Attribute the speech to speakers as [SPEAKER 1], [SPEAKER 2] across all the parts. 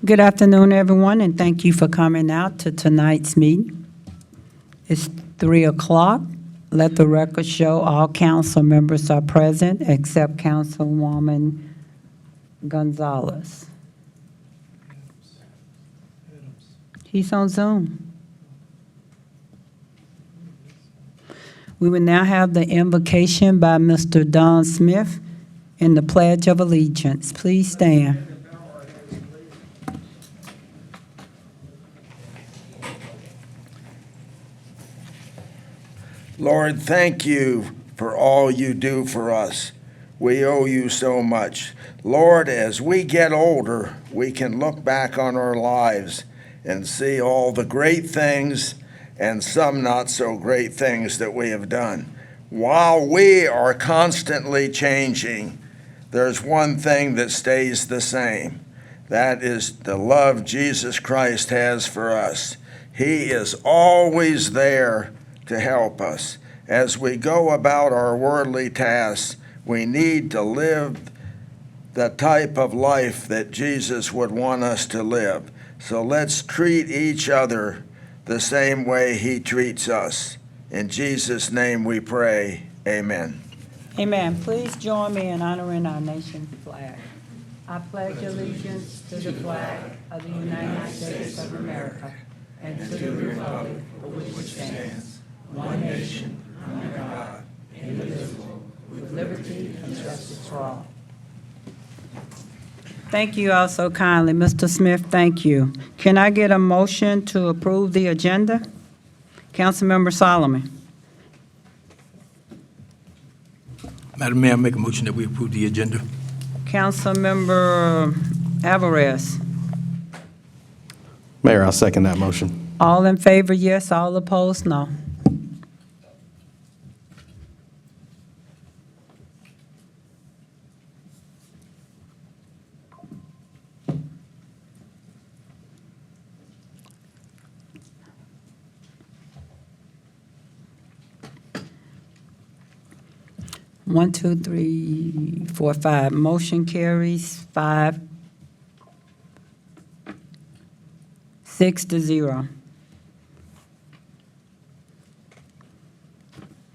[SPEAKER 1] Good afternoon, everyone, and thank you for coming out to tonight's meeting. It's 3 o'clock. Let the record show all council members are present except Councilwoman Gonzalez. He's on Zoom. We will now have the invocation by Mr. Don Smith and the Pledge of Allegiance. Please stand.
[SPEAKER 2] Lord, thank you for all you do for us. We owe you so much. Lord, as we get older, we can look back on our lives and see all the great things and some not so great things that we have done. While we are constantly changing, there's one thing that stays the same. That is the love Jesus Christ has for us. He is always there to help us. As we go about our worldly tasks, we need to live the type of life that Jesus would want us to live. So let's treat each other the same way he treats us. In Jesus' name we pray, amen.
[SPEAKER 1] Amen. Please join me in honoring our nation's flag. I pledge allegiance to the flag of the United States of America and to the republic for which it stands, one nation, under God, indivisible, with liberty and justice for all. Thank you all so kindly. Mr. Smith, thank you. Can I get a motion to approve the agenda? Councilmember Solomon.
[SPEAKER 3] Madam Mayor, I make a motion that we approve the agenda.
[SPEAKER 1] Councilmember Alvarez.
[SPEAKER 4] Mayor, I'll second that motion.
[SPEAKER 1] All in favor, yes. All opposed, no. One, two, three, four, five. Motion carries 5, 6-0.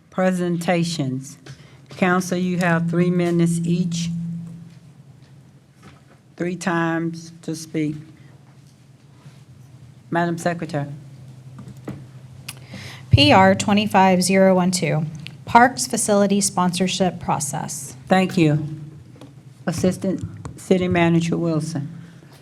[SPEAKER 1] Presentations. Council, you have 3 minutes each, 3 times to speak. Madam Secretary.
[SPEAKER 5] PR 25012, Parks Facility Sponsorship Process.
[SPEAKER 1] Thank you. Assistant City Manager Wilson.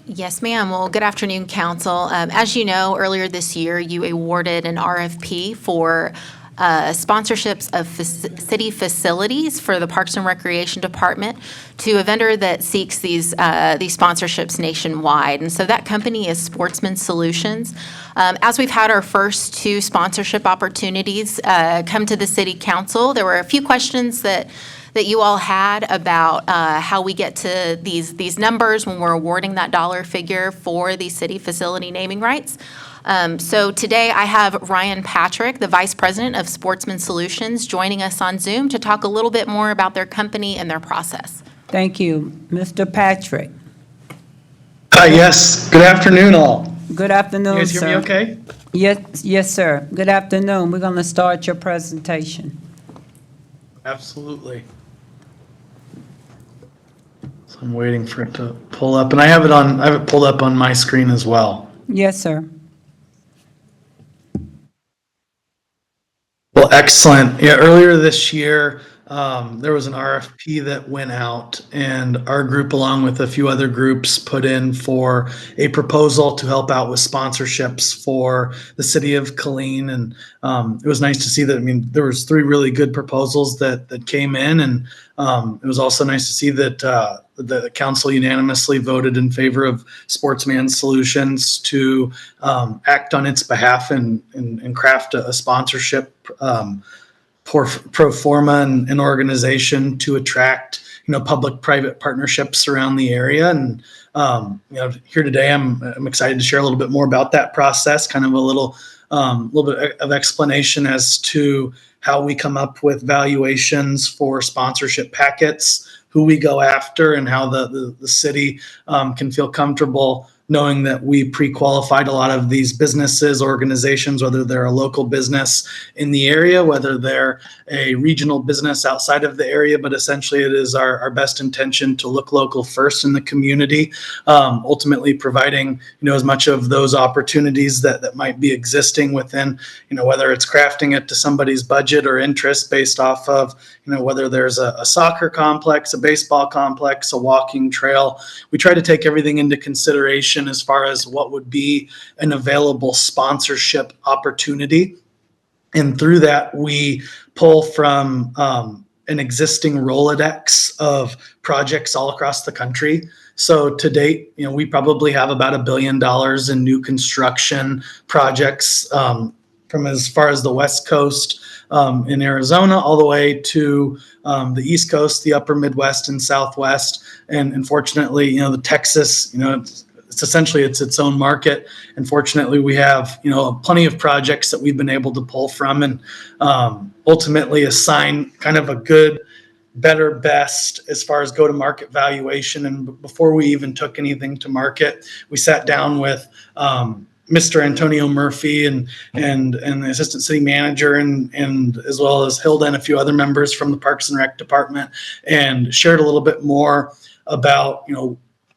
[SPEAKER 6] Yes, ma'am. Well, good afternoon, Council. As you know, earlier this year, you awarded an RFP for sponsorships of city facilities for the Parks and Recreation Department to a vendor that seeks these sponsorships nationwide. And so that company is Sportsman Solutions. As we've had our first 2 sponsorship opportunities come to the City Council, there were a few questions that you all had about how we get to these numbers when we're awarding that dollar figure for the city facility naming rights. So today I have Ryan Patrick, the Vice President of Sportsman Solutions, joining us on Zoom to talk a little bit more about their company and their process.
[SPEAKER 1] Thank you. Mr. Patrick.
[SPEAKER 7] Hi, yes. Good afternoon, all.
[SPEAKER 1] Good afternoon,
[SPEAKER 7] You guys hear me
[SPEAKER 1] sir.
[SPEAKER 7] okay?
[SPEAKER 1] Yes, sir. Good afternoon. We're going to start your presentation.
[SPEAKER 7] Absolutely. So I'm waiting for it to pull up, and I have it pulled up on my screen as well.
[SPEAKER 1] Yes, sir.
[SPEAKER 7] Well, excellent. Yeah, earlier this year, there was an RFP that went out, and our group, along with a few other groups, put in for a proposal to help out with sponsorships for the city of Killeen. And it was nice to see that. I mean, there was 3 really good proposals that came in, and it was also nice to see that the council unanimously voted in favor of Sportsman Solutions to act on its behalf and craft a sponsorship pro forma and an organization to attract, public-private partnerships around the area. And, here today, I'm excited to share a little bit more about that process, kind of a little bit of explanation as to how we come up with valuations for sponsorship packets, who we go after, and how the city can feel comfortable knowing that we pre-qualified a lot of these businesses, organizations, whether they're a local business in the area, whether they're a regional business outside of the area, but essentially it is our best intention to look local first in the community, ultimately providing, as much of those opportunities that might be existing within, whether it's crafting it to somebody's budget or interest based off of, whether there's a soccer complex, a baseball complex, a walking trail. We try to take everything into consideration as far as what would be an available sponsorship opportunity. And through that, we pull from an existing Rolodex of projects all across the country. So to date, we probably have about $1 billion in new construction projects from as far as the West Coast in Arizona, all the way to the East Coast, the Upper Midwest and Southwest. And unfortunately, the Texas, it's essentially its own market. And fortunately, we have, plenty of projects that we've been able to pull from and ultimately assign kind of a good, better, best as far as go-to-market valuation. And before we even took anything to market, we sat down with Mr. Antonio Murphy and the assistant city manager and as well as Hilda and a few other members from the Parks and Rec department, and shared a little bit more about,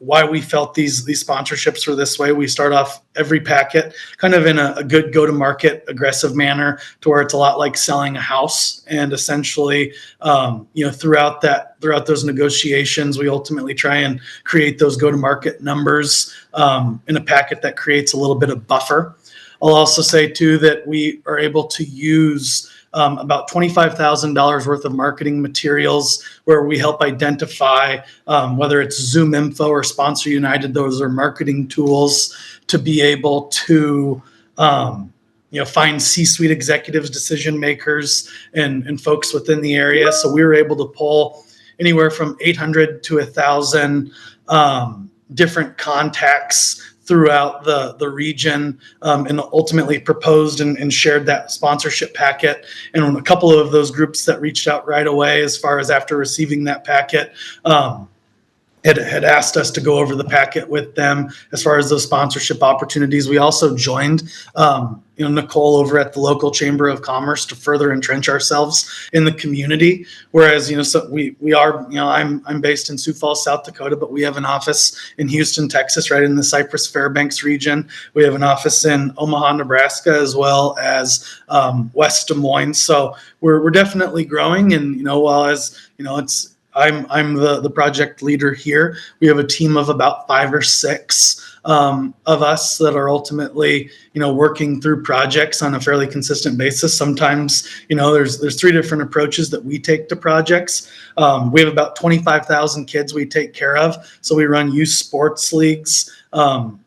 [SPEAKER 7] why we felt these sponsorships were this way. We start off every packet kind of in a good go-to-market aggressive manner to where it's a lot like selling a house. And essentially, throughout those negotiations, we ultimately try and create those go-to-market numbers in a packet that creates a little bit of buffer. I'll also say too that we are able to use about $25,000 worth of marketing materials where we help identify whether it's Zoom Info or Sponsor United. Those are marketing tools to be able to find C-suite executives, decision makers, and folks within the area. So we were able to pull anywhere from 800 to 1,000 different contacts throughout the region, and ultimately proposed and shared that sponsorship packet. And a couple of those groups that reached out right away, as far as after receiving that packet, had asked us to go over the packet with them as far as those sponsorship opportunities. We also joined Nicole over at the local Chamber of Commerce to further entrench ourselves in the community. Whereas, so we are, I'm based in Sioux Falls, South Dakota, but we have an office in Houston, Texas, right in the Cypress Fairbanks region. We have an office in Omaha, Nebraska, as well as West Des Moines. So we're definitely growing. And, while as, I'm the project leader here. We have a team of about 5 or 6 of us that are ultimately, working through projects on a fairly consistent basis. Sometimes, there's 3 different approaches that we take to projects. We have about 25,000 kids we take care of. So we run youth sports leagues,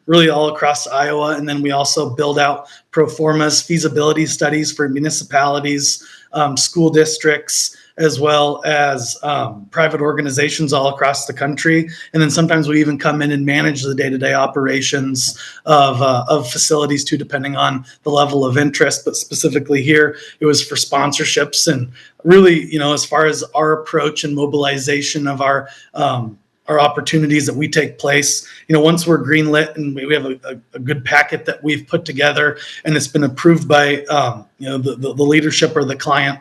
[SPEAKER 7] really all across Iowa. And then we also build out pro formas, feasibility studies for municipalities, school districts, as well as private organizations all across the country. And then sometimes we even come in and manage the day-to-day operations of facilities too, depending on the level of interest. But specifically here, it was for sponsorships. And really, as far as our approach and mobilization of our opportunities that we take place, once we're greenlit and we have a good packet that we've put together and it's been approved by, the leadership or the client,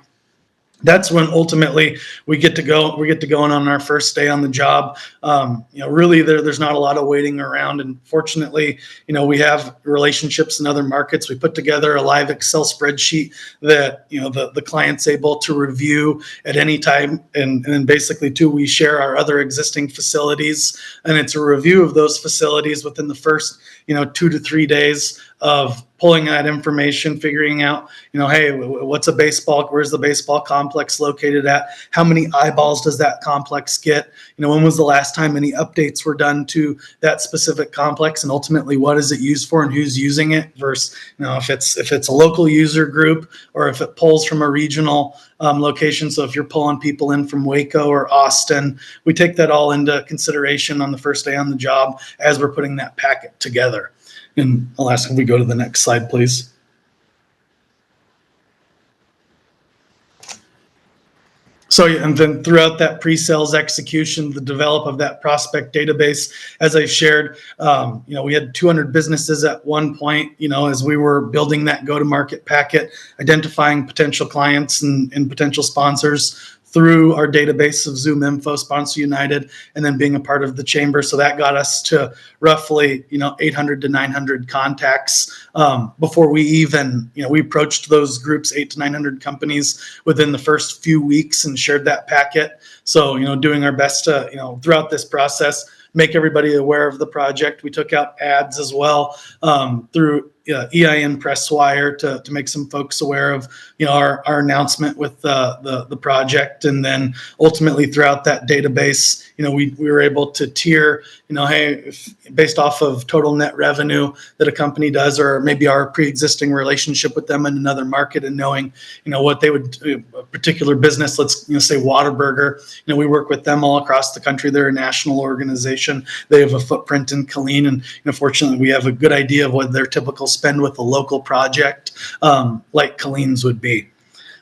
[SPEAKER 7] that's when ultimately we get going on our first day on the job. Really there's not a lot of waiting around. And fortunately, we have relationships in other markets. We put together a live Excel spreadsheet that, the client's able to review at any time. And then basically too, we share our other existing facilities, and it's a review of those facilities within the first, 2 to 3 days of pulling that information, figuring out, hey, where's the baseball complex located at? How many eyeballs does that complex get? When was the last time any updates were done to that specific complex? And ultimately, what is it used for and who's using it versus, if it's a local user group or if it pulls from a regional location. So if you're pulling people in from Waco or Austin, we take that all into consideration on the first day on the job as we're putting that packet together. And I'll ask if we go to the next slide, please. So, and then throughout that pre-sales execution, the develop of that prospect database, as I shared, we had 200 businesses at one point, as we were building that go-to-market packet, identifying potential clients and potential sponsors through our database of Zoom Info, Sponsor United, and then being a part of the chamber. So that got us to roughly, 800 to 900 contacts before we even, we approached those groups, 800 to 900 companies within the first few weeks and shared that packet. So, doing our best to, throughout this process, make everybody aware of the project. We took out ads as well through EIN Presswire to make some folks aware of our announcement with the project, and then ultimately throughout that database, we were able to tier, hey, if, based off of total net revenue that a company does, or maybe our pre-existing relationship with them in another market, and knowing what they would a particular business, let's say Whataburger, we work with them all across the country. They're a national organization. They have a footprint in Killeen, and fortunately we have a good idea of what their typical spend with a local project like Killeen's would be.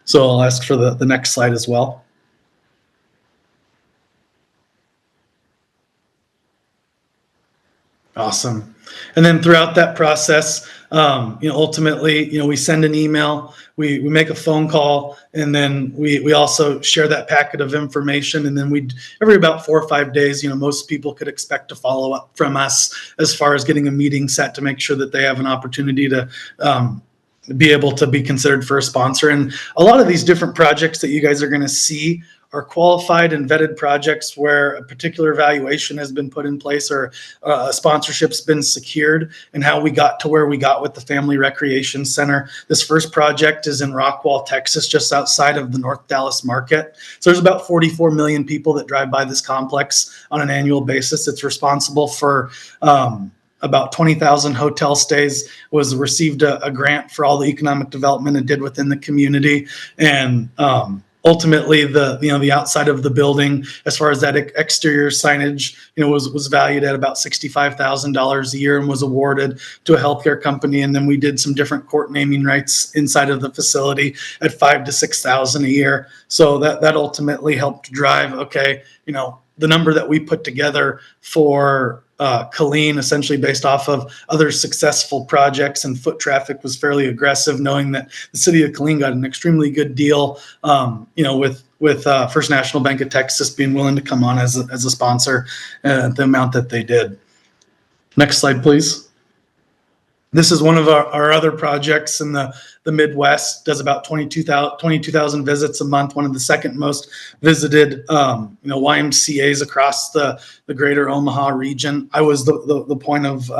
[SPEAKER 7] So I'll ask for the next slide as well. Awesome. And then throughout that process, ultimately, we send an email, we make a phone call, and then we also share that packet of information. And then every about 4 or 5 days, most people could expect to follow up from us as far as getting a meeting set to make sure that they have an opportunity to be able to be considered for a sponsor. And a lot of these different projects that you guys are going to see are qualified and vetted projects where a particular valuation has been put in place, or a sponsorship's been secured, and how we got to where we got with the Family Recreation Center. This first project is in Rockwall, Texas, just outside of the North Dallas market. So there's about 44 million people that drive by this complex on an annual basis. It's responsible for about 20,000 hotel stays, received a grant for all the economic development it did within the community. And ultimately, the outside of the building, as far as that exterior signage, was valued at about $65,000 a year and was awarded to a healthcare company. And then we did some different court naming rights inside of the facility at $5,000 to $6,000 a year. So that ultimately helped drive, the number that we put together for Killeen, essentially based off of other successful projects, and foot traffic was fairly aggressive, knowing that the city of Killeen got an extremely good deal, with First National Bank of Texas being willing to come on as a sponsor, the amount that they did. Next slide, please. This is one of our other projects in the Midwest, does about 22,000 visits a month, one of the second most visited YMCAs across the greater Omaha region. I was the point of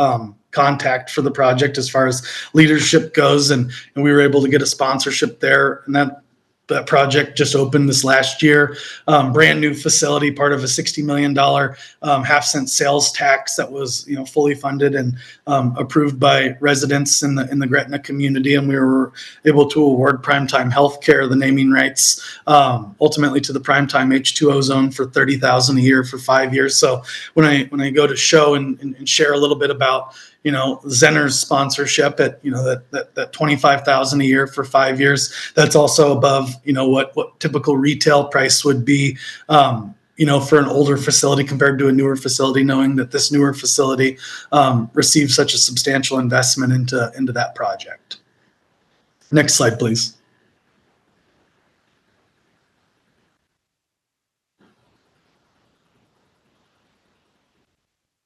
[SPEAKER 7] contact for the project as far as leadership goes, and we were able to get a sponsorship there, and that project just opened this last year. Brand new facility, part of a $60 million half-cent sales tax that was fully funded and approved by residents in the Gretna community. And we were able to award Primetime Healthcare the naming rights ultimately to the Primetime H2O zone for $30,000 a year for 5 years. So when I go to show and share a little bit about Zenner's sponsorship at that $25,000 a year for 5 years, that's also above what typical retail price would be for an older facility compared to a newer facility, knowing that this newer facility received such a substantial investment into that project. Next slide, please.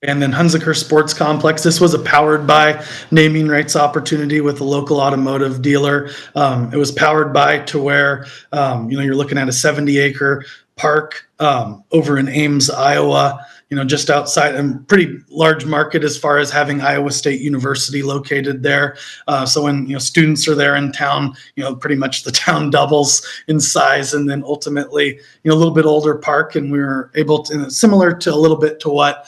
[SPEAKER 7] And then Hunziker Sports Complex. This was a powered by naming rights opportunity with a local automotive dealer. It was powered by to where, you're looking at a 70-acre park over in Ames, Iowa, just outside, and pretty large market as far as having Iowa State University located there. So when, students are there in town, pretty much the town doubles in size. And then ultimately, a little bit older park, and we were able to, similar to a little bit to what,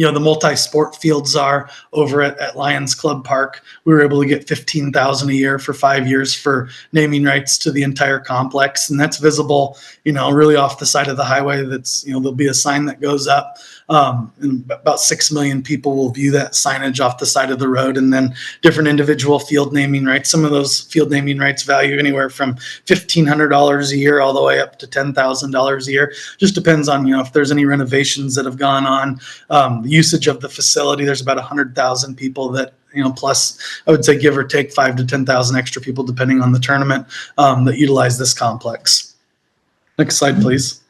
[SPEAKER 7] the multi-sport fields are over at Lions Club Park. We were able to get $15,000 a year for 5 years for naming rights to the entire complex. And that's visible, really off the side of the highway. That's, there'll be a sign that goes up. And about 6 million people will view that signage off the side of the road, and then different individual field naming rights. Some of those field naming rights value anywhere from $1,500 a year all the way up to $10,000 a year. Just depends on, if there's any renovations that have gone on. The usage of the facility, there's about 100,000 people that, plus I would say give or take 5 to 10,000 extra people depending on the tournament that utilize this complex. Next slide, please.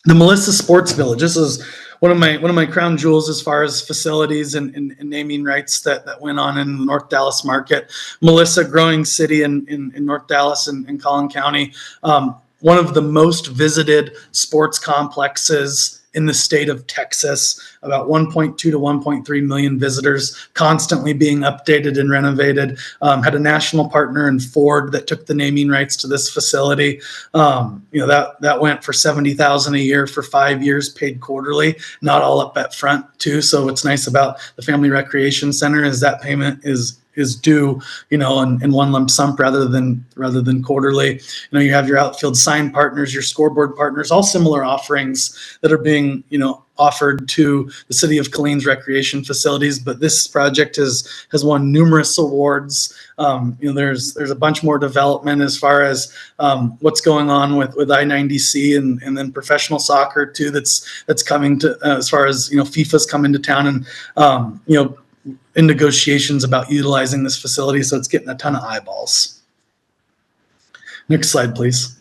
[SPEAKER 7] The Melissa Sports Village. This is one of my crown jewels as far as facilities and naming rights that went on in the North Dallas market. Melissa, growing city in North Dallas and Collin County. One of the most visited sports complexes in the state of Texas, about 1.2 to 1.3 million visitors, constantly being updated and renovated. Had a national partner in Ford that took the naming rights to this facility. That went for $70,000 a year for 5 years, paid quarterly, not all up at front too. So what's nice about the Family Recreation Center is that payment is due, in one lump sum rather than quarterly. You have your outfield sign partners, your scoreboard partners, all similar offerings that are being, offered to the city of Killeen's recreation facilities. But this project has won numerous awards. There's a bunch more development as far as what's going on with I-90C and then professional soccer too. That's coming to as far as FIFA's coming to town and in negotiations about utilizing this facility, so it's getting a ton of eyeballs. Next slide, please.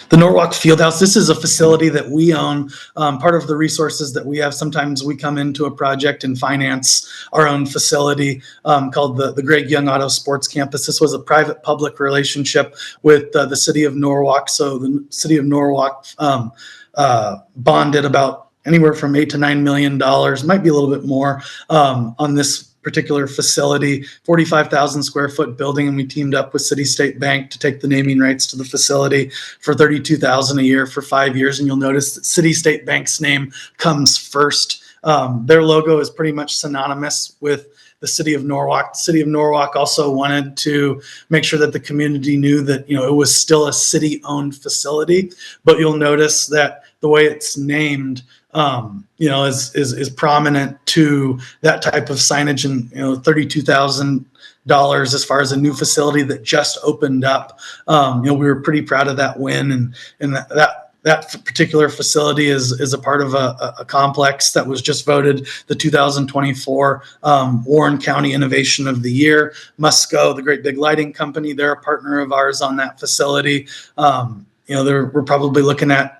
[SPEAKER 7] The Norwalk Fieldhouse, this is a facility that we own. Part of the resources that we have, sometimes we come into a project and finance our own facility called the Greg Young Auto Sports Campus. This was a private-public relationship with the city of Norwalk. So the city of Norwalk bonded about anywhere from $8 to $9 million, might be a little bit more, on this particular facility, 45,000 square foot building, and we teamed up with City State Bank to take the naming rights to the facility for $32,000 a year for 5 years. And you'll notice that City State Bank's name comes first. Their logo is pretty much synonymous with the city of Norwalk. The city of Norwalk also wanted to make sure that the community knew that it was still a city-owned facility. But you'll notice that the way it's named, is prominent to that type of signage, and $32,000 as far as a new facility that just opened up. We were pretty proud of that win, and that particular facility is a part of a complex that was just voted the 2024 Warren County Innovation of the Year. Musco, the great big lighting company, they're a partner of ours on that facility. We're probably looking at,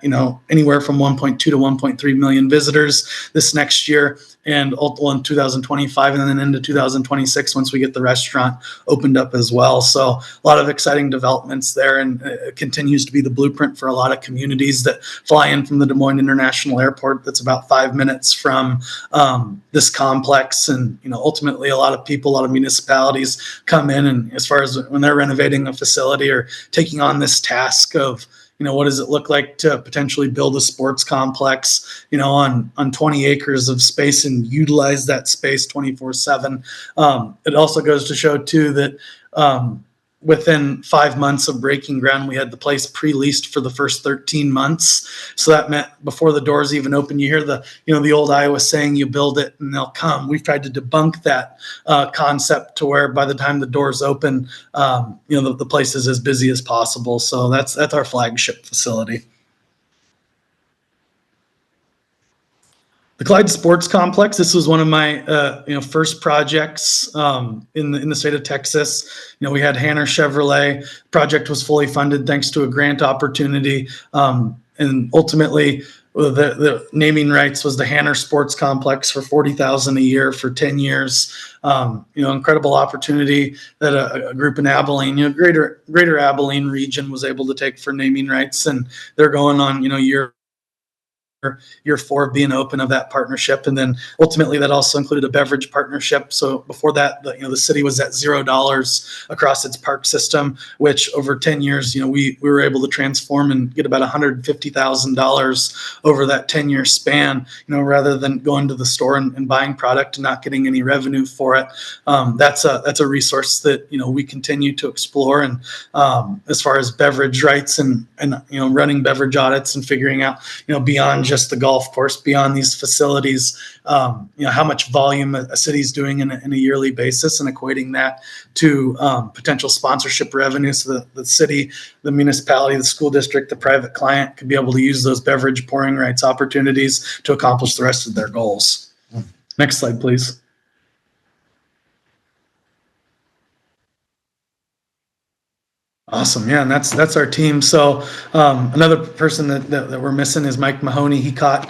[SPEAKER 7] anywhere from 1.2 to 1.3 million visitors this next year, and in 2025, and then into 2026 once we get the restaurant opened up as well. So a lot of exciting developments there, and it continues to be the blueprint for a lot of communities that fly in from the Des Moines International Airport. That's about 5 minutes from this complex, and ultimately a lot of people, a lot of municipalities come in, and as far as when they're renovating a facility or taking on this task of what does it look like to potentially build a sports complex, on 20 acres of space and utilize that space 24/7. It also goes to show too that within 5 months of breaking ground, we had the place pre-leased for the first 13 months. So that meant before the doors even open, you hear the old Iowa saying, you build it and they'll come. We've tried to debunk that concept to where by the time the doors open, the place is as busy as possible. So that's our flagship facility. The Clyde Sports Complex. This was one of my first projects in the state of Texas. We had Hanner Chevrolet. Project was fully funded thanks to a grant opportunity, and ultimately the naming rights was the Hanner Sports Complex for $40,000 a year for 10 years. Incredible opportunity that a group in Abilene, greater Abilene region, was able to take for naming rights, and they're going on year year 4 of being open of that partnership. And then ultimately that also included a beverage partnership. So before that, the city was at $0 across its park system, which over 10 years, we were able to transform and get about $150,000 over that 10-year span, rather than going to the store and buying product and not getting any revenue for it. That's a resource that, we continue to explore. And as far as beverage rights and running beverage audits and figuring out, beyond just the golf course, beyond these facilities, how much volume a city's doing in a yearly basis, and equating that to potential sponsorship revenue, so that the city, the municipality, the school district, the private client could be able to use those beverage pouring rights opportunities to accomplish the rest of their goals. Next slide, please. Awesome. Yeah, and that's our team. So another person that we're missing is Mike Mahoney. He caught,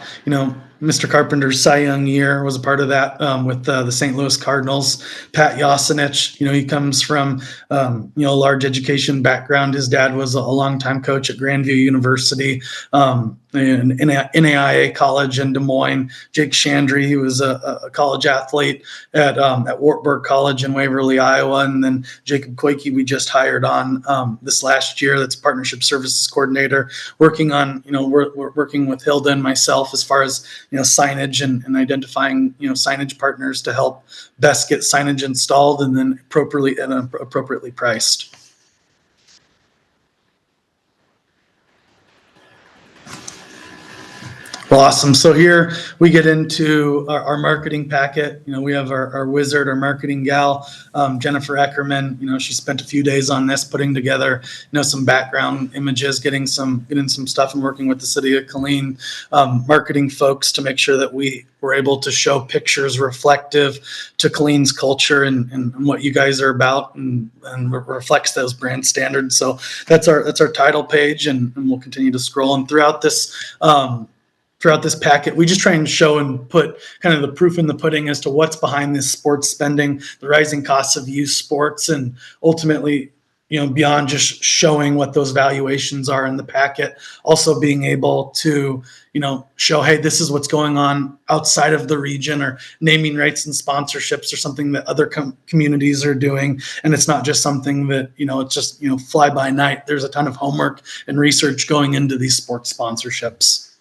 [SPEAKER 7] Mr. Carpenter's Cy Young year, was a part of that with the St. Louis Cardinals. Pat Yasinich, he comes from, a large education background. His dad was a longtime coach at Grandview University, in NAIA College in Des Moines. Jake Chandry, he was a college athlete at Wartburg College in Waverly, Iowa. And then Jacob Quakey, we just hired on this last year. That's partnership services coordinator, working on, we're working with Hilda and myself as far as, signage and identifying, signage partners to help best get signage installed and then appropriately priced. Well, awesome. So here we get into our marketing packet. We have our wizard, our marketing gal, Jennifer Eckerman. She spent a few days on this, putting together, some background images, getting some stuff, and working with the city of Killeen marketing folks to make sure that we were able to show pictures reflective to Killeen's culture and what you guys are about, and reflects those brand standards. So that's our title page, and we'll continue to scroll. And throughout this packet, we just try and show and put kind of the proof in the pudding as to what's behind this sports spending, the rising costs of youth sports, and ultimately, beyond just showing what those valuations are in the packet, also being able to, show, hey, this is what's going on outside of the region, or naming rights and sponsorships are something that other communities are doing. And it's not just something that, it's just, fly by night. There's a ton of homework and research going into these sports sponsorships.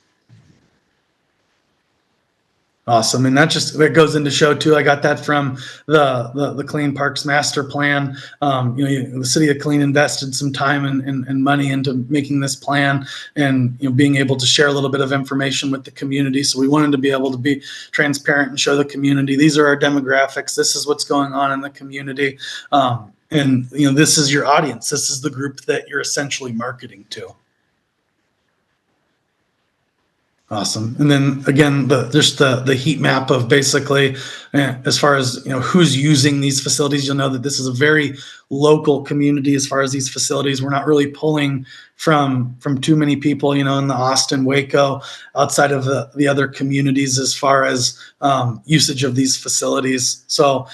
[SPEAKER 7] Awesome. And that goes into show too. I got that from the Killeen Parks Master Plan. The city of Killeen invested some time and money into making this plan, and being able to share a little bit of information with the community. So we wanted to be able to be transparent and show the community, these are our demographics. This is what's going on in the community. And this is your audience. This is the group that you're essentially marketing to. Awesome. And then again, the heat map of basically, as far as who's using these facilities, you'll know that this is a very local community as far as these facilities. We're not really pulling from too many people, in the Austin, Waco, outside of the other communities as far as usage of these facilities. So,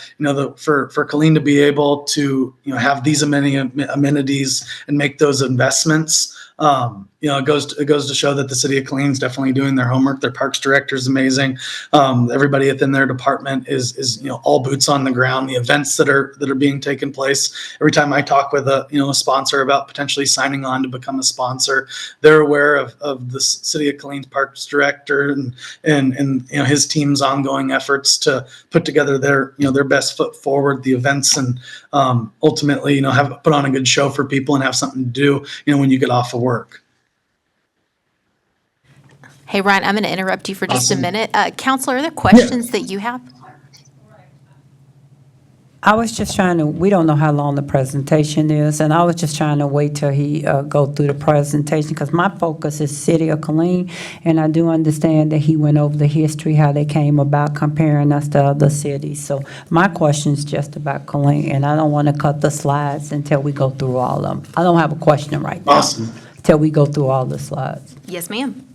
[SPEAKER 7] for Killeen to be able to have these amenities and make those investments, it goes to show that the city of Killeen is definitely doing their homework. Their parks director is amazing. Everybody within their department is all boots on the ground. The events that are being taken place. Every time I talk with a sponsor about potentially signing on to become a sponsor, they're aware of the city of Killeen's parks director and his team's ongoing efforts to put together their best foot forward, the events, and ultimately have put on a good show for people and have something to do when you get off of work.
[SPEAKER 6] Hey, Ryan, I'm going to interrupt you for just
[SPEAKER 7] Awesome.
[SPEAKER 6] a minute. Counselor, are there questions that you have?
[SPEAKER 1] I was just we don't know how long the presentation is, and I was just trying to wait till he go through the presentation, because my focus is City of Killeen, and I do understand that he went over the history, how they came about comparing us to other cities. So my question's just about Killeen, and I don't want to cut the slides until we go through all of them. I don't have a question right now.
[SPEAKER 7] Awesome.
[SPEAKER 1] Till we go through all the slides.
[SPEAKER 6] Yes, ma'am.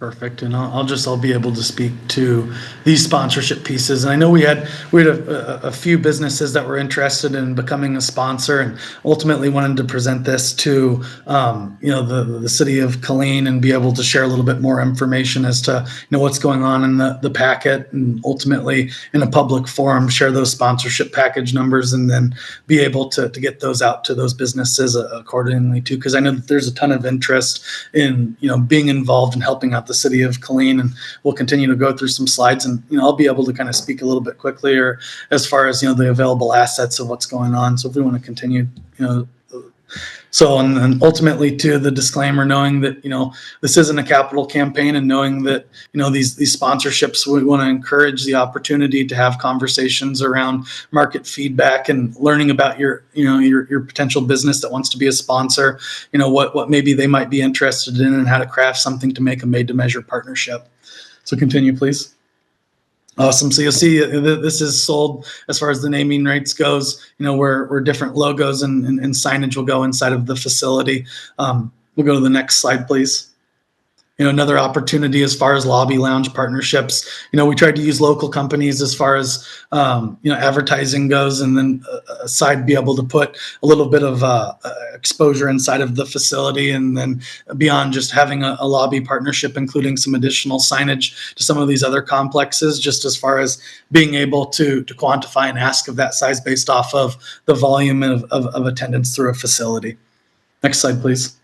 [SPEAKER 7] Perfect, and I'll be able to speak to these sponsorship pieces. And I know we had a few businesses that were interested in becoming a sponsor, and ultimately wanted to present this to the city of Killeen and be able to share a little bit more information as to what's going on in the packet, and ultimately in a public forum share those sponsorship package numbers, and then be able to get those out to those businesses accordingly too. Because I know that there's a ton of interest in being involved and helping out the city of Killeen, and we'll continue to go through some slides, and I'll be able to kind of speak a little bit quickly or as far as the available assets of what's going on. So if we want to continue, so and ultimately to the disclaimer, knowing that this isn't a capital campaign, and knowing that these sponsorships, we want to encourage the opportunity to have conversations around market feedback and learning about your potential business that wants to be a sponsor, what maybe they might be interested in, and how to craft something to make a made to measure partnership. So continue, please. Awesome. So you'll see this is sold as far as the naming rights goes, where different logos and signage will go inside of the facility. We'll go to the next slide, please. Another opportunity as far as lobby lounge partnerships. We tried to use local companies as far as advertising goes, and then aside be able to put a little bit of exposure inside of the facility, and then beyond just having a lobby partnership, including some additional signage to some of these other complexes, just as far as being able to quantify and ask of that size based off of the volume of attendance through a facility. Next slide, please.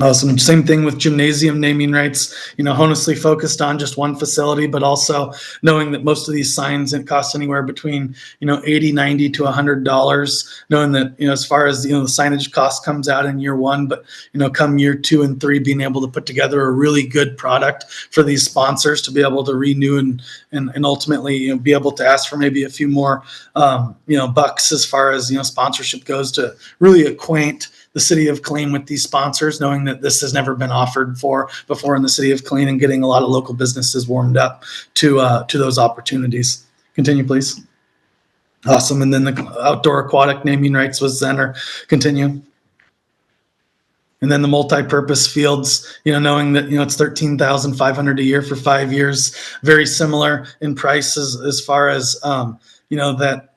[SPEAKER 7] Awesome. Same thing with gymnasium naming rights, honestly focused on just one facility, but also knowing that most of these signs cost anywhere between, $80, $90 to $100, knowing that, as far as, the signage cost comes out in year one, but, come year 2 and 3, being able to put together a really good product for these sponsors to be able to renew and ultimately, be able to ask for maybe a few more, bucks as far as, sponsorship goes, to really acquaint the city of Killeen with these sponsors, knowing that this has never been offered before in the city of Killeen, and getting a lot of local businesses warmed up to those opportunities. Continue, please. Awesome. And then the outdoor aquatic naming rights was then, or continue. And then the multi-purpose fields, knowing that, it's $13,500 a year for 5 years, very similar in price as far as,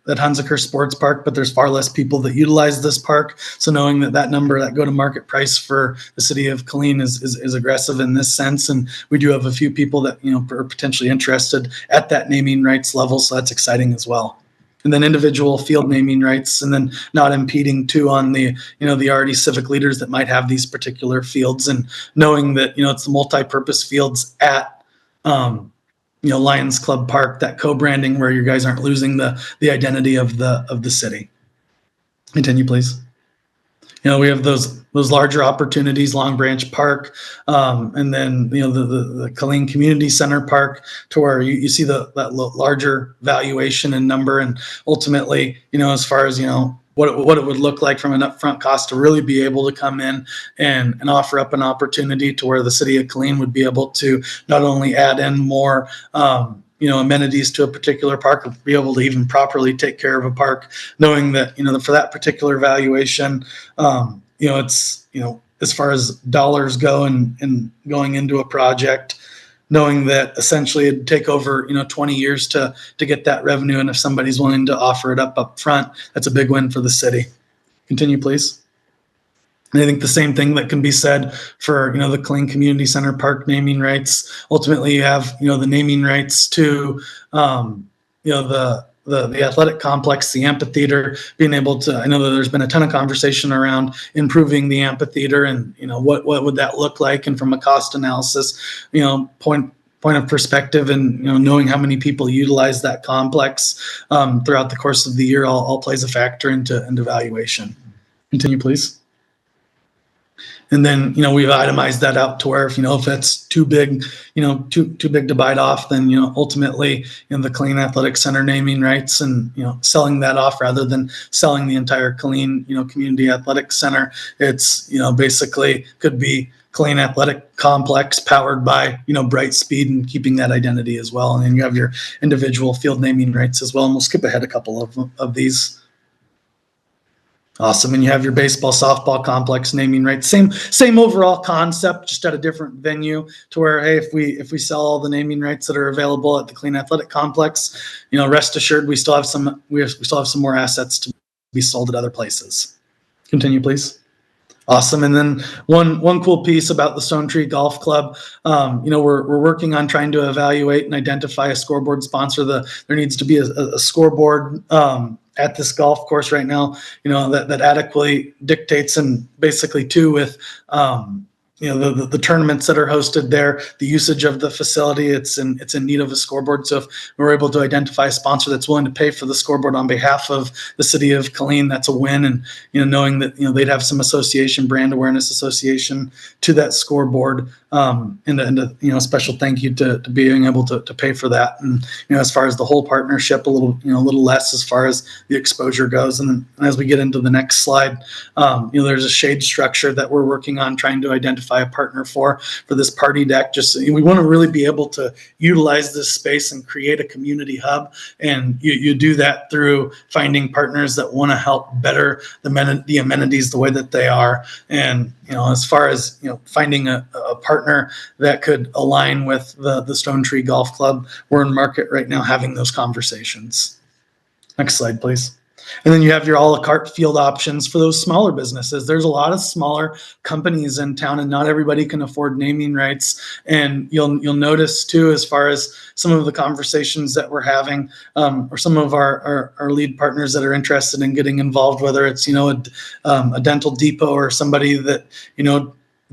[SPEAKER 7] that Hunziker Sports Park, but there's far less people that utilize this park. So knowing that number, that go-to-market price for the city of Killeen is aggressive in this sense. And we do have a few people that, are potentially interested at that naming rights level. So that's exciting as well. And then individual field naming rights, and then not impeding too on the already civic leaders that might have these particular fields, and knowing that, it's the multi-purpose fields at, Lions Club Park, that co-branding where you guys aren't losing the identity of the city. Continue, please. We have those larger opportunities, Long Branch Park, and then the Killeen Community Center Park, to where you see that larger valuation and number, and ultimately, as far as what it would look like from an upfront cost to really be able to come in and offer up an opportunity to where the city of Killeen would be able to not only add in more amenities to a particular park, or be able to even properly take care of a park, knowing that for that particular valuation, it's as far as dollars go and going into a project, knowing that essentially it'd take over 20 years to get that revenue, and if somebody's willing to offer it up front, that's a big win for the city. Continue, please. And I think the same thing that can be said for the Killeen Community Center Park naming rights. Ultimately, you have the naming rights to the athletic complex, the amphitheater, being able to. I know that there's been a ton of conversation around improving the amphitheater, and what would that look like, and from a cost analysis, point of perspective, and knowing how many people utilize that complex throughout the course of the year, all plays a factor into valuation. Continue, please. And then, we've itemized that out to where if that's too big, too big to bite off, then, ultimately, the Killeen Athletic Center naming rights, and, selling that off rather than selling the entire Killeen, Community Athletic Center. It's, basically could be Killeen Athletic Complex powered by, Brightspeed, and keeping that identity as well. And then you have your individual field naming rights as well. And we'll skip ahead a couple of these. Awesome. And you have your baseball, softball complex naming rights. Same overall concept, just at a different venue to where, hey, if we sell all the naming rights that are available at the Clean Athletic Complex, rest assured we still have some more assets to be sold at other places. Continue, please. Awesome. And then one cool piece about the Stone Tree Golf Club, we're working on trying to evaluate and identify a scoreboard sponsor. There needs to be a scoreboard at this golf course right now, that adequately dictates and basically too with the tournaments that are hosted there, the usage of the facility, it's in need of a scoreboard. So if we're able to identify a sponsor that's willing to pay for the scoreboard on behalf of the city of Killeen, that's a win. And, knowing that, they'd have some brand awareness association to that scoreboard. And a special thank you to being able to pay for that. And, as far as the whole partnership, a little less as far as the exposure goes. And as we get into the next slide, there's a shade structure that we're working on trying to identify a partner for this party deck. We want to really be able to utilize this space and create a community hub. And you do that through finding partners that want to help better the amenities the way that they are. And, as far as, finding a partner that could align with the Stone Tree Golf Club, we're in market right now having those conversations. Next slide, please. And then you have your a la carte field options for those smaller businesses. There's a lot of smaller companies in town, and not everybody can afford naming rights. And you'll notice too, as far as some of the conversations that we're having, or some of our lead partners that are interested in getting involved, whether it's a dental depot or somebody that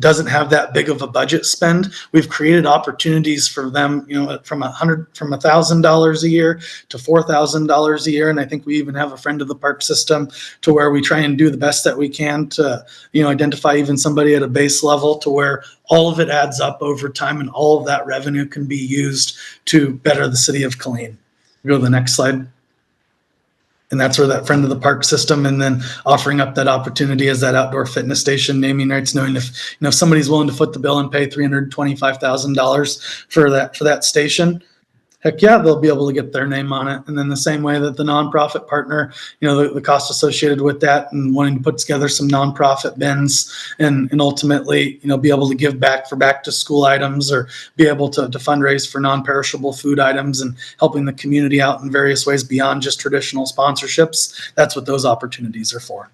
[SPEAKER 7] doesn't have that big of a budget spend. We've created opportunities for them, from $1,000 a year to $4,000 a year. And I think we even have a friend of the park system to where we try and do the best that we can to, identify even somebody at a base level to where all of it adds up over time and all of that revenue can be used to better the city of Killeen. Go to the next slide. And that's where that friend of the park system, and then offering up that opportunity as that outdoor fitness station naming rights, knowing if somebody's willing to foot the bill and pay $325,000 for that station, heck yeah, they'll be able to get their name on it. And then the same way that the nonprofit partner, the cost associated with that and wanting to put together some nonprofit bins and ultimately, be able to give back for back to school items or be able to fundraise for non-perishable food items and helping the community out in various ways beyond just traditional sponsorships. That's what those opportunities are for.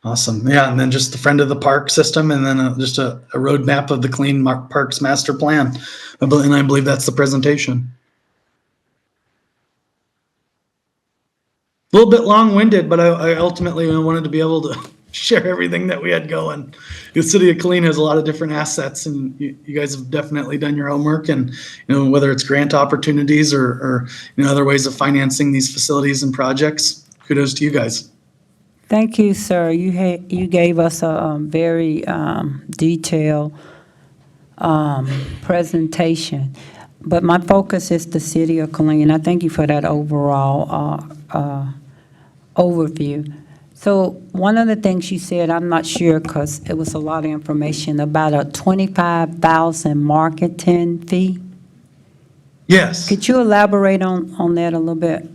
[SPEAKER 7] Awesome. Yeah. And then just the friend of the park system, and then just a roadmap of the Clean Parks Master Plan. And I believe that's the presentation. A little bit long-winded, but I ultimately wanted to be able to share everything that we had going. The city of Killeen has a lot of different assets, and you guys have definitely done your homework. And whether it's grant opportunities or other ways of financing these facilities and projects, kudos to you guys.
[SPEAKER 1] Thank you, sir. You gave us a very detailed presentation. But my focus is the city of Killeen. I thank you for that overall overview. So one of the things you said, I'm not sure because it was a lot of information, about a $25,000 marketing fee.
[SPEAKER 7] Yes.
[SPEAKER 1] Could you elaborate on that a little bit?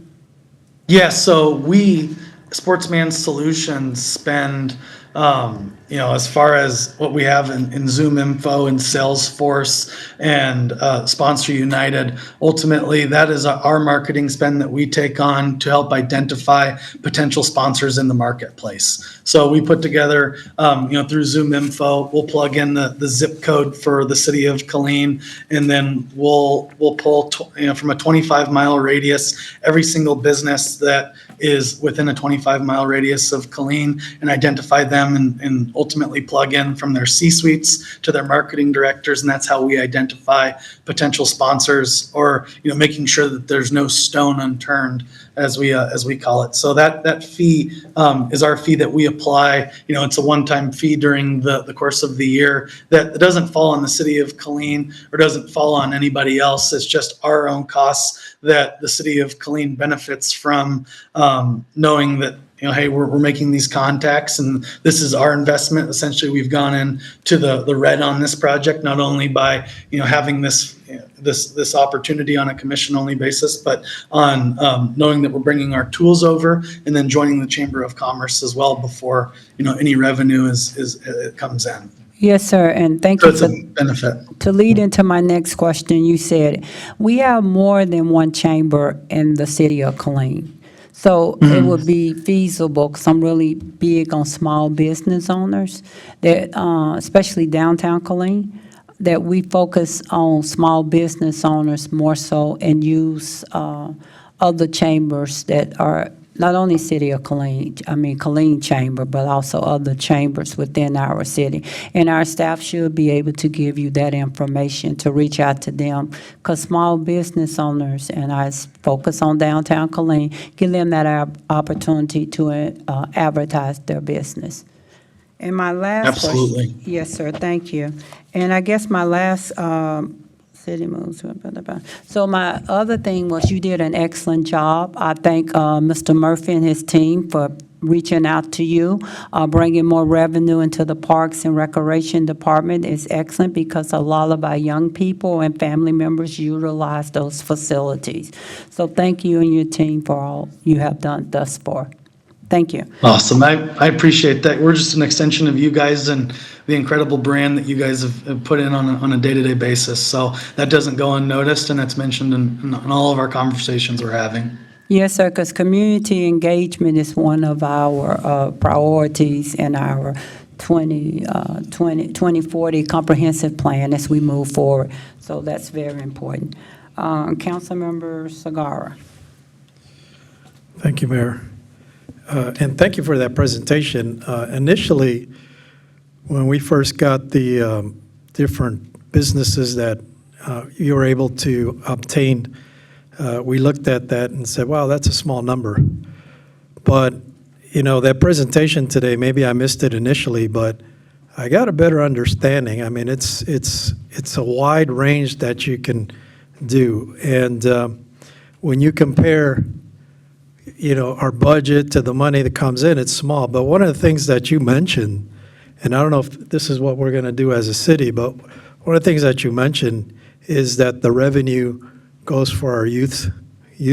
[SPEAKER 7] Yes. So we, Sportsman Solutions, spend, as far as what we have in Zoom Info and Salesforce and Sponsor United, ultimately that is our marketing spend that we take on to help identify potential sponsors in the marketplace. So we put together, through Zoom Info, we'll plug in the zip code for the city of Killeen, and then we'll pull, from a 25-mile radius, every single business that is within a 25-mile radius of Killeen and identify them and ultimately plug in from their C-suites to their marketing directors. And that's how we identify potential sponsors, or, making sure that there's no stone unturned, as we call it. So that fee is our fee that we apply. It's a one-time fee during the course of the year that doesn't fall on the city of Killeen or doesn't fall on anybody else. It's just our own costs that the city of Killeen benefits from, knowing that, hey, we're making these contacts and this is our investment. Essentially, we've gone into the red on this project, not only by, having this this opportunity on a commission-only basis, but on knowing that we're bringing our tools over and then joining the Chamber of Commerce as well before, any revenue comes in.
[SPEAKER 1] Yes, sir, and thank
[SPEAKER 7] So
[SPEAKER 1] you
[SPEAKER 7] it's
[SPEAKER 1] for,
[SPEAKER 7] a benefit.
[SPEAKER 1] to lead into my next question, you said, we have more than one chamber in the city of Killeen. So it would be feasible, because I'm really big on small business owners, that, especially downtown Killeen, that we focus on small business owners more so and use other chambers that are not only City of Killeen, Killeen Chamber, but also other chambers within our city. And our staff should be able to give you that information to reach out to them, because small business owners, and I focus on downtown Killeen, give them that opportunity to advertise their business. And my last question.
[SPEAKER 7] Absolutely.
[SPEAKER 1] Yes, sir, thank you. And I guess my last, city moves. So my other thing was, you did an excellent job. I thank Mr. Murphy and his team for reaching out to you, bringing more revenue into the Parks and Recreation Department is excellent, because a lot of our young people and family members utilize those facilities. So thank you and your team for all you have done thus far. Thank you.
[SPEAKER 7] Awesome. I appreciate that. We're just an extension of you guys and the incredible brand that you guys have put in on a day-to-day basis. So that doesn't go unnoticed, and that's mentioned in all of our conversations we're having.
[SPEAKER 1] Yes, sir, because community engagement is one of our priorities in our 2040 comprehensive plan as we move forward. So that's very important. Councilmember Sagara.
[SPEAKER 4] Thank you, Mayor. And thank you for that presentation. Initially, when we first got the different businesses that you were able to obtain, we looked at that and said, wow, that's a small number. But, that presentation today, maybe I missed it initially, but I got a better understanding. I mean, it's a wide range that you can do. And when you compare our budget to the money that comes in, it's small. But one of the things that you mentioned, and I don't know if this is what we're going to do as a city, but one of the things that you mentioned is that the revenue goes for our youth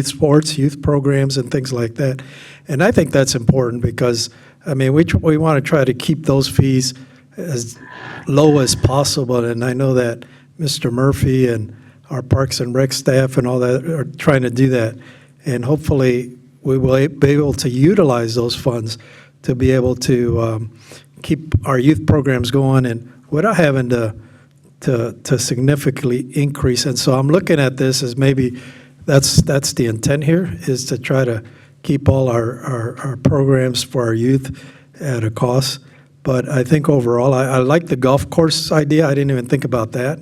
[SPEAKER 4] sports, youth programs, and things like that. And I think that's important because, we want to try to keep those fees as low as possible. And I know that Mr. Murphy and our Parks and Rec staff and all that are trying to do that. And hopefully, we will be able to utilize those funds to be able to keep our youth programs going and without having to significantly increase. And so I'm looking at this as maybe that's the intent here, is to try to keep all our programs for our youth at a cost. But I think overall, I like the golf course idea. I didn't even think about that.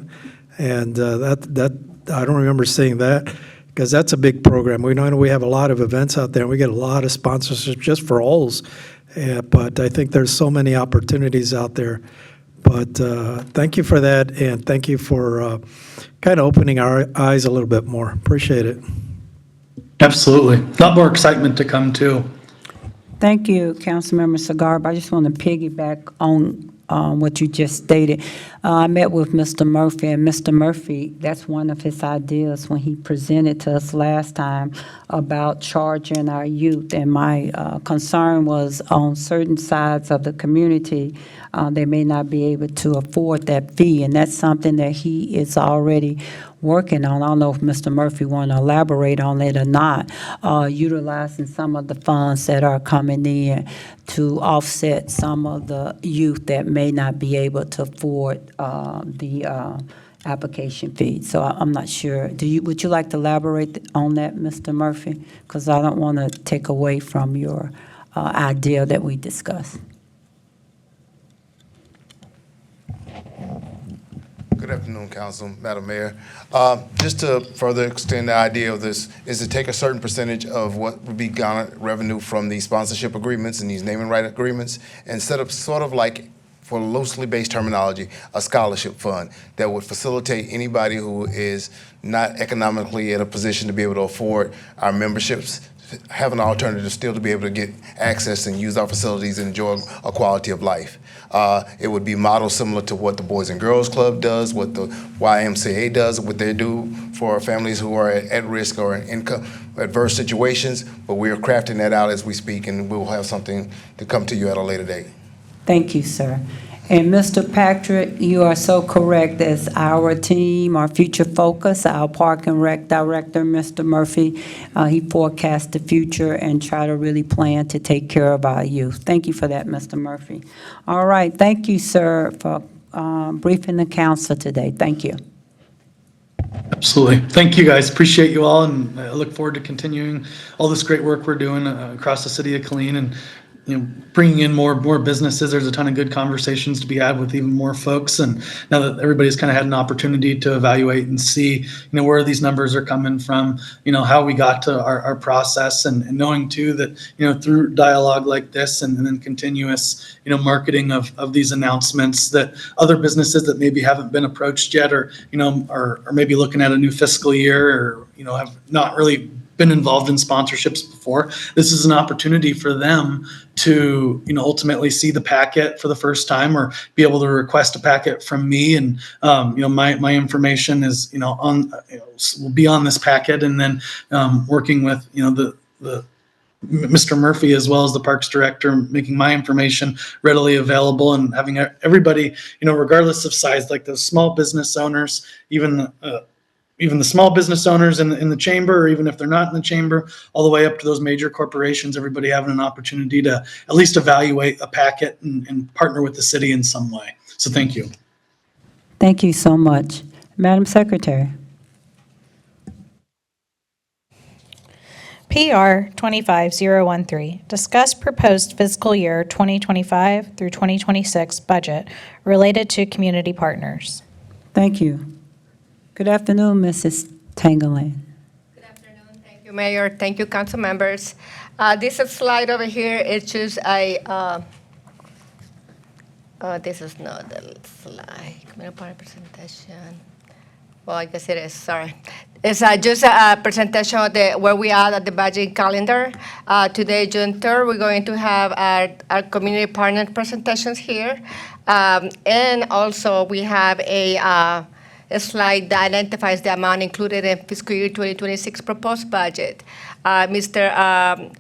[SPEAKER 4] And that I don't remember seeing that, because that's a big program. We know we have a lot of events out there, and we get a lot of sponsorships just for holes. But I think there's so many opportunities out there. But thank you for that, and thank you for kind of opening our eyes a little bit more. Appreciate it.
[SPEAKER 7] Absolutely. A lot more excitement to come, too.
[SPEAKER 1] Thank you, Councilmember Sagarba. I just want to piggyback on what you just stated. I met with Mr. Murphy, and Mr. Murphy, that's one of his ideas when he presented to us last time about charging our youth. And my concern was on certain sides of the community, they may not be able to afford that fee. And that's something that he is already working on. I don't know if Mr. Murphy want to elaborate on it or not, utilizing some of the funds that are coming in to offset some of the youth that may not be able to afford the application fee. So I'm not sure. Would you like to elaborate on that, Mr. Murphy? Because I don't want to take away from your idea that we discussed.
[SPEAKER 8] Good afternoon, Council, Madam Mayor. Just to further extend the idea of this is to take a certain percentage of what would be garnered revenue from these sponsorship agreements and these naming right agreements and set up sort of like, for loosely based terminology, a scholarship fund that would facilitate anybody who is not economically in a position to be able to afford our memberships have an alternative still to be able to get access and use our facilities and enjoy a quality of life. It would be modeled similar to what the Boys and Girls Club does, what the YMCA does, what they do for families who are at risk or in adverse situations, but we are crafting that out as we speak, and we'll have something to come to you at a later date.
[SPEAKER 1] Thank you, sir. And Mr. Patrick, you are so correct. As our team, our future focus, our Park and Rec Director, Mr. Murphy, he forecasts the future and try to really plan to take care of our youth. Thank you for that, Mr. Murphy. All right, thank you, sir, for briefing the council today. Thank you.
[SPEAKER 7] Absolutely. Thank you, guys. Appreciate you all, and I look forward to continuing all this great work we're doing across the city of Killeen, and bringing in more businesses. There's a ton of good conversations to be had with even more folks. And now that everybody's kind of had an opportunity to evaluate and see, where these numbers are coming from, how we got to our process, and knowing too that, through dialogue like this and then continuous, marketing of these announcements, that other businesses that maybe haven't been approached yet, or, are maybe looking at a new fiscal year, or, have not really been involved in sponsorships before. This is an opportunity for them to, ultimately see the packet for the first time, or be able to request a packet from me. And, my information is, will be on this packet, and then working with, the Mr. Murphy, as well as the Parks Director, making my information readily available, and having everybody, regardless of size, like those small business owners, even the small business owners in the chamber, or even if they're not in the chamber, all the way up to those major corporations, everybody having an opportunity to at least evaluate a packet and partner with the city in some way. So thank you.
[SPEAKER 1] Thank you so much. Madam Secretary.
[SPEAKER 5] PR 25013, discuss proposed fiscal year 2025 through 2026 budget related to community partners.
[SPEAKER 1] Thank you. Good afternoon, Mrs. Tangerland.
[SPEAKER 9] Good afternoon. Thank you, Mayor. Thank you, council members. This slide over here is just this is not the slide. Community partner presentation. Well, I guess it is, sorry. It's just a presentation of where we are at the budget calendar. Today, June 3rd, we're going to have our community partner presentations here. And also, we have a slide that identifies the amount included in fiscal year 2026 proposed budget. The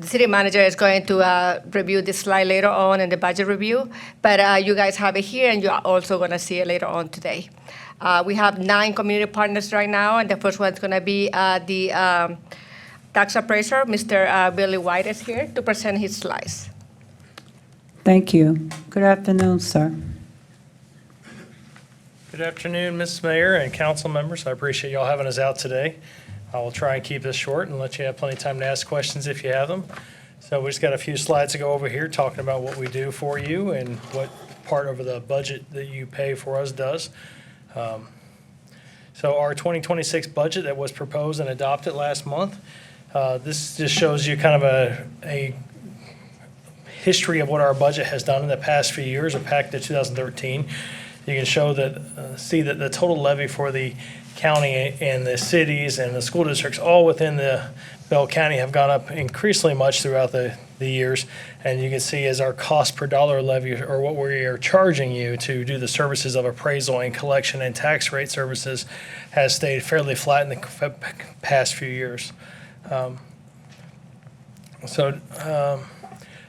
[SPEAKER 9] city manager is going to review this slide later on in the budget review, but you guys have it here, and you're also going to see it later on today. We have 9 community partners right now, and the first one's going to be the tax appraiser. Mr. Billy White is here to present his slides.
[SPEAKER 1] Thank you. Good afternoon, sir.
[SPEAKER 10] Good afternoon, Ms. Mayor and council members. I appreciate y'all having us out today. I will try and keep this short and let you have plenty of time to ask questions if you have them. So we just got a few slides to go over here talking about what we do for you and what part of the budget that you pay for us does. So our 2026 budget that was proposed and adopted last month, this just shows you kind of a history of what our budget has done in the past few years, back to 2013. You can show that, see that the total levy for the county and the cities and the school districts all within the Bell County have gone up increasingly much throughout the years. And you can see as our cost per dollar levy, or what we are charging you to do the services of appraisal and collection and tax rate services, has stayed fairly flat in the past few years.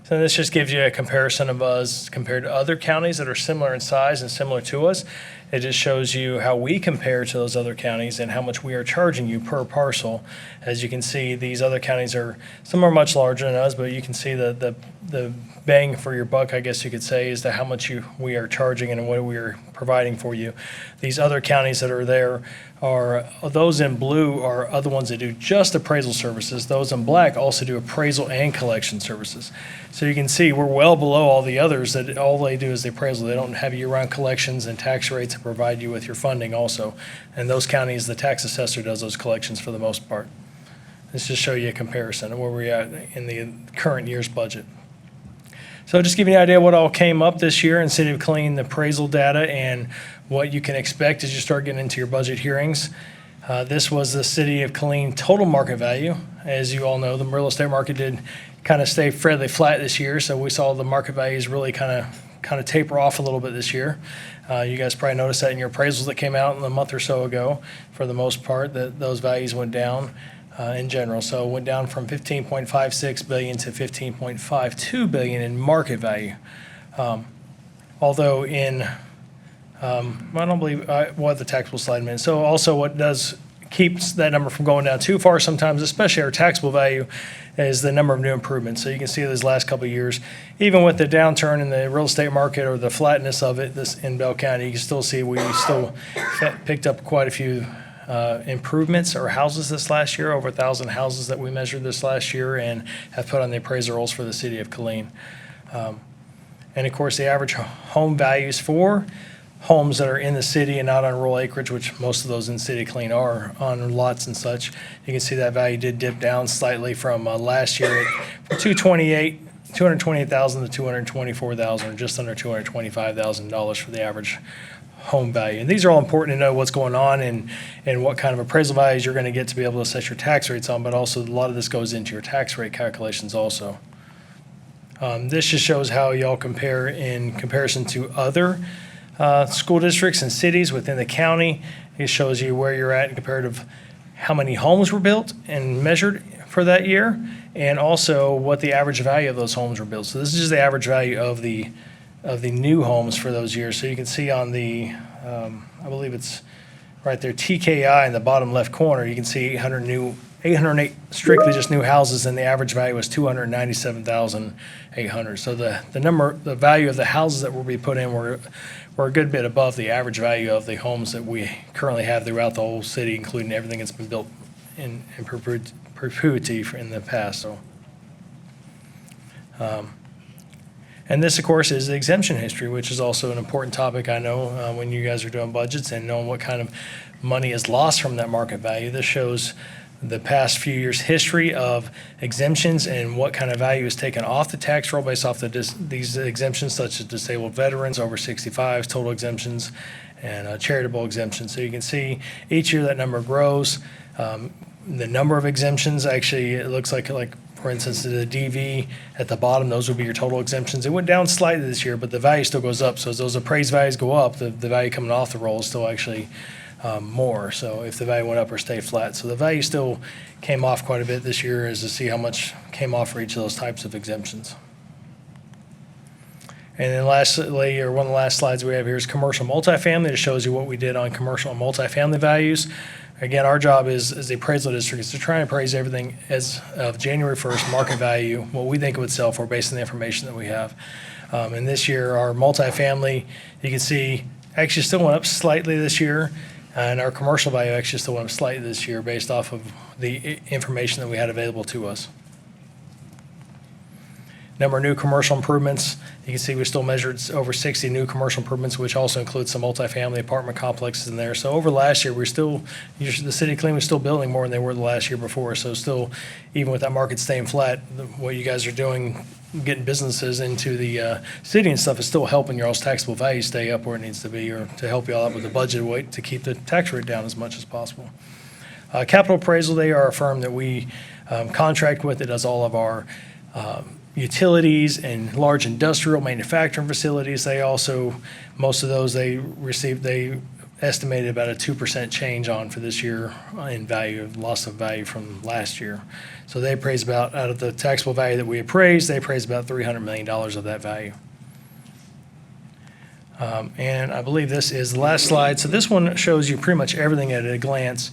[SPEAKER 10] So this just gives you a comparison of us compared to other counties that are similar in size and similar to us. It just shows you how we compare to those other counties and how much we are charging you per parcel. As you can see, these other counties some are much larger than us, but you can see the bang for your buck, I guess you could say, is how much we are charging and what we are providing for you. These other counties that are there are, those in blue are other ones that do just appraisal services. Those in black also do appraisal and collection services. So you can see we're well below all the others that all they do is the appraisal. They don't have year-round collections and tax rates to provide you with your funding also. And those counties, the tax assessor does those collections for the most part. This just show you a comparison of where we're at in the current year's budget. So just give you an idea what all came up this year in City of Killeen, the appraisal data, and what you can expect as you start getting into your budget hearings. This was the city of Killeen total market value. As you all know, the real estate market did kind of stay fairly flat this year, so we saw the market values really kind of taper off a little bit this year. You guys probably noticed that in your appraisals that came out a month or so ago. For the most part, that those values went down in general. So it went down from 15.56 billion to 15.52 billion in market value. Although in I don't believe, we'll have the taxable slide in a minute. So also what keeps that number from going down too far sometimes, especially our taxable value, is the number of new improvements. So you can see these last couple of years, even with the downturn in the real estate market or the flatness of it in Bell County, you can still see we still picked up quite a few improvements or houses this last year, over 1,000 houses that we measured this last year and have put on the appraiser rolls for the city of Killeen. And of course, the average home values for homes that are in the city and not on rural acreage, which most of those in the city of Killeen are on lots and such. You can see that value did dip down slightly from last year from 228,000 to 224,000, or just under $225,000 for the average home value. And these are all important to know what's going on and what kind of appraisal values you're going to get to be able to set your tax rates on, but also a lot of this goes into your tax rate calculations also. This just shows how y'all compare in comparison to other school districts and cities within the county. It shows you where you're at in comparative how many homes were built and measured for that year, and also what the average value of those homes were built. So this is just the average value of the new homes for those years. So you can see on the, I believe it's right there, TKI in the bottom left corner, you can see 808 strictly just new houses, and the average value was 297,800. So the value of the houses that will be put in were a good bit above the average value of the homes that we currently have throughout the whole city, including everything that's been built in perpetuity in the past. So, and this, of course, is the exemption history, which is also an important topic, I know, when you guys are doing budgets and knowing what kind of money is lost from that market value. This shows the past few years' history of exemptions and what kind of value is taken off the tax roll based off these exemptions, such as disabled veterans, over 65s, total exemptions, and charitable exemptions. So you can see each year that number grows. The number of exemptions, actually, it looks like for instance, the DV at the bottom, those would be your total exemptions. It went down slightly this year, but the value still goes up. So as those appraised values go up, the value coming off the roll is still actually more. So if the value went up or stayed flat. So the value still came off quite a bit this year, as to see how much came off for each of those types of exemptions. And then lastly, or one of the last slides we have here is commercial multifamily. It shows you what we did on commercial and multifamily values. Again, our job as the appraisal district is to try and appraise everything as of January 1st, market value, what we think it would sell for based on the information that we have. And this year, our multifamily, you can see, actually still went up slightly this year. And our commercial value actually still went up slightly this year based off of the information that we had available to us. Number of new commercial improvements, you can see we still measured over 60 new commercial improvements, which also includes some multifamily apartment complexes in there. So over last year, the city of Killeen was still building more than they were the last year before. So still, even with that market staying flat, what you guys are doing, getting businesses into the city and stuff, is still helping your all's taxable value stay up where it needs to be, or to help you all out with the budget weight to keep the tax rate down as much as possible. Capital Appraisal, they are a firm that we contract with. It does all of our utilities and large industrial manufacturing facilities. They also, most of those they estimated about a 2% change on for this year in value, loss of value from last year. So they appraise about, out of the taxable value that we appraised, they appraised about $300 million of that value. And I believe this is the last slide. So this one shows you pretty much everything at a glance.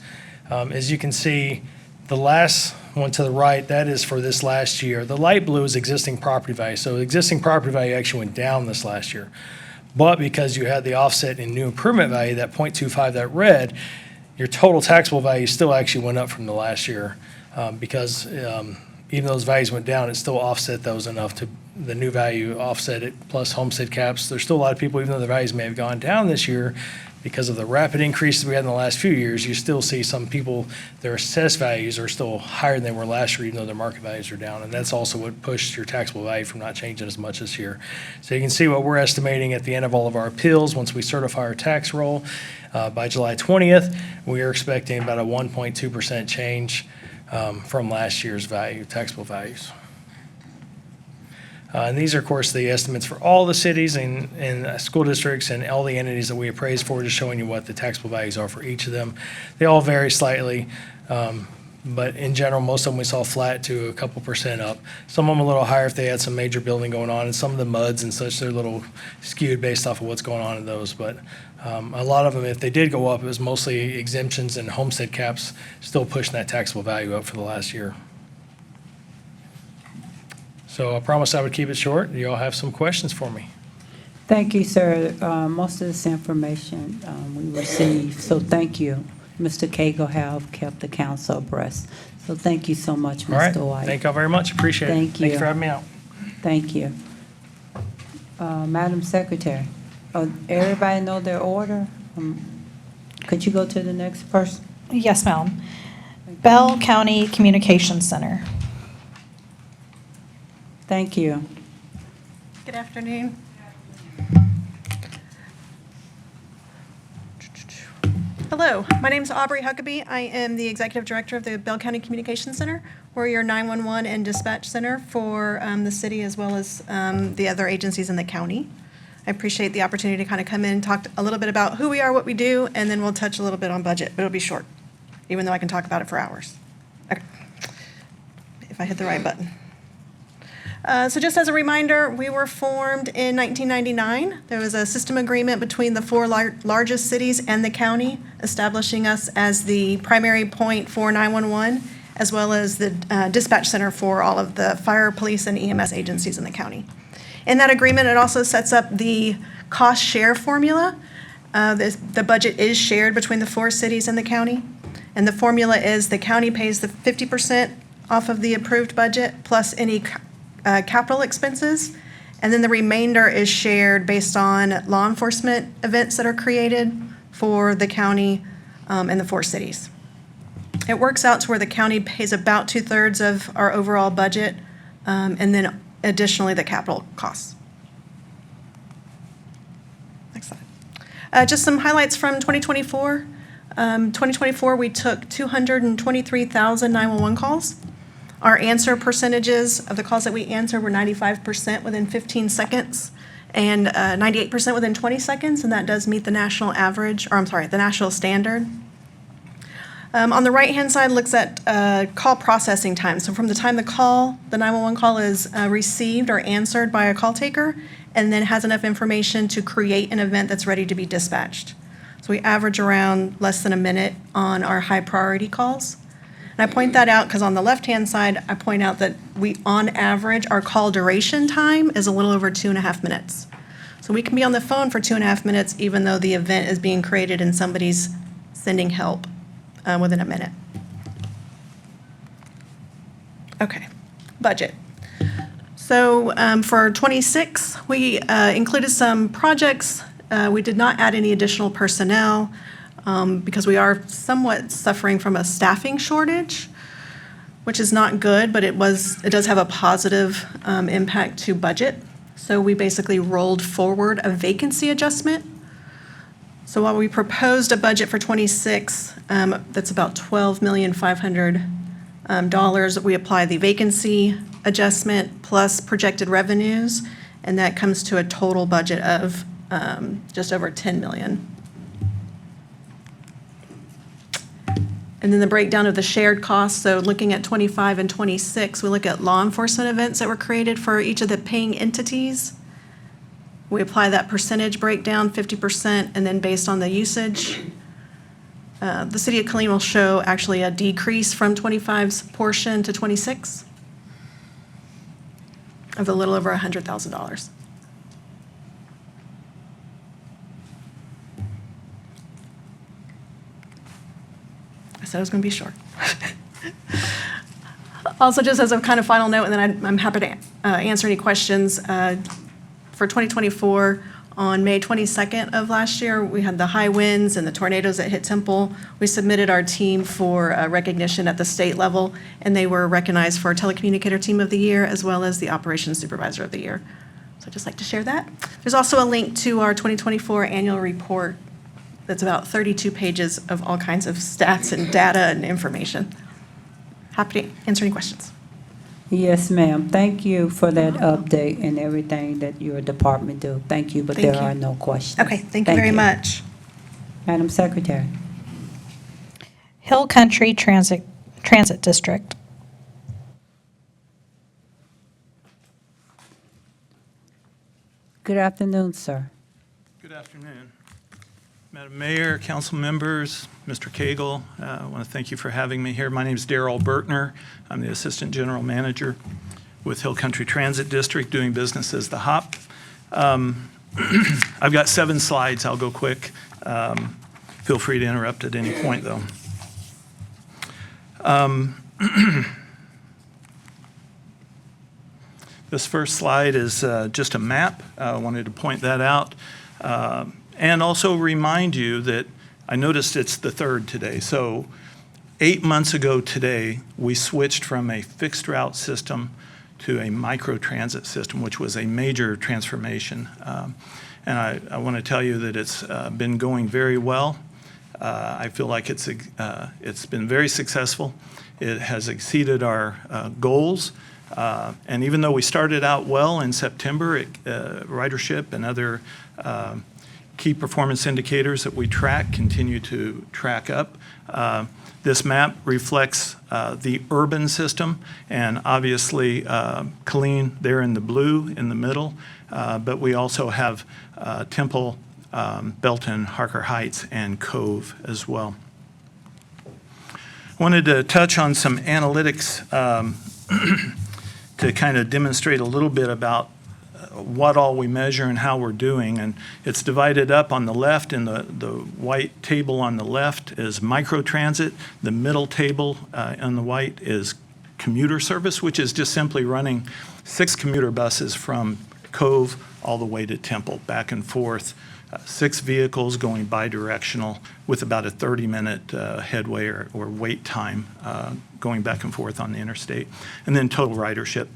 [SPEAKER 10] As you can see, the last one to the right, that is for this last year. The light blue is existing property value. So existing property value actually went down this last year. But because you had the offset in new improvement value, that 0.25, that red, your total taxable value still actually went up from the last year, because even though those values went down, it still offset those enough to the new value offset it, plus homestead caps. There's still a lot of people, even though the values may have gone down this year, because of the rapid increases we had in the last few years, you still see some people, their assessed values are still higher than they were last year, even though their market values are down. And that's also what pushed your taxable value from not changing as much this year. So you can see what we're estimating at the end of all of our appeals, once we certify our tax roll by July 20th, we are expecting about a 1.2% change from last year's value, taxable values. And these are, of course, the estimates for all the cities and school districts and all the entities that we appraise for, just showing you what the taxable values are for each of them. They all vary slightly, but in general, most of them we saw flat to a couple percent up. Some of them a little higher if they had some major building going on, and some of the MUDs and such, they're a little skewed based off of what's going on in those. But a lot of them, if they did go up, it was mostly exemptions and homestead caps still pushing that taxable value up for the last year. So I promised I would keep it short. Do you all have some questions for me?
[SPEAKER 1] Thank you, sir. Most of this information we received, so thank you. Mr. Cagle have kept the council abreast. So thank you so much,
[SPEAKER 10] All right.
[SPEAKER 1] Mr. White.
[SPEAKER 10] Thank y'all very much. Appreciate it.
[SPEAKER 1] Thank
[SPEAKER 10] Thank you
[SPEAKER 1] you.
[SPEAKER 10] for having me out.
[SPEAKER 1] Thank you. Madam Secretary, everybody know their order? Could you go to the next person?
[SPEAKER 5] Yes, ma'am. Bell County Communications Center.
[SPEAKER 1] Thank you.
[SPEAKER 11] Good afternoon. Hello, my name is Aubrey Huckabee. I am the Executive Director of the Bell County Communications Center. We're your 911 and dispatch center for the city as well as the other agencies in the county. I appreciate the opportunity to kind of come in and talk a little bit about who we are, what we do, and then we'll touch a little bit on budget, but it'll be short, even though I can talk about it for hours. Okay. If I hit the right button. So just as a reminder, we were formed in 1999. There was a system agreement between the four largest cities and the county, establishing us as the primary point for 911, as well as the dispatch center for all of the fire, police, and EMS agencies in the county. In that agreement, it also sets up the cost share formula. The budget is shared between the four cities and the county. And the formula is the county pays the 50% off of the approved budget plus any capital expenses, and then the remainder is shared based on law enforcement events that are created for the county and the four cities. It works out to where the county pays about 2/3 of our overall budget, and then additionally the capital costs. Next slide. Just some highlights from 2024. 2024, we took 223,000 911 calls. Our answer percentages of the calls that we answered were 95% within 15 seconds and 98% within 20 seconds, and that does meet the national average, or I'm sorry, the national standard. On the right-hand side looks at call processing time. So from the time the 911 call is received or answered by a call taker, and then has enough information to create an event that's ready to be dispatched. So we average around less than a minute on our high priority calls. And I point that out because on the left-hand side, I point out that on average, our call duration time is a little over 2.5 minutes. So we can be on the phone for 2.5 minutes, even though the event is being created and somebody's sending help within a minute. Okay, budget. So for 26, we included some projects. We did not add any additional personnel. Because we are somewhat suffering from a staffing shortage, which is not good, but it does have a positive impact to budget. So we basically rolled forward a vacancy adjustment. So while we proposed a budget for 26, that's about $12,500,000, we apply the vacancy adjustment plus projected revenues, and that comes to a total budget of just over $10 million. And then the breakdown of the shared costs, so looking at 25 and 26, we look at law enforcement events that were created for each of the paying entities. We apply that percentage breakdown, 50%, and then based on the usage. The city of Killeen will show actually a decrease from 25's portion to 26 of a little over $100,000. I said it was going to be short. Also, just as a kind of final note, and then I'm happy to answer any questions. For 2024, On May 22nd of last year, we had the high winds and the tornadoes that hit Temple. We submitted our team for recognition at the state level, and they were recognized for Telecommunicator Team of the Year as well as the Operations Supervisor of the Year. So I'd just like to share that. There's also a link to our 2024 annual report that's about 32 pages of all kinds of stats and data and information. Happy to answer any questions.
[SPEAKER 1] Yes, ma'am. Thank you for that update and everything that your department do. Thank you, but
[SPEAKER 11] Thank
[SPEAKER 1] there
[SPEAKER 11] you.
[SPEAKER 1] are no questions.
[SPEAKER 11] Okay, thank you very much.
[SPEAKER 1] Madam Secretary.
[SPEAKER 5] Hill Country Transit District.
[SPEAKER 1] Good afternoon, sir.
[SPEAKER 12] Good afternoon. Madam Mayor, council members, Mr. Cagle, I want to thank you for having me here. My name is Darrell Bertner. I'm the Assistant General Manager with Hill Country Transit District, doing business as the HOP. I've got 7 slides. I'll go quick. Feel free to interrupt at any point, though. This first slide is just a map. I wanted to point that out. And also remind you that I noticed it's the 3rd today. So 8 months ago today, we switched from a fixed route system to a microtransit system, which was a major transformation. And I want to tell you that it's been going very well. I feel like it's been very successful. It has exceeded our goals. And even though we started out well in September, ridership and other key performance indicators that we track continue to track up. This map reflects the urban system, and obviously Killeen there in the blue in the middle, but we also have Temple, Belton, Harker Heights, and Cove as well. I wanted to touch on some analytics to kind of demonstrate a little bit about what all we measure and how we're doing. And it's divided up on the left, in the white table on the left is microtransit. The middle table on the white is commuter service, which is just simply running 6 commuter buses from Cove all the way to Temple, back and forth. 6 vehicles going bi-directional with about a 30-minute headway or wait time going back and forth on the interstate. And then total ridership.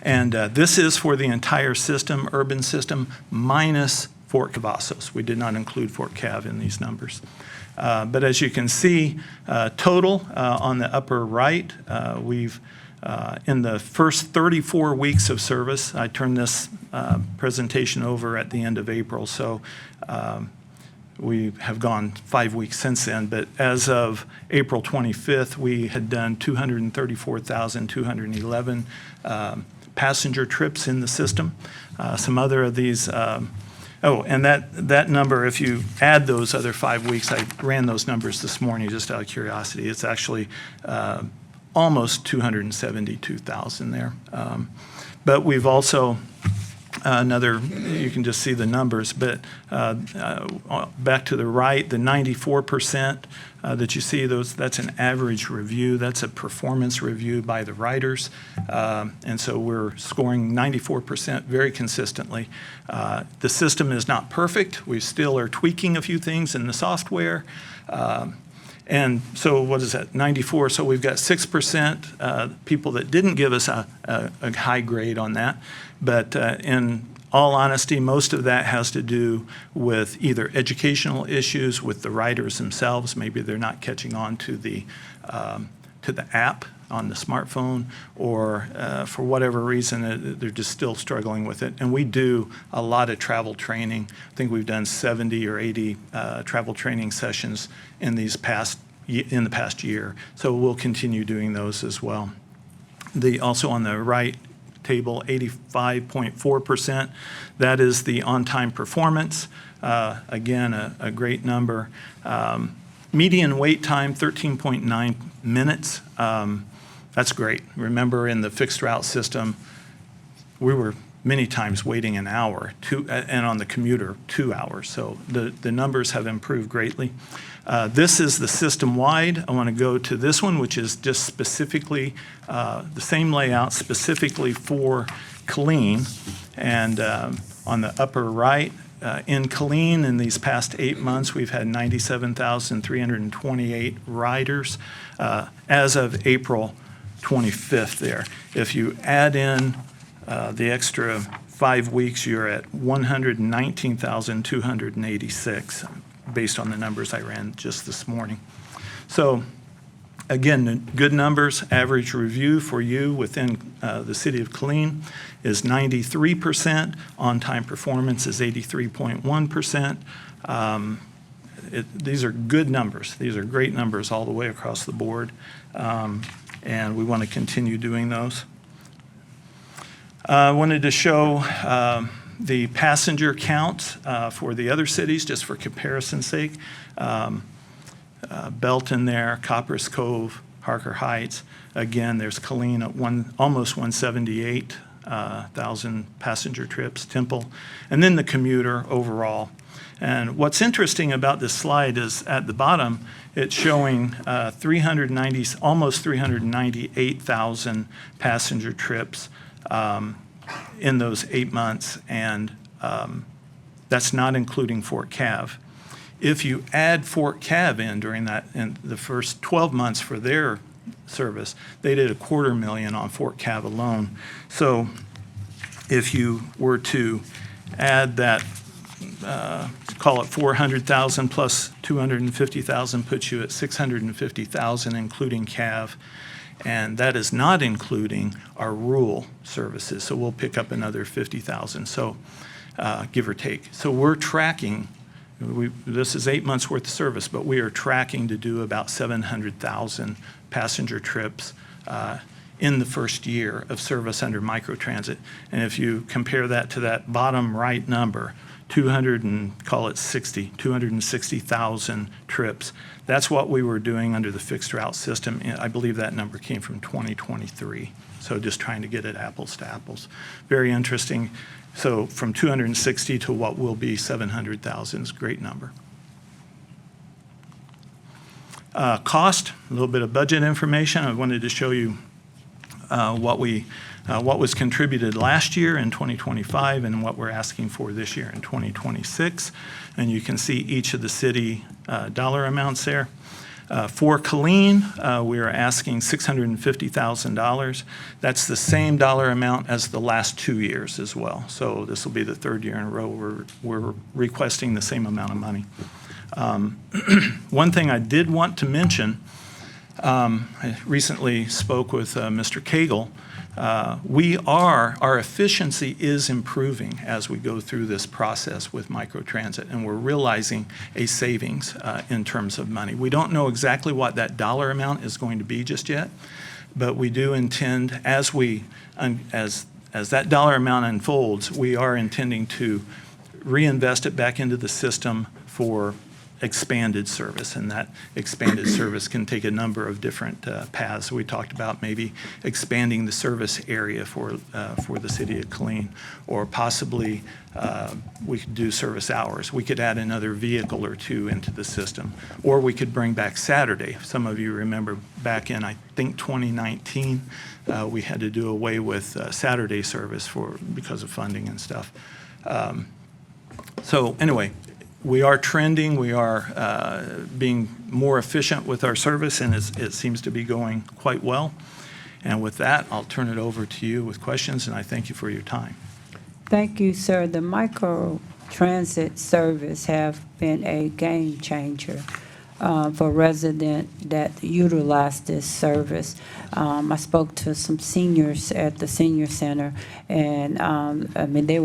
[SPEAKER 12] And this is for the entire system, urban system, minus Fort Cavazos. We did not include Fort Cav in these numbers. But as you can see, total on the upper right, we've in the first 34 weeks of service, I turned this presentation over at the end of April, so we have gone 5 weeks since then, but as of April 25th, we had done 234,211 passenger trips in the system. Some other of these, and that number, if you add those other 5 weeks, I ran those numbers this morning just out of curiosity, it's actually almost 272,000 there. But we've also, you can just see the numbers, but back to the right, the 94% that you see, that's an average review. That's a performance review by the riders. And so we're scoring 94% very consistently. The system is not perfect. We still are tweaking a few things in the software. And so what is that, 94? So we've got 6% people that didn't give us a high grade on that. But in all honesty, most of that has to do with either educational issues with the riders themselves. Maybe they're not catching on to the app on the smartphone, or for whatever reason, they're just still struggling with it. And we do a lot of travel training. I think we've done 70 or 80 travel training sessions in the past year. So we'll continue doing those as well. Also on the right table, 85.4%, that is the on-time performance. Again, a great number. Median wait time, 13.9 minutes. That's great. Remember, in the fixed route system, we were many times waiting an hour, and on the commuter, 2 hours. So the numbers have improved greatly. This is the system-wide. I want to go to this one, which is just specifically the same layout, specifically for Killeen. And On the upper right, in Killeen, in these past 8 months, we've had 97,328 riders as of April 25th there. If you add in the extra 5 weeks, you're at 119,286, based on the numbers I ran just this morning. So again, good numbers. Average review for you within the city of Killeen is 93%. On-time performance is 83.1%. These are good numbers. These are great numbers all the way across the board, and we want to continue doing those. I wanted to show the passenger count for the other cities, just for comparison's sake. Belton there, Copperas Cove, Harker Heights. Again, there's Killeen at almost 178,000 passenger trips, Temple, and then the commuter overall. And what's interesting about this slide is at the bottom, it's showing almost 398,000 passenger trips in those 8 months, and that's not including Fort Cav. If you add Fort Cav in during that, in the first 12 months for their service, they did 250,000 on Fort Cav alone. So if you were to add that, call it 400,000 plus 250,000, puts you at 650,000, including Cav. And that is not including our rural services. So we'll pick up another 50,000, so give or take. So we're tracking. This is 8 months worth of service, but we are tracking to do about 700,000 passenger trips in the first year of service under microtransit. And if you compare that to that bottom right number, 260,000 trips, that's what we were doing under the fixed route system. And I believe that number came from 2023. So just trying to get it apples to apples. Very interesting. So from 260 to what will be 700,000 is a great number. Cost, a little bit of budget information. I wanted to show you what was contributed last year in 2025 and what we're asking for this year in 2026. And you can see each of the city dollar amounts there. For Killeen, we are asking $650,000. That's the same dollar amount as the last 2 years as well. So this will be the third year in a row we're requesting the same amount of money. One thing I did want to mention, I recently spoke with Mr. Cagle. Our efficiency is improving as we go through this process with microtransit, and we're realizing a savings in terms of money. We don't know exactly what that dollar amount is going to be just yet, but we do intend, as that dollar amount unfolds, we are intending to reinvest it back into the system for expanded service, and that expanded service can take a number of different paths. We talked about maybe expanding the service area for the city of Killeen, or possibly we could do service hours. We could add another vehicle or two into the system, or we could bring back Saturday. Some of you remember back in, I think, 2019, we had to do away with Saturday service because of funding and stuff. So anyway, we are trending, we are being more efficient with our service, and it seems to be going quite well. And with that, I'll turn it over to you with questions, and I thank you for your time.
[SPEAKER 1] Thank you, sir. The microtransit service have been a game changer for residents that utilize this service. I spoke to some seniors at the senior center, and I mean, they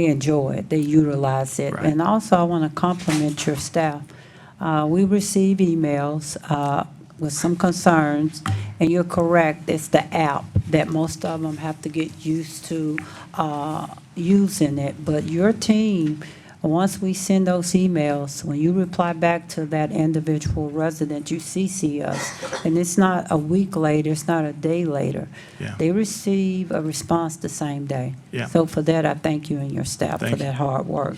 [SPEAKER 1] enjoy it, they utilize it.
[SPEAKER 12] Right.
[SPEAKER 1] And also, I want to compliment your staff. We receive emails with some concerns, and you're correct, it's the app that most of them have to get used to using it. But your team, once we send those emails, when you reply back to that individual resident, you CC us. And it's not a week later, it's not a day later.
[SPEAKER 12] Yeah.
[SPEAKER 1] They receive a response the same day.
[SPEAKER 12] Yeah.
[SPEAKER 1] So for that, I thank you and your staff
[SPEAKER 12] Thank
[SPEAKER 1] for
[SPEAKER 12] you.
[SPEAKER 1] that hard work.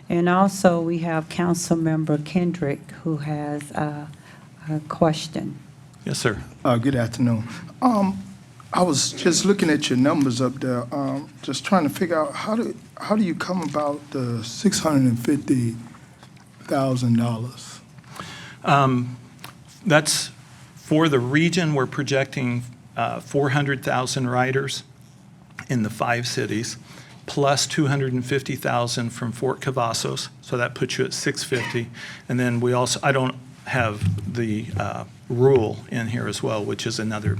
[SPEAKER 1] And also, we have Councilmember Kendrick, who has a question.
[SPEAKER 12] Yes, sir.
[SPEAKER 13] Good afternoon. I was just looking at your numbers up there, just trying to figure out how do you come about the $650,000?
[SPEAKER 12] That's for the region. We're projecting 400,000 riders in the 5 cities, plus 250,000 from Fort Cavazos. So that puts you at 650. And then we also, I don't have the rural in here as well, which is another,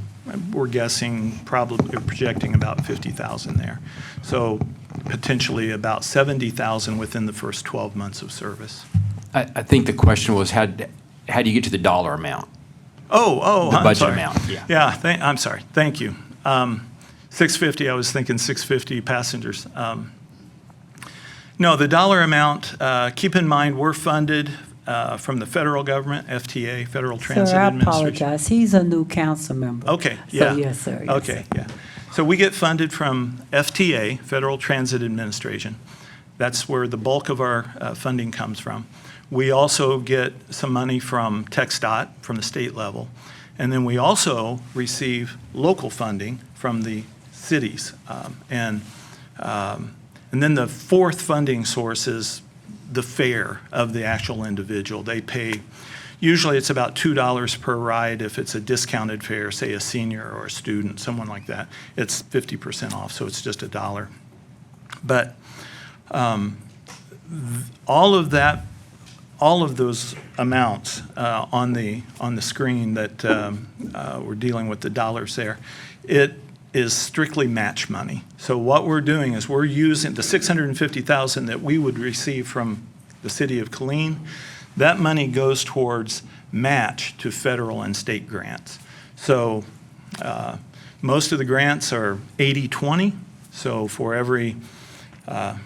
[SPEAKER 12] we're guessing, probably projecting about 50,000 there. So potentially about 70,000 within the first 12 months of service.
[SPEAKER 14] I think the question was, how do you get to the dollar amount?
[SPEAKER 12] Oh,
[SPEAKER 14] The
[SPEAKER 12] I'm
[SPEAKER 14] budget
[SPEAKER 12] sorry.
[SPEAKER 14] amount, yeah.
[SPEAKER 12] Yeah, I'm sorry. Thank you. 650, I was thinking 650 passengers. No, the dollar amount, keep in mind, we're funded from the federal government, FTA, Federal Transit
[SPEAKER 1] Sir, I
[SPEAKER 12] Administration.
[SPEAKER 1] apologize. He's a new council member.
[SPEAKER 12] Okay,
[SPEAKER 1] So,
[SPEAKER 12] yeah.
[SPEAKER 1] yes, sir. Yes,
[SPEAKER 12] Okay,
[SPEAKER 1] sir.
[SPEAKER 12] yeah. So we get funded from FTA, Federal Transit Administration. That's where the bulk of our funding comes from. We also get some money from TxDOT, from the state level. And then we also receive local funding from the cities. And then the fourth funding source is the fare of the actual individual. They pay, usually it's about $2 per ride. If it's a discounted fare, say a senior or a student, someone like that, it's 50% off, so it's just $1. But all of that, all of those amounts on the screen that we're dealing with the dollars there, it is strictly match money. So what we're doing is we're using the $650,000 that we would receive from the city of Killeen. That money goes towards match to federal and state grants. So most of the grants are 80-20. So for every $1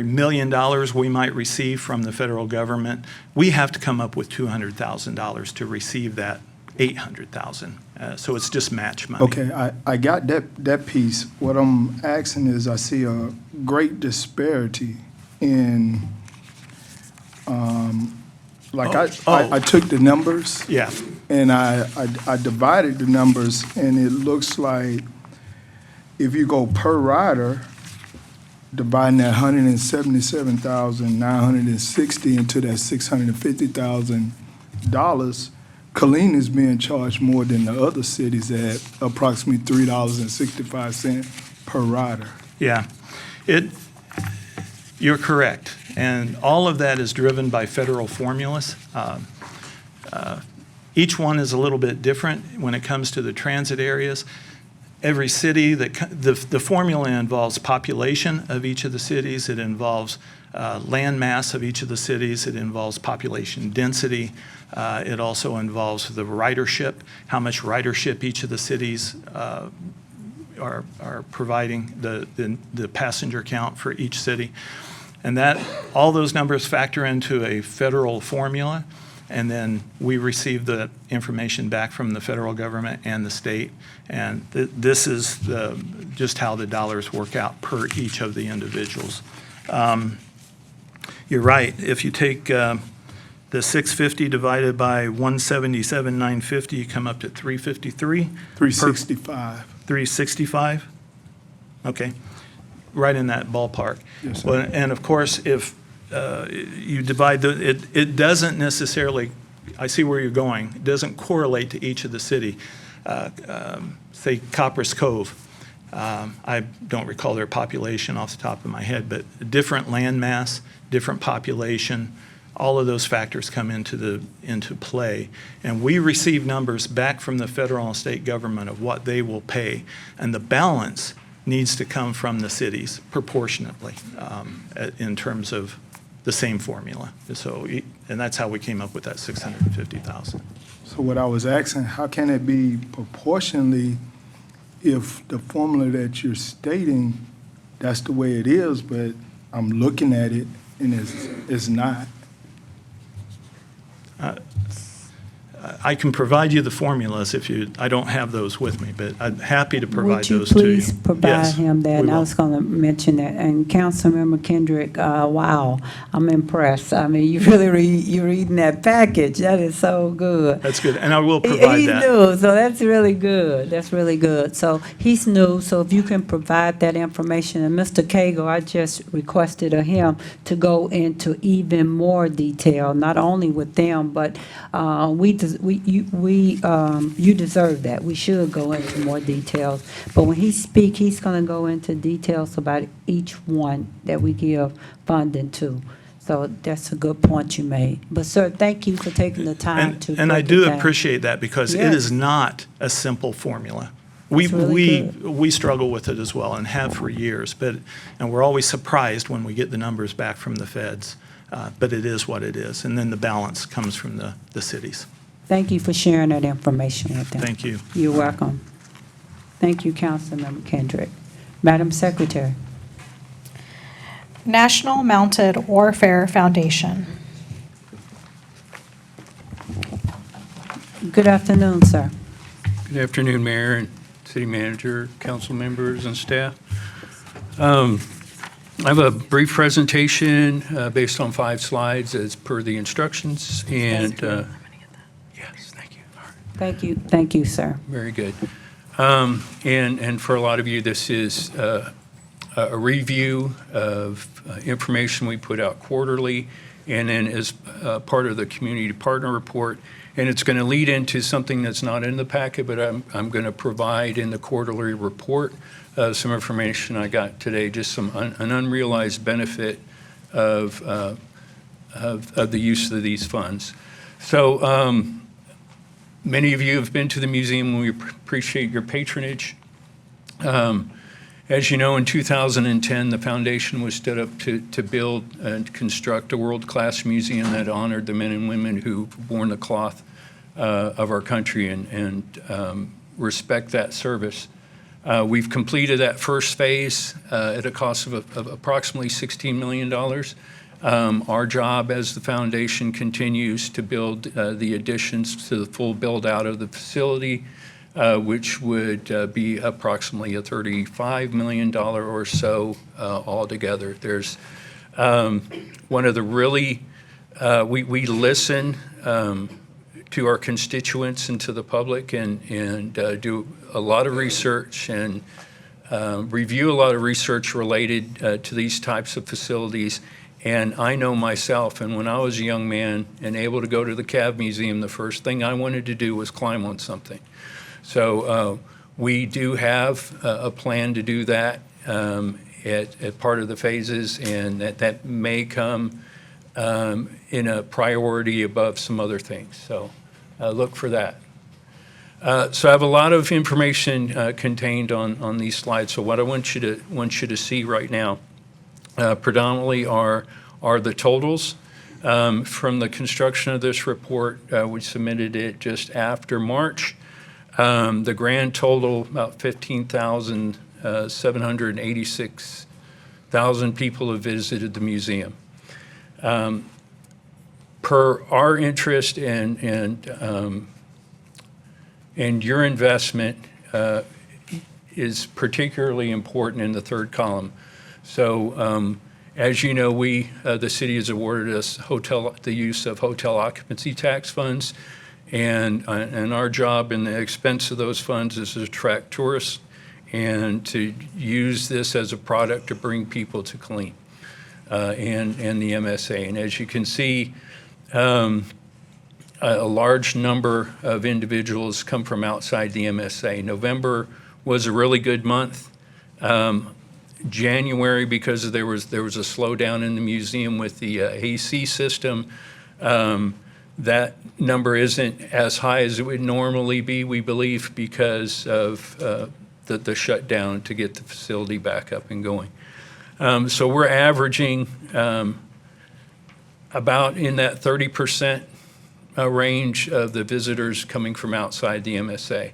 [SPEAKER 12] million we might receive from the federal government, we have to come up with $200,000 to receive that $800,000. So it's just match money.
[SPEAKER 13] Okay, I got that piece. What I'm asking is, I see a great disparity in, I took the numbers.
[SPEAKER 12] Yeah.
[SPEAKER 13] And I divided the numbers, and it looks like if you go per rider, dividing that $177,960 into that $650,000, Killeen is being charged more than the other cities at approximately $3.65 per rider.
[SPEAKER 12] Yeah, you're correct. And all of that is driven by federal formulas. Each one is a little bit different when it comes to the transit areas. Every city, the formula involves population of each of the cities. It involves land mass of each of the cities. It involves population density. It also involves the ridership, how much ridership each of the cities are providing, the passenger count for each city. And all those numbers factor into a federal formula. And then we receive the information back from the federal government and the state. And this is just how the dollars work out per each of the individuals. You're right. If you take the 650 divided by 177,950, you come up to 353.
[SPEAKER 13] 365.
[SPEAKER 12] 365? Okay. Right in that ballpark.
[SPEAKER 13] Yes, sir.
[SPEAKER 12] Well, and of course, if you divide it doesn't necessarily, I see where you're going, it doesn't correlate to each of the city. Say Copperas Cove, I don't recall their population off the top of my head, but different land mass, different population, all of those factors come into play. And we receive numbers back from the federal and state government of what they will pay. And the balance needs to come from the cities proportionately in terms of the same formula. So, and that's how we came up with that 650,000.
[SPEAKER 13] So what I was asking, how can it be proportionally if the formula that you're stating, that's the way it is, but I'm looking at it and it's not?
[SPEAKER 12] I can provide you the formulas if you, I don't have those with me, but I'm happy to provide
[SPEAKER 1] Would you
[SPEAKER 12] those to you.
[SPEAKER 1] please provide
[SPEAKER 12] Yes,
[SPEAKER 1] him that?
[SPEAKER 12] we
[SPEAKER 1] And I
[SPEAKER 12] will.
[SPEAKER 1] was going to mention that. And Councilmember Kendrick, wow, I'm impressed. I mean, you really you're reading that package. That is so good.
[SPEAKER 12] That's good, and I will provide
[SPEAKER 1] He's
[SPEAKER 12] that.
[SPEAKER 1] new, so that's really good. That's really good. So he's new, so if you can provide that information. And Mr. Cagle, I just requested of him to go into even more detail, not only with them, but you deserve that. We should go into more details. But when he speak, he's going to go into details about each one that we give funding to. So that's a good point you made. But sir, thank you for taking the time to
[SPEAKER 12] And I
[SPEAKER 1] break it
[SPEAKER 12] do
[SPEAKER 1] down.
[SPEAKER 12] appreciate that because it
[SPEAKER 1] Yes.
[SPEAKER 12] is not a simple formula.
[SPEAKER 1] It's really
[SPEAKER 12] We struggle with it as well and have for years, and we're always surprised when we get the numbers back from the feds. But it is what it is, and then the balance comes from the cities.
[SPEAKER 1] Thank you for sharing that information with them.
[SPEAKER 12] Thank you.
[SPEAKER 1] You're welcome. Thank you, Councilmember Kendrick. Madam Secretary.
[SPEAKER 5] National Mounted Warfare Foundation.
[SPEAKER 1] Good afternoon, sir.
[SPEAKER 15] Good afternoon, Mayor and City Manager, council members, and staff. I have a brief presentation based on 5 slides as per the instructions, and yes, thank you. All right.
[SPEAKER 1] Thank you, sir.
[SPEAKER 15] Very good. And for a lot of you, this is a review of information we put out quarterly, and then as part of the community partner report. And it's going to lead into something that's not in the packet, but I'm going to provide in the quarterly report some information I got today, just an unrealized benefit of the use of these funds. So many of you have been to the museum. We appreciate your patronage. As you know, in 2010, the foundation was stood up to build and construct a world-class museum that honored the men and women who've worn the cloth of our country and respect that service. We've completed that first phase at a cost of approximately $16 million. Our job as the foundation continues to build the additions to the full build-out of the facility, which would be approximately a $35 million or so altogether. There's one of the really, we listen to our constituents and to the public and do a lot of research and review a lot of research related to these types of facilities. And I know myself, and when I was a young man and able to go to the Cav Museum, the first thing I wanted to do was climb on something. So we do have a plan to do that at part of the phases, and that may come in a priority above some other things. So look for that. So I have a lot of information contained on these slides. So what I want you to see right now predominantly are the totals from the construction of this report. We submitted it just after March. The grand total, about 15,786,000 people have visited the museum. Per our interest and your investment is particularly important in the third column. So as you know, the city has awarded us the use of hotel occupancy tax funds. And our job and the expense of those funds is to attract tourists and to use this as a product to bring people to Killeen and the MSA. And as you can see, a large number of individuals come from outside the MSA. November was a really good month. January, because there was a slowdown in the museum with the AC system, that number isn't as high as it would normally be, we believe, because of the shutdown to get the facility back up and going. So we're averaging about in that 30% range of the visitors coming from outside the MSA.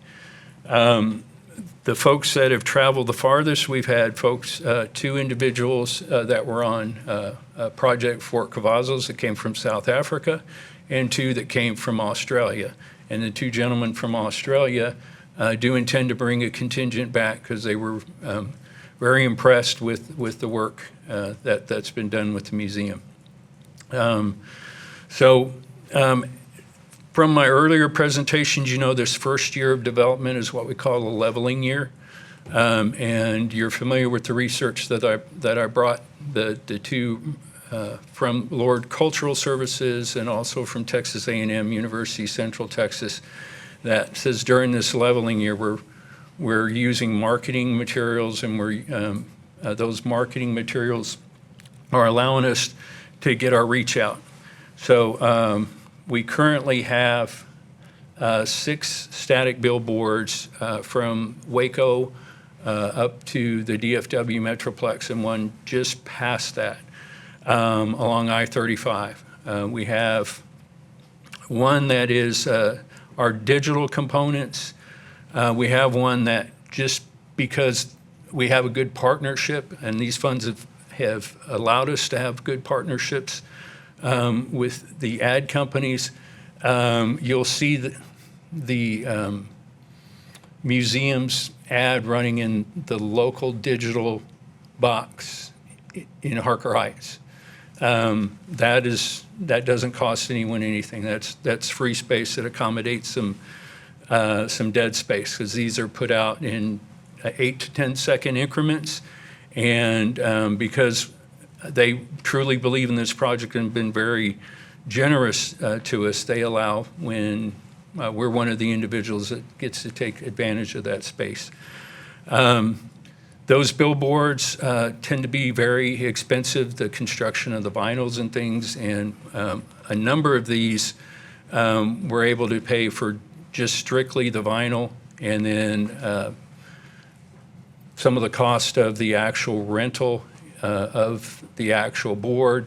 [SPEAKER 15] The folks that have traveled the farthest, we've had folks, 2 individuals that were on Project Fort Cavazos that came from South Africa, and 2 that came from Australia. And the 2 gentlemen from Australia do intend to bring a contingent back because they were very impressed with the work that's been done with the museum. From my earlier presentations, you know this first year of development is what we call a leveling year. And you're familiar with the research that I brought, the 2 from Lord Cultural Services and also from Texas A&M University Central Texas that says during this leveling year we're using marketing materials, and those marketing materials are allowing us to get our reach out. So we currently have 6 static billboards from Waco up to the DFW Metroplex, and 1 just past that along I-35. We have 1 that is our digital components. We have 1 that just because we have a good partnership, and these funds have allowed us to have good partnerships with the ad companies. You'll see the museum's ad running in the local digital box in Harker Heights. That doesn't cost anyone anything. That's free space that accommodates some dead space, because these are put out in 8 to 10 second increments, and because they truly believe in this project and been very generous to us, they allow when we're one of the individuals that gets to take advantage of that space. Those billboards tend to be very expensive, the construction of the vinyls and things, and a number of these we're able to pay for just strictly the vinyl, and then some of the cost of the actual rental of the actual board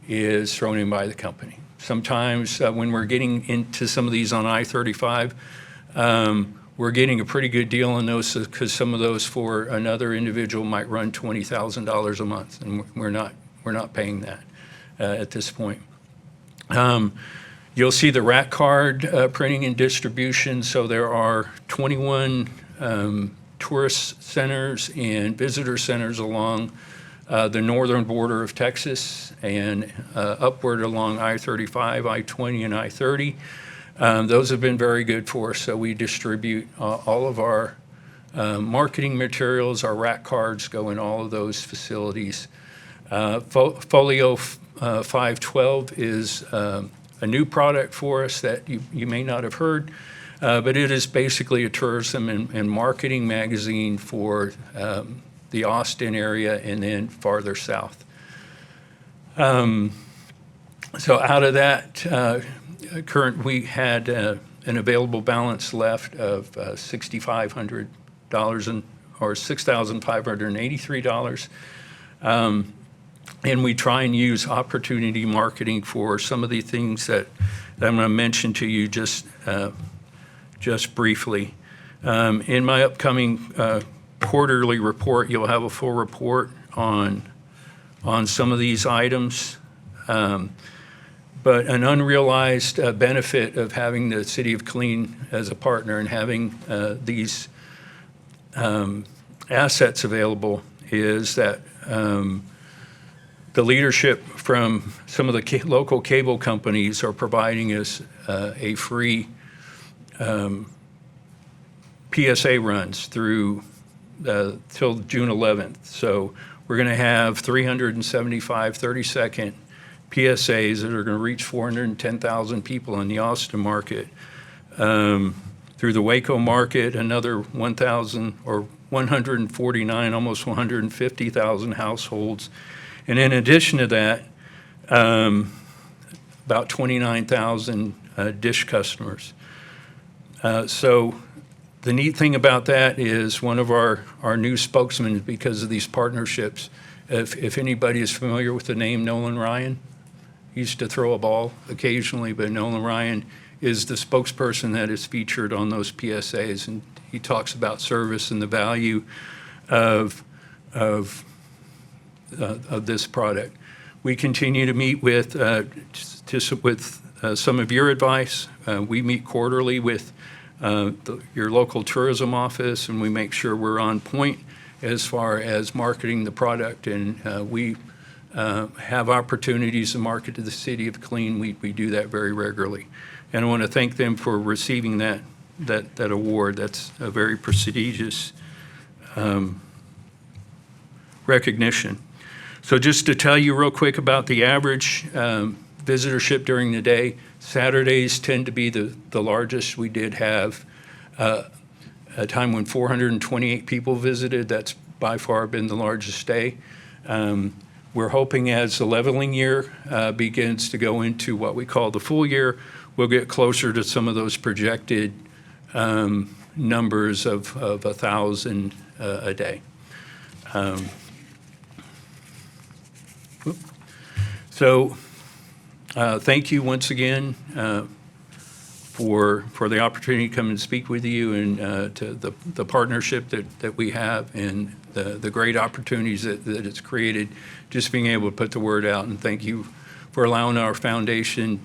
[SPEAKER 15] is thrown in by the company. Sometimes when we're getting into some of these on I-35, we're getting a pretty good deal on those, because some of those for another individual might run $20,000 a month, and we're not paying that at this point. You'll see the rack card printing and distribution. So there are 21 tourist centers and visitor centers along the northern border of Texas and upward along I-35, I-20, and I-30. Those have been very good for us. So we distribute all of our marketing materials. Our rack cards go in all of those facilities. Folio 512 is a new product for us that you may not have heard, but it is basically a tourism and marketing magazine for the Austin area and then farther south. So out of that, we had an available balance left of $6,500 or $6,583. And we try and use opportunity marketing for some of the things that I'm going to mention to you just briefly. In my upcoming quarterly report, you'll have a full report on some of these items. But an unrealized benefit of having the City of Killeen as a partner and having these assets available is that the leadership from some of the local cable companies are providing us a free PSA runs through till June 11th. So we're going to have 375 30-second PSAs that are going to reach 410,000 people in the Austin market. Through the Waco market, another 1,000 or 149, almost 150,000 households. And in addition to that, about 29,000 DISH customers. So the neat thing about that is one of our new spokesmen, because of these partnerships, if anybody is familiar with the name Nolan Ryan, he used to throw a ball occasionally, but Nolan Ryan is the spokesperson that is featured on those PSAs, and he talks about service and the value of this product. We continue to meet with some of your advice. We meet quarterly with your local tourism office, and we make sure we're on point as far as marketing the product. And we have opportunities to market to the city of Killeen. We do that very regularly. And I want to thank them for receiving that award. That's a very prestigious recognition. So just to tell you real quick about the average visitorship during the day, Saturdays tend to be the largest. We did have a time when 428 people visited. That's by far been the largest day. We're hoping as the leveling year begins to go into what we call the full year, we'll get closer to some of those projected numbers of 1,000 a day. So thank you once again for the opportunity to come and speak with you, and to the partnership that we have, and the great opportunities that it's created, just being able to put the word out. And thank you for allowing our foundation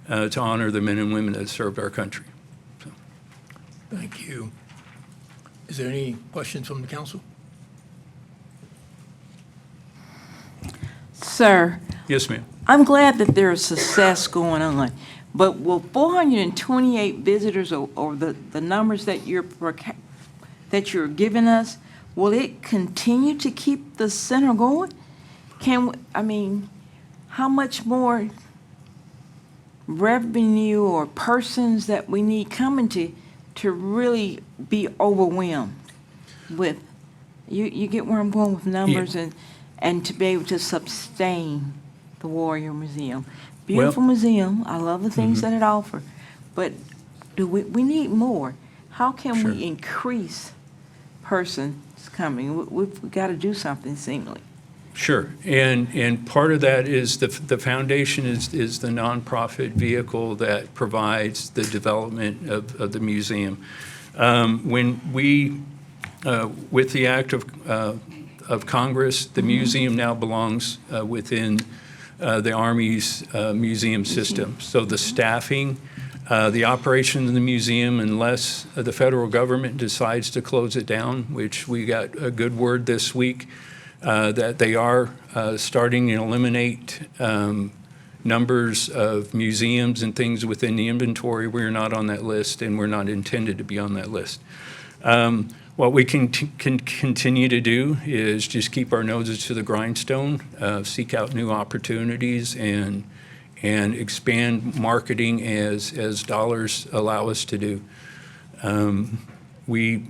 [SPEAKER 15] to honor the men and women that served our country. So.
[SPEAKER 3] Thank you. Is there any questions from the council?
[SPEAKER 16] Sir,
[SPEAKER 15] Yes, ma'am.
[SPEAKER 16] I'm glad that there's success going on, but will 428 visitors, or the numbers that you're giving us, will it continue to keep the center going? How much more revenue or persons that we need coming to really be overwhelmed with? You get where I'm going with numbers, and to be able to sustain the Warrior Museum. Beautiful museum. I love the things that it offers, but we need more. How can we increase persons coming? We've got to do something seemingly.
[SPEAKER 15] Sure, and part of that is the foundation is the nonprofit vehicle that provides the development of the museum. When we, with the act of Congress, the museum now belongs within the Army's museum system. So the staffing, the operation of the museum, unless the federal government decides to close it down, which we got a good word this week, that they are starting to eliminate numbers of museums and things within the inventory. We're not on that list, and we're not intended to be on that list. What we can continue to do is just keep our noses to the grindstone, seek out new opportunities, and expand marketing as dollars allow us to do. We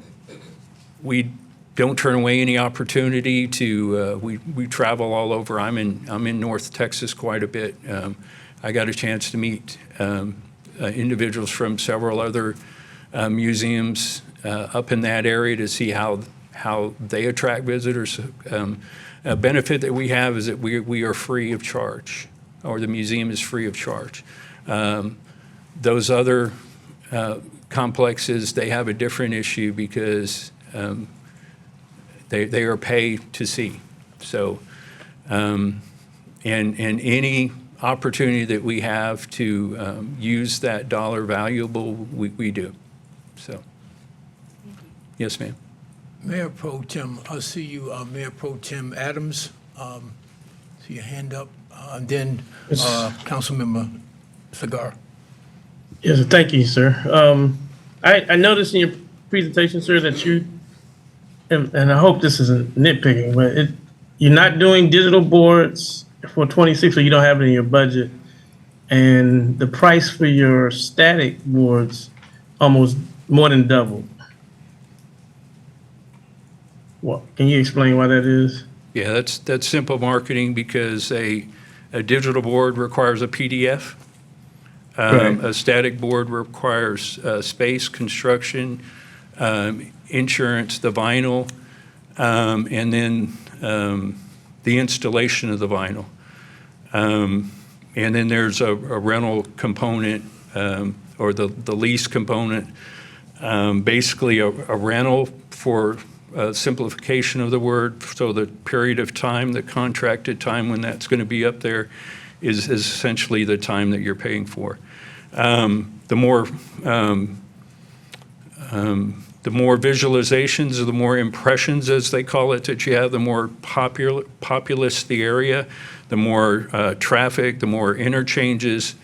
[SPEAKER 15] don't turn away any opportunity to. We travel all over. I'm in North Texas quite a bit. I got a chance to meet individuals from several other museums up in that area to see how they attract visitors. A benefit that we have is that we are free of charge, or the museum is free of charge. Those other complexes, they have a different issue because they are paid to see. So, and any opportunity that we have to use that dollar valuable, we do. So. Yes, ma'am.
[SPEAKER 3] Mayor Pro Tem, I see you, Mayor Pro Tem Adams. See your hand up. And then Councilmember Segar.
[SPEAKER 17] Yes, thank you, sir. I noticed in your presentation, sir, that you, and I hope this isn't nitpicking, but you're not doing digital boards for 26, or you don't have it in your budget. And the price for your static boards almost more than doubled. What, can you explain why that is?
[SPEAKER 15] Yeah, that's simple marketing, because a digital board requires a PDF.
[SPEAKER 17] Right.
[SPEAKER 15] A static board requires space, construction, insurance, the vinyl, and then the installation of the vinyl. And then there's a rental component, or the lease component. Basically a rental for simplification of the word, so the period of time, the contracted time when that's going to be up there, is essentially the time that you're paying for. The more visualizations, or the more impressions, as they call it, that you have, the more populous the area, the more traffic, the more interchanges,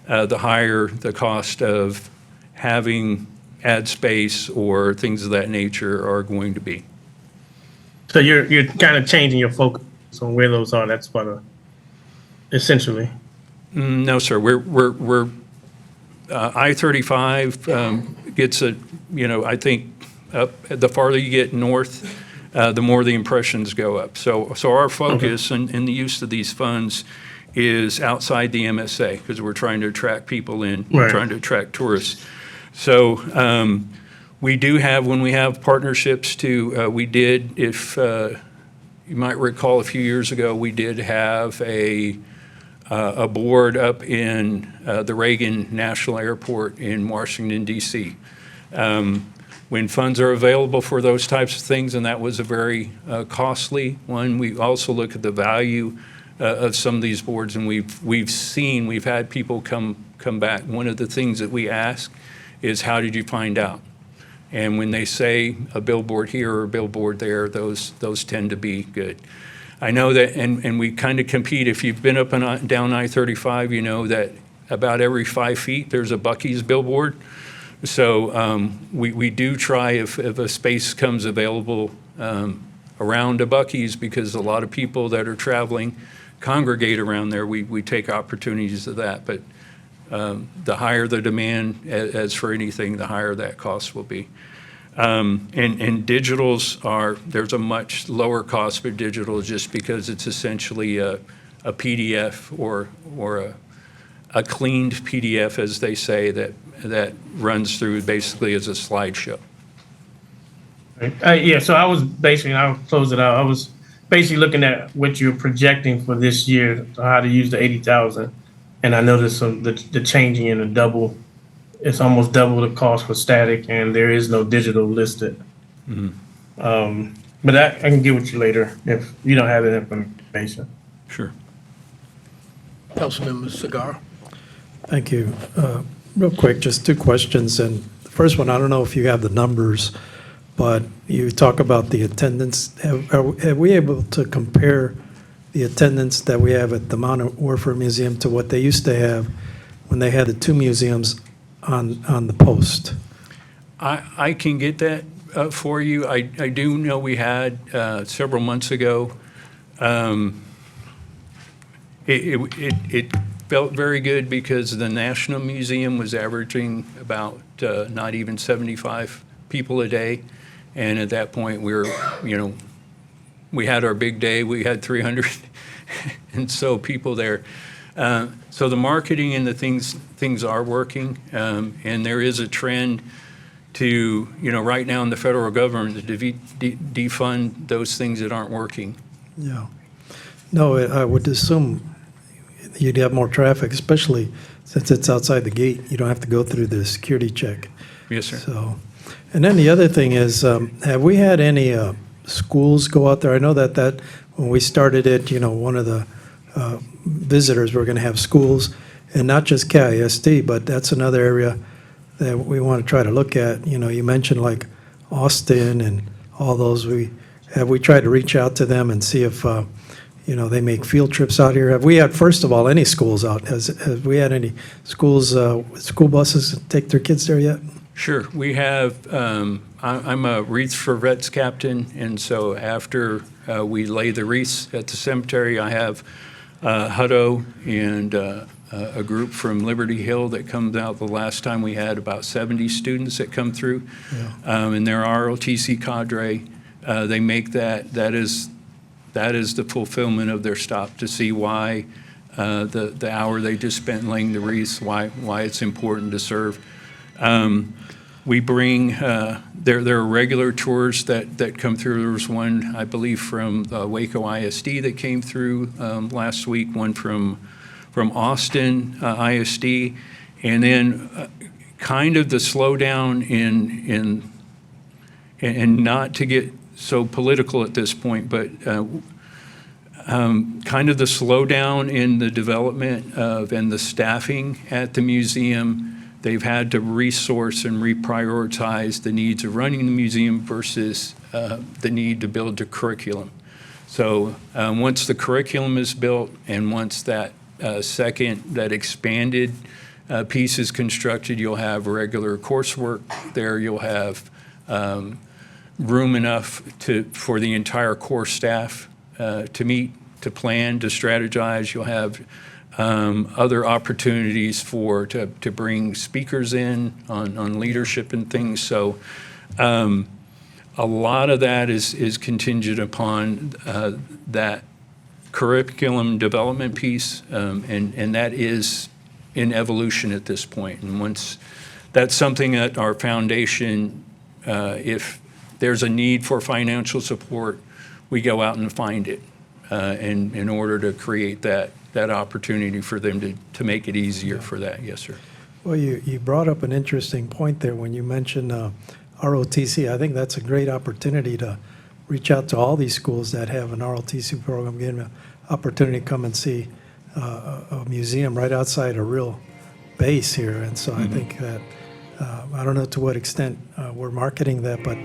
[SPEAKER 15] the higher the cost of having ad space or things of that nature are going to be.
[SPEAKER 17] So you're kind of changing your focus on where those are. That's what, essentially.
[SPEAKER 15] No, sir. We're I-35 gets a, I think up the farther you get north, the more the impressions go up. So our focus in the use of these funds is outside the MSA, because we're trying to attract people in,
[SPEAKER 17] Right.
[SPEAKER 15] trying to attract tourists. So we do have, when we have partnerships too, we did, if you might recall a few years ago, we did have a board up in the Reagan National Airport in Washington, D.C. When funds are available for those types of things, and that was a very costly one, we also look at the value of some of these boards, and we've had people come back. One of the things that we ask is, how did you find out? And when they say a billboard here or a billboard there, those tend to be good. I know that, and we kind of compete. If you've been up and down I-35, you know that about every 5 feet, there's a Buc-ee's billboard. So we do try, if a space comes available around a Buc-ee's, because a lot of people that are traveling congregate around there, we take opportunities of that. But the higher the demand, as for anything, the higher that cost will be. And digitals there's a much lower cost for digital, just because it's essentially a PDF or a cleaned PDF, as they say, that runs through basically as a slideshow.
[SPEAKER 17] Yeah, so I was basically, I'll close it out. I was basically looking at what you're projecting for this year, how to use the 80,000. And I noticed the changing in it's almost double the cost for static, and there is no digital listed.
[SPEAKER 15] Mm-hmm.
[SPEAKER 17] But I can get with you later if you don't have that information.
[SPEAKER 15] Sure.
[SPEAKER 3] Councilmember Cigar.
[SPEAKER 4] Thank you. Real quick, just two questions. And the first one, I don't know if you have the numbers, but you talk about the attendance. Have we able to compare the attendance that we have at the Modern Warfare Museum to what they used to have when they had the two museums on the post?
[SPEAKER 15] I can get that for you. I do know we had several months ago. It felt very good because the National Museum was averaging about not even 75 people a day. And at that point, we had our big day. We had 300 and so people there. So the marketing and the things are working. And there is a trend to, right now in the federal government, to defund those things that aren't working.
[SPEAKER 4] Yeah. No, I would assume you'd have more traffic, especially since it's outside the gate. You don't have to go through the security check.
[SPEAKER 15] Yes, sir.
[SPEAKER 4] So, and then the other thing is, have we had any schools go out there? I know that when we started it, one of the visitors were going to have schools, and not just KISD, but that's another area that we want to try to look at. You mentioned like Austin and all those. Have we tried to reach out to them and see if they make field trips out here? Have we had, first of all, any schools out? Have we had any schools, school buses take their kids there yet?
[SPEAKER 15] Sure. We have, I'm a Wreaths for Vets captain, and so after we lay the wreaths at the cemetery, I have Hutto and a group from Liberty Hill that comes out. The last time we had about 70 students that come through, and they're ROTC cadre. They make that is the fulfillment of their stop, to see why the hour they just spent laying the wreaths, why it's important to serve. We bring, there are regular tours that come through. There was one, I believe, from Waco ISD that came through last week, one from Austin ISD, and then kind of the slowdown and not to get so political at this point, but kind of the slowdown in the development of and the staffing at the museum, they've had to resource and reprioritize the needs of running the museum versus the need to build a curriculum. So once the curriculum is built and once that that expanded piece is constructed, you'll have regular coursework there. You'll have room enough for the entire core staff to meet, to plan, to strategize. You'll have other opportunities to bring speakers in on leadership and things. So a lot of that is contingent upon that curriculum development piece, and that is in evolution at this point. And once that's something that our foundation, if there's a need for financial support, we go out and find it in order to create that opportunity for them to make it easier for that. Yes, sir.
[SPEAKER 4] Well, you brought up an interesting point there when you mentioned ROTC. I think that's a great opportunity to reach out to all these schools that have an ROTC program, give them an opportunity to come and see a museum right outside a real base here. And so I think that, I don't know to what extent we're marketing that, but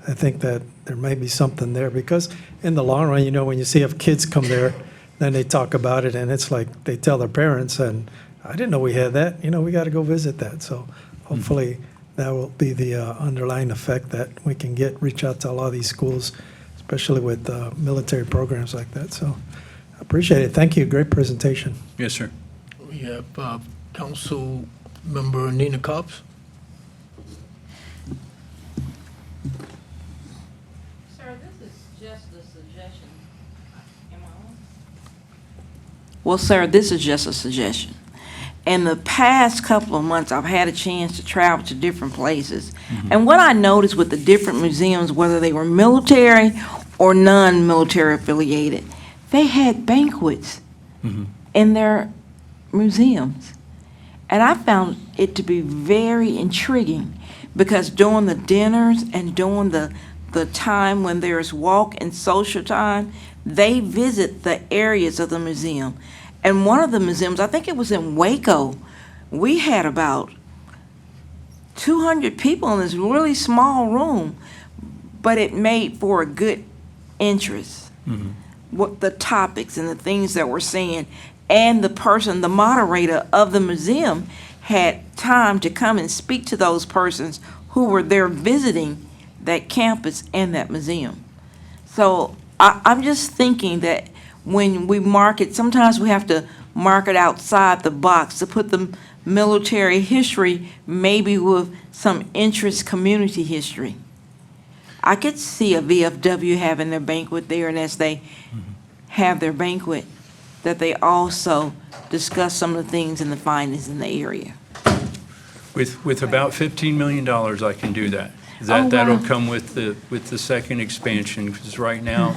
[SPEAKER 4] I think that there may be something there, because in the long run, when you see if kids come there, then they talk about it, and it's like they tell their parents, and I didn't know we had that. We got to go visit that. So hopefully that will be the underlying effect that we can reach out to a lot of these schools, especially with military programs like that. So I appreciate it. Thank you. Great presentation.
[SPEAKER 15] Yes, sir.
[SPEAKER 3] We have Council Member Nina Cobbs.
[SPEAKER 16] Sir, this is just a suggestion. Am I on? Well, sir, this is just a suggestion. In the past couple of months, I've had a chance to travel to different places. And what I noticed with the different museums, whether they were military or non-military affiliated, they had banquets in their museums. And I found it to be very intriguing, because during the dinners and during the time when there's walk and social time, they visit the areas of the museum. And one of the museums, I think it was in Waco, we had about 200 people in this really small room, but it made for a good interest. What the topics and the things that we're saying, and the moderator of the museum had time to come and speak to those persons who were there visiting that campus and that museum. So I'm just thinking that when we market, sometimes we have to market outside the box to put the military history maybe with some interest community history. I could see a VFW having their banquet there, and as they have their banquet, that they also discuss some of the things and the findings in the area.
[SPEAKER 15] With about $15 million, I can do that.
[SPEAKER 16] Wow.
[SPEAKER 15] That'll come with the second expansion, because right now,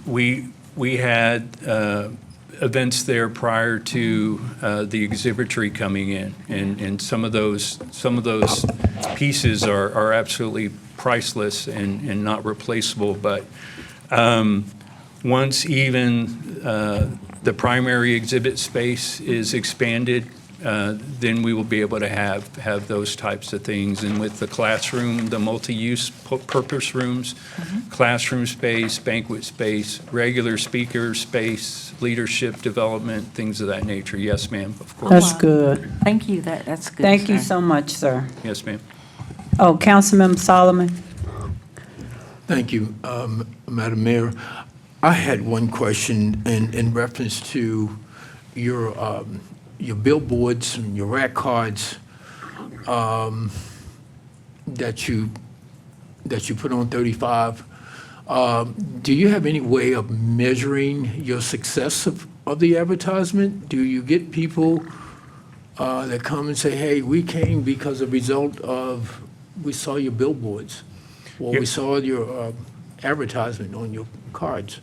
[SPEAKER 15] we had events there prior to the exhibitry coming in, and some of those pieces are absolutely priceless and not replaceable. But once even the primary exhibit space is expanded, then we will be able to have those types of things. And with the classroom, the multi-use purpose rooms, classroom space, banquet space, regular speaker space, leadership development, things of that nature. Yes, ma'am, of course.
[SPEAKER 1] That's good.
[SPEAKER 16] Thank you, that's good.
[SPEAKER 1] Thank you
[SPEAKER 16] sir.
[SPEAKER 1] so much, sir.
[SPEAKER 15] Yes, ma'am.
[SPEAKER 1] Oh, Councilmember Solomon?
[SPEAKER 3] Thank you, Madam Mayor. I had one question in reference to your billboards and your rack cards that you put on 35. Do you have any way of measuring your success of the advertisement? Do you get people that come and say, hey, we came because a result of, we saw your billboards, or we saw your advertisement on your cards?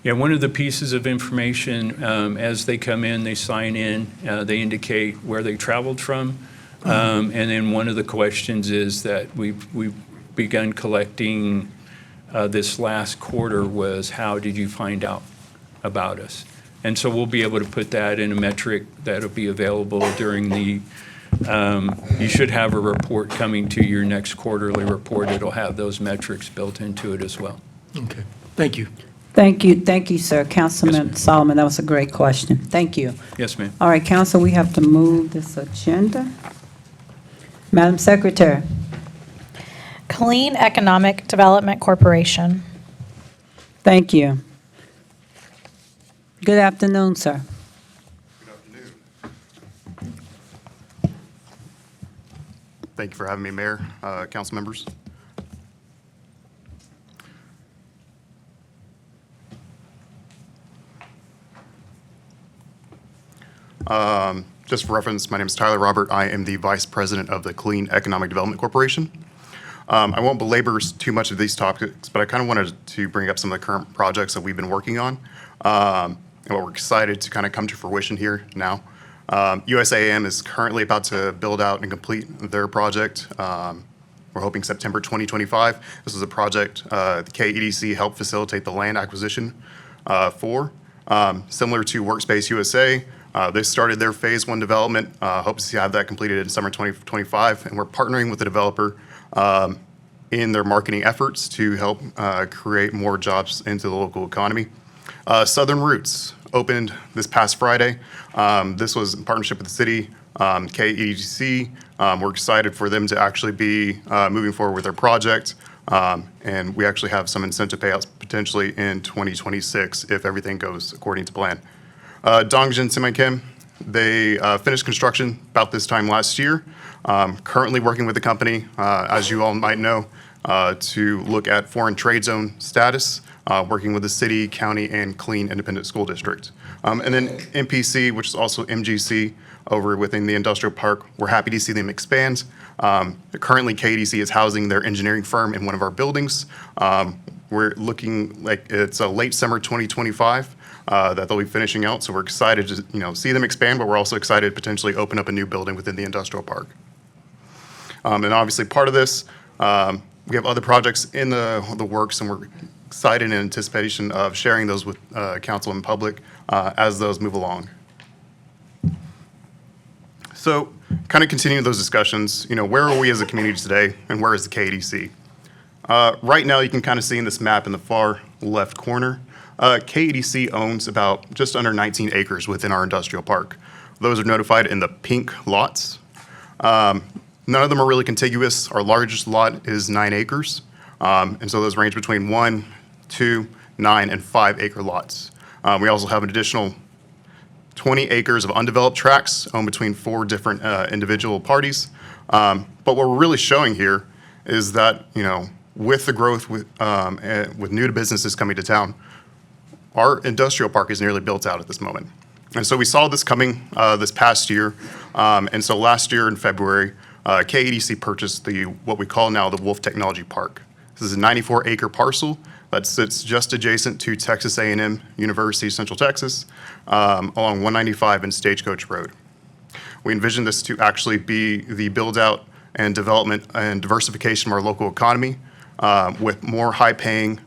[SPEAKER 15] Yeah, one of the pieces of information, as they come in, they sign in, they indicate where they traveled from. And then one of the questions is that we've begun collecting this last quarter was, how did you find out about us? And so we'll be able to put that in a metric that'll be available during the, you should have a report coming to your next quarterly report. It'll have those metrics built into it as well.
[SPEAKER 3] Okay, thank you.
[SPEAKER 1] Thank you, sir. Councilman Solomon, that was a great question. Thank you.
[SPEAKER 15] Yes, ma'am.
[SPEAKER 1] All right, council, we have to move this agenda. Madam Secretary.
[SPEAKER 5] Clean Economic Development Corporation.
[SPEAKER 1] Thank you. Good afternoon, sir.
[SPEAKER 18] Thank you for having me, Mayor, council members. Just for reference, my name is Tyler Robert. I am the Vice President of the Clean Economic Development Corporation. I won't belabor too much of these topics, but I kind of wanted to bring up some of the current projects that we've been working on, and what we're excited to kind of come to fruition here now. USAM is currently about to build out and complete their project. We're hoping September 2025. This is a project the KEDC helped facilitate the land acquisition for. Similar to Workspace USA, they started their phase 1 development, hope to have that completed in summer 2025, and we're partnering with the developer in their marketing efforts to help create more jobs into the local economy. Southern Roots opened this past Friday. This was in partnership with the city, KEDC. We're excited for them to actually be moving forward with their project, and we actually have some incentive payouts potentially in 2026 if everything goes according to plan. Dongjin Semichem, they finished construction about this time last year. Currently working with the company, as you all might know, to look at foreign trade zone status, working with the city, county, and Clean Independent School District. And then MPC, which is also MGC, over within the industrial park. We're happy to see them expand. Currently, KDC is housing their engineering firm in one of our buildings. We're looking like it's a late summer 2025 that they'll be finishing out. So we're excited to see them expand, but we're also excited to potentially open up a new building within the industrial park. And obviously, part of this, we have other projects in the works, and we're excited in anticipation of sharing those with council and public as those move along. So kind of continuing those discussions, where are we as a community today, and where is the KEDC? Right now, you can kind of see in this map in the far left corner, KEDC owns about just under 19 acres within our industrial park. Those are notified in the pink lots. None of them are really contiguous. Our largest lot is 9 acres. And so those range between 1, 2, 9, and 5 acre lots. We also have an additional 20 acres of undeveloped tracts owned between 4 different individual parties. But what we're really showing here is that, with the growth with new businesses coming to town, our industrial park is nearly built out at this moment. And so we saw this coming this past year. And so last year in February, KEDC purchased what we call now the Wolf Technology Park. This is a 94-acre parcel that sits just adjacent to Texas A&M University, Central Texas, along 195 and Stagecoach Road. We envision this to actually be the build-out and development and diversification of our local economy with more high-paying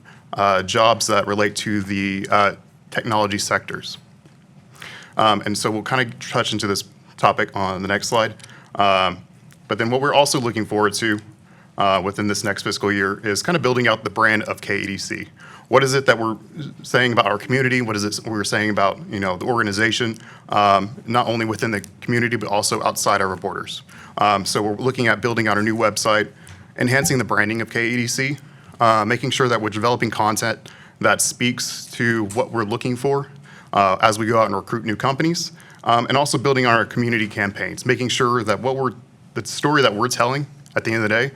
[SPEAKER 18] jobs that relate to the technology sectors. And so we'll kind of touch into this topic on the next slide. But then what we're also looking forward to within this next fiscal year is kind of building out the brand of KEDC. What is it that we're saying about our community? What is it we're saying about the organization, not only within the community, but also outside our borders? So we're looking at building out a new website, enhancing the branding of KEDC, making sure that we're developing content that speaks to what we're looking for as we go out and recruit new companies, and also building on our community campaigns, making sure that the story that we're telling at the end of the day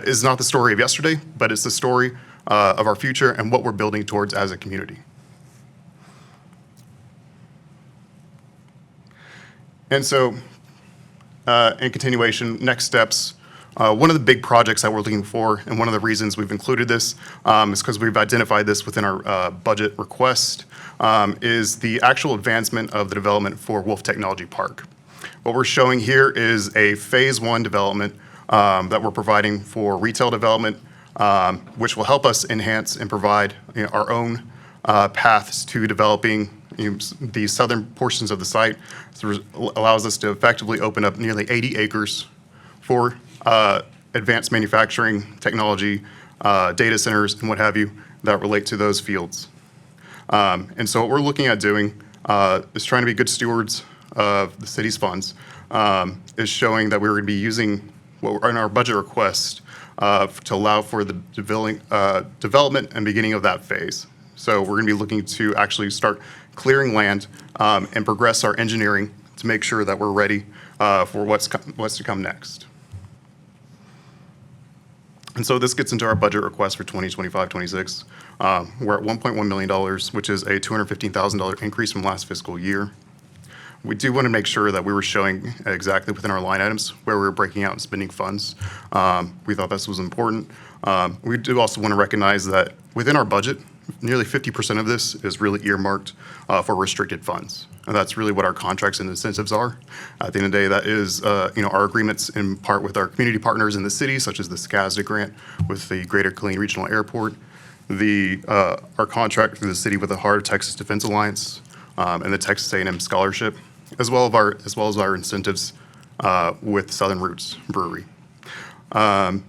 [SPEAKER 18] is not the story of yesterday, but it's the story of our future and what we're building towards as a community. And so, in continuation, next steps, one of the big projects that we're looking for, and one of the reasons we've included this is because we've identified this within our budget request, is the actual advancement of the development for Wolf Technology Park. What we're showing here is a phase 1 development that we're providing for retail development, which will help us enhance and provide our own paths to developing the southern portions of the site. So it allows us to effectively open up nearly 80 acres for advanced manufacturing technology, data centers, and what have you that relate to those fields. And so what we're looking at doing is trying to be good stewards of the city's funds, is showing that we're going to be using what we're in our budget request to allow for the development and beginning of that phase. So we're going to be looking to actually start clearing land and progress our engineering to make sure that we're ready for what's to come next. And so this gets into our budget request for 2025-26. We're at $1.1 million, which is a $215,000 increase from last fiscal year. We do want to make sure that we were showing exactly within our line items where we were breaking out and spending funds. We thought this was important. We do also want to recognize that within our budget, nearly 50% of this is really earmarked for restricted funds. And that's really what our contracts and incentives are. At the end of the day, that is our agreements in part with our community partners in the city, such as the SCASDA grant with the Greater Killeen Regional Airport, our contract through the city with the Heart of Texas Defense Alliance, and the Texas A&M Scholarship, as well as our incentives with Southern Roots Brewery. Going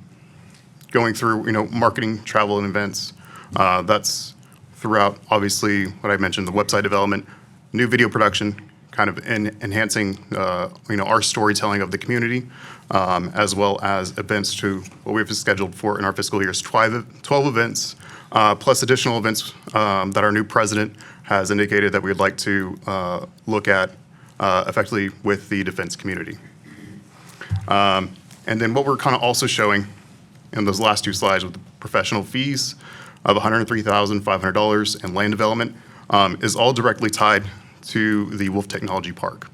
[SPEAKER 18] through marketing, travel, and events. That's throughout, obviously, what I mentioned, the website development, new video production, kind of enhancing, our storytelling of the community, as well as events to what we've scheduled for in our fiscal years, 12 events, plus additional events that our new president has indicated that we'd like to look at effectively with the defense community. And then what we're kind of also showing in those last two slides with the professional fees of $103,500 and land development is all directly tied to the Wolf Technology Park.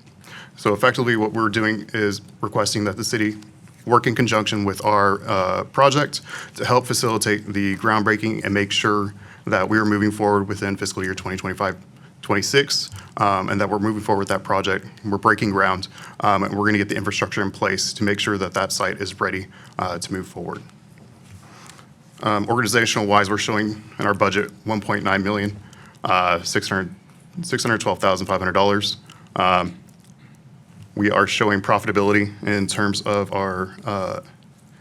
[SPEAKER 18] So effectively what we're doing is requesting that the city work in conjunction with our project to help facilitate the groundbreaking and make sure that we are moving forward within fiscal year 2025-26, and that we're moving forward with that project. We're breaking ground, and we're going to get the infrastructure in place to make sure that that site is ready to move forward. Organizational-wise, we're showing in our budget $1.9 million, $612,500. We are showing profitability in terms of our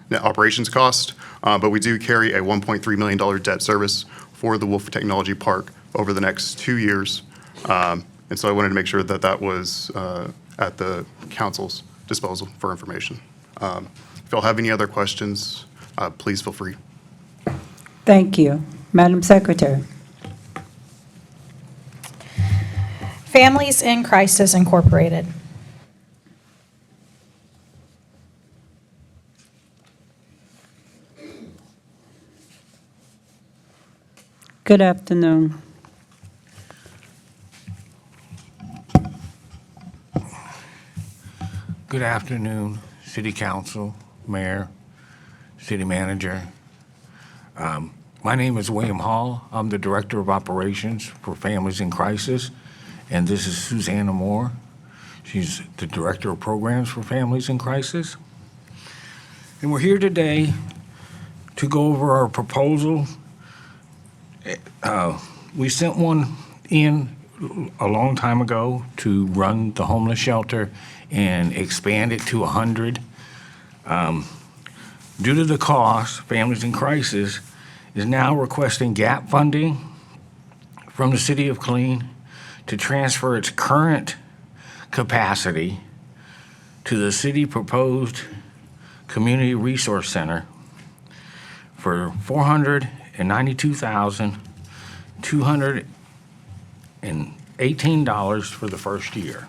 [SPEAKER 18] net operations cost, but we do carry a $1.3 million debt service for the Wolf Technology Park over the next 2 years. And so I wanted to make sure that that was at the council's disposal for information. If y'all have any other questions, please feel free.
[SPEAKER 1] Thank you. Madam Secretary.
[SPEAKER 5] Families in Crisis Incorporated.
[SPEAKER 1] Good afternoon.
[SPEAKER 19] Good afternoon, City Council, Mayor, City Manager. My name is William Hall. I'm the Director of Operations for Families in Crisis, and this is Susanna Moore. She's the Director of Programs for Families in Crisis. And we're here today to go over our proposal. We sent one in a long time ago to run the homeless shelter and expand it to 100. Due to the cost, Families in Crisis is now requesting gap funding from the City of Killeen to transfer its current capacity to the city proposed Community Resource Center for $492,218 for the first year.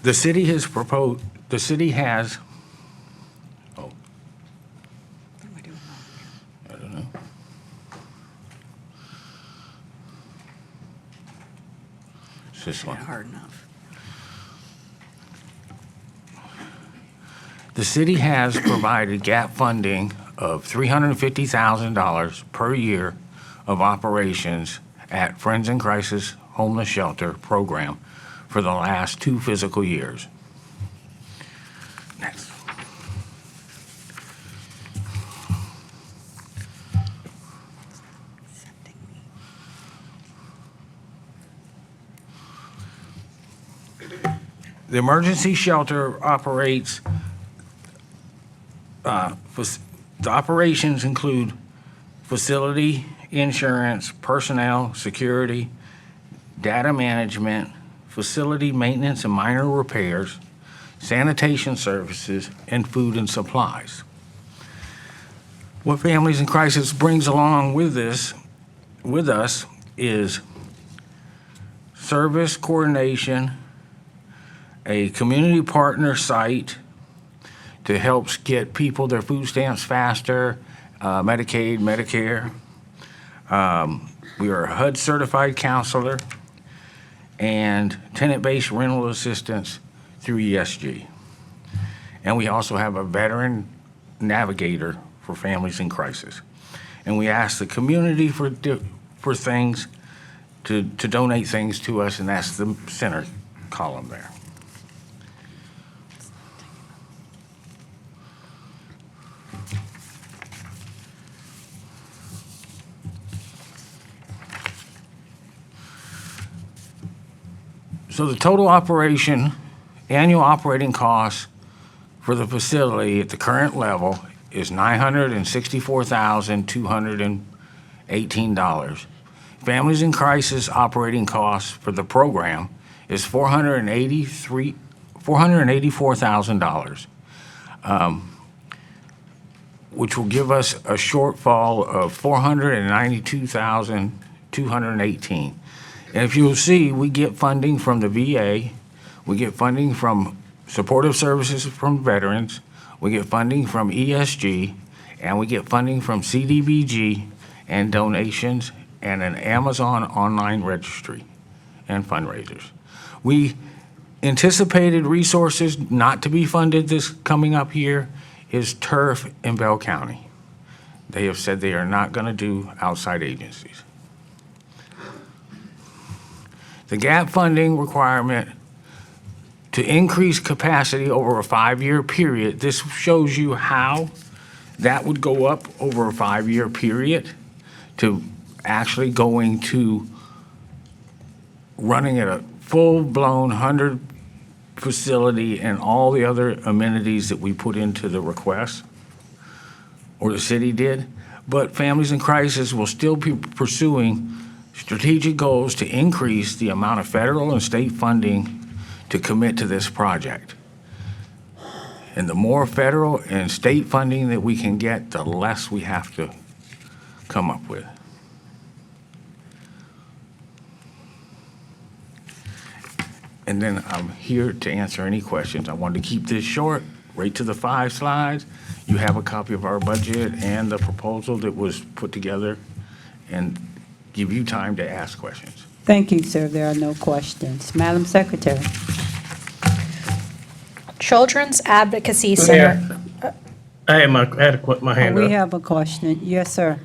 [SPEAKER 19] The city has, I don't know. It's this one.
[SPEAKER 16] Hard enough.
[SPEAKER 19] The city has provided gap funding of $350,000 per year of operations at Friends in Crisis Homeless Shelter Program for the last 2 fiscal years. Next. The emergency shelter operates, the operations include facility, insurance, personnel, security, data management, facility maintenance and minor repairs, sanitation services, and food and supplies. What Families in Crisis brings along with us is service coordination, a community partner site to help get people their food stamps faster, Medicaid, Medicare. We are a HUD certified counselor and tenant-based rental assistance through ESG. And we also have a veteran navigator for Families in Crisis. And we ask the community for things, to donate things to us, and that's the center column there. So the total annual operating cost for the facility at the current level is $964,218. Families in Crisis operating costs for the program is $484,000, which will give us a shortfall of $492,218. And if you'll see, we get funding from the VA, we get funding from supportive services from veterans, we get funding from ESG, and we get funding from CDBG and donations and an Amazon online registry and fundraisers. We anticipated resources not to be funded this coming up year is TURF in Bell County. They have said they are not going to do outside agencies. The gap funding requirement to increase capacity over a 5-year period, this shows you how that would go up over a 5-year period to actually going to running at a full-blown 100 facility and all the other amenities that we put into the request, or the city did. But Families in Crisis will still be pursuing strategic goals to increase the amount of federal and state funding to commit to this project. And the more federal and state funding that we can get, the less we have to come up with. And then I'm here to answer any questions. I wanted to keep this short, right to the 5 slides. You have a copy of our budget and the proposal that was put together, and give you time to ask questions.
[SPEAKER 1] Thank you, sir. There are no questions. Madam Secretary.
[SPEAKER 5] Children's Advocacy Center.
[SPEAKER 17] I had my hand up.
[SPEAKER 1] We have a question. Yes, sir.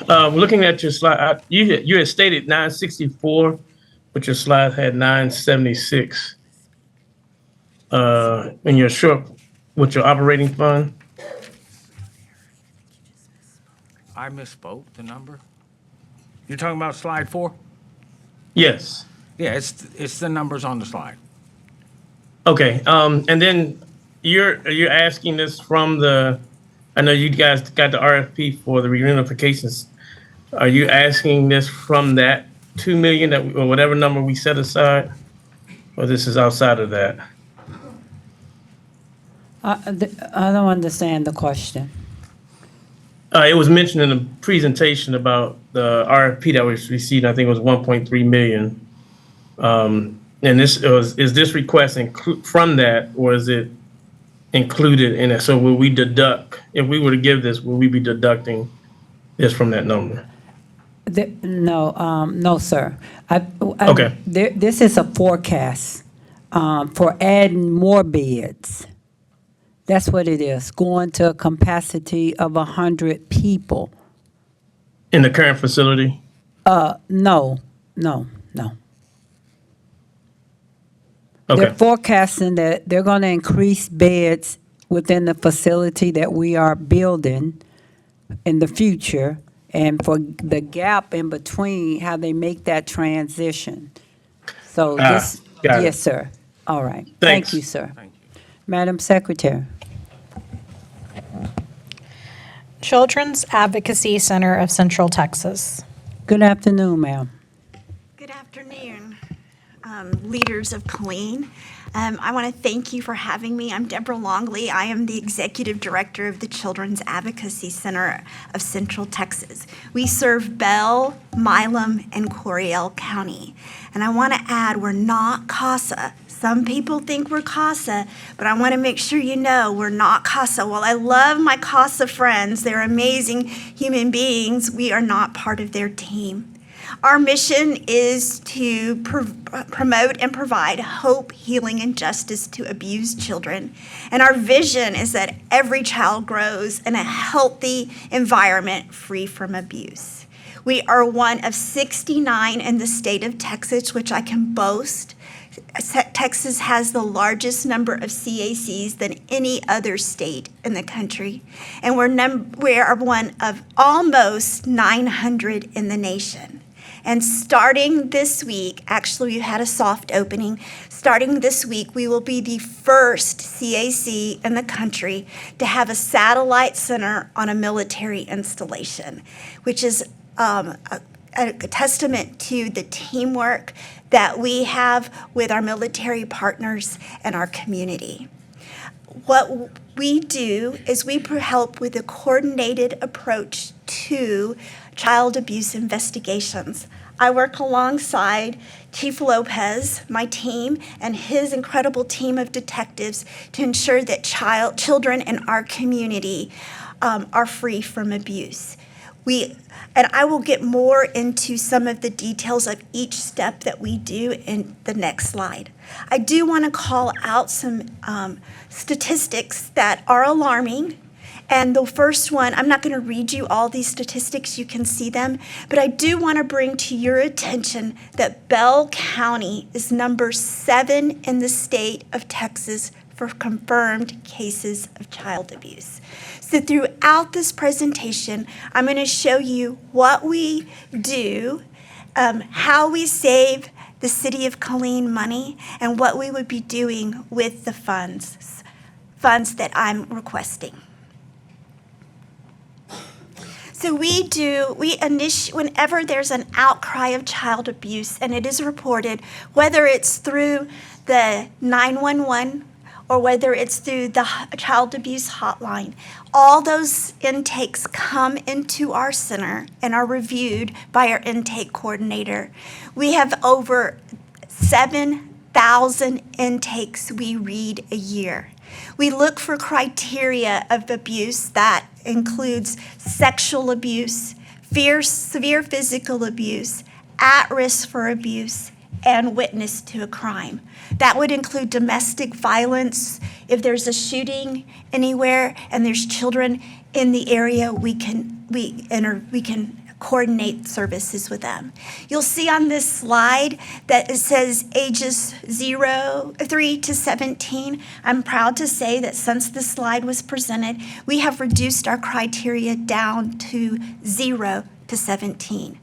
[SPEAKER 17] Looking at your slide, you had stated 964, but your slide had 976. In your short, with your operating fund.
[SPEAKER 19] I misspoke the number. You're talking about slide 4?
[SPEAKER 17] Yes.
[SPEAKER 19] Yeah, it's the numbers on the slide.
[SPEAKER 17] Okay, and then you're asking this from I know you guys got the RFP for the reunifications. Are you asking this from that 2 million or whatever number we set aside? Or this is outside of that?
[SPEAKER 1] I don't understand the question.
[SPEAKER 17] It was mentioned in the presentation about the RFP that was received, I think it was 1.3 million. And is this request from that, or is it included in it? So will we deduct, if we were to give this, will we be deducting this from that number?
[SPEAKER 1] No, sir.
[SPEAKER 17] Okay.
[SPEAKER 1] This is a forecast for adding more beds. That's what it is, going to a capacity of 100 people.
[SPEAKER 17] In the current facility?
[SPEAKER 1] No.
[SPEAKER 17] Okay.
[SPEAKER 1] They're forecasting that they're going to increase beds within the facility that we are building in the future, and for the gap in between, how they make that transition. So
[SPEAKER 17] Got it.
[SPEAKER 1] Yes, sir. All right.
[SPEAKER 17] Thanks.
[SPEAKER 1] Thank you, sir. Madam Secretary.
[SPEAKER 5] Children's Advocacy Center of Central Texas.
[SPEAKER 1] Good afternoon, ma'am.
[SPEAKER 20] Good afternoon, leaders of Killeen. I want to thank you for having me. I'm Deborah Longley. I am the Executive Director of the Children's Advocacy Center of Central Texas. We serve Bell, Milam, and Coryell County. And I want to add, we're not CASA. Some people think we're CASA, but I want to make sure you know we're not CASA. While I love my CASA friends, they're amazing human beings, we are not part of their team. Our mission is to promote and provide hope, healing, and justice to abused children. And our vision is that every child grows in a healthy environment free from abuse. We are one of 69 in the state of Texas, which I can boast. Texas has the largest number of CACs than any other state in the country. And we are one of almost 900 in the nation. And starting this week, actually we had a soft opening, starting this week we will be the first CAC in the country to have a satellite center on a military installation, which is a testament to the teamwork that we have with our military partners and our community. What we do is we help with a coordinated approach to child abuse investigations. I work alongside Chief Lopez, my team, and his incredible team of detectives to ensure that children in our community are free from abuse. And I will get more into some of the details of each step that we do in the next slide. I do want to call out some statistics that are alarming. And the first one, I'm not going to read you all these statistics, you can see them, but I do want to bring to your attention that Bell County is number 7 in the state of Texas for confirmed cases of child abuse. So throughout this presentation, I'm going to show you what we do, how we save the city of Killeen money, and what we would be doing with the funds that I'm requesting. So whenever there's an outcry of child abuse and it is reported, whether it's through the 911 or whether it's through the child abuse hotline, all those intakes come into our center and are reviewed by our intake coordinator. We have over 7,000 intakes we read a year. We look for criteria of abuse that includes sexual abuse, severe physical abuse, at risk for abuse, and witness to a crime. That would include domestic violence. If there's a shooting anywhere and there's children in the area, we can coordinate services with them. You'll see on this slide that it says ages 3 to 17. I'm proud to say that since this slide was presented, we have reduced our criteria down to 0 to 17.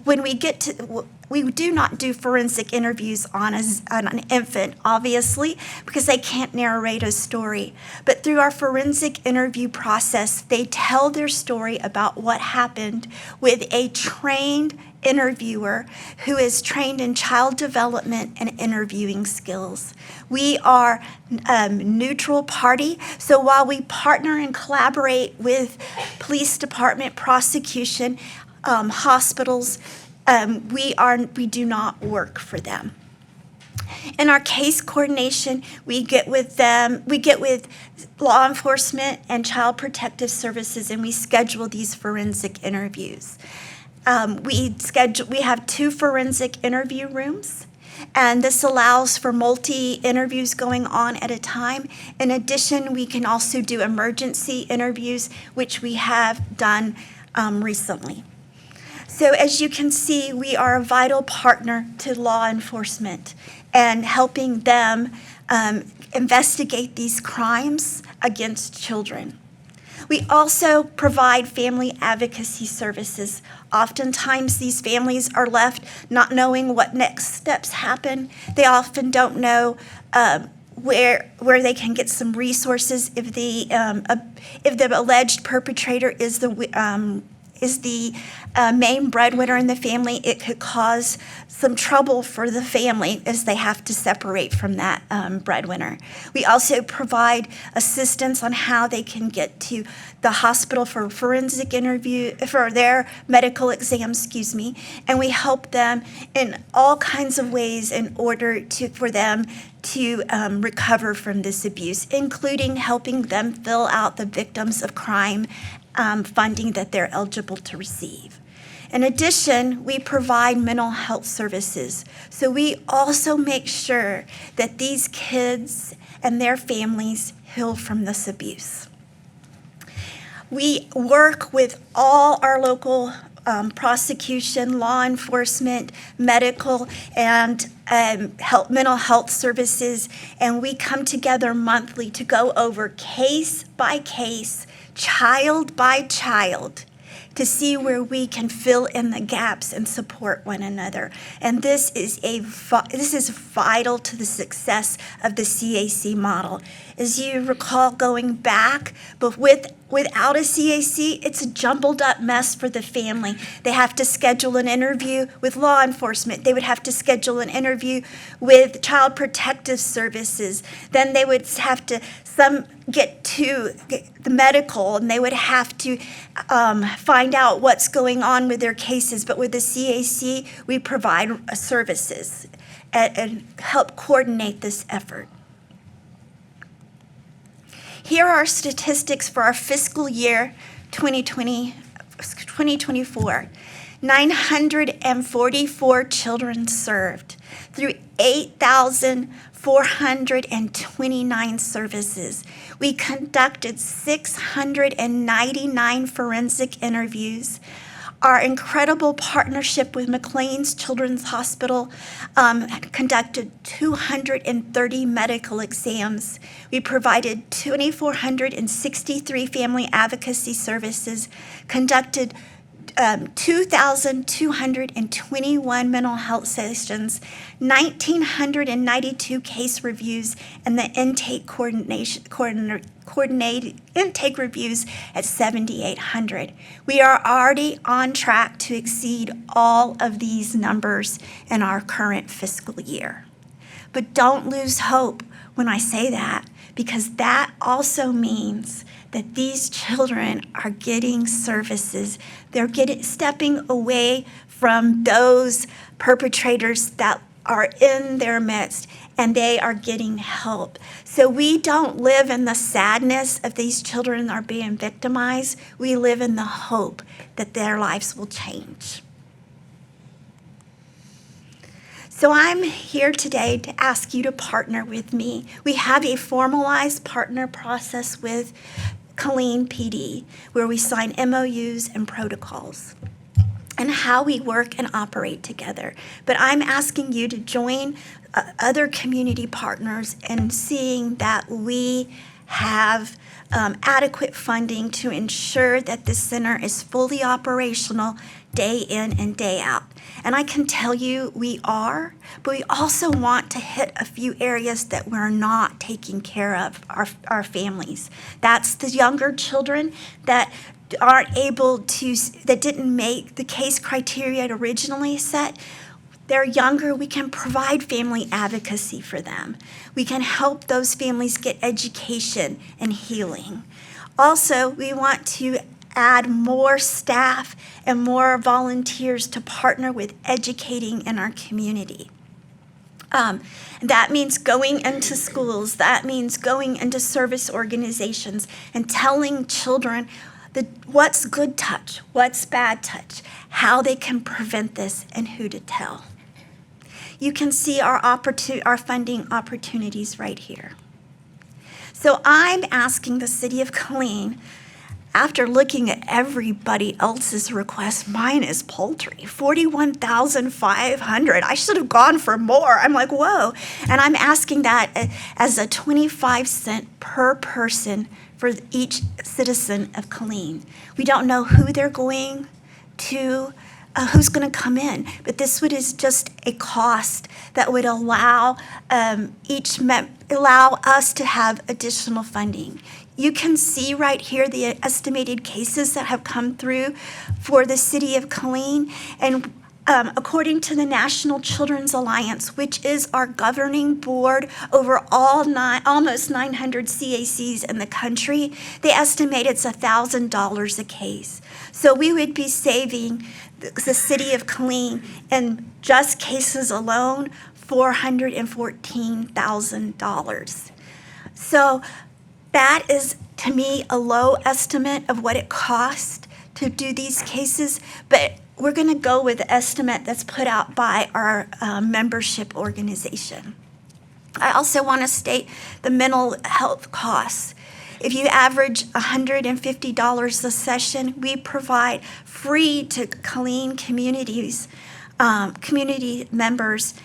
[SPEAKER 20] When we get to, we do not do forensic interviews on an infant, obviously, because they can't narrate a story. But through our forensic interview process, they tell their story about what happened with a trained interviewer who is trained in child development and interviewing skills. We are a neutral party, so while we partner and collaborate with police department, prosecution, hospitals, we do not work for them. In our case coordination, we get with law enforcement and child protective services, and we schedule these forensic interviews. We have 2 forensic interview rooms, and this allows for multi-interviews going on at a time. In addition, we can also do emergency interviews, which we have done recently. So as you can see, we are a vital partner to law enforcement and helping them investigate these crimes against children. We also provide family advocacy services. Oftentimes, these families are left not knowing what next steps happen. They often don't know where they can get some resources if the alleged perpetrator is the main breadwinner in the family. It could cause some trouble for the family as they have to separate from that breadwinner. We also provide assistance on how they can get to the hospital for forensic interview, for their medical exam, and we help them in all kinds of ways in order for them to recover from this abuse, including helping them fill out the victims of crime funding that they're eligible to receive. In addition, we provide mental health services. So we also make sure that these kids and their families heal from this abuse. We work with all our local prosecution, law enforcement, medical, and mental health services, and we come together monthly to go over case by case, child by child, to see where we can fill in the gaps and support one another. And this is vital to the success of the CAC model. As you recall, going back, but without a CAC, it's a jumbled up mess for the family. They have to schedule an interview with law enforcement. They would have to schedule an interview with Child Protective Services. Then they would have to get to the medical, and they would have to find out what's going on with their cases. But with the CAC, we provide services and help coordinate this effort. Here are statistics for our fiscal year 2024. 944 children served through 8,429 services. We conducted 699 forensic interviews. Our incredible partnership with McLean's Children's Hospital conducted 230 medical exams. We provided 2,463 family advocacy services, conducted 2,221 mental health sessions, 1,992 case reviews, and the coordinated intake reviews at 7,800. We are already on track to exceed all of these numbers in our current fiscal year. But don't lose hope when I say that, because that also means that these children are getting services. They're stepping away from those perpetrators that are in their midst, and they are getting help. So we don't live in the sadness of these children are being victimized. We live in the hope that their lives will change. So I'm here today to ask you to partner with me. We have a formalized partner process with Killeen PD, where we sign MOUs and protocols, and how we work and operate together. But I'm asking you to join other community partners in seeing that we have adequate funding to ensure that the center is fully operational day in and day out. And I can tell you we are, but we also want to hit a few areas that we're not taking care of our families. That's the younger children that aren't able to, that didn't make the case criteria originally set. They're younger, we can provide family advocacy for them. We can help those families get education and healing. Also, we want to add more staff and more volunteers to partner with educating in our community. That means going into schools, that means going into service organizations and telling children what's good touch, what's bad touch, how they can prevent this, and who to tell. You can see our funding opportunities right here. So I'm asking the City of Killeen, after looking at everybody else's request, mine is paltry, $41,500. I should have gone for more. I'm like, whoa. And I'm asking that as a 25-cent per person for each citizen of Killeen. We don't know who they're going to, who's going to come in, but this is just a cost that would allow allow us to have additional funding. You can see right here the estimated cases that have come through for the city of Killeen, and according to the National Children's Alliance, which is our governing board over almost 900 CACs in the country, they estimate it's $1,000 a case. So we would be saving the city of Killeen in just cases alone $414,000. So that is, to me, a low estimate of what it costs to do these cases, but we're going to go with the estimate that's put out by our membership organization. I also want to state the mental health costs. If you average $150 a session, we provide free to Killeen communities, community members,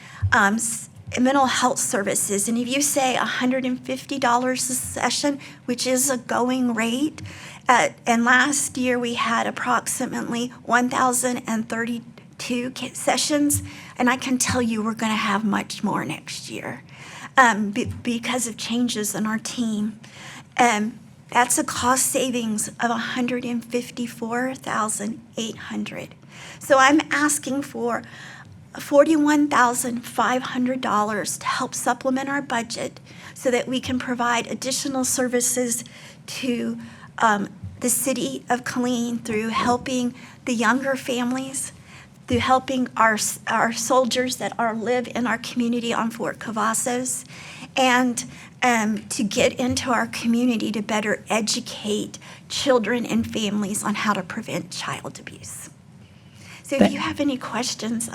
[SPEAKER 20] mental health services. And if you say $150 a session, which is a going rate, and last year we had approximately 1,032 sessions, and I can tell you we're going to have much more next year because of changes in our team. That's a cost savings of $154,800. So I'm asking for $41,500 to help supplement our budget so that we can provide additional services to the city of Killeen through helping the younger families, through helping our soldiers that live in our community on Fort Cavazos, and to get into our community to better educate children and families on how to prevent child abuse. So if you have any questions,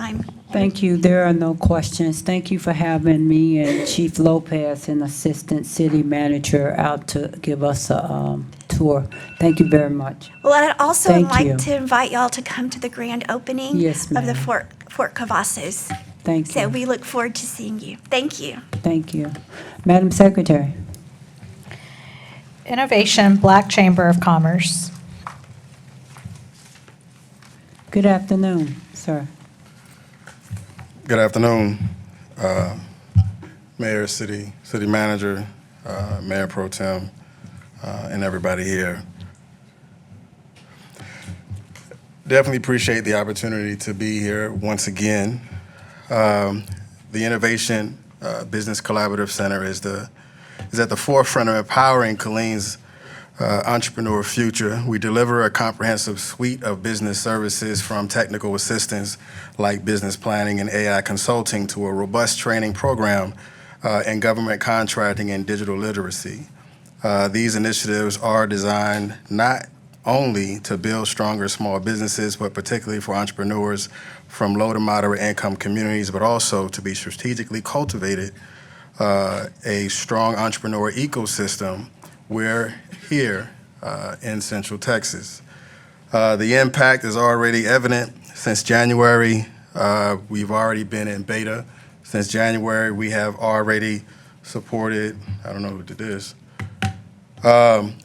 [SPEAKER 1] Thank you. There are no questions. Thank you for having me and Chief Lopez and Assistant City Manager out to give us a tour. Thank you very much.
[SPEAKER 20] Well, I'd also
[SPEAKER 1] Thank
[SPEAKER 20] like
[SPEAKER 1] you.
[SPEAKER 20] to invite y'all to come to the grand opening
[SPEAKER 1] Yes,
[SPEAKER 20] of the
[SPEAKER 1] ma'am.
[SPEAKER 20] Fort Cavazos.
[SPEAKER 1] Thank
[SPEAKER 20] So
[SPEAKER 1] you.
[SPEAKER 20] we look forward to seeing you. Thank you.
[SPEAKER 1] Thank you. Madam Secretary.
[SPEAKER 5] Innovation Black Chamber of Commerce.
[SPEAKER 1] Good afternoon, sir.
[SPEAKER 21] Good afternoon, Mayor, City Manager, Mayor Pro Tem, and everybody here. Definitely appreciate the opportunity to be here once again. The Innovation Business Collaborative Center is at the forefront of empowering Killeen's entrepreneur future. We deliver a comprehensive suite of business services from technical assistance like business planning and AI consulting to a robust training program in government contracting and digital literacy. These initiatives are designed not only to build stronger small businesses, but particularly for entrepreneurs from low to moderate income communities, but also to be strategically cultivated a strong entrepreneur ecosystem. We're here in Central Texas. The impact is already evident. Since January, we've already been in beta. Since January, we have already supported, I don't know who did this.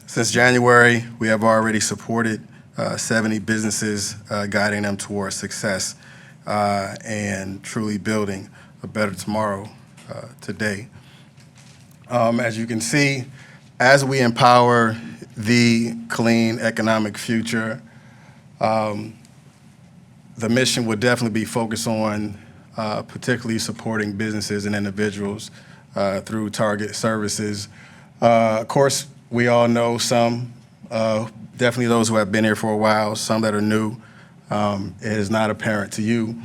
[SPEAKER 21] Since January, we have already supported 70 businesses, guiding them towards success and truly building a better tomorrow today. As you can see, as we empower the clean economic future, the mission would definitely be focused on particularly supporting businesses and individuals through target services. Of course, we all know some, definitely those who have been here for a while, some that are new. It is not apparent to you.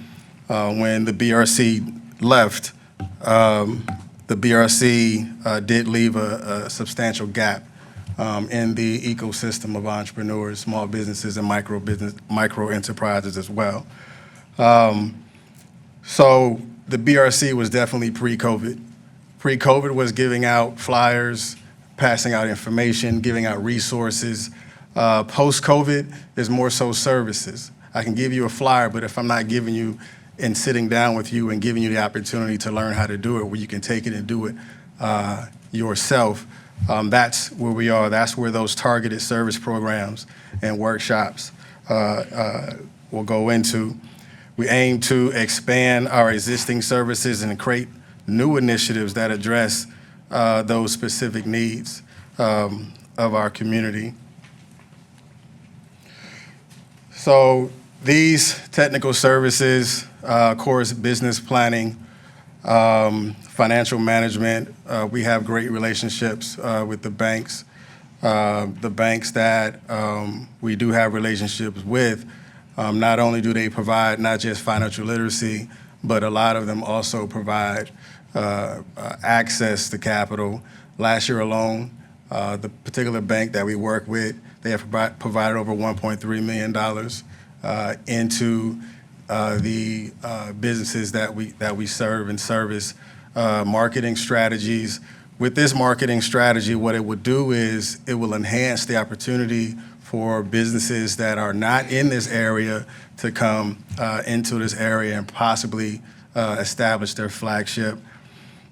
[SPEAKER 21] When the BRC left, the BRC did leave a substantial gap in the ecosystem of entrepreneurs, small businesses, and micro enterprises as well. So the BRC was definitely pre-COVID. Pre-COVID was giving out flyers, passing out information, giving out resources, Post-COVID, is more so services. I can give you a flyer, but if I'm not giving you and sitting down with you and giving you the opportunity to learn how to do it, where you can take it and do it yourself, that's where we are. That's where those targeted service programs and workshops will go into. We aim to expand our existing services and create new initiatives that address those specific needs of our community. So these technical services, of course, business planning, financial management, we have great relationships with the banks. The banks that we do have relationships with, not only do they provide not just financial literacy, but a lot of them also provide access to capital. Last year alone, the particular bank that we work with, they have provided over $1.3 million into the businesses that we serve and service. Marketing strategies. With this marketing strategy, what it would do is it will enhance the opportunity for businesses that are not in this area to come into this area and possibly establish their flagship.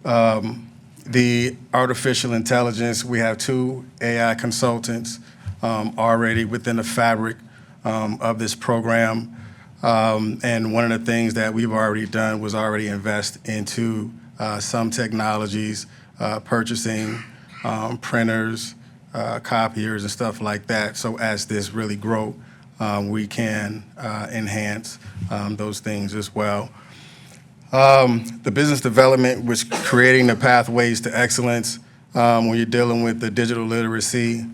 [SPEAKER 21] The artificial intelligence, we have 2 AI consultants already within the fabric of this program. And one of the things that we've already done was already invest into some technologies, purchasing printers, copiers, and stuff like that. So as this really grow, we can enhance those things as well. The business development was creating the pathways to excellence when you're dealing with the digital literacy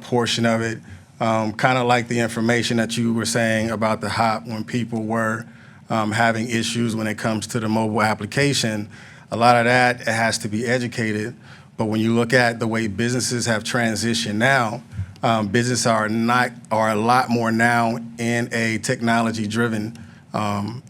[SPEAKER 21] portion of it. Kind of like the information that you were saying about the HOP when people were having issues when it comes to the mobile application. A lot of that it has to be educated. But when you look at the way businesses have transitioned now, businesses are a lot more now in a technology-driven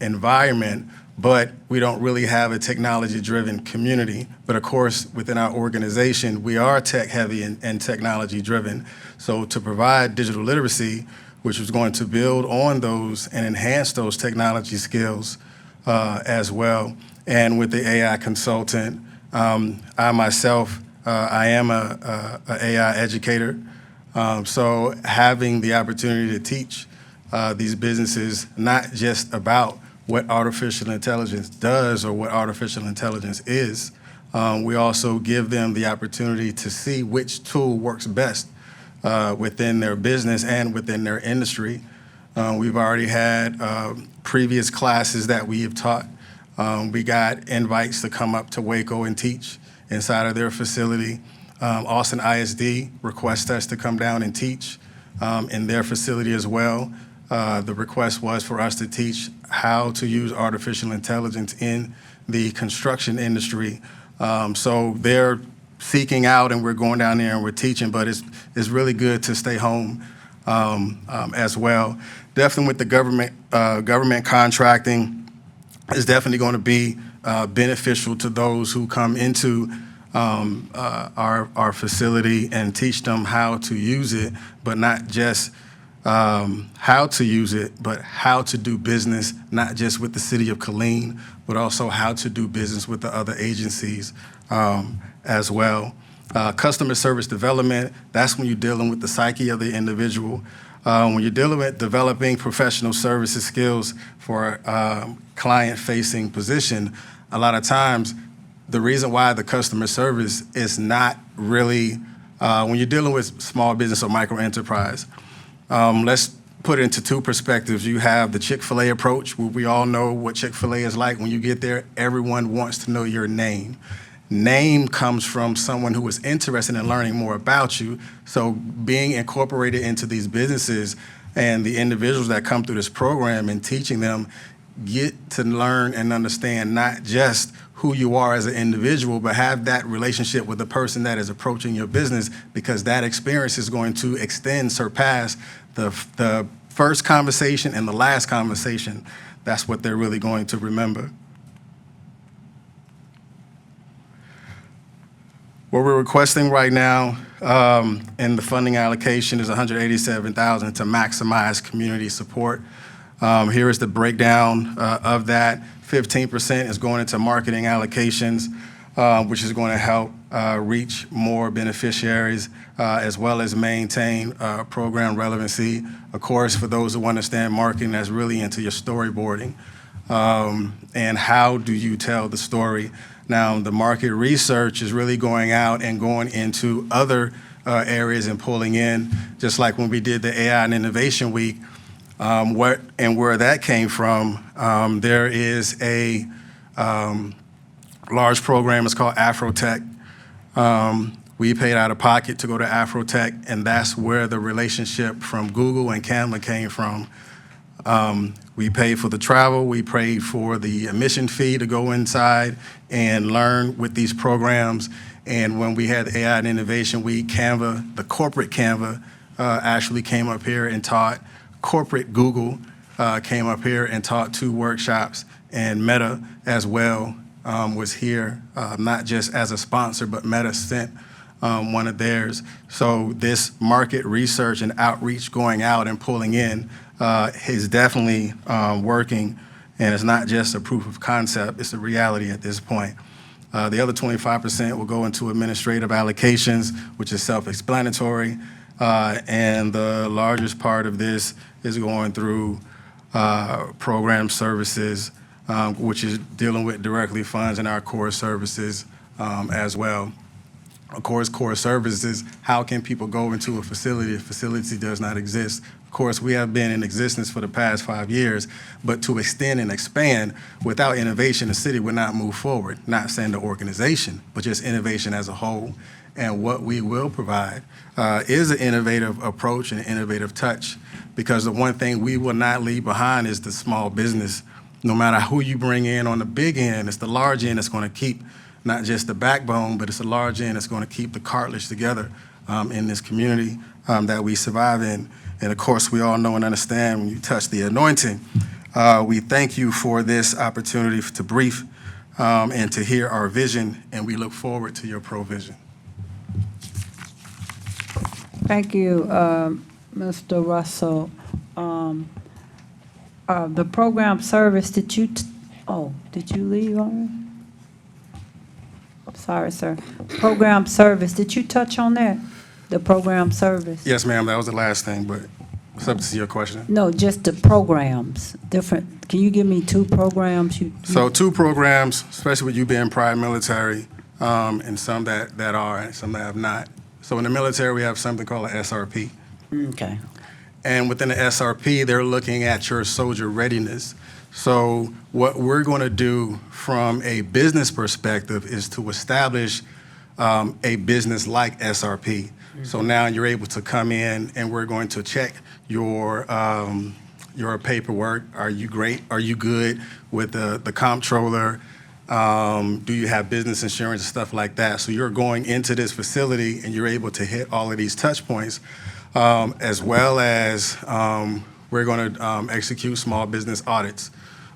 [SPEAKER 21] environment, but we don't really have a technology-driven community. But of course, within our organization, we are tech-heavy and technology-driven. So to provide digital literacy, which was going to build on those and enhance those technology skills as well. And with the AI consultant, I myself, I am a AI educator. So having the opportunity to teach these businesses, not just about what artificial intelligence does or what artificial intelligence is, we also give them the opportunity to see which tool works best within their business and within their industry. We've already had previous classes that we have taught. We got invites to come up to Waco and teach inside of their facility. Austin ISD requested us to come down and teach in their facility as well. The request was for us to teach how to use artificial intelligence in the construction industry. So they're seeking out and we're going down there and we're teaching, but it's really good to stay home as well. Definitely with the government contracting, is definitely going to be beneficial to those who come into our facility and teach them how to use it, but not just how to use it, but how to do business, not just with the city of Killeen, but also how to do business with the other agencies as well. Customer service development, that's when you're dealing with the psyche of the individual. When you're dealing with developing professional services skills for a client-facing position, a lot of times the reason why the customer service is not really, when you're dealing with small business or micro enterprise, let's put it into 2 perspectives. You have the Chick-fil-A approach, where we all know what Chick-fil-A is like. When you get there, everyone wants to know your name. Name comes from someone who is interested in learning more about you. So being incorporated into these businesses and the individuals that come through this program and teaching them get to learn and understand not just who you are as an individual, but have that relationship with the person that is approaching your business, because that experience is going to surpass the first conversation and the last conversation. That's what they're really going to remember. What we're requesting right now and the funding allocation is $187,000 to maximize community support. Here is the breakdown of that. 15% is going into marketing allocations, which is going to help reach more beneficiaries, as well as maintain program relevancy. Of course, for those who understand marketing, that's really into your storyboarding. And how do you tell the story? Now, the market research is really going out and going into other areas and pulling in, just like when we did the AI and Innovation Week, where that came from. There is a large program, it's called Afrotech. We paid out of pocket to go to Afrotech, and that's where the relationship from Google and Canva came from. We paid for the travel, we paid for the admission fee to go inside and learn with these programs. And when we had AI and Innovation Week, Canva, the corporate Canva, actually came up here and taught. Corporate Google came up here and taught 2 workshops, and Meta as well was here, not just as a sponsor, but Meta sent one of theirs. So this market research and outreach going out and pulling in is definitely working, and it's not just a proof of concept, it's a reality at this point. The other 25% will go into administrative allocations, which is self-explanatory, and the largest part of this is going through program services, which is dealing with directly funds in our core services as well. Of course, core services, how can people go into a facility if facility does not exist? Of course, we have been in existence for the past 5 years, but to extend and expand, without innovation, the city would not move forward. Not saying the organization, but just innovation as a whole. And what we will provide is an innovative approach and an innovative touch, because the one thing we will not leave behind is the small business. No matter who you bring in on the big end, it's the large end that's going to keep not just the backbone, but it's the large end that's going to keep the cartilage together in this community that we survive in. And of course, we all know and understand when you touch the anointing. We thank you for this opportunity to brief and to hear our vision, and we look forward to your provision.
[SPEAKER 1] Thank you, Mr. Russell. The program service, did you leave already? Sorry, sir. Program service, did you touch on that? The program service?
[SPEAKER 21] Yes, ma'am, that was the last thing, but subject to your question.
[SPEAKER 1] No, just the programs, different. Can you give me 2 programs?
[SPEAKER 21] So 2 programs, especially with you being prior military, and some that are and some that have not. So in the military, we have something called an SRP.
[SPEAKER 1] Okay.
[SPEAKER 21] And within the SRP, they're looking at your soldier readiness. So what we're going to do from a business perspective is to establish a business like SRP. So now you're able to come in, and we're going to check your paperwork. Are you great? Are you good with the comptroller? Do you have business insurance and stuff like that? So you're going into this facility, and you're able to hit all of these touch points, as well as we're going to execute small business audits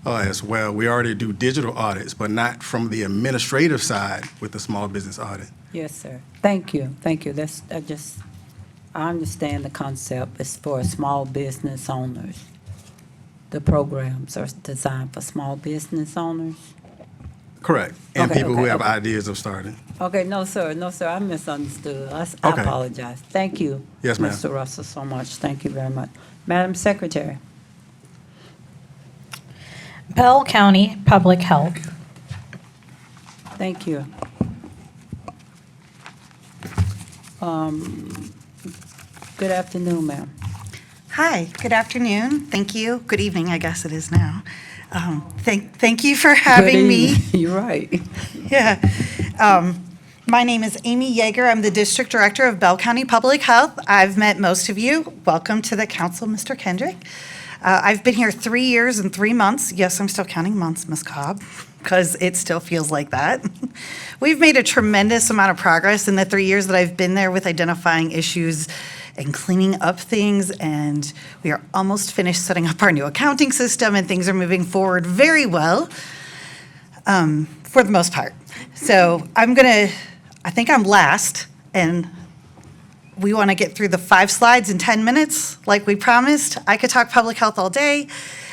[SPEAKER 21] as well. We already do digital audits, but not from the administrative side with the small business audit.
[SPEAKER 1] Yes, sir. Thank you. Thank you. I understand the concept. It's for small business owners. The programs are designed for small business owners.
[SPEAKER 21] Correct. And
[SPEAKER 1] Okay,
[SPEAKER 21] people who
[SPEAKER 1] okay,
[SPEAKER 21] have
[SPEAKER 1] okay.
[SPEAKER 21] ideas of starting.
[SPEAKER 1] Okay, no, sir. No, sir. I misunderstood. I
[SPEAKER 21] Okay.
[SPEAKER 1] apologize. Thank you.
[SPEAKER 21] Yes, ma'am.
[SPEAKER 1] Mr. Russell, so much. Thank you very much. Madam Secretary.
[SPEAKER 5] Bell County Public Health.
[SPEAKER 1] Thank you. Good afternoon, ma'am.
[SPEAKER 2] Hi, good afternoon. Thank you. Good evening, I guess it is now. Thank you for having me.
[SPEAKER 1] You're right.
[SPEAKER 2] Yeah. My name is Amy Yeager. I'm the District Director of Bell County Public Health. I've met most of you. Welcome to the council, Mr. Kendrick. I've been here 3 years and 3 months. Yes, I'm still counting months, Ms. Cobb, because it still feels like that. We've made a tremendous amount of progress in the 3 years that I've been there with identifying issues and cleaning up things, and we are almost finished setting up our new accounting system, and things are moving forward very well, for the most part. So I think I'm last, and we want to get through the 5 slides in 10 minutes, like we promised. I could talk public health all day.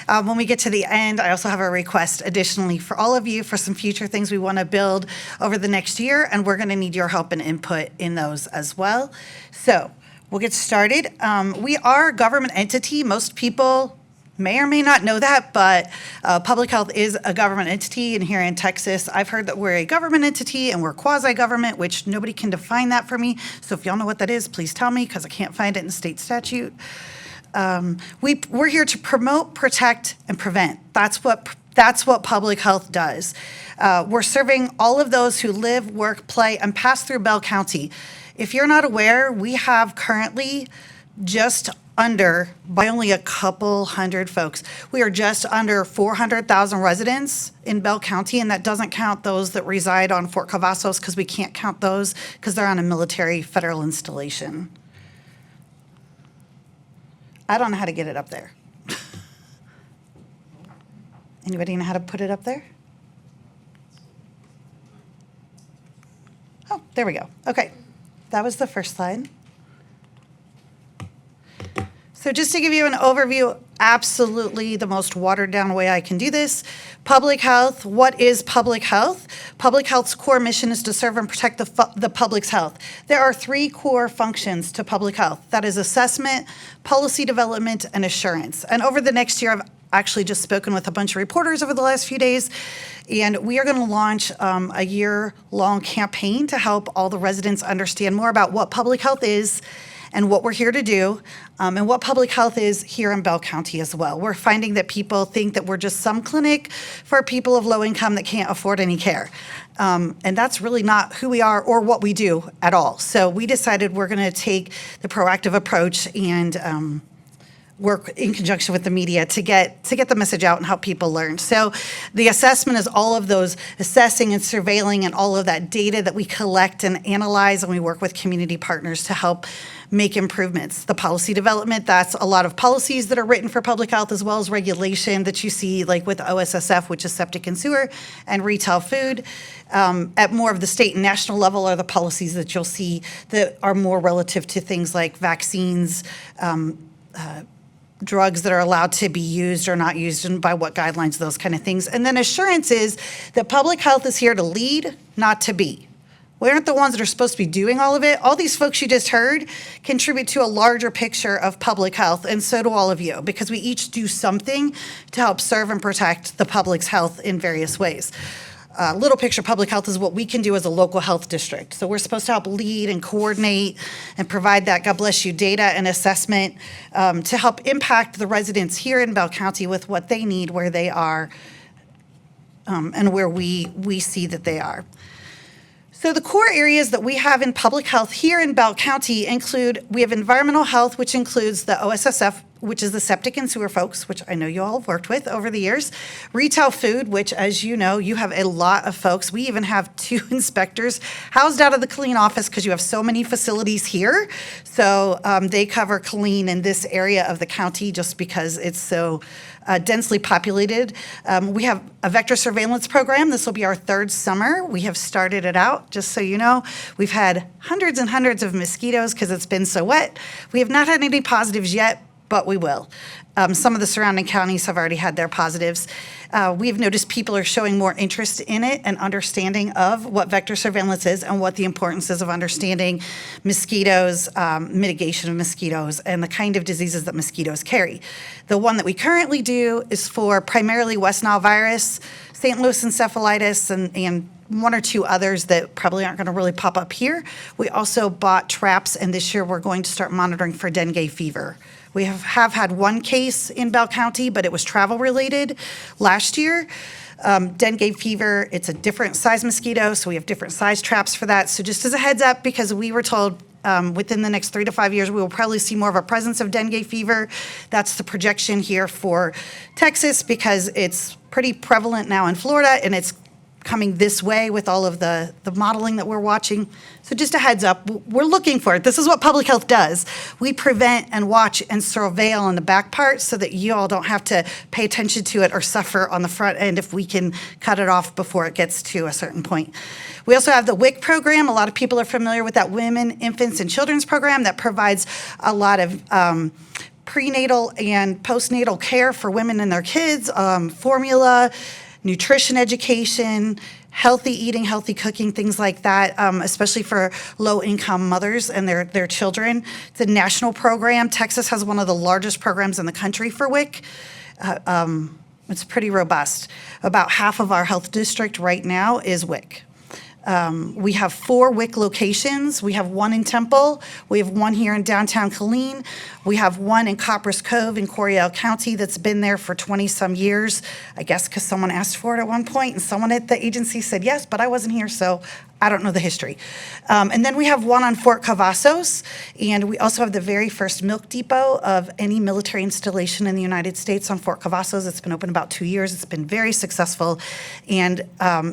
[SPEAKER 2] When we get to the end, I also have a request additionally for all of you for some future things we want to build over the next year, and we're going to need your help and input in those as well. So we'll get started. We are a government entity. Most people may or may not know that, but public health is a government entity. And here in Texas, I've heard that we're a government entity and we're quasi-government, which nobody can define that for me. So if y'all know what that is, please tell me, because I can't find it in state statute. We're here to promote, protect, and prevent. That's what public health does. We're serving all of those who live, work, play, and pass through Bell County. If you're not aware, we have currently just under, by only a couple hundred folks, we are just under 400,000 residents in Bell County, and that doesn't count those that reside on Fort Cavazos, because we can't count those because they're on a military federal installation. I don't know how to get it up there. Anybody know how to put it up there? Oh, there we go. Okay, that was the first slide. So just to give you an overview, absolutely the most watered down way I can do this. Public health, what is public health? Public health's core mission is to serve and protect the public's health. There are 3 core functions to public health. That is assessment, policy development, and assurance. And over the next year, I've actually just spoken with a bunch of reporters over the last few days, and we are going to launch a year-long campaign to help all the residents understand more about what public health is and what we're here to do, and what public health is here in Bell County as well. We're finding that people think that we're just some clinic for people of low income that can't afford any care. And that's really not who we are or what we do at all. So we decided we're gonna take the proactive approach and work in conjunction with the media to get the message out and help people learn. So the assessment is all of those assessing and surveilling and all of that data that we collect and analyze, and we work with community partners to help make improvements. The policy development, that's a lot of policies that are written for public health, as well as regulation that you see like with OSSF, which is septic and sewer, and retail food. At more of the state and national level are the policies that you'll see that are more relative to things like vaccines, drugs that are allowed to be used or not used, and by what guidelines, those kind of things. And then assurance is that public health is here to lead, not to be. We aren't the ones that are supposed to be doing all of it. All these folks you just heard contribute to a larger picture of public health, and so do all of you, because we each do something to help serve and protect the public's health in various ways. Little picture public health is what we can do as a local health district. So we're supposed to help lead and coordinate and provide that, God bless you, data and assessment to help impact the residents here in Bell County with what they need, where they are, and where we see that they are. So the core areas that we have in public health here in Bell County include, we have environmental health, which includes the OSSF, which is the septic and sewer folks, which I know you all have worked with over the years. Retail food, which, as you know, you have a lot of folks. We even have 2 inspectors housed out of the Killeen office because you have so many facilities here. So they cover Killeen in this area of the county just because it's so densely populated. We have a vector surveillance program. This will be our 3rd summer. We have started it out, just so you know. We've had hundreds and hundreds of mosquitoes because it's been so wet. We have not had any positives yet, but we will. Some of the surrounding counties have already had their positives. We've noticed people are showing more interest in it and understanding of what vector surveillance is and what the importance is of understanding mosquitoes, mitigation of mosquitoes, and the kind of diseases that mosquitoes carry. The one that we currently do is for primarily West Nile virus, St. Louis encephalitis, and 1 or 2 others that probably aren't going to really pop up here. We also bought traps, and this year we're going to start monitoring for dengue fever. We have had 1 case in Bell County, but it was travel-related last year. Dengue fever, it's a different size mosquito, so we have different size traps for that. So just as a heads up, because we were told within the next 3 to 5 years, we will probably see more of a presence of dengue fever. That's the projection here for Texas, because it's pretty prevalent now in Florida, and it's coming this way with all of the modeling that we're watching. So just a heads up, we're looking for it. This is what public health does. We prevent and watch and surveil on the back part so that you all don't have to pay attention to it or suffer on the front end if we can cut it off before it gets to a certain point. We also have the WIC program. A lot of people are familiar with that Women, Infants, and Children's program that provides a lot of prenatal and postnatal care for women and their kids, formula, nutrition education, healthy eating, healthy cooking, things like that, especially for low-income mothers and their children. It's a national program. Texas has one of the largest programs in the country for WIC. It's pretty robust. About half of our health district right now is WIC. We have 4 WIC locations. We have 1 in Temple. We have 1 here in downtown Killeen. We have 1 in Copperas Cove in Coryell County that's been there for 20-some years, I guess because someone asked for it at one point, and someone at the agency said yes, but I wasn't here, so I don't know the history. And then we have 1 on Fort Cavazos, and we also have the very first milk depot of any military installation in the United States on Fort Cavazos. It's been open about 2 years. It's been very successful, and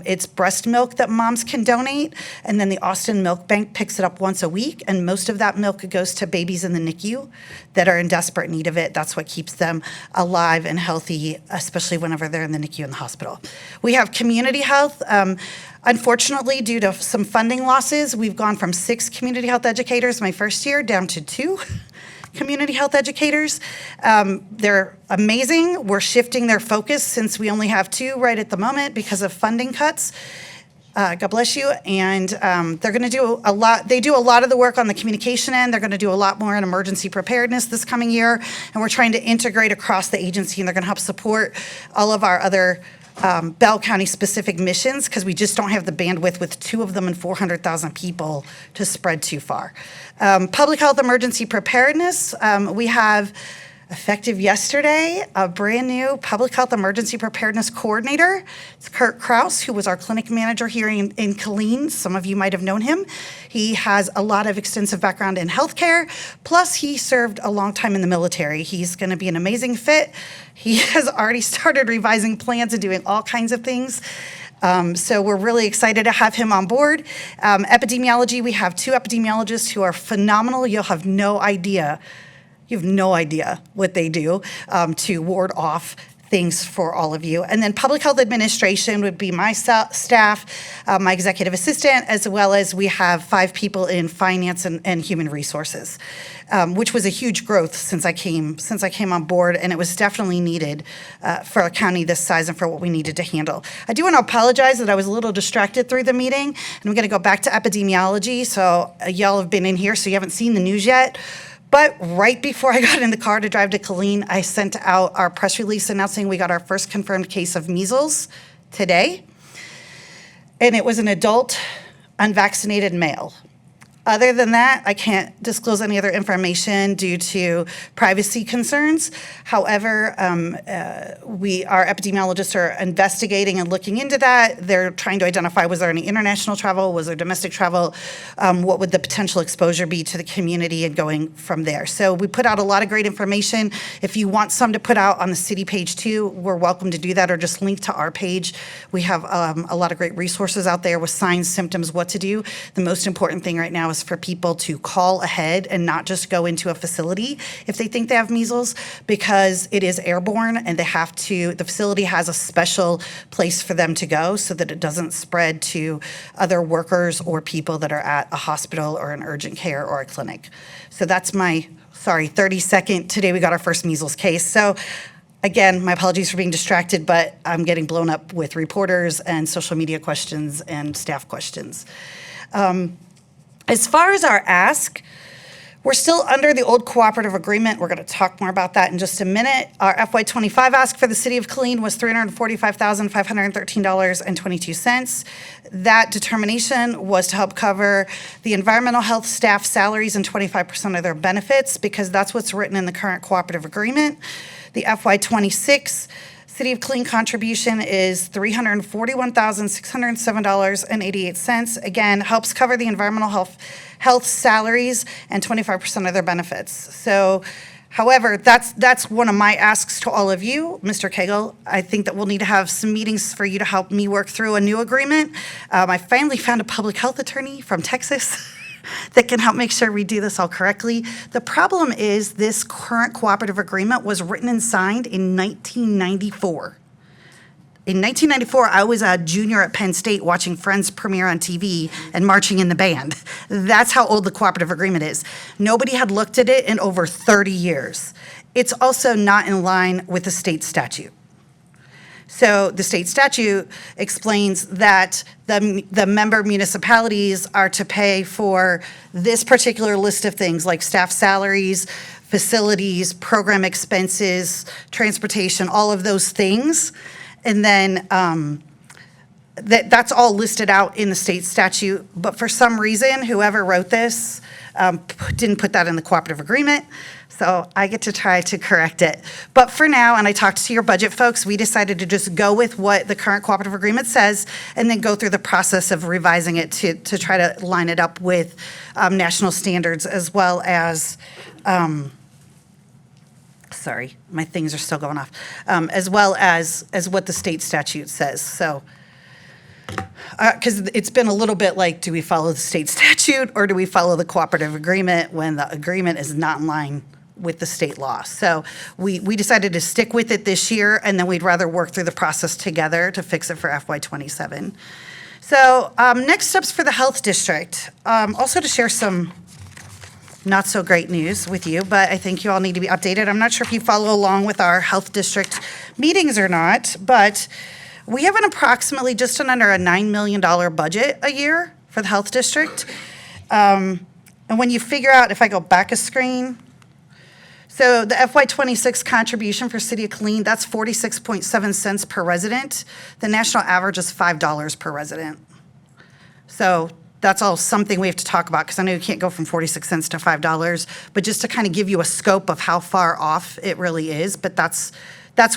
[SPEAKER 2] it's breast milk that moms can donate, and then the Austin Milk Bank picks it up once a week, and most of that milk goes to babies in the NICU that are in desperate need of it. That's what keeps them alive and healthy, especially whenever they're in the NICU in the hospital. We have community health. Unfortunately, due to some funding losses, we've gone from 6 community health educators my first year down to 2 community health educators. They're amazing. We're shifting their focus since we only have 2 right at the moment because of funding cuts. God bless you. And they're going to do a lot. They do a lot of the work on the communication end. They're going to do a lot more in emergency preparedness this coming year. And we're trying to integrate across the agency, and they're going to help support all of our other Bell County specific missions because we just don't have the bandwidth with 2 of them and 400,000 people to spread too far. Public health emergency preparedness, we have, effective yesterday, a brand new public health emergency preparedness coordinator. It's Kurt Kraus, who was our clinic manager here in Killeen. Some of you might have known him. He has a lot of extensive background in healthcare, plus he served a long time in the military. He's going to be an amazing fit. He has already started revising plans and doing all kinds of things. So we're really excited to have him on board. Epidemiology, we have 2 epidemiologists who are phenomenal. You'll have no idea. You have no idea what they do to ward off things for all of you. And then public health administration would be my staff, my executive assistant, as well as we have 5 people in finance and human resources, which was a huge growth since I came on board, and it was definitely needed for a county this size and for what we needed to handle. I do want to apologize that I was a little distracted through the meeting, and I'm going to go back to epidemiology. So y'all have been in here, so you haven't seen the news yet. But right before I got in the car to drive to Killeen, I sent out our press release announcing we got our first confirmed case of measles today. And it was an adult, unvaccinated male. Other than that, I can't disclose any other information due to privacy concerns. However, our epidemiologists are investigating and looking into that. They're trying to identify, was there any international travel? Was there domestic travel? What would the potential exposure be to the community, and going from there. So we put out a lot of great information. If you want some to put out on the city page too, we're welcome to do that, or just link to our page. We have a lot of great resources out there with signs, symptoms, what to do. The most important thing right now is for people to call ahead and not just go into a facility if they think they have measles, because it is airborne and the facility has a special place for them to go so that it doesn't spread to other workers or people that are at a hospital or an urgent care or a clinic. So that's my, 30-second, today we got our first measles case. So again, my apologies for being distracted, but I'm getting blown up with reporters and social media questions and staff questions. As far as our ask, we're still under the old cooperative agreement. We're going to talk more about that in just a minute. Our FY25 ask for the city of Killeen was $345,513.22. That determination was to help cover the environmental health staff salaries and 25% of their benefits, because that's what's written in the current cooperative agreement. The FY26 City of Killeen contribution is $341,607.88. Again, helps cover the environmental health salaries and 25% of their benefits. So However, that's one of my asks to all of you, Mr. Cagle. I think that we'll need to have some meetings for you to help me work through a new agreement. I finally found a public health attorney from Texas that can help make sure we do this all correctly. The problem is this current cooperative agreement was written and signed in 1994. In 1994, I was a junior at Penn State watching Friends premiere on TV and marching in the band. That's how old the cooperative agreement is. Nobody had looked at it in over 30 years. It's also not in line with the state statute. So the state statute explains that the member municipalities are to pay for this particular list of things like staff salaries, facilities, program expenses, transportation, all of those things. And then that's all listed out in the state statute. But for some reason, whoever wrote this didn't put that in the cooperative agreement. So I get to try to correct it. But for now, and I talked to your budget folks, we decided to just go with what the current cooperative agreement says and then go through the process of revising it to try to line it up with national standards as well as sorry, my things are still going off, as well as what the state statute says. So, because it's been a little bit like, do we follow the state statute or do we follow the cooperative agreement when the agreement is not in line with the state law? So we decided to stick with it this year, and then we'd rather work through the process together to fix it for FY27. So next steps for the health district. Also to share some not so great news with you, but I think you all need to be updated. I'm not sure if you follow along with our health district meetings or not, but we have an approximately just under a $9 million budget a year for the health district. And when you figure out, if I go back a screen, so the FY26 contribution for City of Killeen, that's 46.7 cents per resident. The national average is $5 per resident. So that's all something we have to talk about, because I know you can't go from 46 cents to $5, but just to kind of give you a scope of how far off it really is. But that's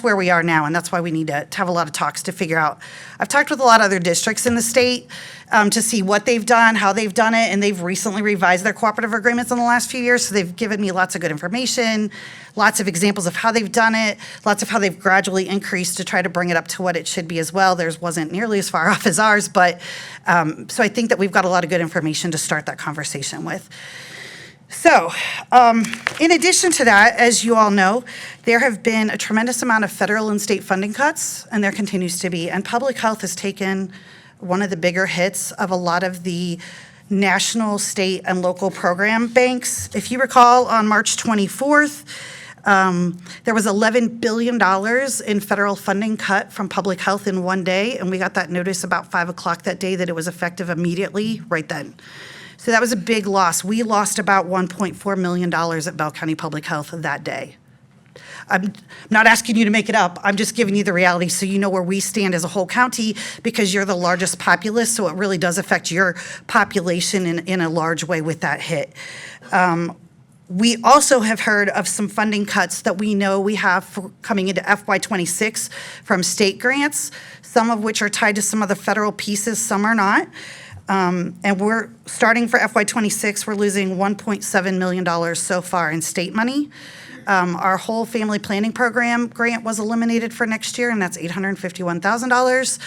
[SPEAKER 2] where we are now, and that's why we need to have a lot of talks to figure out. I've talked with a lot of other districts in the state to see what they've done, how they've done it, and they've recently revised their cooperative agreements in the last few years, so they've given me lots of good information, lots of examples of how they've done it, lots of how they've gradually increased to try to bring it up to what it should be as well. Theirs wasn't nearly as far off as ours, but so I think that we've got a lot of good information to start that conversation with. So, in addition to that, as you all know, there have been a tremendous amount of federal and state funding cuts, and there continues to be. And public health has taken one of the bigger hits of a lot of the national, state, and local program banks. If you recall, on March 24th, there was $11 billion in federal funding cut from public health in one day, and we got that notice about 5 o'clock that day that it was effective immediately right then. So that was a big loss. We lost about $1.4 million at Bell County Public Health that day. I'm not asking you to make it up. I'm just giving you the reality so you know where we stand as a whole county, because you're the largest populace, so it really does affect your population in a large way with that hit. We also have heard of some funding cuts that we know we have for coming into FY26 from state grants, some of which are tied to some of the federal pieces, some are not. And we're starting for FY26, we're losing $1.7 million so far in state money. Our whole family planning program grant was eliminated for next year, and that's $851,000.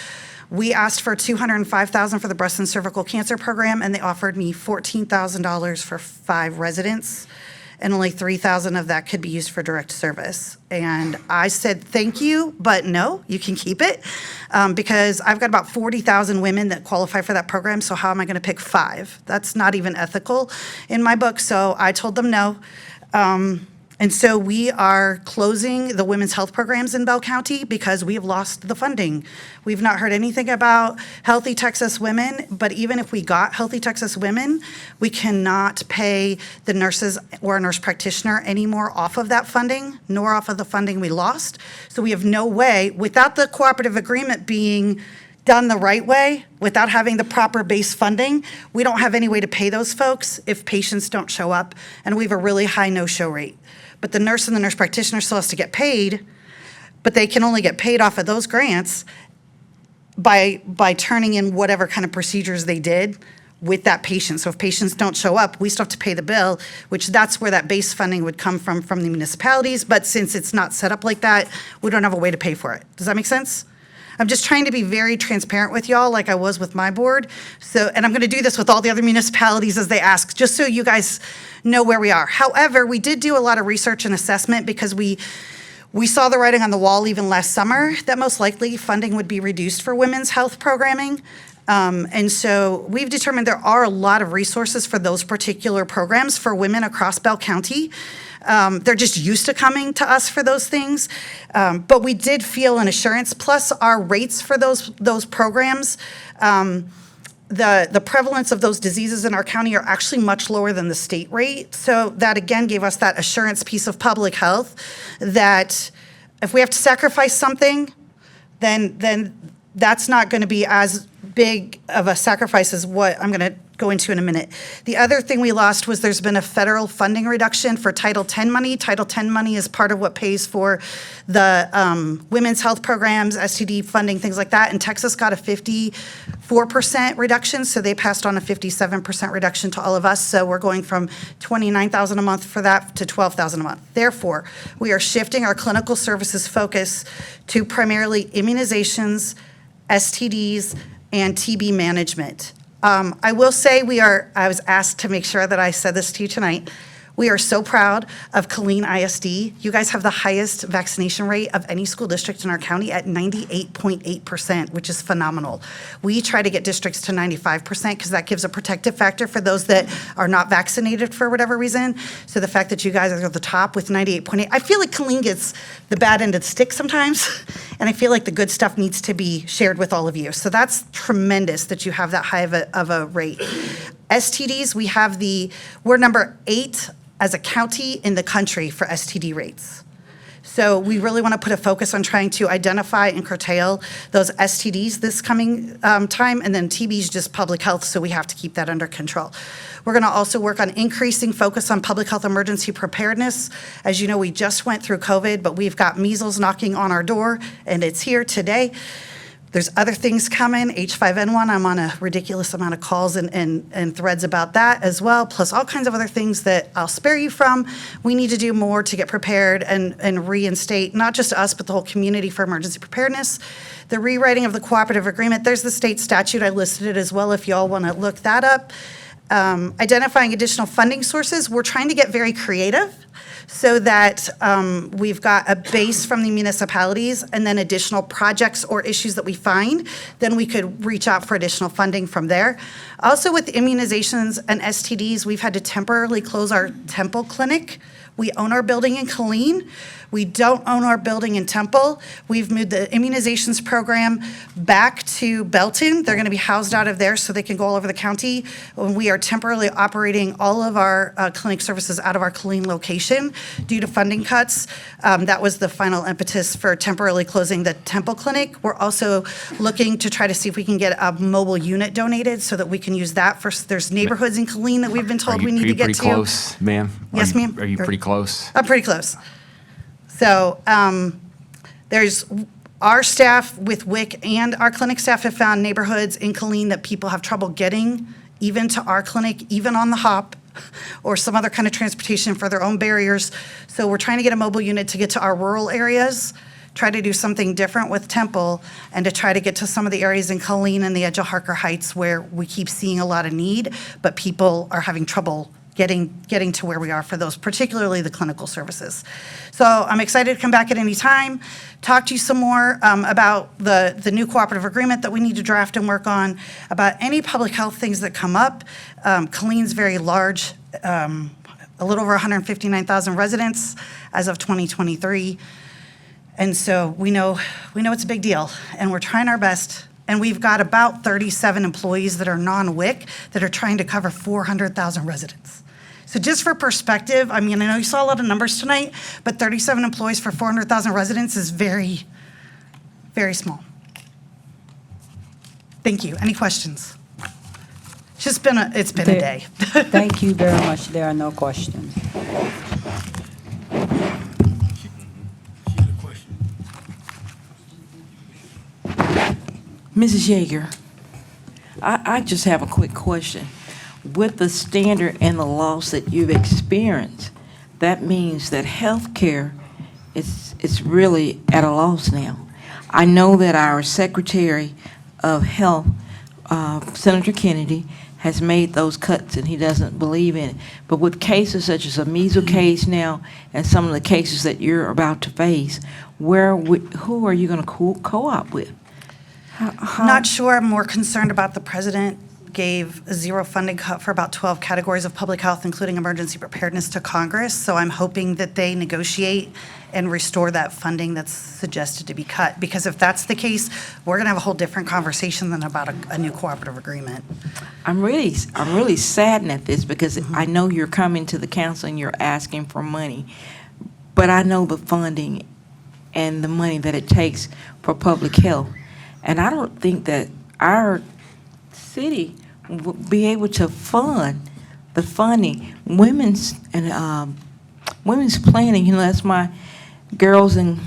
[SPEAKER 2] We asked for $205,000 for the breast and cervical cancer program, and they offered me $14,000 for 5 residents, and only $3,000 of that could be used for direct service. And I said, thank you, but no, you can keep it, because I've got about 40,000 women that qualify for that program, so how am I gonna pick 5? That's not even ethical in my book, so I told them no. And so we are closing the women's health programs in Bell County because we have lost the funding. We've not heard anything about Healthy Texas Women, but even if we got Healthy Texas Women, we cannot pay the nurses or a nurse practitioner anymore off of that funding, nor off of the funding we lost. So we have no way, without the cooperative agreement being done the right way, without having the proper base funding, we don't have any way to pay those folks if patients don't show up, and we have a really high no-show rate. But the nurse and the nurse practitioner still has to get paid, but they can only get paid off of those grants by turning in whatever kind of procedures they did with that patient. So if patients don't show up, we still have to pay the bill, which that's where that base funding would come from the municipalities. But since it's not set up like that, we don't have a way to pay for it. Does that make sense? I'm just trying to be very transparent with y'all like I was with my board. So, and I'm going to do this with all the other municipalities as they ask, just so you guys know where we are. However, we did do a lot of research and assessment because we saw the writing on the wall even last summer that most likely funding would be reduced for women's health programming. And so we've determined there are a lot of resources for those particular programs for women across Bell County. They're just used to coming to us for those things. But we did feel an assurance, plus our rates for those programs, the prevalence of those diseases in our county are actually much lower than the state rate. So that again gave us that assurance piece of public health that if we have to sacrifice something, then that's not going to be as big of a sacrifice as what I'm going to go into in a minute. The other thing we lost was there's been a federal funding reduction for Title X money. Title X money is part of what pays for the women's health programs, STD funding, things like that. And Texas got a 54% reduction, so they passed on a 57% reduction to all of us. So we're going from $29,000 a month for that to $12,000 a month. Therefore, we are shifting our clinical services focus to primarily immunizations, STDs, and TB management. I will say I was asked to make sure that I said this to you tonight. We are so proud of Killeen ISD. You guys have the highest vaccination rate of any school district in our county at 98.8%, which is phenomenal. We try to get districts to 95% because that gives a protective factor for those that are not vaccinated for whatever reason. So the fact that you guys are at the top with 98.8, I feel like Killeen gets the bad end of the stick sometimes, and I feel like the good stuff needs to be shared with all of you. So that's tremendous that you have that high of a rate. STDs, we're number 8 as a county in the country for STD rates. So we really want to put a focus on trying to identify and curtail those STDs this coming time, and then TB is just public health, so we have to keep that under control. We're going to also work on increasing focus on public health emergency preparedness. As you know, we just went through COVID, but we've got measles knocking on our door, and it's here today. There's other things coming, H5N1, I'm on a ridiculous amount of calls and threads about that as well, plus all kinds of other things that I'll spare you from. We need to do more to get prepared and reinstate, not just us, but the whole community for emergency preparedness. The rewriting of the cooperative agreement, there's the state statute, I listed it as well if y'all want to look that up. Identifying additional funding sources, we're trying to get very creative so that we've got a base from the municipalities and then additional projects or issues that we find, then we could reach out for additional funding from there. Also with immunizations and STDs, we've had to temporarily close our Temple Clinic. We own our building in Killeen. We don't own our building in Temple. We've moved the immunizations program back to Belton. They're going to be housed out of there so they can go all over the county. We are temporarily operating all of our clinic services out of our Killeen location due to funding cuts. That was the final impetus for temporarily closing the Temple Clinic. We're also looking to try to see if we can get a mobile unit donated so that we can use that for, there's neighborhoods in Killeen that we've been told we need to get to.
[SPEAKER 14] Are you pretty close, ma'am?
[SPEAKER 2] Yes, ma'am.
[SPEAKER 14] Are you pretty close?
[SPEAKER 2] I'm pretty close. So there's our staff with WIC and our clinic staff have found neighborhoods in Killeen that people have trouble getting even to our clinic, even on the hop or some other kind of transportation for their own barriers. So we're trying to get a mobile unit to get to our rural areas, try to do something different with Temple, and to try to get to some of the areas in Killeen and the edge of Harker Heights where we keep seeing a lot of need, but people are having trouble getting to where we are for those, particularly the clinical services. So I'm excited to come back at any time, talk to you some more about the new cooperative agreement that we need to draft and work on, about any public health things that come up. Killeen's very large, a little over 159,000 residents as of 2023. And so we know it's a big deal, and we're trying our best. And we've got about 37 employees that are non-WIC that are trying to cover 400,000 residents. So just for perspective, I mean, I know you saw a lot of numbers tonight, but 37 employees for 400,000 residents is very, very small. Thank you. Any questions? It's been a day.
[SPEAKER 1] Thank you very much. There are no questions.
[SPEAKER 16] Mrs. Yeager, I just have a quick question. With the standard and the loss that you've experienced, that means that healthcare is really at a loss now. I know that our Secretary of Health, Senator Kennedy, has made those cuts, and he doesn't believe in it. But with cases such as a measles case now and some of the cases that you're about to face, who are you going to co-op with?
[SPEAKER 2] Not sure. I'm more concerned about the president gave a zero funding cut for about 12 categories of public health, including emergency preparedness, to Congress. So I'm hoping that they negotiate and restore that funding that's suggested to be cut. Because if that's the case, we're going to have a whole different conversation than about a new cooperative agreement.
[SPEAKER 16] I'm really saddened at this because I know you're coming to the council and you're asking for money, but I know the funding and the money that it takes for public health. And I don't think that our city will be able to fund the funding. Women's planning, that's my girls and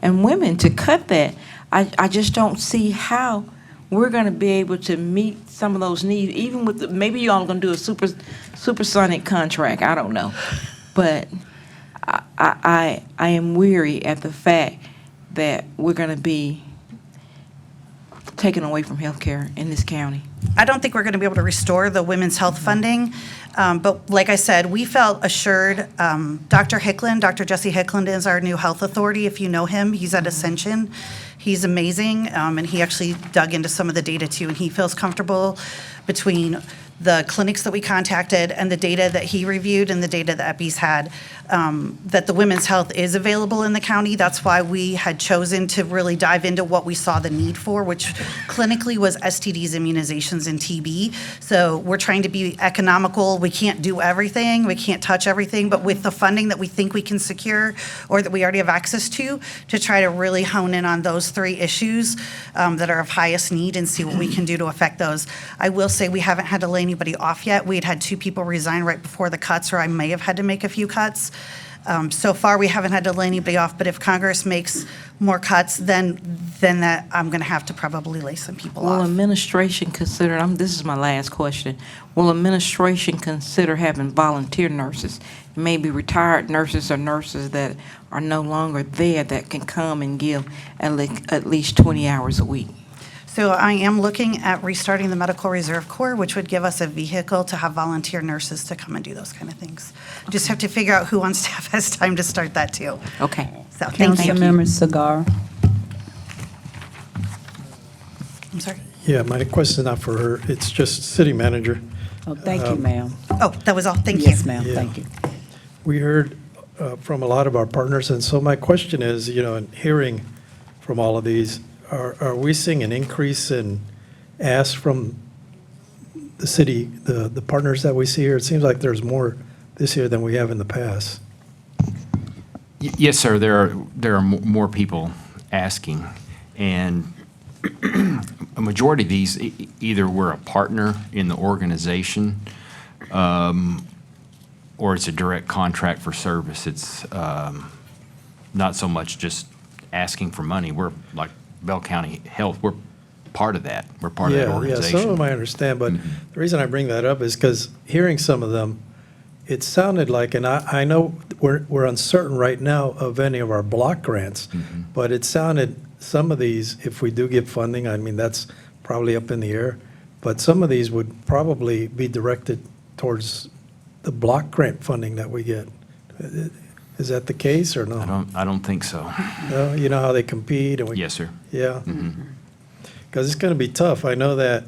[SPEAKER 16] women, to cut that. I just don't see how we're going to be able to meet some of those needs, even with maybe you all going to do a supersonic contract. I don't know. But I am weary at the fact that we're going to be taken away from healthcare in this county.
[SPEAKER 2] I don't think we're going to be able to restore the women's health funding. But like I said, we felt assured. Dr. Hicklin, Dr. Jesse Hicklin is our new health authority. If you know him, he's at Ascension. He's amazing. And he actually dug into some of the data too. And he feels comfortable between the clinics that we contacted and the data that he reviewed and the data that EPI's had, that the women's health is available in the county. That's why we had chosen to really dive into what we saw the need for, which clinically was STDs, immunizations, and TB. So we're trying to be economical. We can't do everything. We can't touch everything, but with the funding that we think we can secure or that we already have access to try to really hone in on those three issues that are of highest need and see what we can do to affect those. I will say we haven't had to lay anybody off yet. We had 2 people resign right before the cuts, or I may have had to make a few cuts. So far, we haven't had to lay anybody off, but if Congress makes more cuts, then that I'm going to have to probably lay some people
[SPEAKER 16] Will
[SPEAKER 2] off.
[SPEAKER 16] administration consider, this is my last question, will administration consider having volunteer nurses, maybe retired nurses or nurses that are no longer there that can come and give at least 20 hours a week?
[SPEAKER 2] So I am looking at restarting the Medical Reserve Corps, which would give us a vehicle to have volunteer nurses to come and do those kind of things. Just have to figure out who on staff has time to start that too.
[SPEAKER 16] Okay.
[SPEAKER 2] So thank you.
[SPEAKER 1] Councilmember Cigar.
[SPEAKER 2] I'm sorry.
[SPEAKER 4] Yeah, my question is not for her, it's just city manager.
[SPEAKER 1] Oh, thank you, ma'am.
[SPEAKER 2] Oh, that was all. Thank you.
[SPEAKER 1] Yes, ma'am,
[SPEAKER 4] Yeah.
[SPEAKER 1] thank you.
[SPEAKER 4] We heard from a lot of our partners, and so my question is, in hearing from all of these, are we seeing an increase in ask from the city, the partners that we see here? It seems like there's more this year than we have in the past.
[SPEAKER 14] Yes, sir, there are more people asking, and a majority of these, either we're a partner in the organization, or it's a direct contract for service. It's not so much just asking for money. We're like Bell County Health, we're part of that. We're part of that organization.
[SPEAKER 4] Yeah, some of them I understand, but the reason I bring that up is because hearing some of them, it sounded like, and I know we're uncertain right now of any of our block grants, but it sounded, some of these, if we do get funding, I mean, that's probably up in the air, but some of these would probably be directed towards the block grant funding that we get. Is that the case or no?
[SPEAKER 14] I don't think so.
[SPEAKER 4] No, you know how they compete and we.
[SPEAKER 14] Yes, sir.
[SPEAKER 4] Yeah. Because it's going to be tough. I know that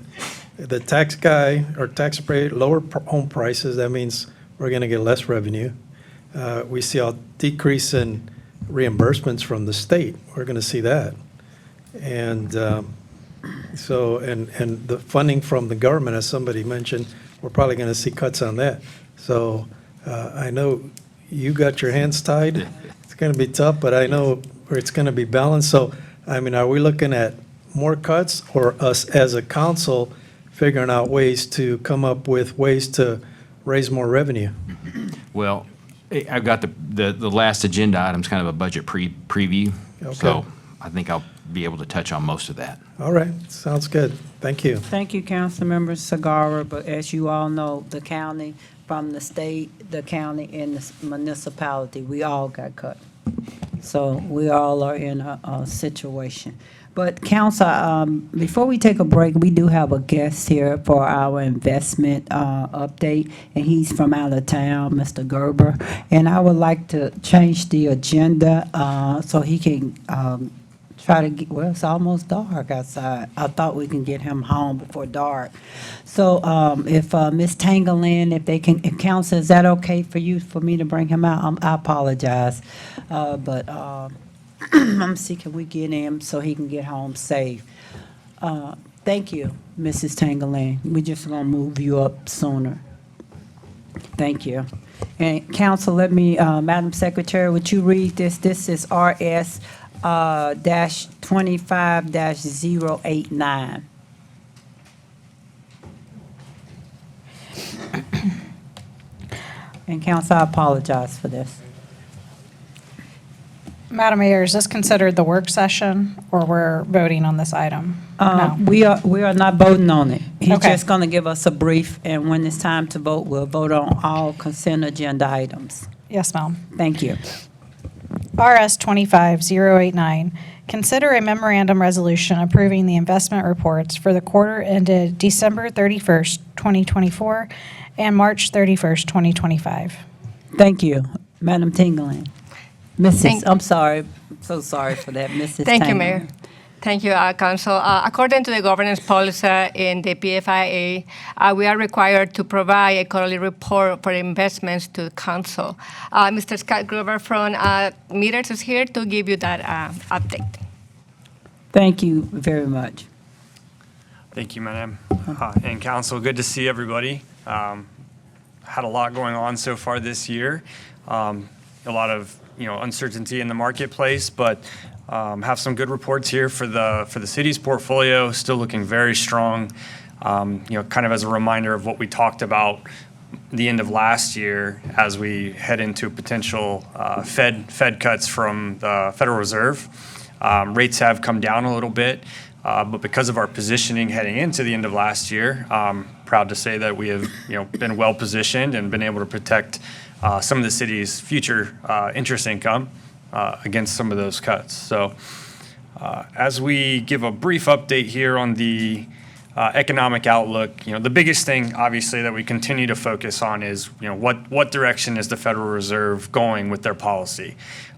[SPEAKER 4] the tax guy or tax rate, lower home prices, that means we're going to get less revenue. We see a decrease in reimbursements from the state. We're going to see that. And so, and the funding from the government, as somebody mentioned, we're probably going to see cuts on that. So I know you got your hands tied. It's going to be tough, but I know it's going to be balanced. So, I mean, are we looking at more cuts or us as a council figuring out ways to come up with ways to raise more revenue?
[SPEAKER 14] Well, I've got the last agenda item's kind of a budget preview.
[SPEAKER 4] Okay.
[SPEAKER 14] So I think I'll be able to touch on most of that.
[SPEAKER 4] All right, sounds good. Thank you.
[SPEAKER 1] Thank you, Councilmember Sagara, but as you all know, the county, from the state, the county, and the municipality, we all got cut. So we all are in a situation. But council, before we take a break, we do have a guest here for our investment update, and he's from out of town, Mr. Gerber. And I would like to change the agenda so he can try to get, well, it's almost dark outside. I thought we can get him home before dark. So if Ms. Tangleland, if council, is that okay for you, for me to bring him out? I apologize. But I'm see, can we get him so he can get home safe? Thank you, Mrs. Tangleland. We're just gonna move you up sooner. Thank you. And council, let me, Madam Secretary, would you read this? This is RS dash 25-089. And council, I apologize for this.
[SPEAKER 5] Madam Mayor, is this considered the work session, or we're voting on this item? No.
[SPEAKER 1] We are not voting on it. He's
[SPEAKER 5] Okay.
[SPEAKER 1] just gonna give us a brief, and when it's time to vote, we'll vote on all consent agenda items.
[SPEAKER 5] Yes, ma'am.
[SPEAKER 1] Thank you.
[SPEAKER 5] RS 25-089, consider a memorandum resolution approving the investment reports for the quarter ended December 31st, 2024, and March 31st, 2025.
[SPEAKER 1] Thank you, Madam Tingling.
[SPEAKER 9] Thank-
[SPEAKER 1] I'm sorry, I'm so sorry for that, Mrs.
[SPEAKER 9] Thank you,
[SPEAKER 1] Tingling.
[SPEAKER 9] Mayor. Thank you, Council. According to the governance policy in the PFIA, we are required to provide a quarterly report for investments to the Council. Mr. Scott Gruber from Meters is here to give you that update.
[SPEAKER 1] Thank you very much.
[SPEAKER 6] Thank you, Madam. And Council, good to see everybody. Had a lot going on so far this year. A lot of uncertainty in the marketplace, but have some good reports here for the city's portfolio, still looking very strong. Kind of as a reminder of what we talked about the end of last year as we head into potential Fed cuts from the Federal Reserve. Rates have come down a little bit, but because of our positioning heading into the end of last year, proud to say that we have been well positioned and been able to protect some of the city's future interest income against some of those cuts. So as we give a brief update here on the economic outlook, the biggest thing obviously that we continue to focus on is what direction is the Federal Reserve going with their policy.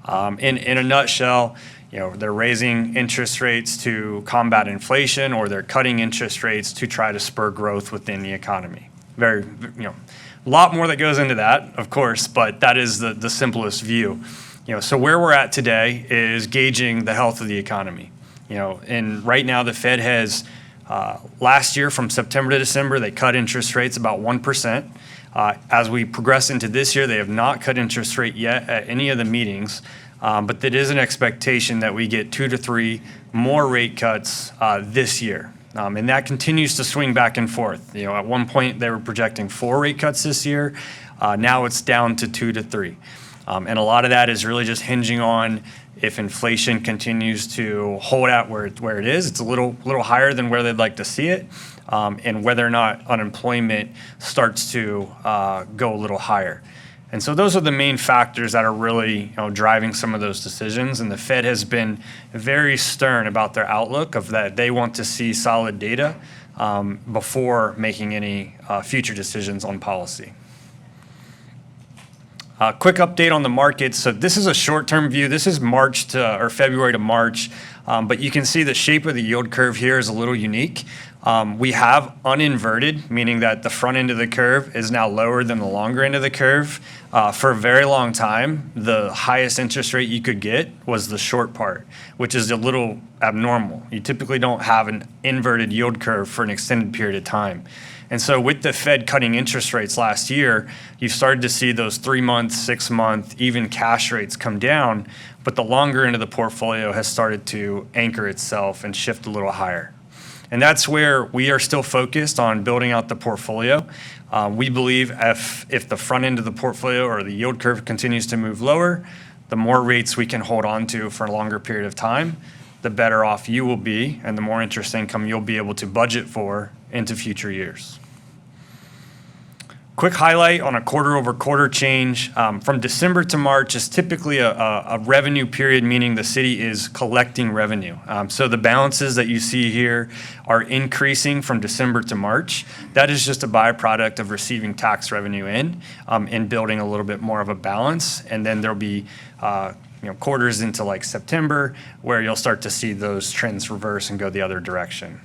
[SPEAKER 6] In a nutshell, they're raising interest rates to combat inflation, or they're cutting interest rates to try to spur growth within the economy. Very, a lot more that goes into that, of course, but that is the simplest view. So where we're at today is gauging the health of the economy. And right now the Fed has, last year from September to December, they cut interest rates about 1%. As we progress into this year, they have not cut interest rate yet at any of the meetings, but it is an expectation that we get 2 to 3 more rate cuts this year. And that continues to swing back and forth. At one point they were projecting 4 rate cuts this year. Now it's down to 2 to 3. And a lot of that is really just hinging on if inflation continues to hold out where it is. It's a little higher than where they'd like to see it, and whether or not unemployment starts to go a little higher. And so those are the main factors that are really driving some of those decisions. And the Fed has been very stern about their outlook of that they want to see solid data before making any future decisions on policy. Quick update on the markets. So this is a short-term view. This is February to March, but you can see the shape of the yield curve here is a little unique. We have uninverted, meaning that the front end of the curve is now lower than the longer end of the curve. For a very long time, the highest interest rate you could get was the short part, which is a little abnormal. You typically don't have an inverted yield curve for an extended period of time. And so with the Fed cutting interest rates last year, you've started to see those 3-month, 6-month, even cash rates come down, but the longer end of the portfolio has started to anchor itself and shift a little higher. And that's where we are still focused on building out the portfolio. We believe if the front end of the portfolio or the yield curve continues to move lower, the more rates we can hold on to for a longer period of time, the better off you will be and the more interest income you'll be able to budget for into future years. Quick highlight on a quarter-over-quarter change. From December to March is typically a revenue period, meaning the city is collecting revenue. So the balances that you see here are increasing from December to March. That is just a byproduct of receiving tax revenue in and building a little bit more of a balance. And then there'll be quarters into like September where you'll start to see those trends reverse and go the other direction.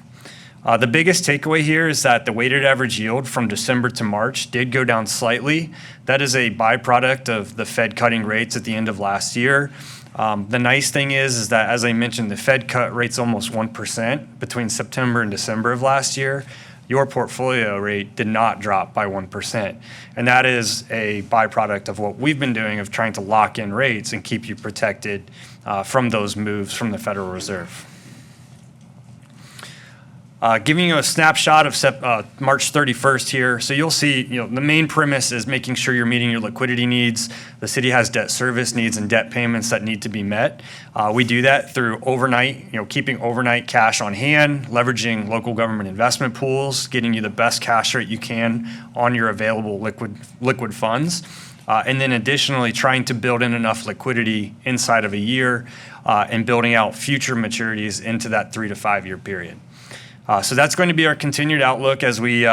[SPEAKER 6] The biggest takeaway here is that the weighted average yield from December to March did go down slightly. That is a byproduct of the Fed cutting rates at the end of last year. The nice thing is that, as I mentioned, the Fed cut rates almost 1% between September and December of last year. Your portfolio rate did not drop by 1%. And that is a byproduct of what we've been doing of trying to lock in rates and keep you protected from those moves from the Federal Reserve. Giving you a snapshot of March 31st here. So you'll see, the main premise is making sure you're meeting your liquidity needs. The city has debt service needs and debt payments that need to be met. We do that through overnight, keeping overnight cash on hand, leveraging local government investment pools, getting you the best cash rate you can on your available liquid funds. And then additionally, trying to build in enough liquidity inside of a year and building out future maturities into that 3 to 5 year period. So that's going to be our continued outlook as we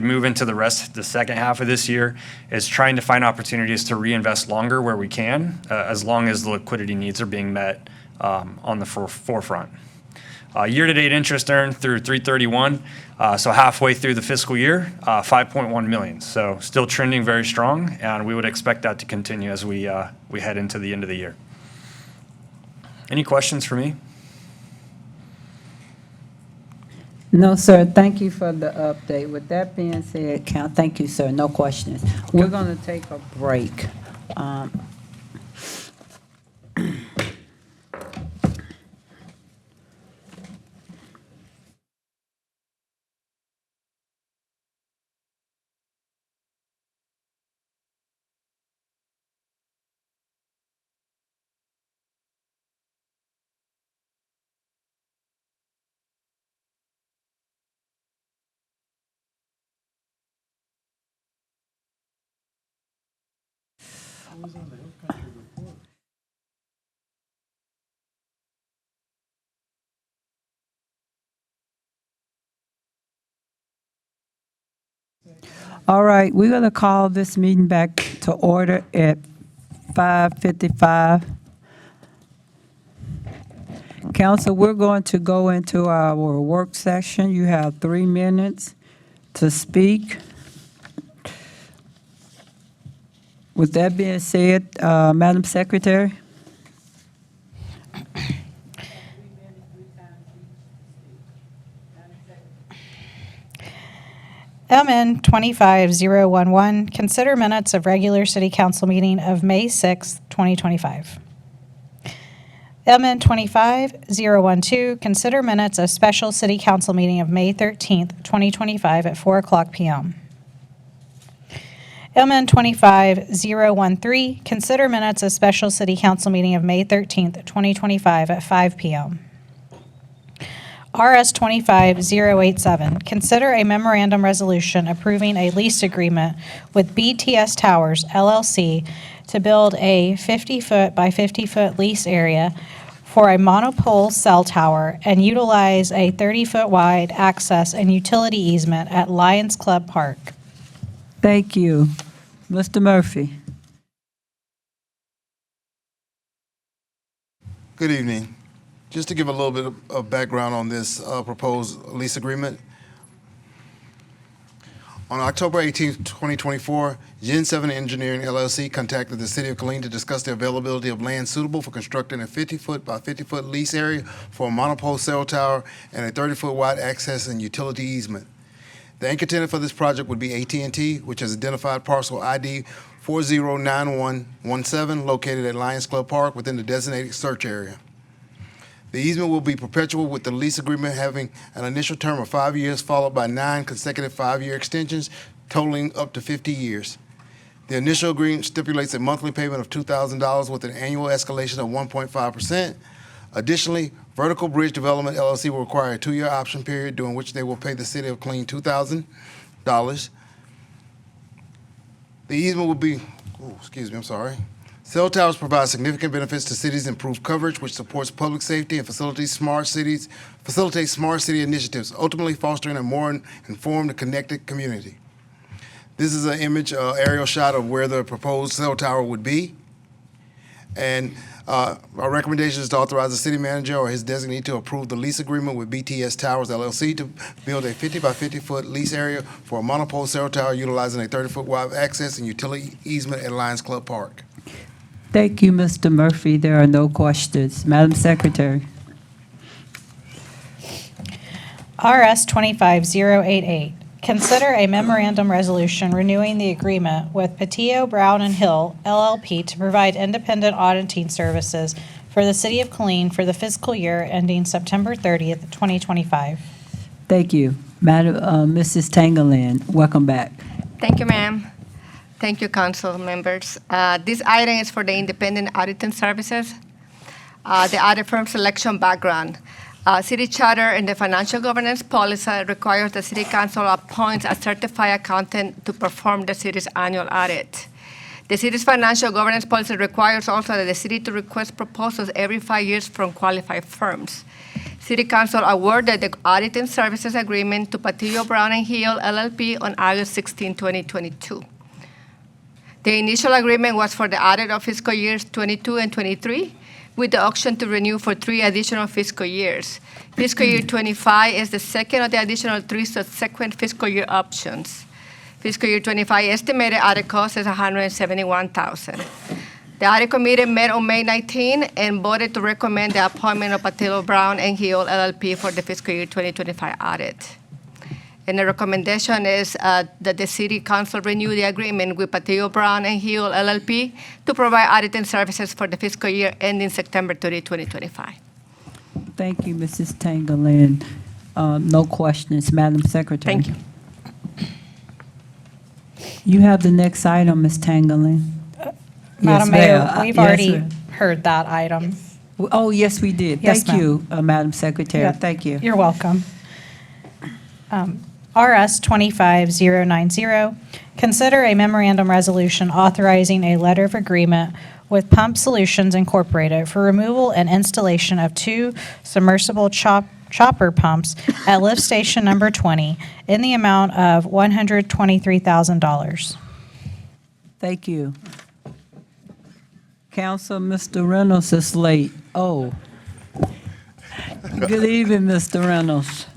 [SPEAKER 6] move into the second half of this year, is trying to find opportunities to reinvest longer where we can, as long as the liquidity needs are being met on the forefront. Year-to-date interest earned through 3/31, so halfway through the fiscal year, $5.1 million. So still trending very strong, and we would expect that to continue as we head into the end of the year. Any questions for me?
[SPEAKER 1] No, sir. Thank you for the update. With that being said, thank you, sir. No questions. We're going to take a break. All right, we're going to call this meeting back to order at 5:55. Council, we're going to go into our work session. You have 3 minutes to speak. With that being said, Madam Secretary?
[SPEAKER 5] MN 25011, consider minutes of regular city council meeting of May 6th, 2025. MN 25012, consider minutes of special city council meeting of May 13th, 2025 at 4:00 p.m. MN 25013, consider minutes of special city council meeting of May 13th, 2025 at 5 p.m. RS 25087, consider a memorandum resolution approving a lease agreement with BTS Towers LLC to build a 50-foot by 50-foot lease area for a monopole cell tower and utilize a 30-foot wide access and utility easement at Lions Club Park.
[SPEAKER 1] Thank you. Mr. Murphy.
[SPEAKER 21] Good evening. Just to give a little bit of background on this proposed lease agreement. On October 18, 2024, Gen 7 Engineering LLC contacted the City of Killeen to discuss the availability of land suitable for constructing a 50-foot by 50-foot lease area for a monopole cell tower and a 30-foot wide access and utility easement. The anchor tenant for this project would be AT&T, which has identified parcel ID 409117 located at Lions Club Park within the designated search area. The easement will be perpetual, with the lease agreement having an initial term of 5 years followed by 9 consecutive 5-year extensions totaling up to 50 years. The initial agreement stipulates a monthly payment of $2,000 with an annual escalation of 1.5%. Additionally, Vertical Bridge Development LLC will require a 2-year option period during which they will pay the city of Killeen $2,000. The easement will be, Cell towers provide significant benefits to cities, improve coverage, which supports public safety and facilitates smart city initiatives, ultimately fostering a more informed and connected community. This is an aerial shot of where the proposed cell tower would be. And our recommendation is to authorize the city manager or his designee to approve the lease agreement with BTS Towers LLC to build a 50 by 50 foot lease area for a monopole cell tower utilizing a 30-foot wide access and utility easement at Lions Club Park.
[SPEAKER 1] Thank you, Mr. Murphy. There are no questions. Madam Secretary.
[SPEAKER 5] RS 25088, consider a memorandum resolution renewing the agreement with Patillo, Brown and Hill LLP to provide independent auditing services for the City of Killeen for the fiscal year ending September 30th, 2025.
[SPEAKER 1] Thank you. Madam, Mrs. Tangleland, welcome back.
[SPEAKER 9] Thank you, ma'am. Thank you, council members. This item is for the independent auditing services. The audit firm selection background. City charter and the financial governance policy requires the city council appoints a certified accountant to perform the city's annual audit. The city's financial governance policy requires also that the city to request proposals every 5 years from qualified firms. City council awarded the auditing services agreement to Patillo, Brown and Hill LLP on August 16, 2022. The initial agreement was for the audit of fiscal years 22 and 23, with the option to renew for 3 additional fiscal years. Fiscal year 25 is the second of the additional 3 subsequent fiscal year options. Fiscal year 25 estimated audit cost is $171,000. The audit committee met on May 19 and voted to recommend the appointment of Patillo, Brown and Hill LLP for the fiscal year 2025 audit. And the recommendation is that the city council renew the agreement with Patillo, Brown and Hill LLP to provide auditing services for the fiscal year ending September 30, 2025.
[SPEAKER 1] Thank you, Mrs. Tangleland. No questions. Madam Secretary.
[SPEAKER 9] Thank you.
[SPEAKER 1] You have the next item, Ms. Tangleland.
[SPEAKER 5] Madam
[SPEAKER 1] Yes,
[SPEAKER 5] Mayor,
[SPEAKER 1] ma'am.
[SPEAKER 5] we've
[SPEAKER 1] Yes,
[SPEAKER 5] already
[SPEAKER 1] ma'am.
[SPEAKER 5] heard that item.
[SPEAKER 1] Oh, yes, we did.
[SPEAKER 5] Yes,
[SPEAKER 1] Thank you, Madam Secretary.
[SPEAKER 5] Yeah.
[SPEAKER 1] Thank you.
[SPEAKER 5] You're welcome. RS 25090, consider a memorandum resolution authorizing a letter of agreement with Pump Solutions Incorporated for removal and installation of 2 submersible chopper pumps at lift station number 20 in the amount of $123,000.
[SPEAKER 1] Thank you. Council, Mr. Reynolds is late. Oh. Good evening, Mr. Reynolds.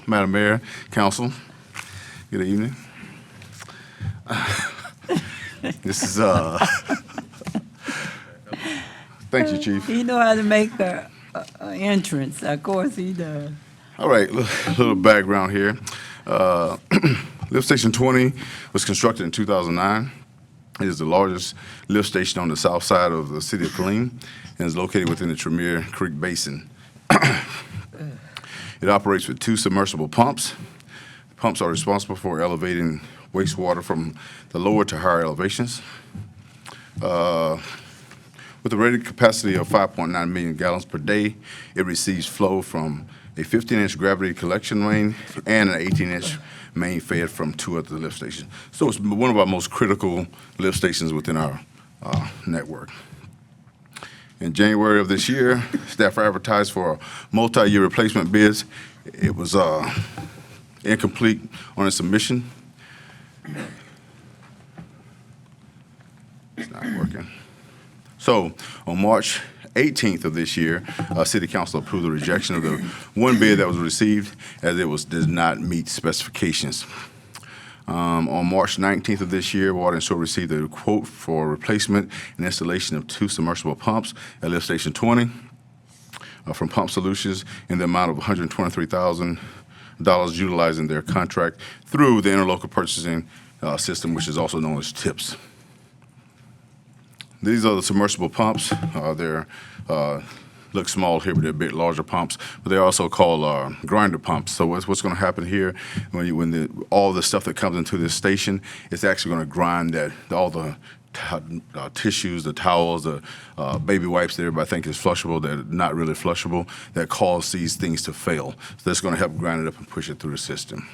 [SPEAKER 8] Madam Mayor, Council, good evening. This is, thank you, Chief.
[SPEAKER 1] He know how to make an entrance. Of course he does.
[SPEAKER 8] All right, little background here. Lift Station 20 was constructed in 2009. It is the largest lift station on the south side of the city of Killeen and is located within the Tremere Creek Basin. It operates with 2 submersible pumps. The pumps are responsible for elevating wastewater from the lower to higher elevations. With a rated capacity of 5.9 million gallons per day, it receives flow from a 15-inch gravity collection main and an 18-inch main fed from 2 other lift stations. So it's one of our most critical lift stations within our network. In January of this year, staff advertised for multi-year replacement bids. It was incomplete on its submission. It's not working. So on March 18th of this year, City Council approved the rejection of the 1 bid that was received as it did not meet specifications. On March 19th of this year, Water and Sewer received a quote for replacement and installation of 2 submersible pumps at Lift Station 20 from Pump Solutions in the amount of $123,000 utilizing their contract through the interlocal purchasing system, which is also known as TIPS. These are the submersible pumps. They're look small here, but they're a bit larger pumps. But they're also called grinder pumps. So what's going to happen here when all the stuff that comes into this station, it's actually going to grind all the tissues, the towels, the baby wipes that everybody think is flushable, that are not really flushable, that cause these things to fail. So that's going to help grind it up and push it through the system.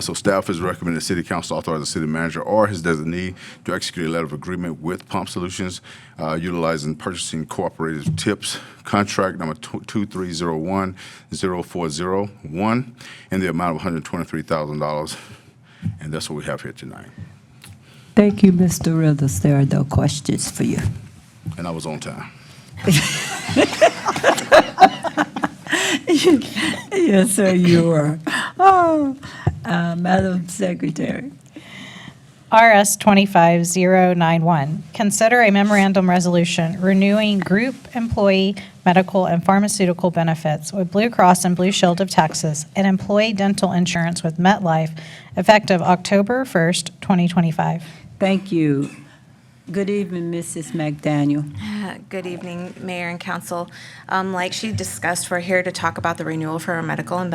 [SPEAKER 8] So staff has recommended the city council authorize the city manager or his designee to execute a letter of agreement with Pump Solutions utilizing purchasing cooperative tips contract number 2301-0401 in the amount of $123,000. And that's what we have here tonight.
[SPEAKER 1] Thank you, Mr. Rivers. There are no questions for you.
[SPEAKER 8] And I was on time.
[SPEAKER 1] Yes, sir, you were. Oh, Madam Secretary.
[SPEAKER 5] RS 25091, consider a memorandum resolution renewing group employee medical and pharmaceutical benefits with Blue Cross and Blue Shield of Texas and employee dental insurance with MetLife effective October 1st, 2025.
[SPEAKER 1] Thank you. Good evening, Mrs. McDaniel.
[SPEAKER 7] Good evening, Mayor and Council. Like she discussed, we're here to talk about the renewal for our medical and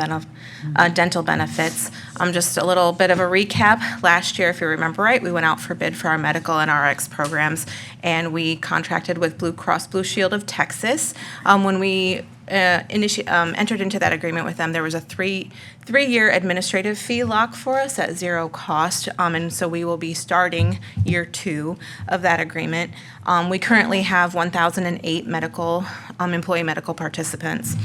[SPEAKER 7] dental benefits. Just a little bit of a recap. Last year, if you remember right, we went out for bid for our medical and RX programs, and we contracted with Blue Cross Blue Shield of Texas. When we entered into that agreement with them, there was a three-year administrative fee lock for us at zero cost, and so we will be starting year 2 of that agreement. We currently have 1,008 employee medical participants.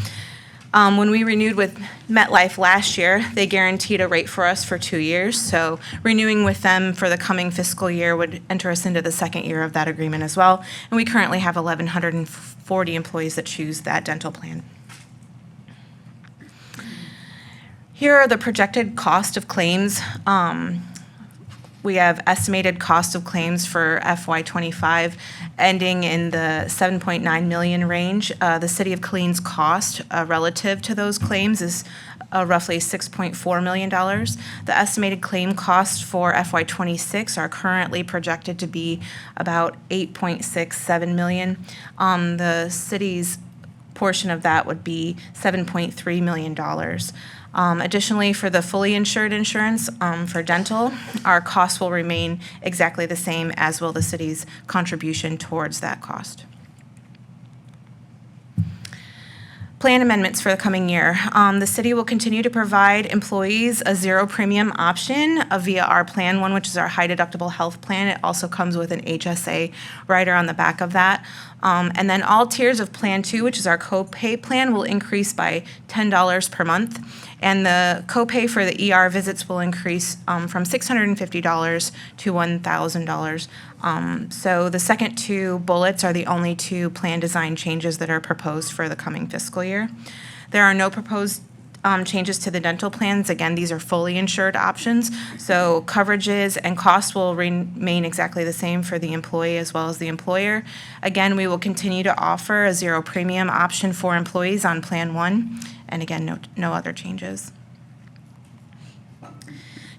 [SPEAKER 7] When we renewed with MetLife last year, they guaranteed a rate for us for 2 years. So renewing with them for the coming fiscal year would enter us into the second year of that agreement as well. And we currently have 1,140 employees that choose that dental plan. Here are the projected cost of claims. We have estimated cost of claims for FY25 ending in the 7.9 million range. The City of Killeen's cost relative to those claims is roughly $6.4 million. The estimated claim costs for FY26 are currently projected to be about $8.67 million. The city's portion of that would be $7.3 million. Additionally, for the fully insured insurance for dental, our costs will remain exactly the same, as will the city's contribution towards that cost. Plan amendments for the coming year. The city will continue to provide employees a zero premium option via our Plan 1, which is our high deductible health plan. It also comes with an HSA rider on the back of that. And then all tiers of Plan 2, which is our copay plan, will increase by $10 per month. And the copay for the ER visits will increase from $650 to $1,000. So the second 2 bullets are the only 2 plan design changes that are proposed for the coming fiscal year. There are no proposed changes to the dental plans. Again, these are fully insured options, so coverages and costs will remain exactly the same for the employee as well as the employer. Again, we will continue to offer a zero premium option for employees on Plan 1, and again, no other changes.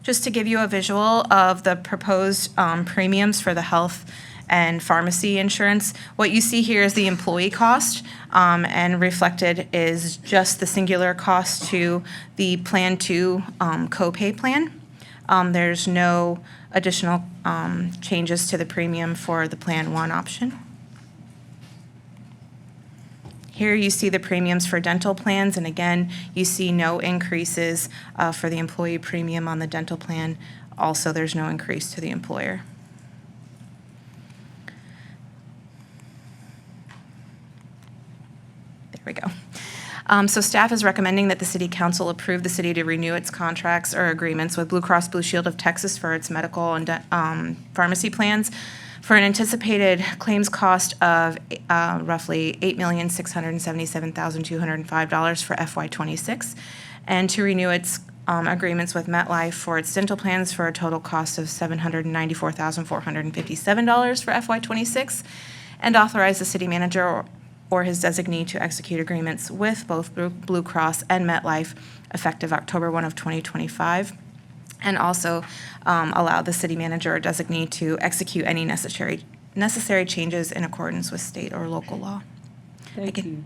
[SPEAKER 7] Just to give you a visual of the proposed premiums for the health and pharmacy insurance, what you see here is the employee cost, and reflected is just the singular cost to the Plan 2 copay plan. There's no additional changes to the premium for the Plan 1 option. Here you see the premiums for dental plans, and again, you see no increases for the employee premium on the dental plan. Also, there's no increase to the employer. There we go. So staff is recommending that the City Council approve the city to renew its contracts or agreements with Blue Cross Blue Shield of Texas for its medical and pharmacy plans for an anticipated claims cost of roughly $8,677,205 for FY26, and to renew its agreements with MetLife for its dental plans for a total cost of $794,457 for FY26, and authorize the city manager or his designee to execute agreements with both Blue Cross and MetLife effective October 1 of 2025, and also allow the city manager or designee to execute any necessary changes in accordance with state or local law.
[SPEAKER 1] Thank you.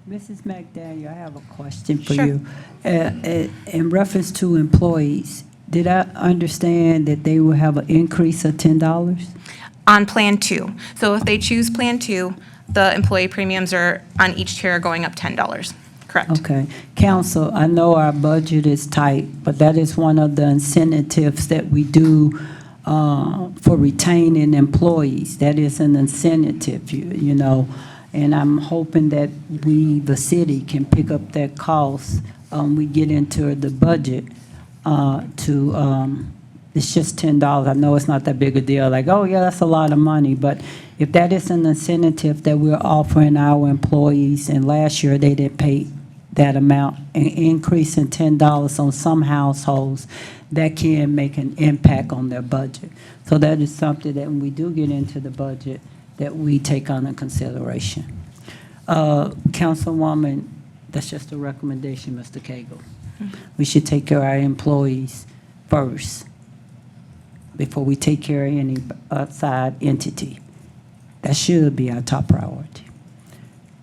[SPEAKER 1] Mrs. McDaniel, I have a question for
[SPEAKER 7] Sure.
[SPEAKER 1] you. In reference to employees, Did I understand that they will have an increase of $10?
[SPEAKER 7] On Plan 2. So if they choose Plan 2, the employee premiums are on each tier are going up $10. Correct.
[SPEAKER 1] Okay. Council, I know our budget is tight, but that is one of the incentives that we do for retaining employees. That is an incentive, you know, and I'm hoping that we, the city, can pick up that cost. We get into the budget it's just $10. I know it's not that big a deal, like, oh, yeah, that's a lot of money, but if that is an incentive that we're offering our employees, and last year they didn't pay that amount, an increase in $10 on some households, that can make an impact on their budget. So that is something that when we do get into the budget, that we take under consideration. Councilwoman, that's just a recommendation, Mr. Cagle. We should take care of our employees first before we take care of any outside entity. That should be our top priority.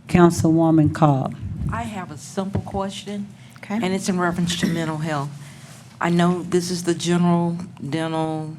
[SPEAKER 1] Councilwoman Cobb.
[SPEAKER 16] I have a simple question.
[SPEAKER 7] Okay.
[SPEAKER 16] And it's in reference to mental health. I know this is the general, dental,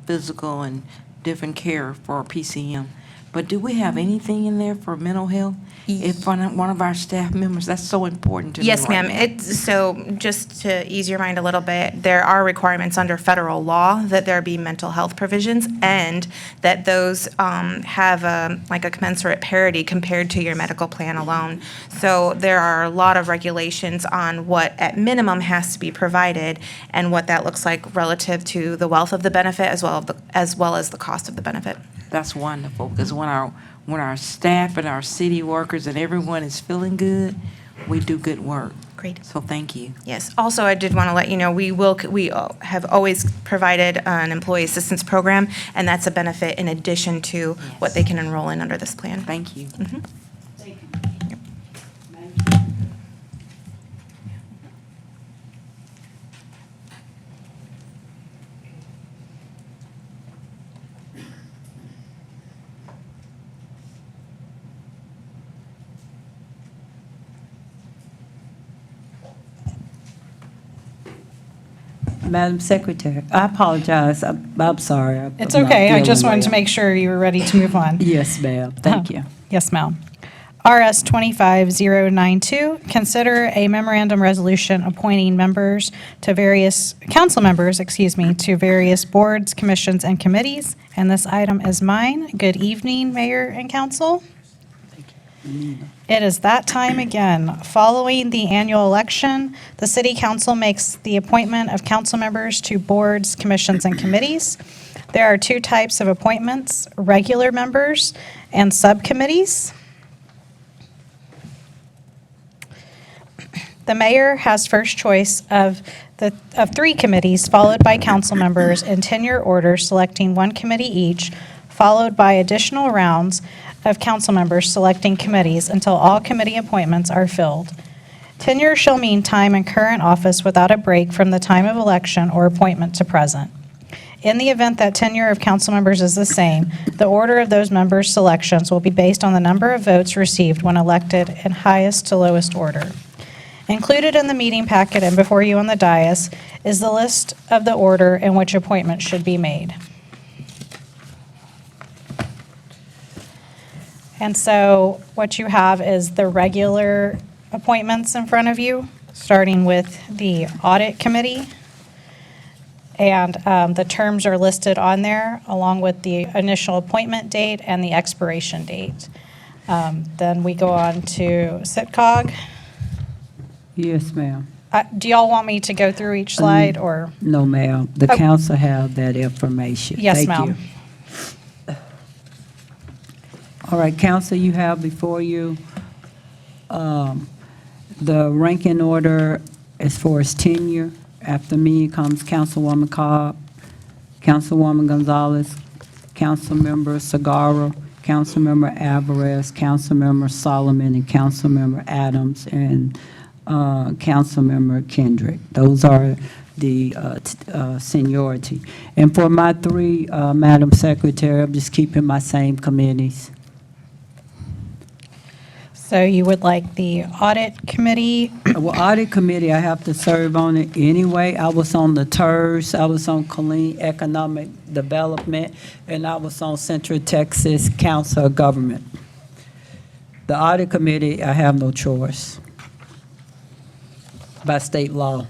[SPEAKER 16] physical, and different care for PCM, but do we have anything in there for mental health? If one of our staff members, that's so important to me
[SPEAKER 7] Yes,
[SPEAKER 16] right
[SPEAKER 7] ma'am.
[SPEAKER 16] now.
[SPEAKER 7] So just to ease your mind a little bit, there are requirements under federal law that there be mental health provisions and that those have like a commensurate parity compared to your medical plan alone. So there are a lot of regulations on what at minimum has to be provided and what that looks like relative to the wealth of the benefit as well as the cost of the benefit.
[SPEAKER 16] That's wonderful, because when our staff and our city workers and everyone is feeling good, we do good work.
[SPEAKER 7] Great.
[SPEAKER 16] So thank you.
[SPEAKER 7] Yes. Also, I did want to let you know, we have always provided an employee assistance program, and that's a benefit in addition to what they can enroll in under this plan.
[SPEAKER 16] Thank you.
[SPEAKER 7] Mhm.
[SPEAKER 1] Madam Secretary, I apologize. I'm sorry. I'm
[SPEAKER 5] It's
[SPEAKER 1] not
[SPEAKER 5] okay. I
[SPEAKER 1] feeling
[SPEAKER 5] just wanted to
[SPEAKER 1] well.
[SPEAKER 5] make sure you were ready to move on.
[SPEAKER 1] Yes, ma'am. Thank you.
[SPEAKER 5] Yes, ma'am. RS 25092, consider a memorandum resolution appointing members to council members, to various boards, commissions, and committees. And this item is mine. Good evening, Mayor and Council. It is that time again. Following the annual election, the City Council makes the appointment of council members to boards, commissions, and committees. There are two types of appointments, regular members and subcommittees. The mayor has first choice of three committees, followed by council members in tenure order, selecting one committee each, followed by additional rounds of council members selecting committees until all committee appointments are filled. Tenure shall mean time in current office without a break from the time of election or appointment to present. In the event that tenure of council members is the same, the order of those members' selections will be based on the number of votes received when elected in highest to lowest order. Included in the meeting packet and before you on the dais is the list of the order in which appointments should be made. And so what you have is the regular appointments in front of you, starting with the Audit Committee. And the terms are listed on there, along with the initial appointment date and the expiration date. Then we go on to SITCOG.
[SPEAKER 1] Yes, ma'am.
[SPEAKER 5] Do y'all want me to go through each slide, or?
[SPEAKER 1] No, ma'am. The
[SPEAKER 5] Oh.
[SPEAKER 1] council have that information.
[SPEAKER 5] Yes,
[SPEAKER 1] Thank
[SPEAKER 5] ma'am.
[SPEAKER 1] you. All right, council, you have before you the ranking order as far as tenure. After me comes Councilwoman Cobb, Councilwoman Gonzalez, Councilmember Sagara, Councilmember Alvarez, Councilmember Solomon, and Councilmember Adams, and Councilmember Kendrick. Those are the seniority. And for my three, Madam Secretary, I'm just keeping my same committees.
[SPEAKER 5] So you would like the audit committee?
[SPEAKER 1] Well, audit committee, I have to serve on it anyway. I was on the TERS, I was on Killeen Economic Development, and I was on Central Texas Council of Government. The audit committee, I have no choice by state law.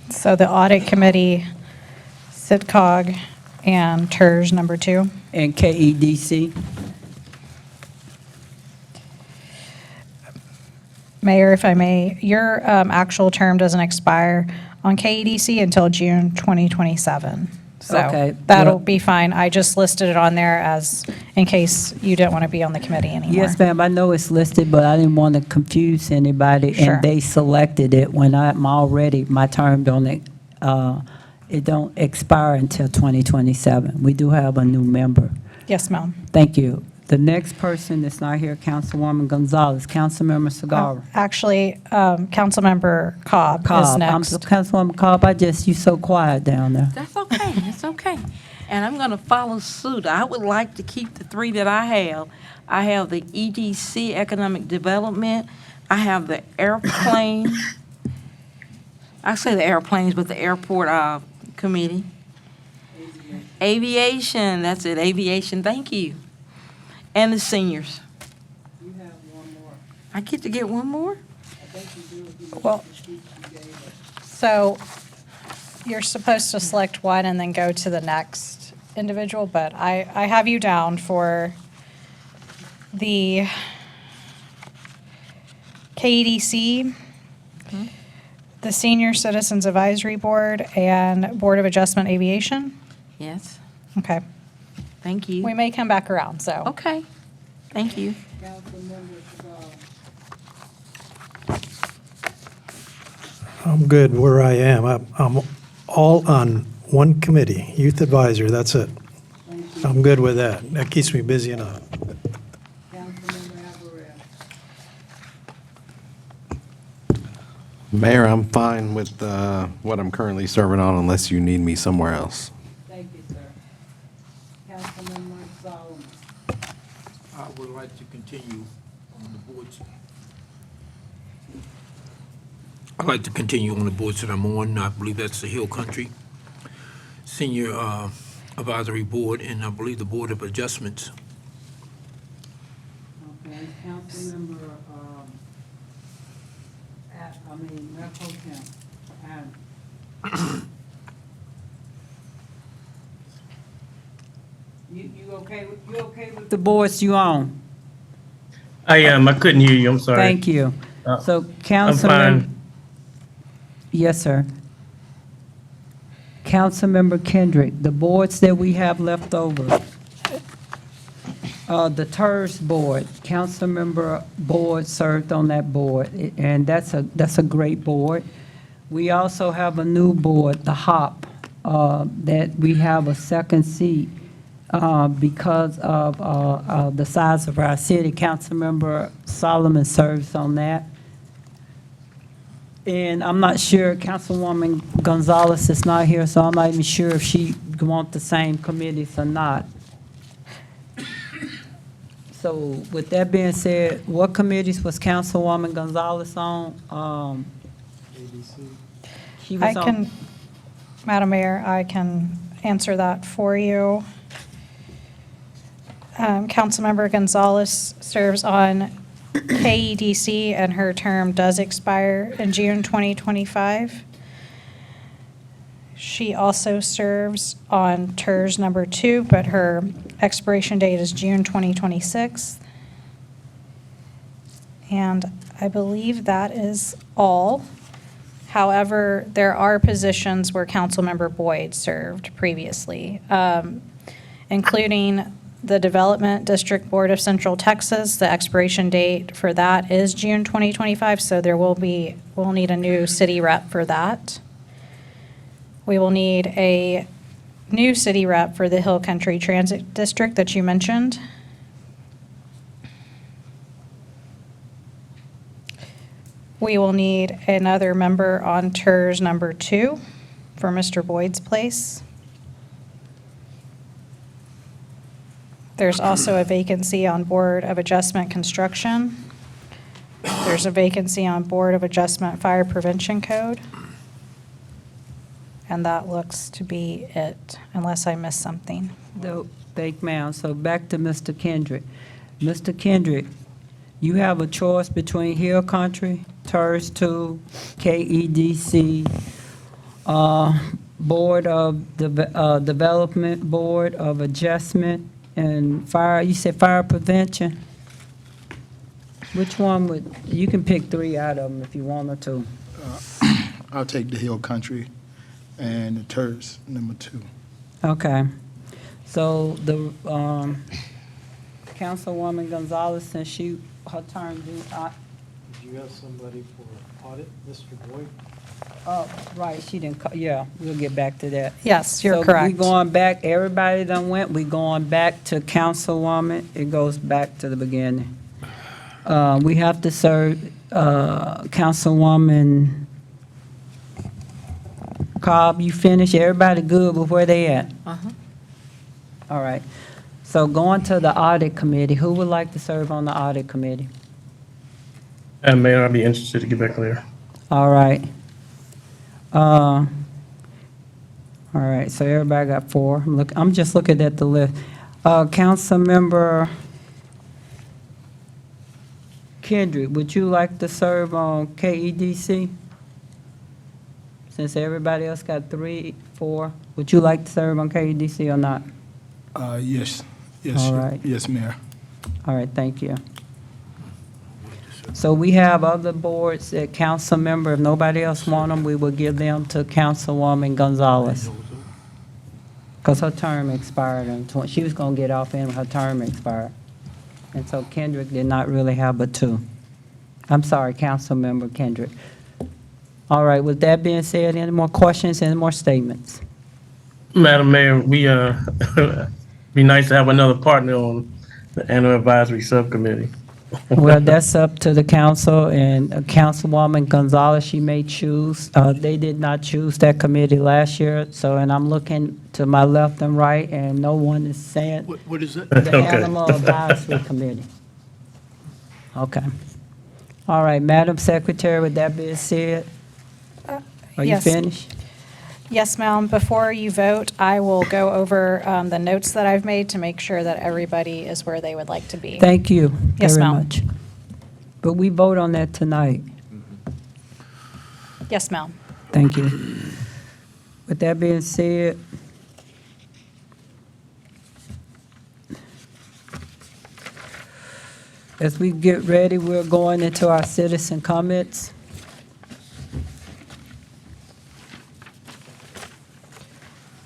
[SPEAKER 5] So the audit committee, SITCOG, and TERS number 2.
[SPEAKER 1] And KEDC.
[SPEAKER 5] Mayor, if I may, your actual term doesn't expire on KEDC until June 2027. So
[SPEAKER 1] Okay,
[SPEAKER 5] that'll
[SPEAKER 1] well-
[SPEAKER 5] be fine. I just listed it on there as, in case you didn't want to be on the committee anymore.
[SPEAKER 1] Yes, ma'am, I know it's listed, but I didn't want to confuse anybody.
[SPEAKER 5] Sure.
[SPEAKER 1] And they selected it when I'm already, my term don't, it don't expire until 2027. We do have a new member.
[SPEAKER 5] Yes, ma'am.
[SPEAKER 1] Thank you. The next person that's not here, Councilwoman Gonzalez, Councilmember Segarra.
[SPEAKER 5] Actually, Councilmember Cobb is
[SPEAKER 1] Cobb,
[SPEAKER 5] next.
[SPEAKER 1] Councilwoman Cobb, you so quiet down there.
[SPEAKER 16] That's okay, it's okay. And I'm going to follow suit. I would like to keep the 3 that I have. I have the EDC, Economic Development. I have the airplane. I say the airplanes, but the airport committee. Aviation, that's it, aviation, thank you. And the seniors.
[SPEAKER 1] You have one more.
[SPEAKER 16] I get to get one more?
[SPEAKER 5] Well, so you're supposed to select one and then go to the next individual, but I have you down for the KEDC, the Senior Citizens Advisory Board, and Board of Adjustment Aviation.
[SPEAKER 16] Yes,
[SPEAKER 5] Okay.
[SPEAKER 16] thank you.
[SPEAKER 5] We may come back around, so.
[SPEAKER 16] Okay, thank you.
[SPEAKER 4] I'm good where I am. I'm all on one committee, Youth Advisor, that's it. I'm good with that. That keeps me busy enough.
[SPEAKER 10] Mayor, I'm fine with what I'm currently serving on unless you need me somewhere else.
[SPEAKER 1] Thank you, sir. Councilmember Solomon.
[SPEAKER 3] I would like to continue on the boards. I'd like to continue on the boards that I'm on. I believe that's the Hill Country Senior Advisory Board, and I believe the Board of Adjustments.
[SPEAKER 1] Okay, Councilmember, Mayor Pro Tem, you okay with the boards you on?
[SPEAKER 17] I am. I couldn't hear you. I'm sorry.
[SPEAKER 1] Thank you. So
[SPEAKER 17] I'm
[SPEAKER 1] Councilmember.
[SPEAKER 17] fine.
[SPEAKER 1] Yes, sir. Councilmember Kendrick, the boards that we have left over. The TERS board, Councilmember Board served on that board, and that's a great board. We also have a new board, the HOP, that we have a second seat because of the size of our city. Councilmember Solomon serves on that. And I'm not sure, Councilwoman Gonzalez is not here, so I'm not even sure if she wants the same committees or not. So with that being said, what committees was Councilwoman Gonzalez on? She was
[SPEAKER 5] I
[SPEAKER 1] on-
[SPEAKER 5] can, Madam Mayor, I can answer that for you. Councilmember Gonzalez serves on KEDC, and her term does expire in June 2025. She also serves on TERS number 2, but her expiration date is June 2026. And I believe that is all. However, there are positions where Councilmember Boyd served previously, including the Development District Board of Central Texas. The expiration date for that is June 2025, so we'll need a new city rep for that. We will need a new city rep for the Hill Country Transit District that you mentioned. We will need another member on TERS number 2 for Mr. Boyd's place. There's also a vacancy on Board of Adjustment Construction. There's a vacancy on Board of Adjustment Fire Prevention Code. And that looks to be it, unless I missed something.
[SPEAKER 1] Thank you, ma'am. So back to Mr. Kendrick. Mr. Kendrick, you have a choice between Hill Country, TERS 2, KEDC, Board of Development, Board of Adjustment, and fire, you said fire prevention? Which one would, you can pick 3 out of them if you wanted to.
[SPEAKER 13] I'll take the Hill Country and the TERS, number 2.
[SPEAKER 1] Okay. So the Councilwoman Gonzalez, since her term due,
[SPEAKER 4] Did you have somebody for audit, Mr. Boyd?
[SPEAKER 1] oh, right, she didn't, yeah, we'll get back to that.
[SPEAKER 5] Yes, you're
[SPEAKER 1] So
[SPEAKER 5] correct.
[SPEAKER 1] we going back, everybody done went, we going back to Councilwoman, it goes back to the beginning. We have to serve Councilwoman Cobb, you finished, everybody good with where they at? All right, so going to the audit committee, who would like to serve on the audit committee?
[SPEAKER 17] Mayor, I'd be interested to get back there.
[SPEAKER 1] All right. All right, so everybody got 4. I'm just looking at the list. Councilmember Kendrick, would you like to serve on KEDC? Since everybody else got 3, 4, would you like to serve on KEDC or not?
[SPEAKER 13] Yes,
[SPEAKER 1] All right.
[SPEAKER 13] yes, Mayor.
[SPEAKER 1] All right, thank you. So we have other boards that council member, if nobody else want them, we will give them to Councilwoman Gonzalez. Because her term expired in she was going to get off and her term expired. And so Kendrick did not really have but 2. I'm sorry, Councilmember Kendrick. All right, with that being said, any more questions, any more statements?
[SPEAKER 17] Madam Mayor, we, be nice to have another partner on the annual advisory subcommittee.
[SPEAKER 1] Well, that's up to the council, and Councilwoman Gonzalez, she may choose. They did not choose that committee last year, so, and I'm looking to my left and right, and no one is saying.
[SPEAKER 3] What is it?
[SPEAKER 1] The
[SPEAKER 17] Okay.
[SPEAKER 1] Animal Advisory Committee. Okay. All right, Madam Secretary, with that being said, are you
[SPEAKER 5] yes.
[SPEAKER 1] finished?
[SPEAKER 5] Yes, ma'am. Before you vote, I will go over the notes that I've made to make sure that everybody is where they would like to be.
[SPEAKER 1] Thank you
[SPEAKER 5] Yes,
[SPEAKER 1] very
[SPEAKER 5] ma'am.
[SPEAKER 1] much. But we vote on that tonight.
[SPEAKER 5] Yes, ma'am.
[SPEAKER 1] Thank you. With that being said, as we get ready, we're going into our citizen comments.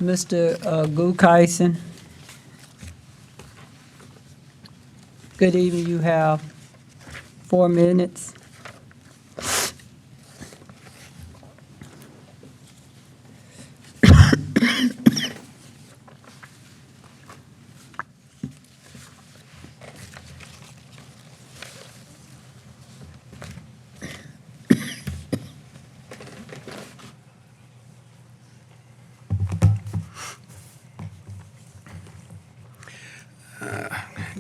[SPEAKER 1] Mr. Gukaisen. Good evening, you have 4 minutes.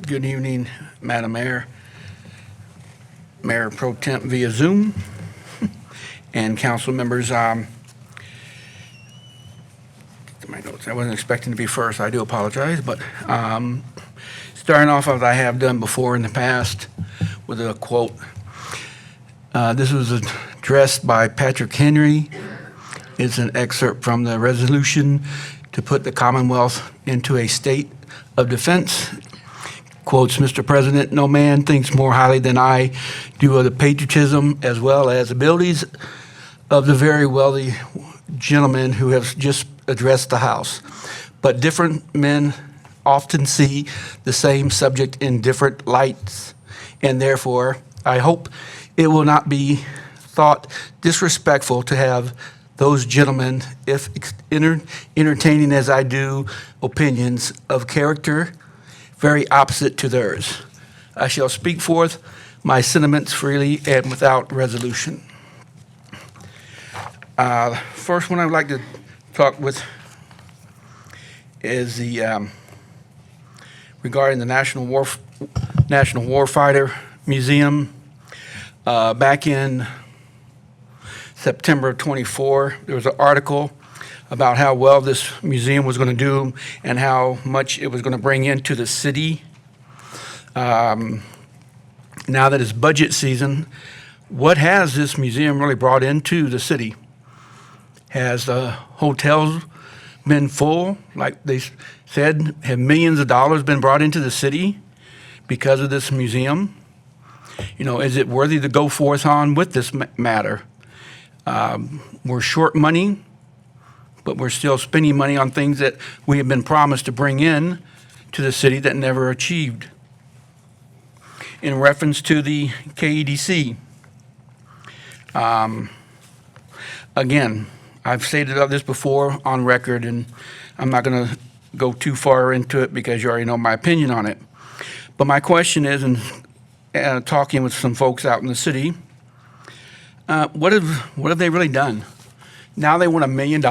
[SPEAKER 11] Good evening, Madam Mayor, Mayor Pro Temp via Zoom, and council members. My notes, I wasn't expecting to be first, I do apologize, but starting off as I have done before in the past with a quote. This was addressed by Patrick Henry. It's an excerpt from the resolution to put the Commonwealth into a state of defense. Quotes, Mr. President, no man thinks more highly than I do of the patriotism as well as abilities of the very wealthy gentleman who has just addressed the House. But different men often see the same subject in different lights, and therefore I hope it will not be thought disrespectful to have those gentlemen, if entertaining as I do opinions of character very opposite to theirs. I shall speak forth my sentiments freely and without resolution. First one I would like to talk with is the regarding the National Warfighter Museum. Back in September of '24, there was an article about how well this museum was going to do and how much it was going to bring into the city. Now that it's budget season, what has this museum really brought into the city? Has the hotels been full, like they said? Have millions of dollars been brought into the city because of this museum? You know, is it worthy to go forth on with this matter? We're short money, but we're still spending money on things that we have been promised to bring in to the city that never achieved. In reference to the KEDC, again, I've stated this before on record, and I'm not going to go too far into it because you already know my opinion on it. But my question is, and talking with some folks out in the city, what have they really done? Now they want $1 million.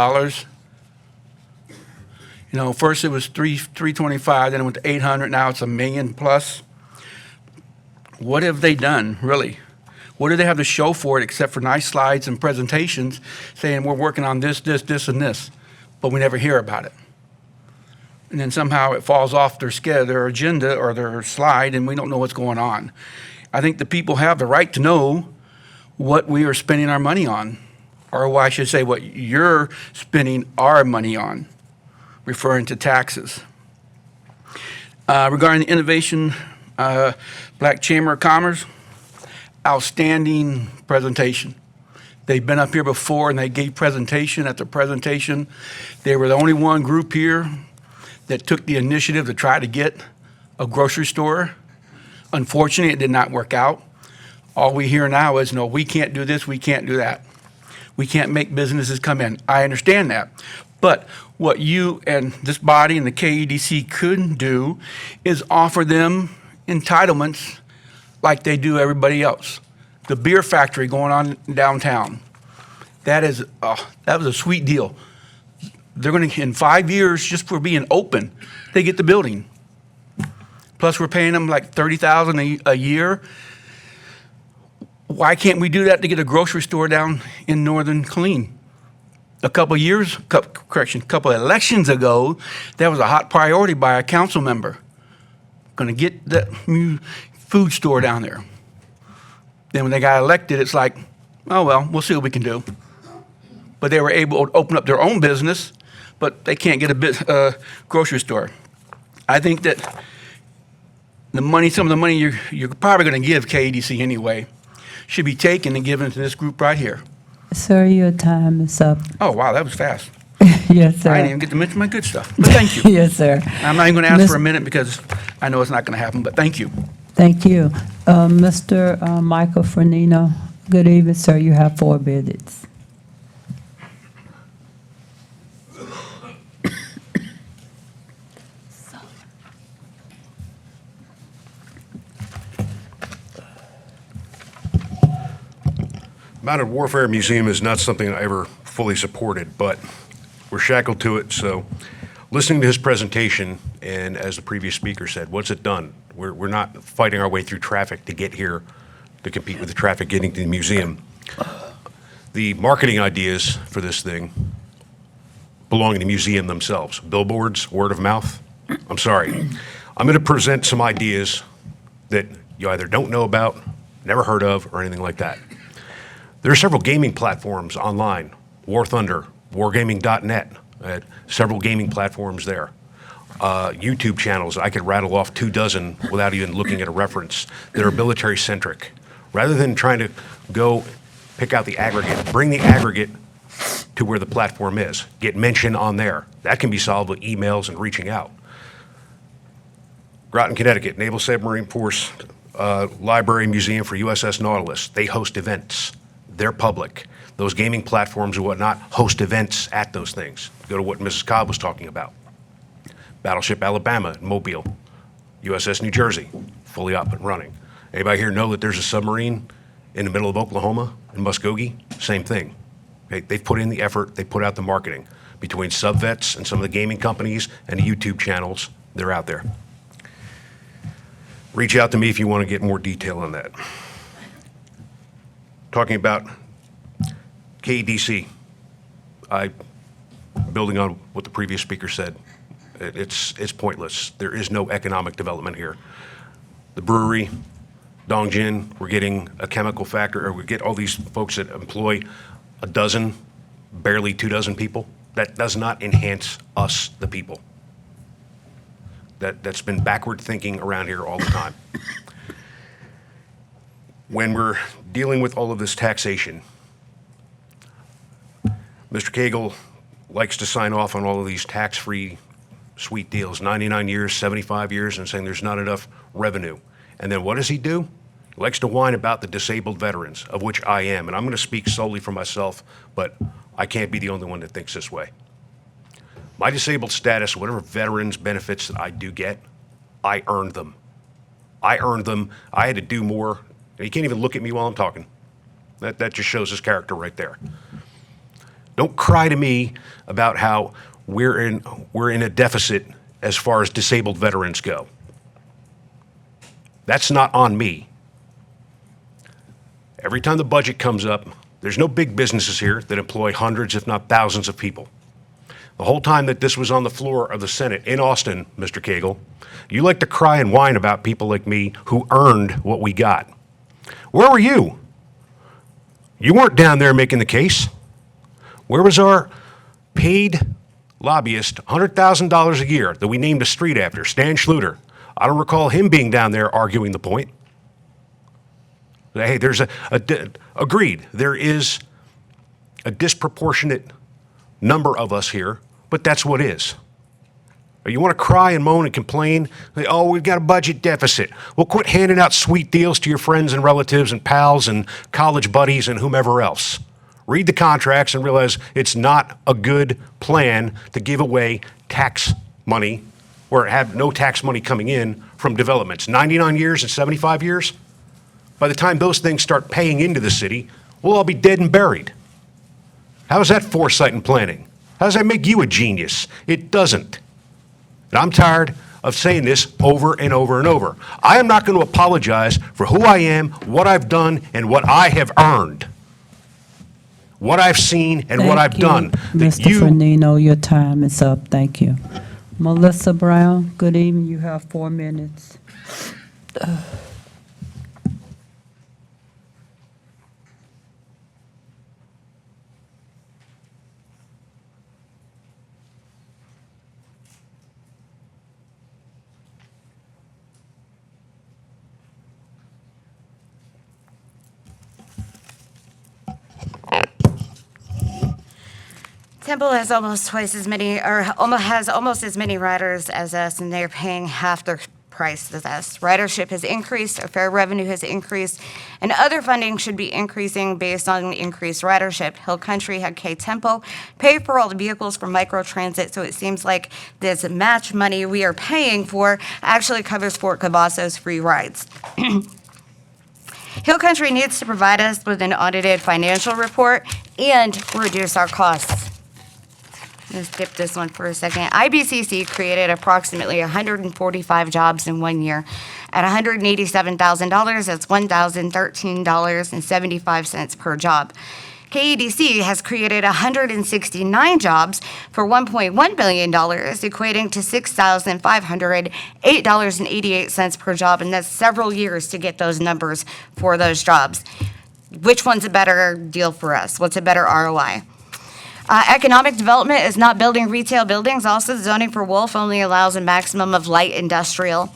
[SPEAKER 11] You know, first it was 325, then it went to 800. Now it's $1 million plus. What have they done, really? What do they have to show for it except for nice slides and presentations saying we're working on this, this, this, and this, but we never hear about it? And then somehow it falls off their agenda or their slide, and we don't know what's going on. I think the people have the right to know what we are spending our money on, or I should say what you're spending our money on, referring to taxes. Regarding the Innovation Black Chamber of Commerce, outstanding presentation. They've been up here before and they gave presentation after presentation. They were the only one group here that took the initiative to try to get a grocery store. Unfortunately, it did not work out. All we hear now is, no, we can't do this, we can't do that. We can't make businesses come in. I understand that. But what you and this body and the KEDC could do is offer them entitlements like they do everybody else. The beer factory going on downtown, that was a sweet deal. They're going to, in 5 years, just for being open, they get the building. Plus, we're paying them like $30,000 a year. Why can't we do that to get a grocery store down in northern Killeen? A couple elections ago, that was a hot priority by a council member. Going to get that new food store down there. Then when they got elected, it's like, oh, well, we'll see what we can do. But they were able to open up their own business, but they can't get a grocery store. I think that some of the money you're probably going to give KEDC anyway should be taken and given to this group right here.
[SPEAKER 1] Sir, your time is up.
[SPEAKER 11] Oh, wow, that was fast.
[SPEAKER 1] Yes, sir.
[SPEAKER 11] I didn't even get to mention my good stuff, but thank you.
[SPEAKER 1] Yes, sir.
[SPEAKER 11] I'm not even going to ask for a minute because I know it's not going to happen, but thank you.
[SPEAKER 1] Thank you. Mr. Michael Fernino, good evening, sir. You have 4 minutes.
[SPEAKER 12] Mounted Warfare Museum is not something I ever fully supported, but we're shackled to it. So listening to his presentation, and as the previous speaker said, what's it done? We're not fighting our way through traffic to get here to compete with the traffic getting to the museum. The marketing ideas for this thing belong to the museum themselves. Billboards, word of mouth. I'm sorry. I'm going to present some ideas that you either don't know about, never heard of, or anything like that. There are several gaming platforms online. War Thunder, wargaming.net, several gaming platforms there. YouTube channels, I could rattle off 24 without even looking at a reference, that are military-centric. Rather than trying to go pick out the aggregate, bring the aggregate to where the platform is. Get mention on there. That can be solved with emails and reaching out. Groton, Connecticut, Naval Submarine Force Library Museum for USS Nautilus. They host events. They're public. Those gaming platforms and whatnot host events at those things. Go to what Mrs. Cobb was talking about. Battleship Alabama in Mobile. USS New Jersey, fully up and running. Anybody here know that there's a submarine in the middle of Oklahoma, in Muskogee? Same thing. They've put in the effort, they put out the marketing. Between Subvets and some of the gaming companies and the YouTube channels, they're out there. reach out to me if you want to get more detail on that. Talking about KEDC, building on what the previous speaker said, it's pointless. There is no economic development here. The brewery, Dongjin, we're getting a chemical factory, or we get all these folks that employ a dozen, barely 24 people. That does not enhance us, the people. That's been backward thinking around here all the time. When we're dealing with all of this taxation, Mr. Cagle likes to sign off on all of these tax-free sweet deals, 99 years, 75 years, and saying there's not enough revenue. And then what does he do? He likes to whine about the disabled veterans, of which I am. And I'm going to speak solely for myself, but I can't be the only one that thinks this way. My disabled status, whatever veterans benefits that I do get, I earned them. I earned them. I had to do more. And he can't even look at me while I'm talking. That just shows his character right there. Don't cry to me about how we're in a deficit as far as disabled veterans go. That's not on me. Every time the budget comes up, there's no big businesses here that employ hundreds, if not thousands of people. The whole time that this was on the floor of the Senate in Austin, Mr. Cagle, you like to cry and whine about people like me who earned what we got. Where were you? You weren't down there making the case. Where was our paid lobbyist, $100,000 a year that we named a street after, Stan Schluter? I don't recall him being down there arguing the point. Hey, there's agreed, there is a disproportionate number of us here, but that's what is. You want to cry and moan and complain, oh, we've got a budget deficit. Well, quit handing out sweet deals to your friends and relatives and pals and college buddies and whomever else. Read the contracts and realize it's not a good plan to give away tax money or have no tax money coming in from developments. 99 years and 75 years? By the time those things start paying into the city, we'll all be dead and buried. How is that foresight and planning? How does that make you a genius? It doesn't. And I'm tired of saying this over and over and over. I am not going to apologize for who I am, what I've done, and what I have earned. What I've seen and what I've done.
[SPEAKER 1] Mr. Fernino, your time is up. Thank you. Melissa Brown, good evening. You have 4 minutes.
[SPEAKER 15] Temple has almost twice as many, or has almost as many riders as us, and they're paying half the price as us. Ridership has increased, our fare revenue has increased, and other funding should be increasing based on increased ridership. Hill Country had K-Tempo pay for all the vehicles for microtransit, so it seems like this match money we are paying for actually covers Fort Cavazos' free rides. Hill Country needs to provide us with an audited financial report and reduce our costs. Let's skip this one for a second. IBCC created approximately 145 jobs in 1 year. At $187,000, that's $1,013.75 per job. KEDC has created 169 jobs for $1.1 billion, equating to $6,508.88 per job, and that's several years to get those numbers for those jobs. Which one's a better deal for us? What's a better ROI? Economic development is not building retail buildings. Also, zoning for Wolf only allows a maximum of light industrial.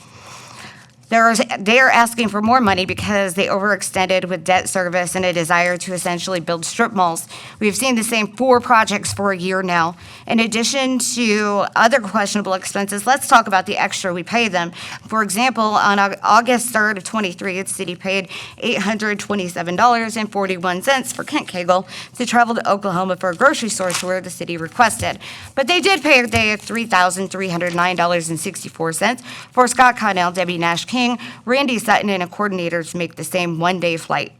[SPEAKER 15] They are asking for more money because they overextended with debt service and a desire to essentially build strip malls. We've seen the same 4 projects for a year now. In addition to other questionable expenses, let's talk about the extra we pay them. For example, on August 3rd of 23, the city paid $827.41 for Kent Cagle to travel to Oklahoma for a grocery store tour the city requested. But they did pay $3,309.64 for Scott Connell, Debbie Nash King, Randy Sutton, and a coordinator to make the same one-day flight.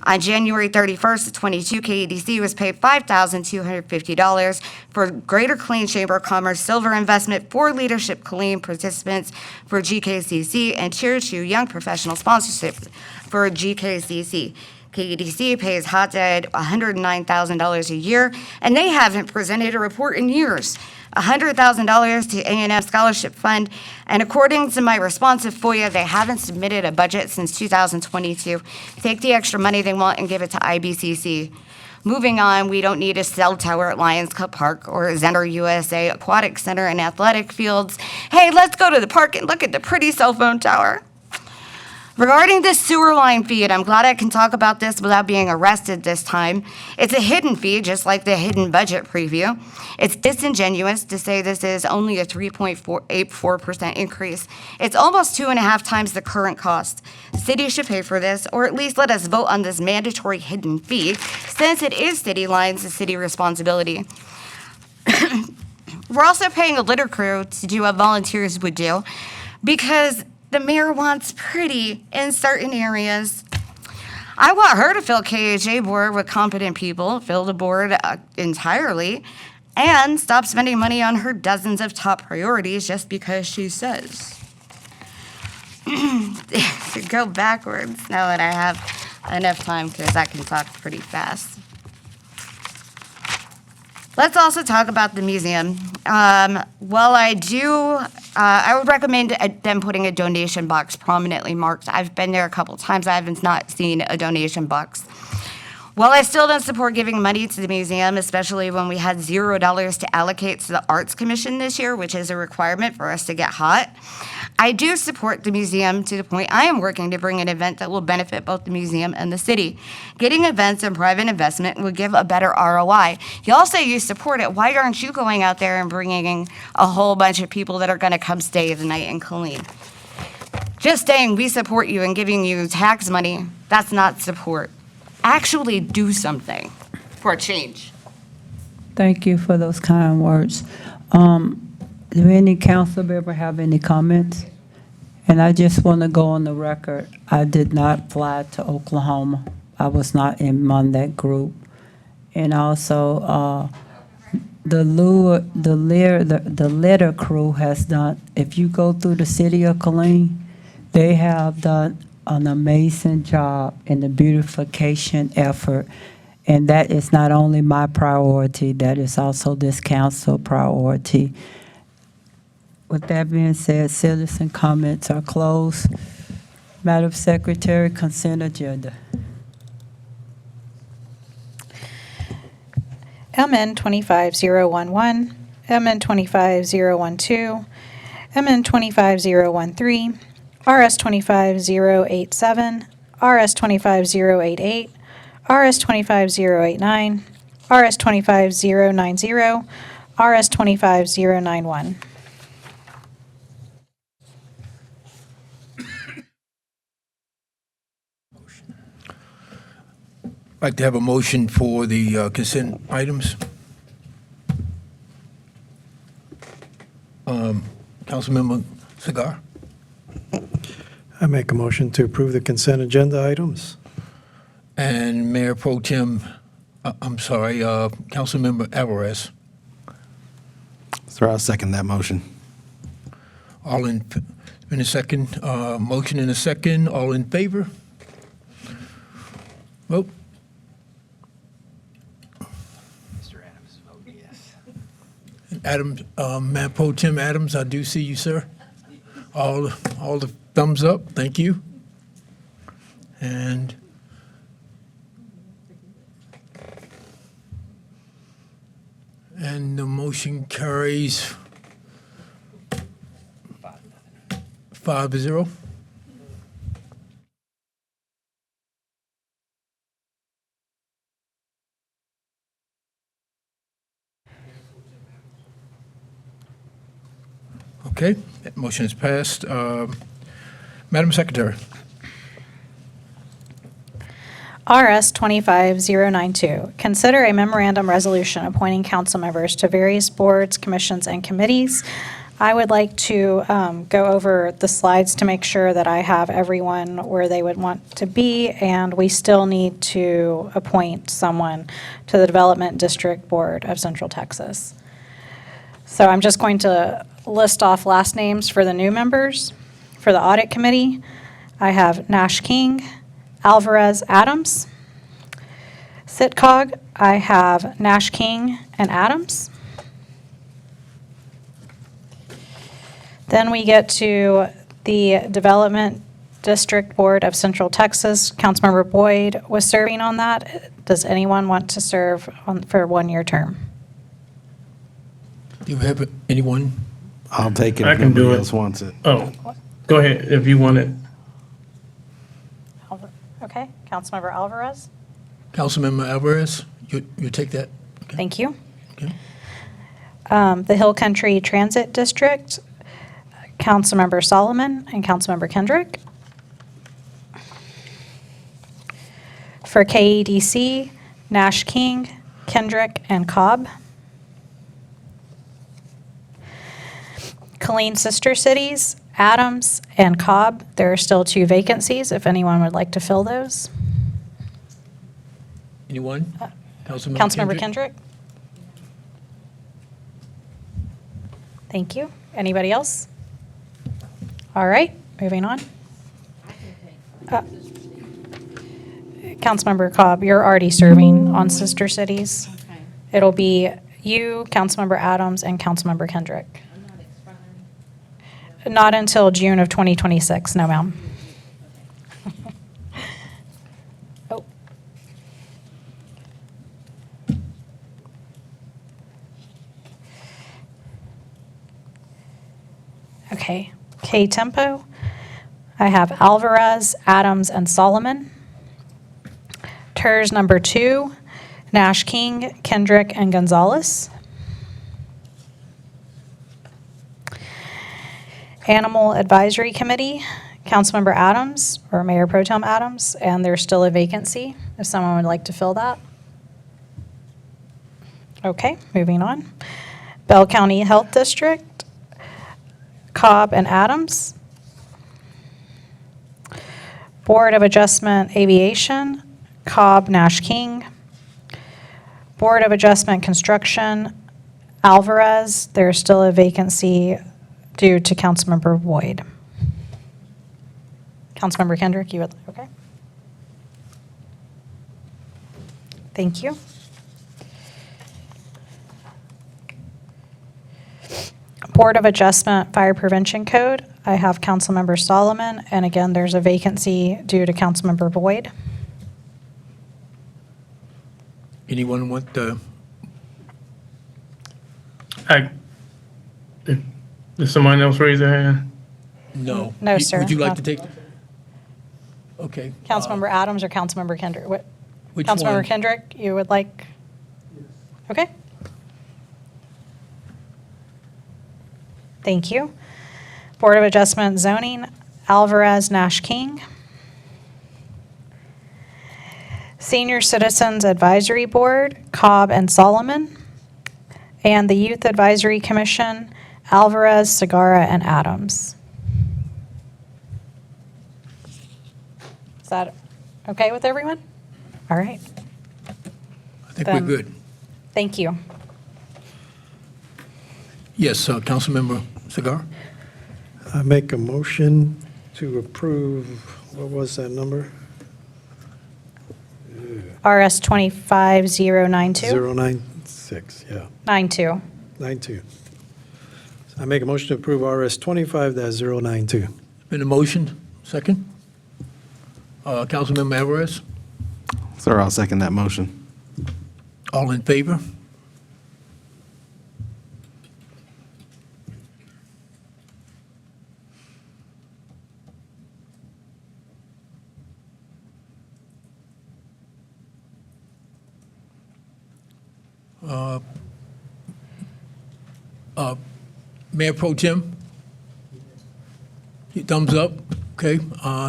[SPEAKER 15] On January 31st of '22, KEDC was paid $5,250 for Greater Killeen Chamber of Commerce Silver Investment for Leadership Killeen participants for GKCC and Tier 2 Young Professional Sponsorship for GKCC. KEDC pays Hot Dad $109,000 a year, and they haven't presented a report in years. $100,000 to A&M Scholarship Fund, and according to my responsive FOIA, they haven't submitted a budget since 2022. Take the extra money they want and give it to IBCC. Moving on, we don't need a cell tower at Lions Club Park or a Zender USA Aquatic Center and athletic fields. Hey, let's go to the park and look at the pretty cell phone tower. Regarding this sewer line fee, and I'm glad I can talk about this without being arrested this time, it's a hidden fee, just like the hidden budget preview. It's disingenuous to say this is only a 3.84% increase. It's almost 2.5 times the current cost. The city should pay for this, or at least let us vote on this mandatory hidden fee, since it is city lines, a city responsibility. We're also paying a litter crew to do what volunteers would do, because the mayor wants pretty in certain areas. I want her to fill KHA board with competent people, fill the board entirely, and stop spending money on her dozens of top priorities just because she says. To go backwards now that I have enough time, because I can talk pretty fast. Let's also talk about the museum. While I would recommend them putting a donation box prominently marked. I've been there a couple times. I haven't not seen a donation box. While I still don't support giving money to the museum, especially when we had $0 to allocate to the Arts Commission this year, which is a requirement for us to get hot, I do support the museum to the point I am working to bring an event that will benefit both the museum and the city. Getting events and private investment would give a better ROI. Y'all say you support it. Why aren't you going out there and bringing a whole bunch of people that are going to come stay the night in Killeen? Just saying we support you and giving you tax money, that's not support. Actually do something for a change.
[SPEAKER 1] Thank you for those kind words. Do any council member have any comments? And I just want to go on the record, I did not fly to Oklahoma. I was not among that group. And also, the litter crew has done, if you go through the city of Killeen, they have done an amazing job in the beautification effort. And that is not only my priority, that is also this council priority. With that being said, citizen comments are closed. Madam Secretary, consent agenda.
[SPEAKER 5] MN 25011, MN 25012, MN 25013, RS 25087, RS 25088, RS 25089, RS 25090, RS 25091.
[SPEAKER 3] I'd like to have a motion for the consent items. Councilmember Cigar?
[SPEAKER 4] I make a motion to approve the consent agenda items.
[SPEAKER 3] And Mayor Pro Tem, Councilmember Alvarez.
[SPEAKER 10] Sir, I'll second that motion.
[SPEAKER 3] All in a second, motion in a second, all in favor? Vote.
[SPEAKER 14] Mr. Adams, vote yes.
[SPEAKER 3] Adams, Mayor Pro Tem Adams, I do see you, sir. All the thumbs up, thank you. And the motion carries 5-0. Okay, that motion is passed. Madam Secretary.
[SPEAKER 5] RS 25092, consider a memorandum resolution appointing council members to various boards, commissions, and committees. I would like to go over the slides to make sure that I have everyone where they would want to be, and we still need to appoint someone to the Development District Board of Central Texas. So I'm just going to list off last names for the new members. For the Audit Committee, I have Nash King, Alvarez Adams. SITCOG, I have Nash King and Adams. Then we get to the Development District Board of Central Texas. Councilmember Boyd was serving on that. Does anyone want to serve for a one-year term?
[SPEAKER 3] Do you have anyone?
[SPEAKER 10] I'll take it
[SPEAKER 17] I
[SPEAKER 10] if
[SPEAKER 17] can do
[SPEAKER 10] nobody
[SPEAKER 17] it.
[SPEAKER 10] else wants it.
[SPEAKER 17] Oh, go ahead if you want it.
[SPEAKER 5] Okay, Councilmember Alvarez?
[SPEAKER 3] Councilmember Alvarez, you take that?
[SPEAKER 5] Thank you.
[SPEAKER 3] Okay.
[SPEAKER 5] The Hill Country Transit District, Councilmember Solomon and Councilmember Kendrick. For KEDC, Nash King, Kendrick, and Cobb. Killeen Sister Cities, Adams and Cobb. There are still 2 vacancies if anyone would like to fill those.
[SPEAKER 3] Anyone?
[SPEAKER 5] Councilmember Kendrick? Thank you. Anybody else? All right, moving on. Councilmember Cobb, you're already serving on Sister Cities. It'll be you, Councilmember Adams, and Councilmember Kendrick. Not until June of 2026, no ma'am. Oh. Okay, K-Tempo. I have Alvarez, Adams, and Solomon. TERS number 2, Nash King, Kendrick, and Gonzalez. Animal Advisory Committee, Councilmember Adams, or Mayor Pro Tem Adams, and there's still a vacancy, if someone would like to fill that. Okay, moving on. Bell County Health District, Cobb and Adams. Board of Adjustment Aviation, Cobb, Nash King. Board of Adjustment Construction, Alvarez, there's still a vacancy due to Councilmember Boyd. Councilmember Kendrick, you would, okay. Thank you. Board of Adjustment Fire Prevention Code, I have Councilmember Solomon, and again, there's a vacancy due to Councilmember Boyd.
[SPEAKER 3] Anyone want the,
[SPEAKER 17] Did someone else raise their hand?
[SPEAKER 3] no?
[SPEAKER 5] No, sir.
[SPEAKER 3] Would you like
[SPEAKER 5] No.
[SPEAKER 3] to take? Okay.
[SPEAKER 5] Councilmember Adams or Councilmember Kendrick?
[SPEAKER 3] Which
[SPEAKER 5] Councilmember
[SPEAKER 3] one?
[SPEAKER 5] Kendrick, you would like? Okay. Thank you. Board of Adjustment Zoning, Alvarez, Nash King. Senior Citizens Advisory Board, Cobb and Solomon. And the Youth Advisory Commission, Alvarez, Segarra, and Adams. Is that okay with everyone? All right.
[SPEAKER 3] I think we're
[SPEAKER 5] Then-
[SPEAKER 3] good.
[SPEAKER 5] Thank you.
[SPEAKER 3] Yes, Councilmember Cigar?
[SPEAKER 4] I make a motion to approve, what was that number?
[SPEAKER 5] RS 25092?
[SPEAKER 4] 096, yeah,
[SPEAKER 5] 92.
[SPEAKER 4] 92. I make a motion to approve RS 25-092.
[SPEAKER 3] Been a motion, second? Councilmember Alvarez?
[SPEAKER 10] Sir, I'll second that motion.
[SPEAKER 3] All in favor? Mayor Pro Tem? Thumbs up? Okay,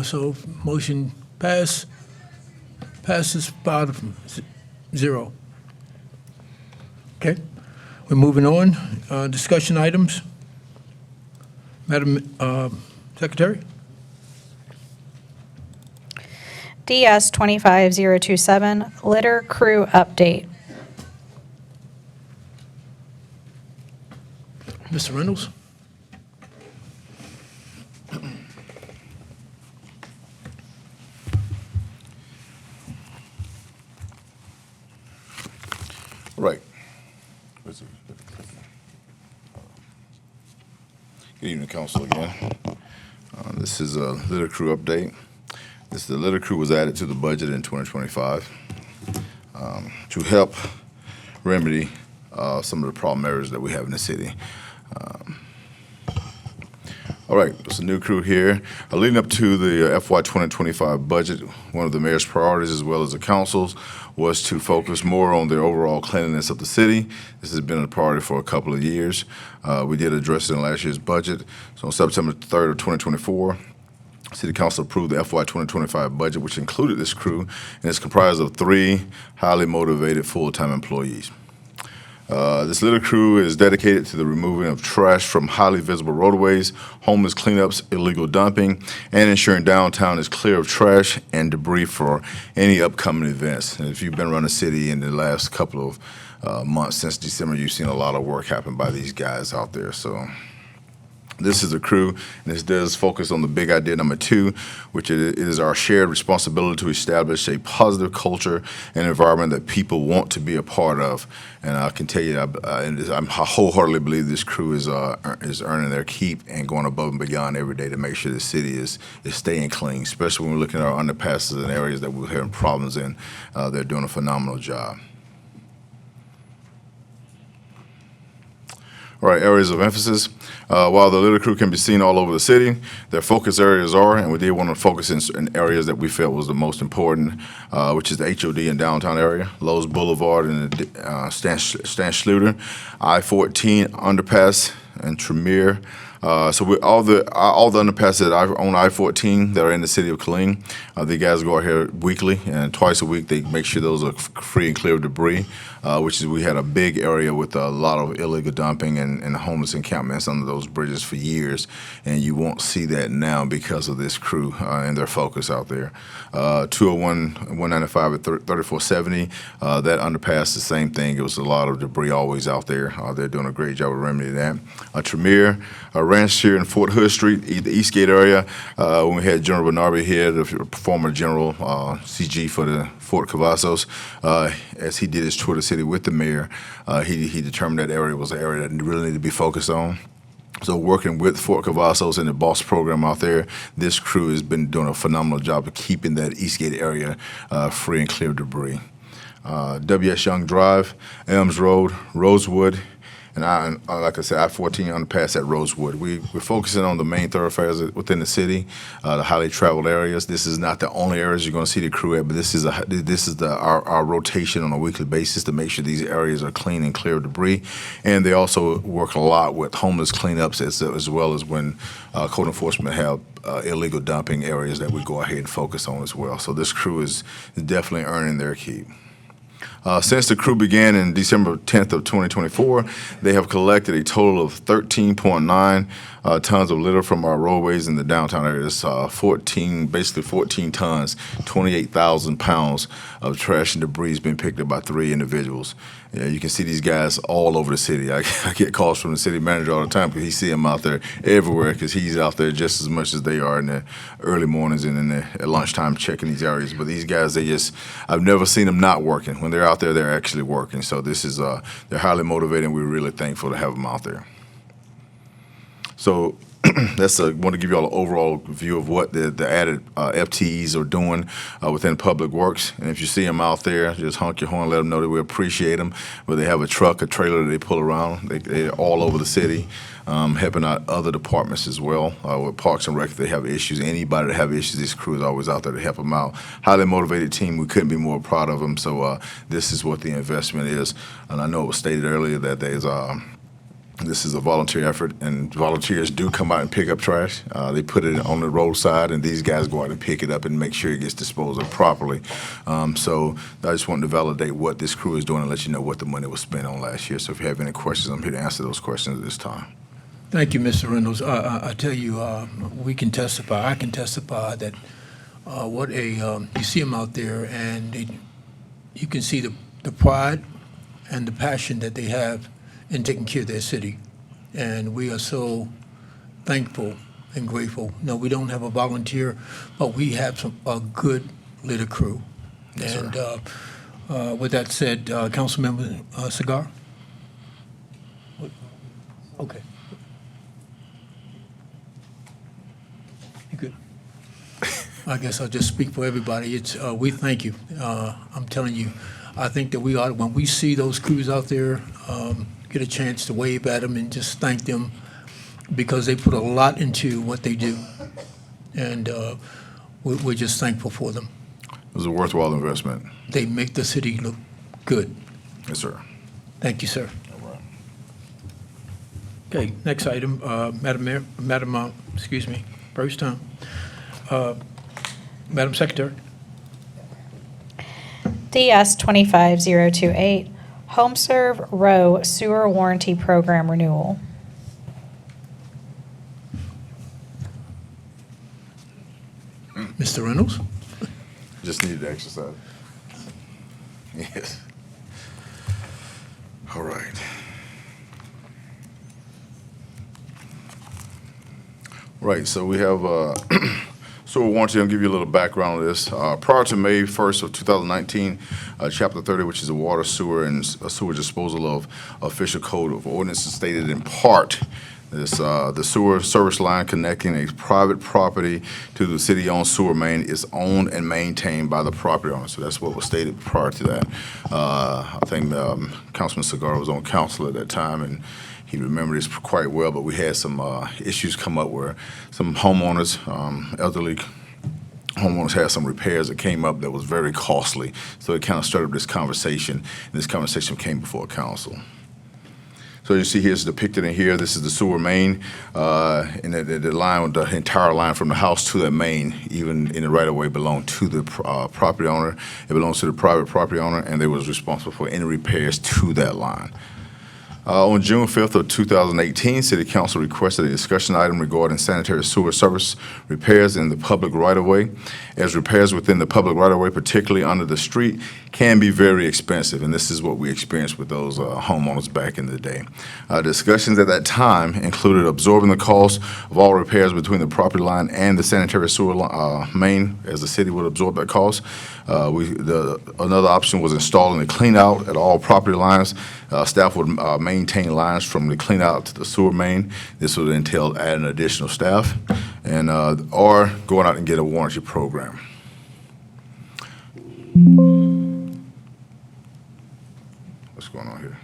[SPEAKER 3] so motion passes 5-0. Okay, we're moving on. Discussion items. Madam Secretary?
[SPEAKER 5] DS 25027, litter crew update.
[SPEAKER 3] Mr. Reynolds?
[SPEAKER 8] Right. Good evening, council again. This is a litter crew update. The litter crew was added to the budget in 2025 to help remedy some of the problem areas that we have in the city. All right, it's a new crew here. Leading up to the FY 2025 budget, one of the mayor's priorities as well as the council's was to focus more on the overall cleanliness of the city. This has been a priority for a couple of years. We did address it in last year's budget. So on September 3rd of 2024, City Council approved the FY 2025 budget, which included this crew, and it's comprised of 3 highly motivated full-time employees. This litter crew is dedicated to the removing of trash from highly visible roadways, homeless cleanups, illegal dumping, and ensuring downtown is clear of trash and debris for any upcoming events. And if you've been around the city in the last couple of months since December, you've seen a lot of work happen by these guys out there. So this is a crew, and this does focus on the big idea number 2, which it is our shared responsibility to establish a positive culture and environment that people want to be a part of. And I can tell you, I wholeheartedly believe this crew is earning their keep and going above and beyond every day to make sure the city is staying clean, especially when we're looking at our underpasses and areas that we're having problems in. They're doing a phenomenal job. All right, areas of emphasis. While the litter crew can be seen all over the city, their focus areas are, and we did want to focus in areas that we felt was the most important, which is the HOD and downtown area, Lowe's Boulevard and Stan Schluter, I-14 underpass, and Tremere. So all the underpasses that are on I-14 that are in the city of Killeen, the guys go out here weekly, and twice a week they make sure those are free and clear of debris, which is we had a big area with a lot of illegal dumping and homeless encampments under those bridges for years, and you won't see that now because of this crew and their focus out there. 201, 195, and 3470, that underpass, the same thing. It was a lot of debris always out there. They're doing a great job of remedying that. Tremere, ranch here in Fort Hood Street, the Eastgate area, when we had General Bernardi here, the former General CG for the Fort Cavazos, as he did his tour of the city with the mayor, he determined that area was an area that really needed to be focused on. So working with Fort Cavazos and the BOSS program out there, this crew has been doing a phenomenal job of keeping that Eastgate area free and clear of debris. W.S. Young Drive, Elms Road, Rosewood, and like I said, I-14 underpass at Rosewood. We're focusing on the main thoroughfares within the city, the highly traveled areas. This is not the only areas you're going to see the crew at, but this is our rotation on a weekly basis to make sure these areas are clean and clear of debris. And they also work a lot with homeless cleanups as well as when code enforcement have illegal dumping areas that we go ahead and focus on as well. So this crew is definitely earning their keep. Since the crew began in December 10th of 2024, they have collected a total of 13.9 tons of litter from our roadways in the downtown area. It's 14 tons, 28,000 pounds of trash and debris has been picked up by 3 individuals. Yeah, you can see these guys all over the city. I get calls from the city manager all the time because he see them out there everywhere because he's out there just as much as they are in the early mornings and at lunchtime checking these areas. But these guys, I've never seen them not working. When they're out there, they're actually working. So this is, they're highly motivated and we're really thankful to have them out there. So that's want to give you all an overall view of what the added FTEs are doing within Public Works. And if you see them out there, just honk your horn, let them know that we appreciate them. But they have a truck, a trailer that they pull around. They're all over the city, helping out other departments as well. With Parks and Rec, if they have issues, anybody that have issues, this crew is always out there to help them out. Highly motivated team. We couldn't be more proud of them. So this is what the investment is. And I know it was stated earlier that this is a volunteer effort, and volunteers do come out and pick up trash. They put it on the roadside, and these guys go out and pick it up and make sure it gets disposed of properly. So I just wanted to validate what this crew is doing and let you know what the money was spent on last year. So if you have any questions, I'm here to answer those questions at this time.
[SPEAKER 3] Thank you, Mr. Reynolds. I tell you, we can testify, I can testify that what you see them out there, and you can see the pride and the passion that they have in taking care of their city. And we are so thankful and grateful. No, we don't have a volunteer, but we have a good little crew.
[SPEAKER 8] Yes,
[SPEAKER 3] and
[SPEAKER 8] sir.
[SPEAKER 3] With that said, Councilmember Cigar? Okay. You good? I guess I'll just speak for everybody. We thank you. I'm telling you, I think that we ought, when we see those crews out there, get a chance to wave at them and just thank them because they put a lot into what they do. And we're just thankful for them.
[SPEAKER 8] It was a worthwhile investment.
[SPEAKER 3] They make the city look good.
[SPEAKER 8] Yes, sir.
[SPEAKER 3] Thank you, sir.
[SPEAKER 8] All right.
[SPEAKER 3] Okay, next item, Madam, excuse me, first time. Madam Secretary.
[SPEAKER 5] DS 25028, HomeServe Row Sewer Warranty Program Renewal.
[SPEAKER 3] Mr. Reynolds?
[SPEAKER 8] Just needed to exercise. Yes. All right. Right, so we have sewer warranty. I'll give you a little background on this. Prior to May 1st of 2019, Chapter 30, which is the water, sewer, and sewage disposal of official code of ordinances, stated in part this, the sewer service line connecting a private property to the city-owned sewer main is owned and maintained by the property owner. So that's what was stated prior to that. I think Councilman Cigar was on council at that time, and he remembered this quite well, but we had some issues come up where some homeowners, elderly homeowners, had some repairs that came up that was very costly. So it kind of started this conversation, and this conversation came before council. So you see here, it's depicted in here, this is the sewer main, and the line, the entire line from the house to that main, even in the right-of-way, belonged to the property owner. It belongs to the private property owner, and they was responsible for any repairs to that line. On June 5th of 2018, City Council requested a discussion item regarding sanitary sewer service repairs in the public right-of-way, as repairs within the public right-of-way, particularly under the street, can be very expensive, and this is what we experienced with those homeowners back in the day. Discussions at that time included absorbing the cost of all repairs between the property line and the sanitary sewer main, as the city would absorb that cost. Another option was installing a clean-out at all property lines. Staff would maintain lines from the clean-out to the sewer main. This would entail adding additional staff, and or going out and get a warranty program. What's going on here?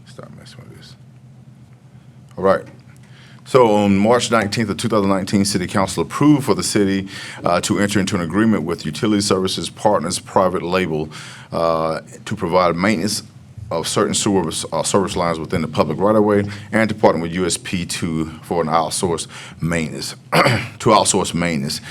[SPEAKER 8] Stop messing with this. All right. So on March 19th of 2019, City Council approved for the city to enter into an agreement with Utility Services Partners Private Label to provide maintenance of certain sewer service lines within the public right-of-way, and to partner with USP for an outsourced maintenance, to outsource maintenance.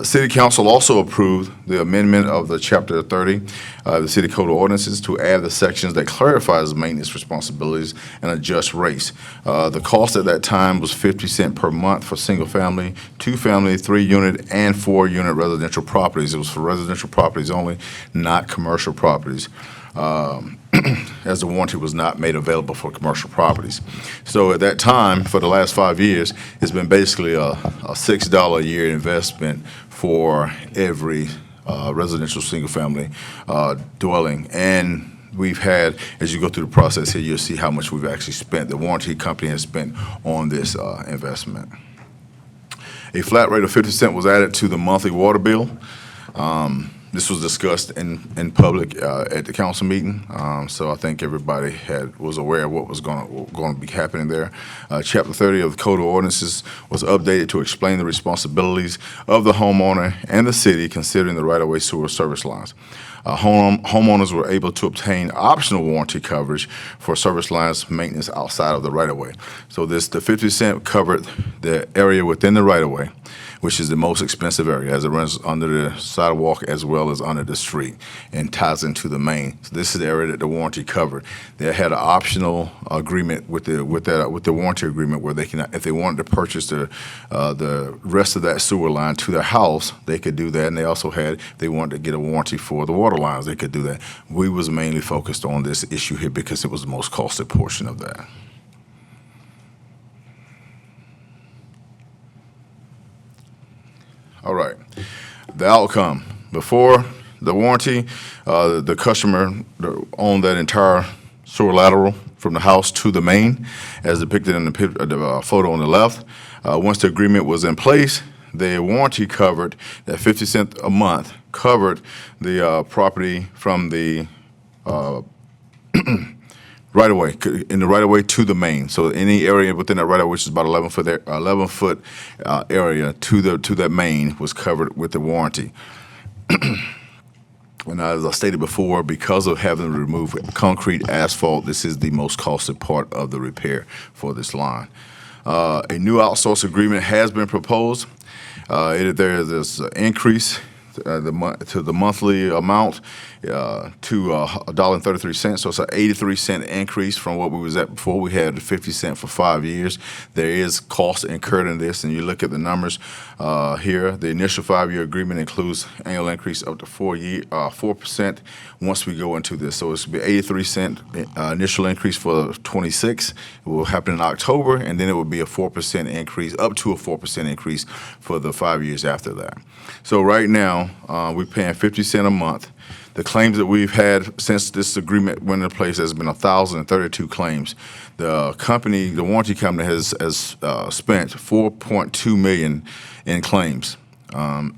[SPEAKER 8] City Council also approved the amendment of the Chapter 30, the City Code of Ordinances, to add the sections that clarifies maintenance responsibilities and adjust rates. The cost at that time was 50 cents per month for single-family, two-family, 3-unit, and 4-unit residential properties. It was for residential properties only, not commercial properties. As the warranty was not made available for commercial properties. So at that time, for the last 5 years, it's been basically a $6 a year investment for every residential single-family dwelling. And we've had, as you go through the process here, you'll see how much we've actually spent, the warranty company has spent on this investment. A flat rate of 50 cents was added to the monthly water bill. This was discussed in public at the council meeting, so I think everybody was aware of what was going to be happening there. Chapter 30 of the Code of Ordinances was updated to explain the responsibilities of the homeowner and the city considering the right-of-way sewer service lines. Homeowners were able to obtain optional warranty coverage for service lines maintenance outside of the right-of-way. So the 50 cent covered the area within the right-of-way, which is the most expensive area, as it runs under the sidewalk as well as under the street and ties into the main. So this is the area that the warranty covered. They had an optional agreement with the warranty agreement where they can, if they wanted to purchase the rest of that sewer line to their house, they could do that. And they also had, if they wanted to get a warranty for the water lines, they could do that. We was mainly focused on this issue here because it was the most costly portion of that. All right, the outcome. Before the warranty, the customer owned that entire sewer lateral from the house to the main, as depicted in the photo on the left. Once the agreement was in place, the warranty covered that 50 cents a month, covered the property from the right-of-way, in the right-of-way to the main. So any area within that right-of-way, which is about 11-foot area to that main, was covered with the warranty. And as I stated before, because of having to remove concrete, asphalt, this is the most costly part of the repair for this line. A new outsource agreement has been proposed. There is this increase to the monthly amount to $1.33. So it's an 83-cent increase from what we was at before. We had 50 cents for 5 years. There is cost incurred in this, and you look at the numbers here. The initial 5-year agreement includes annual increase up to 4% once we go into this. So it's be 83-cent initial increase for 26. It will happen in October, and then it will be a 4% increase, up to a 4% increase for the 5 years after that. So right now, we're paying 50 cents a month. The claims that we've had since this agreement went into place has been 1,032 claims. The company, the warranty company, has spent $4.2 million in claims. The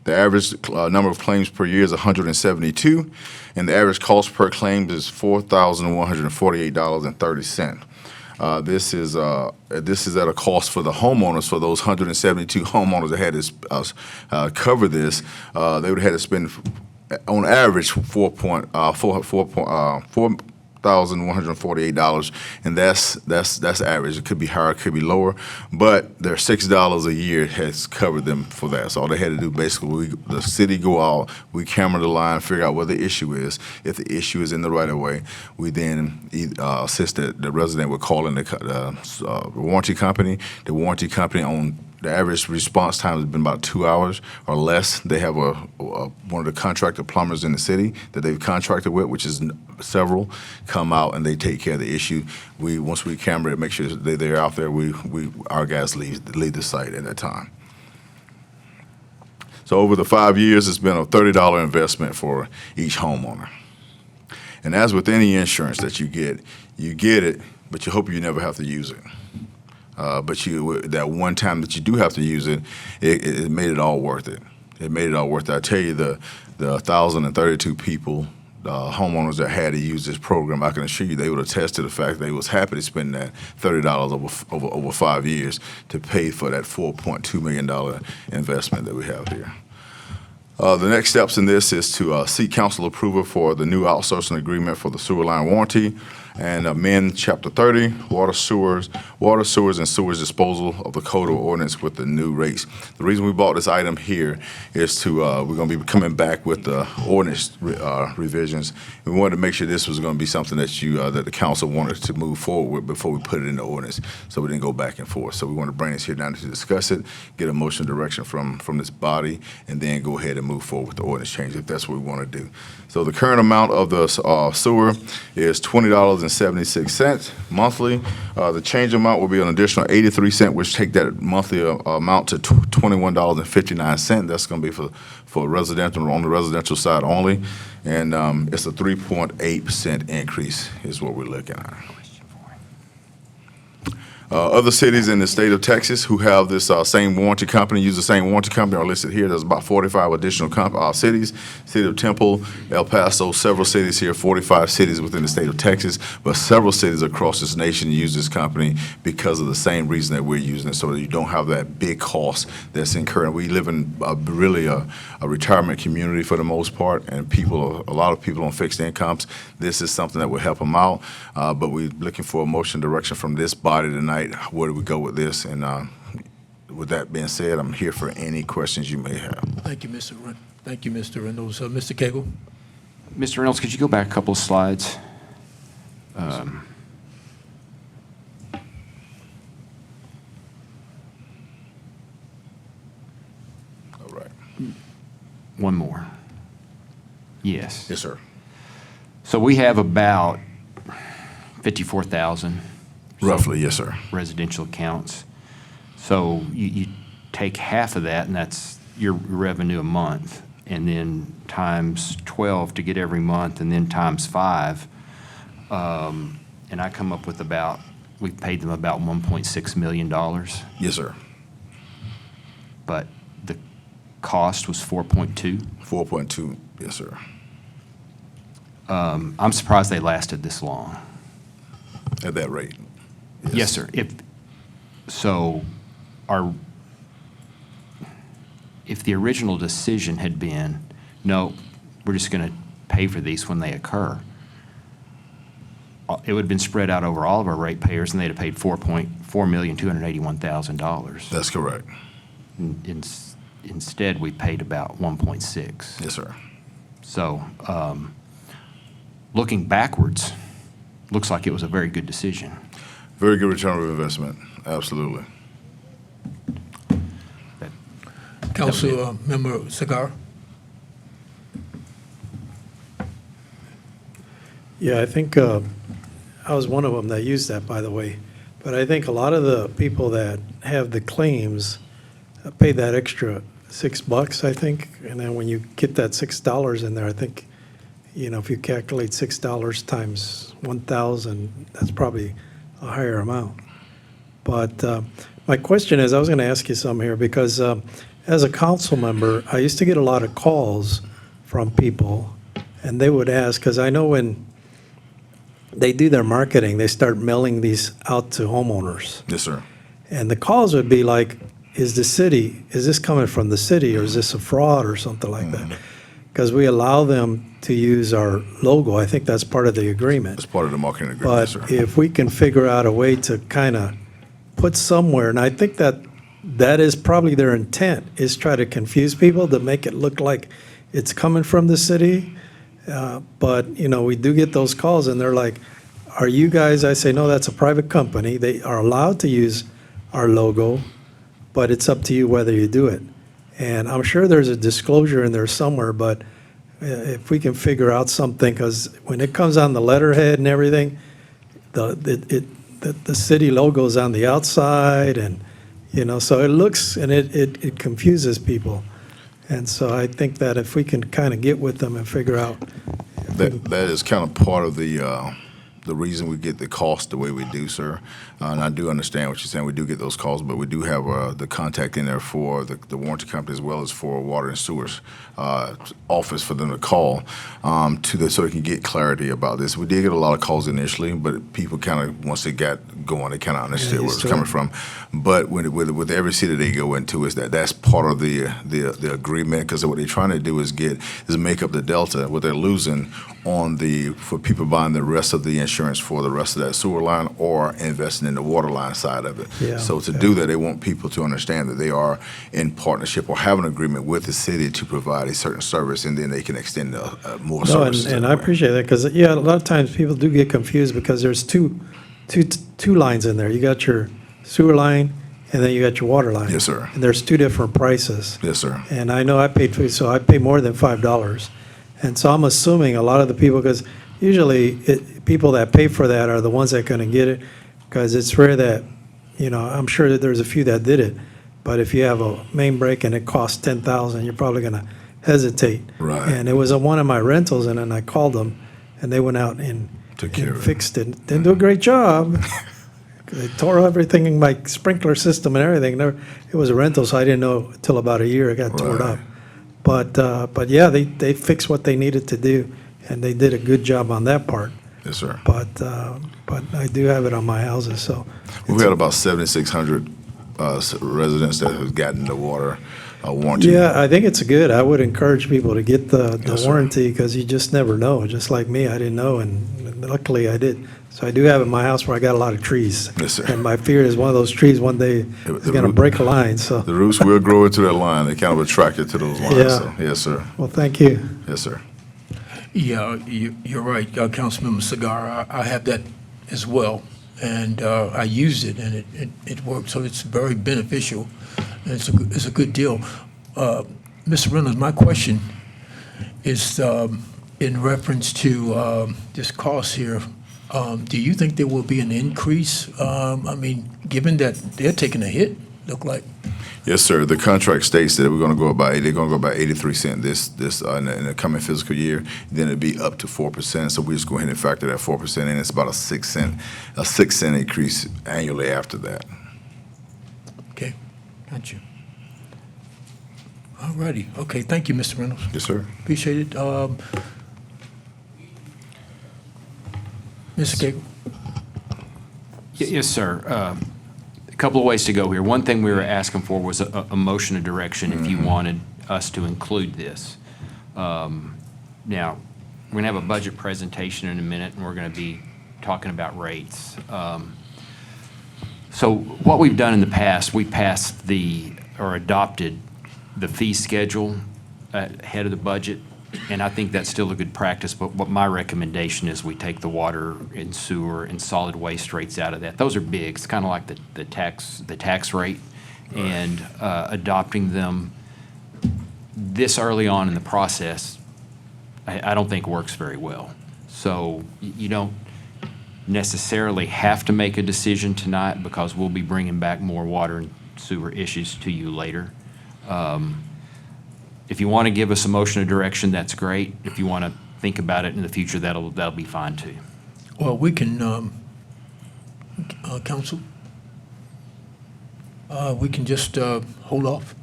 [SPEAKER 8] average number of claims per year is 172, and the average cost per claim is $4,148.30. This is at a cost for the homeowners, for those 172 homeowners that had to cover this. They would have had to spend, on average, $4,148, and that's average. It could be higher, it could be lower, but their $6 a year has covered them for that. So all they had to do, basically, the city go out, we camera the line, figure out what the issue is. If the issue is in the right of way, we then assist the resident with calling the warranty company. The warranty company on the average response time has been about 2 hours or less. They have one of the contracted plumbers in the city that they've contracted with, which is several, come out and they take care of the issue. Once we camera it, make sure they're out there, our guys leave the site at that time. So over the 5 years, it's been a $30 investment for each homeowner. And as with any insurance that you get it, but you hope you never have to use it. But that one time that you do have to use it, it made it all worth it. It made it all worth it. I tell you, the 1,032 people, homeowners that had to use this program, I can assure you they would attest to the fact they was happy to spend that $30 over 5 years to pay for that $4.2 million investment that we have here. The next steps in this is to seek council approval for the new outsourcing agreement for the sewer line warranty and amend Chapter 30, water, sewers, and sewage disposal of the code of ordinance with the new rates. The reason we brought this item here is to, we're going to be coming back with the ordinance revisions. We wanted to make sure this was going to be something that that the council wanted to move forward with before we put it in the ordinance, so we didn't go back and forth. So we want to bring this here down to discuss it, get a motion direction from this body, and then go ahead and move forward with the ordinance change if that's what we want to do. So the current amount of the sewer is $20.76 monthly. The change amount will be an additional 83 cents, which take that monthly amount to $21.59. That's going to be for residential, on the residential side only, and it's a 3.8% increase is what we're looking at. Other cities in the state of Texas who have this same warranty company, use the same warranty company, are listed here. There's about 45 additional cities. City of Temple, El Paso, several cities here, 45 cities within the state of Texas, but several cities across this nation use this company because of the same reason that we're using it, so that you don't have that big cost that's incurred. We live in really a retirement community for the most part, and a lot of people on fixed incomes. This is something that will help them out, but we're looking for a motion direction from this body tonight. Where do we go with this? And with that being said, I'm here for any questions you may have.
[SPEAKER 3] Thank you, Mr. Reynolds. Mr. Cagle?
[SPEAKER 14] Mr. Reynolds, could you go back a couple of slides?
[SPEAKER 8] All right.
[SPEAKER 14] One more. Yes.
[SPEAKER 8] Yes, sir.
[SPEAKER 14] So we have about 54,000.
[SPEAKER 8] Roughly, yes, sir.
[SPEAKER 14] Residential accounts. So you take half of that, and that's your revenue a month, and then times 12 to get every month, and then times 5. And I come up with we paid them about $1.6 million.
[SPEAKER 8] Yes, sir.
[SPEAKER 14] But the cost was 4.2.
[SPEAKER 8] 4.2, yes, sir.
[SPEAKER 14] I'm surprised they lasted this long.
[SPEAKER 8] At that rate?
[SPEAKER 14] Yes, sir. If the original decision had been, no, we're just going to pay for these when they occur, it would have been spread out over all of our ratepayers, and they'd have paid $4,281,000.
[SPEAKER 8] That's correct.
[SPEAKER 14] Instead, we paid about 1.6.
[SPEAKER 8] Yes, sir.
[SPEAKER 14] So, looking backwards, looks like it was a very good decision.
[SPEAKER 8] Very good return of investment, absolutely.
[SPEAKER 3] Council Member Cigar?
[SPEAKER 4] Yeah, I think I was one of them that used that, by the way. But I think a lot of the people that have the claims pay that extra $6, I think. And then when you get that $6 in there, I think, if you calculate $6 times 1,000, that's probably a higher amount. But my question is, I was going to ask you something here, because as a council member, I used to get a lot of calls from people, and they would ask, because I know when they do their marketing, they start mailing these out to homeowners.
[SPEAKER 8] Yes, sir.
[SPEAKER 4] And the calls would be like, is this coming from the city, or is this a fraud or something like that? Because we allow them to use our logo. I think that's part of the agreement.
[SPEAKER 8] It's part of the marketing agreement, yes,
[SPEAKER 4] But
[SPEAKER 8] sir.
[SPEAKER 4] if we can figure out a way to kind of put somewhere, and I think that is probably their intent, is try to confuse people to make it look like it's coming from the city. But, we do get those calls, and they're like, are you guys, I say, no, that's a private company. They are allowed to use our logo, but it's up to you whether you do it. And I'm sure there's a disclosure in there somewhere, but if we can figure out something, because when it comes on the letterhead and everything, the city logo's on the outside, and, so it looks, and it confuses people. And so I think that if we can kind of get with them and figure out.
[SPEAKER 8] That is kind of part of the reason we get the cost the way we do, sir. And I do understand what you're saying. We do get those calls, but we do have the contact in there for the warranty company, as well as for water and sewers office, for them to call so they can get clarity about this. We did get a lot of calls initially, but people kind of, once they got going, they kind of understood where it was coming from. But with every city they go into, that's part of the agreement, because what they're trying to do is make up the delta, what they're losing for people buying the rest of the insurance for the rest of that sewer line, or investing in the water line side of it.
[SPEAKER 4] Yeah,
[SPEAKER 8] so to do that, they want people to understand that they are in partnership or have an agreement with the city to provide a certain service, and then they can extend more services.
[SPEAKER 4] And I appreciate that, because, a lot of times people do get confused, because there's two lines in there. You got your sewer line, and then you got your water line.
[SPEAKER 8] Yes, sir.
[SPEAKER 4] And there's two different prices.
[SPEAKER 8] Yes, sir.
[SPEAKER 4] And I know I pay more than $5. And so I'm assuming a lot of the people, because usually people that pay for that are the ones that are going to get it, because it's rare that, I'm sure that there's a few that did it. But if you have a main break and it costs $10,000, you're probably going to hesitate.
[SPEAKER 8] Right.
[SPEAKER 4] And it was on one of my rentals, and then I called them, and they went out and fixed it. Didn't do a great job. They tore everything in my sprinkler system and everything. It was a rental, so I didn't know until about a year it got torn up. But yeah, they fixed what they needed to do, and they did a good job on that part.
[SPEAKER 8] Yes, sir.
[SPEAKER 4] But I do have it on my houses, so.
[SPEAKER 8] We've got about 7,600 residents that have gotten the water warranty?
[SPEAKER 4] Yeah, I think it's good. I would encourage people to get the warranty because you just never know. Just like me, I didn't know, and luckily I did. So I do have in my house where I got a lot of trees.
[SPEAKER 8] Yes, sir.
[SPEAKER 4] And my fear is one of those trees one day is going to break a line, so.
[SPEAKER 8] The roots will grow into that line. They kind of attracted to those lines.
[SPEAKER 4] Yeah.
[SPEAKER 8] So, yes, sir.
[SPEAKER 4] Well, thank you.
[SPEAKER 8] Yes, sir.
[SPEAKER 3] Yeah, you're right, Councilmember Cigar. I have that as well, and I used it, and it worked, so it's very beneficial, and it's a good deal. Mr. Reynolds, my question is in reference to this cost here. Do you think there will be an increase? I mean, given that they're taking a hit, look like.
[SPEAKER 8] Yes, sir. The contract states that we're going to go about, they're going to go about 83 cents this in the coming fiscal year. Then it'll be up to 4%. So we just go ahead and factor that 4% in. It's about a 6 cent increase annually after that.
[SPEAKER 3] Okay, got you. All righty. Okay, thank you, Mr. Reynolds.
[SPEAKER 8] Yes, sir.
[SPEAKER 3] Appreciate it. Mr. Gable.
[SPEAKER 14] Yes, sir. A couple of ways to go here. One thing we were asking for was a motion of direction if you wanted us to include this. Now, we're going to have a budget presentation in a minute, and we're going to be talking about rates. So what we've done in the past, we passed or adopted the fee schedule ahead of the budget, and I think that's still a good practice, but what my recommendation is we take the water and sewer and solid waste rates out of that. Those are big. It's kind of like the tax rate, and adopting them this early on in the process, I don't think works very well. So you don't necessarily have to make a decision tonight because we'll be bringing back more water and sewer issues to you later. If you want to give us a motion of direction, that's great. If you want to think about it in the future, that'll be fine too.
[SPEAKER 3] Well, we can, counsel, we can just hold off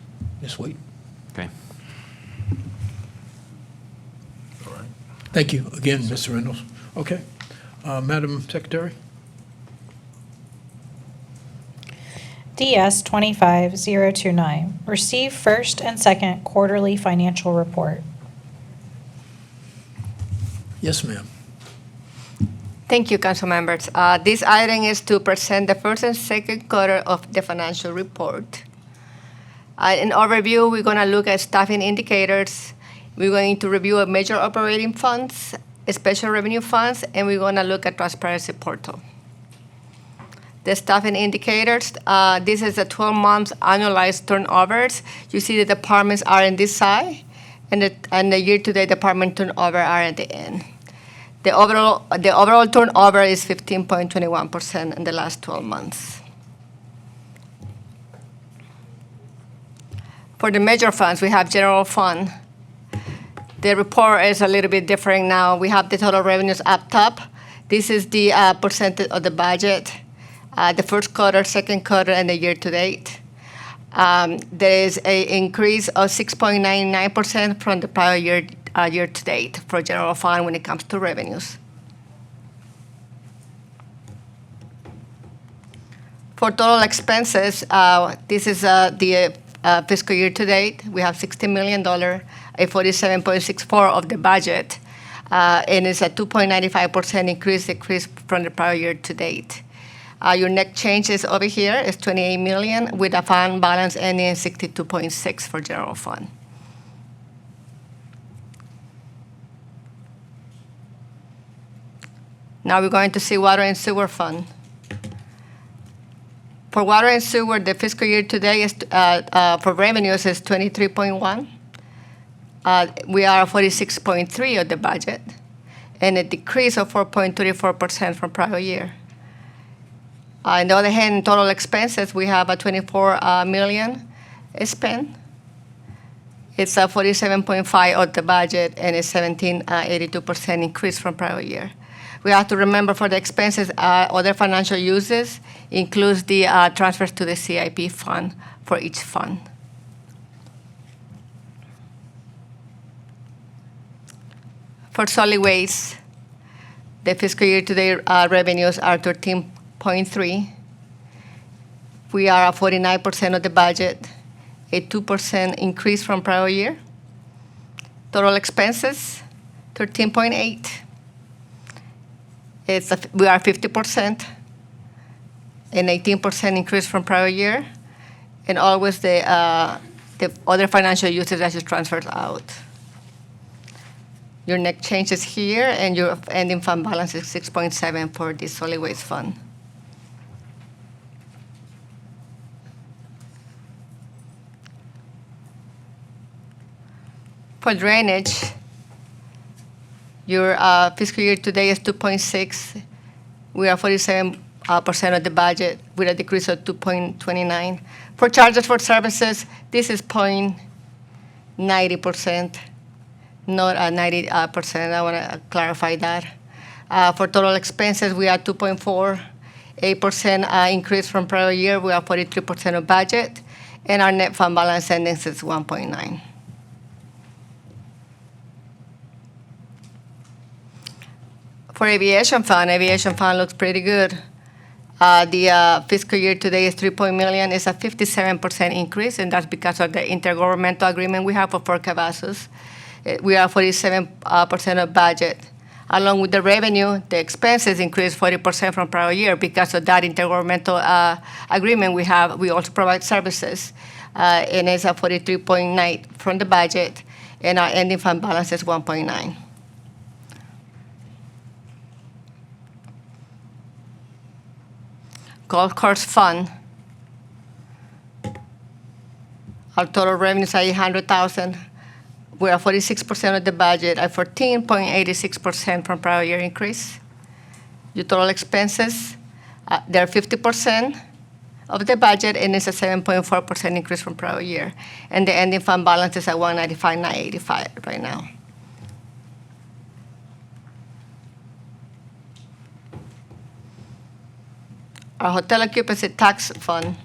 [SPEAKER 3] this week.
[SPEAKER 14] Okay.
[SPEAKER 8] All right.
[SPEAKER 3] Thank you again, Mr. Reynolds. Okay. Madam Secretary?
[SPEAKER 5] DS 25029, receive first and second quarterly financial report.
[SPEAKER 3] Yes, ma'am.
[SPEAKER 9] Thank you, council members. This item is to present the first and second quarter of the financial report. In overview, we're going to look at staffing indicators. We're going to review major operating funds, special revenue funds, and we're going to look at transparency portal. The staffing indicators, this is a 12-month annualized turnovers. You see the departments are in this side, and the year-to-date department turnover are at the end. The overall turnover is 15.21% in the last 12 months. For the major funds, we have general fund. The report is a little bit different now. We have the total revenues up top. This is the percentage of the budget. The first quarter, second quarter, and the year-to-date. There is an increase of 6.99% from the prior year year-to-date for general fund when it comes to revenues. For total expenses, this is the fiscal year-to-date. We have $60 million, a 47.64% of the budget, and it's a 2.95% decrease from the prior year-to-date. Your net changes over here is $28 million with a fund balance ending in 62.6 for general fund. Now we're going to see water and sewer fund. For water and sewer, the fiscal year today is for revenues is 23.1. We are 46.3 of the budget, and a decrease of 4.34% from prior year. On the other hand, total expenses, we have a $24 million spent. It's a 47.5 of the budget and a 17.82% increase from prior year. We have to remember for the expenses, other financial uses includes the transfers to the CIP fund for each fund. For solid waste, the fiscal year today revenues are 13.3. We are at 49% of the budget a 2% increase from prior year. Total expenses, 13.8. We are 50%, an 18% increase from prior year, and always the other financial uses that just transferred out. Your net change is here, and your ending fund balance is 6.7 for the solid waste fund. For drainage, your fiscal year today is 2.6. We are 47% of the budget with a decrease of 2.29. For charges for services, this is 0.90%, not 90%. I want to clarify that. For total expenses, we are 2.4, 8% increase from prior year. We are 43% of budget, and our net fund balance ending is 1.9. For aviation fund looks pretty good. The fiscal year today is $3 million. It's a 57% increase, and that's because of the intergovernmental agreement we have for Fort Cavazos. We are 47% of budget. Along with the revenue, the expenses increased 40% from prior year because of that intergovernmental agreement we have. We also provide services, and it's a 43.9 from the budget, and our ending fund balance is 1.9. Golf course fund. Our total revenues are $800,000. We are 46% of the budget at 14.86% from prior year increase. Your total expenses, they're 50% of the budget, and it's a 7.4% increase from prior year. And the ending fund balance is at $195,985 right now. Our hotel occupancy tax fund.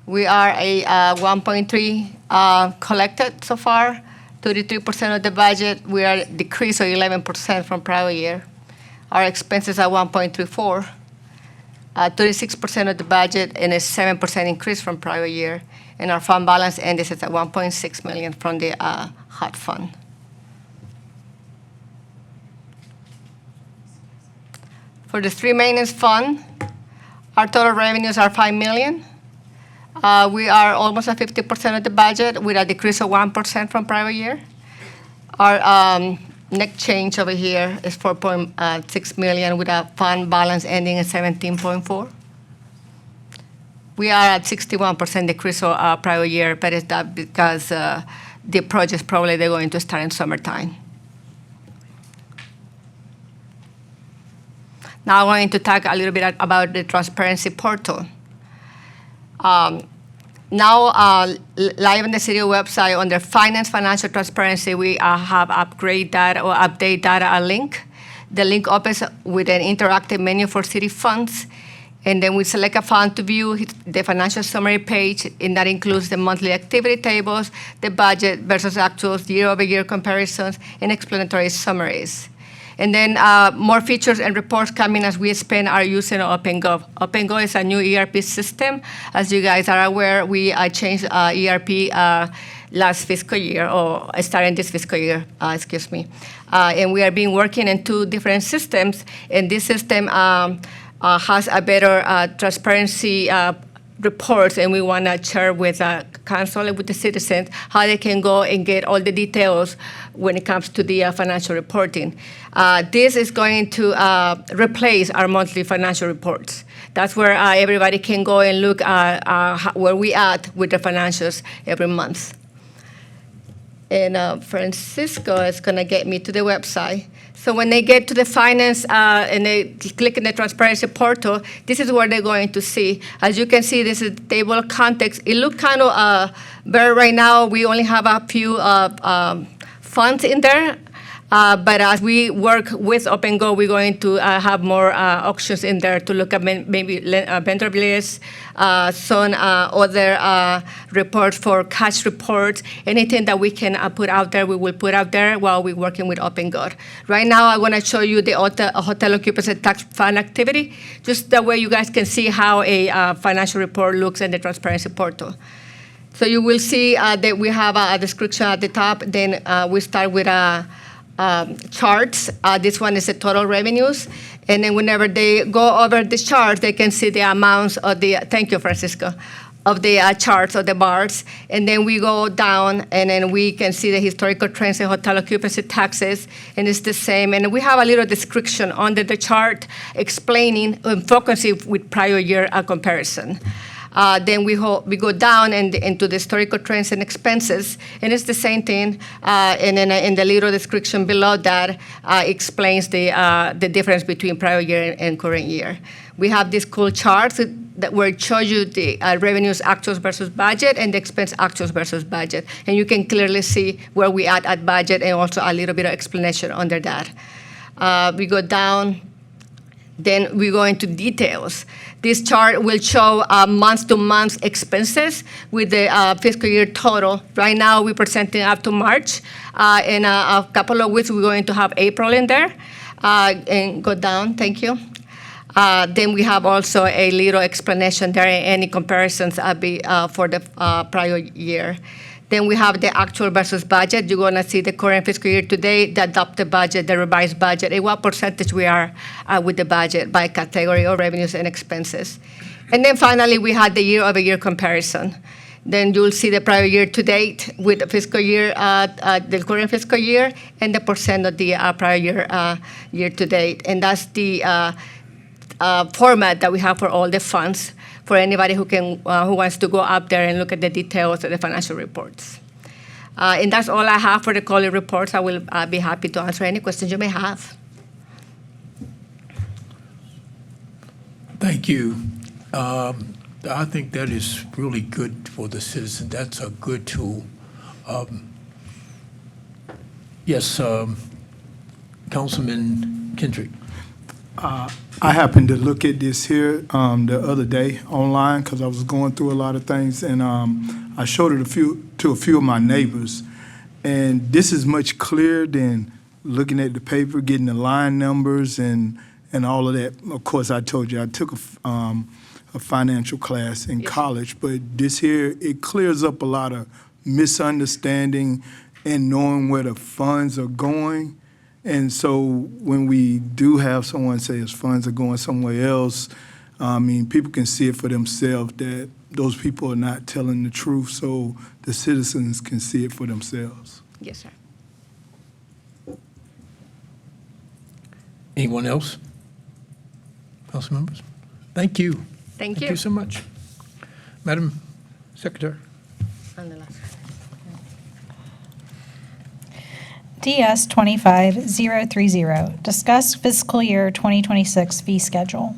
[SPEAKER 9] We are a 1.3 collected so far, 33% of the budget. We are decreased of 11% from prior year. Our expenses are 1.34, 36% of the budget, and a 7% increase from prior year. And our fund balance ended at 1.6 million from the HUD fund. For the street maintenance fund, our total revenues are $5 million. We are almost at 50% of the budget with a decrease of 1% from prior year. Our net change over here is $4.6 million with a fund balance ending at 17.4. We are at 61% decrease of prior year, but it's that because the projects probably they're going to start in summertime. Now I'm going to talk a little bit about the transparency portal. Now, live on the city website under finance, financial transparency, we have upgrade that or update data link. The link opens with an interactive menu for city funds, and then we select a fund to view the financial summary page, and that includes the monthly activity tables, the budget versus actuals, year-over-year comparisons, and explanatory summaries. And then more features and reports coming as we expand our use in OpenGov. OpenGov is a new ERP system. As you guys are aware, we changed ERP last fiscal year, or starting this fiscal year, excuse me. And we are being working in 2 different systems, and this system has a better transparency reports, and we want to share with council and with the citizens how they can go and get all the details when it comes to the financial reporting. This is going to replace our monthly financial reports. That's where everybody can go and look at where we at with the financials every month. And Francisco is going to get me to the website. So when they get to the finance and they click in the transparency portal, this is what they're going to see. As you can see, this is table of contents. It looks kind of better right now. We only have a few funds in there. But as we work with OpenGo, we're going to have more options in there to look at maybe vendor lists, some other reports for cash reports. Anything that we can put out there, we will put out there while we're working with OpenGo. Right now, I want to show you the hotel occupancy tax fund activity, just that way you guys can see how a financial report looks in the transparency portal. So you will see that we have a description at the top. Then we start with charts. This one is the total revenues. And then whenever they go over the chart, they can see the amounts of the, thank you, Francisco, of the charts of the bars. And then we go down, and then we can see the historical trends in hotel occupancy taxes, and it's the same. And we have a little description under the chart explaining and focusing with prior year comparison. Then we go down into the historical trends and expenses, and it's the same thing. And then in the little description below that explains the difference between prior year and current year. We have these cool charts that where it shows you the revenues actuals versus budget and the expense actuals versus budget, and you can clearly see where we at budget, and also a little bit of explanation under that. We go down. Then we go into details. This chart will show month-to-month expenses with the fiscal year total. Right now, we're presenting up to March. In a couple of weeks, we're going to have April in there. And go down, thank you. Then we have also a little explanation there, any comparisons for the prior year. Then we have the actual versus budget. You're going to see the current fiscal year today, the adopted budget, the revised budget, and what percentage we are with the budget by category of revenues and expenses. And then finally, we had the year-over-year comparison. Then you'll see the prior year to date with the fiscal year, the current fiscal year, and the percent of the prior year year to date. And that's the format that we have for all the funds, for anybody who wants to go up there and look at the details of the financial reports. And that's all I have for the quarterly reports. I will be happy to answer any questions you may have.
[SPEAKER 3] Thank you. I think that is really good for the citizen. That's a good tool. Yes, Councilman Kendrick.
[SPEAKER 13] I happened to look at this here the other day online because I was going through a lot of things, and I showed it to a few of my neighbors. And this is much clearer than looking at the paper, getting the line numbers and all of that. Of course, I told you I took a financial class in college, but this here, it clears up a lot of misunderstanding and knowing where the funds are going. And so when we do have someone say his funds are going somewhere else, I mean, people can see it for themselves that those people are not telling the truth, so the citizens can see it for themselves.
[SPEAKER 9] Yes, sir.
[SPEAKER 3] Anyone else? Council members? Thank you.
[SPEAKER 9] Thank you.
[SPEAKER 3] Thank you so much. Madam Secretary.
[SPEAKER 9] And the last.
[SPEAKER 5] DS 25030, discuss fiscal year 2026 fee schedule.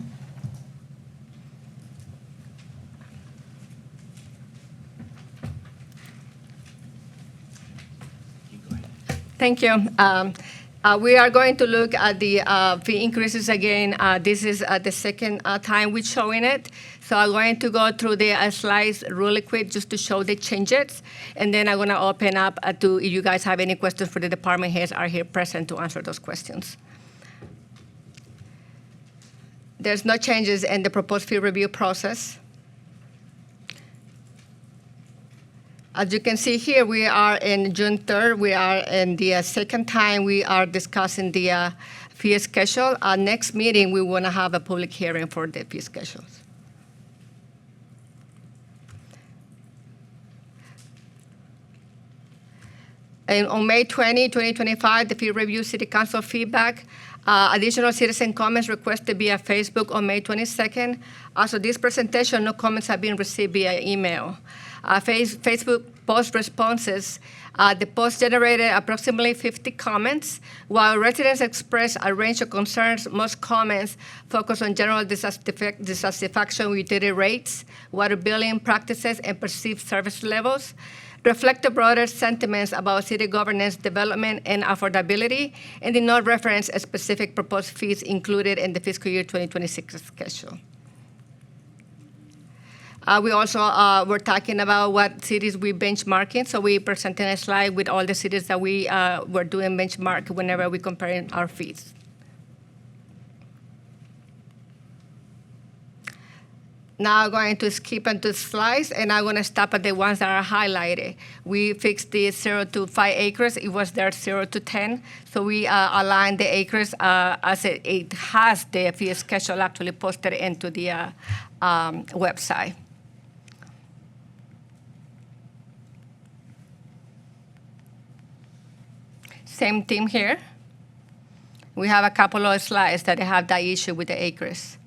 [SPEAKER 9] Thank you. We are going to look at the fee increases again. This is the second time we're showing it. So I'm going to go through the slides really quick just to show the changes. And then I'm going to open up to if you guys have any questions for the department heads are here present to answer those questions. There's no changes in the proposed fee review process. As you can see here, we are in June 3rd. We are in the second time we are discussing the fee schedule. Our next meeting, we want to have a public hearing for the fee schedules. And on May 20, 2025, the fee review city council feedback. Additional citizen comments requested via Facebook on May 22nd. Also, this presentation, no comments have been received via email. Facebook post responses, the post generated approximately 50 comments. While residents expressed a range of concerns, most comments focus on general dissatisfaction with utility rates, water billing practices, and perceived service levels, reflect the broader sentiments about city governance, development, and affordability, and did not reference specific proposed fees included in the fiscal year 2026 schedule. We also were talking about what cities we benchmarking. So we presented a slide with all the cities that we were doing benchmark whenever we comparing our fees. Now I'm going to skip into slides, and I'm going to stop at the ones that are highlighted. We fixed the 0 to 5 acres. It was there 0 to 10. So we aligned the acres as it has the fee schedule actually posted into the website. Same thing here. We have a couple of slides that have that issue with the acres.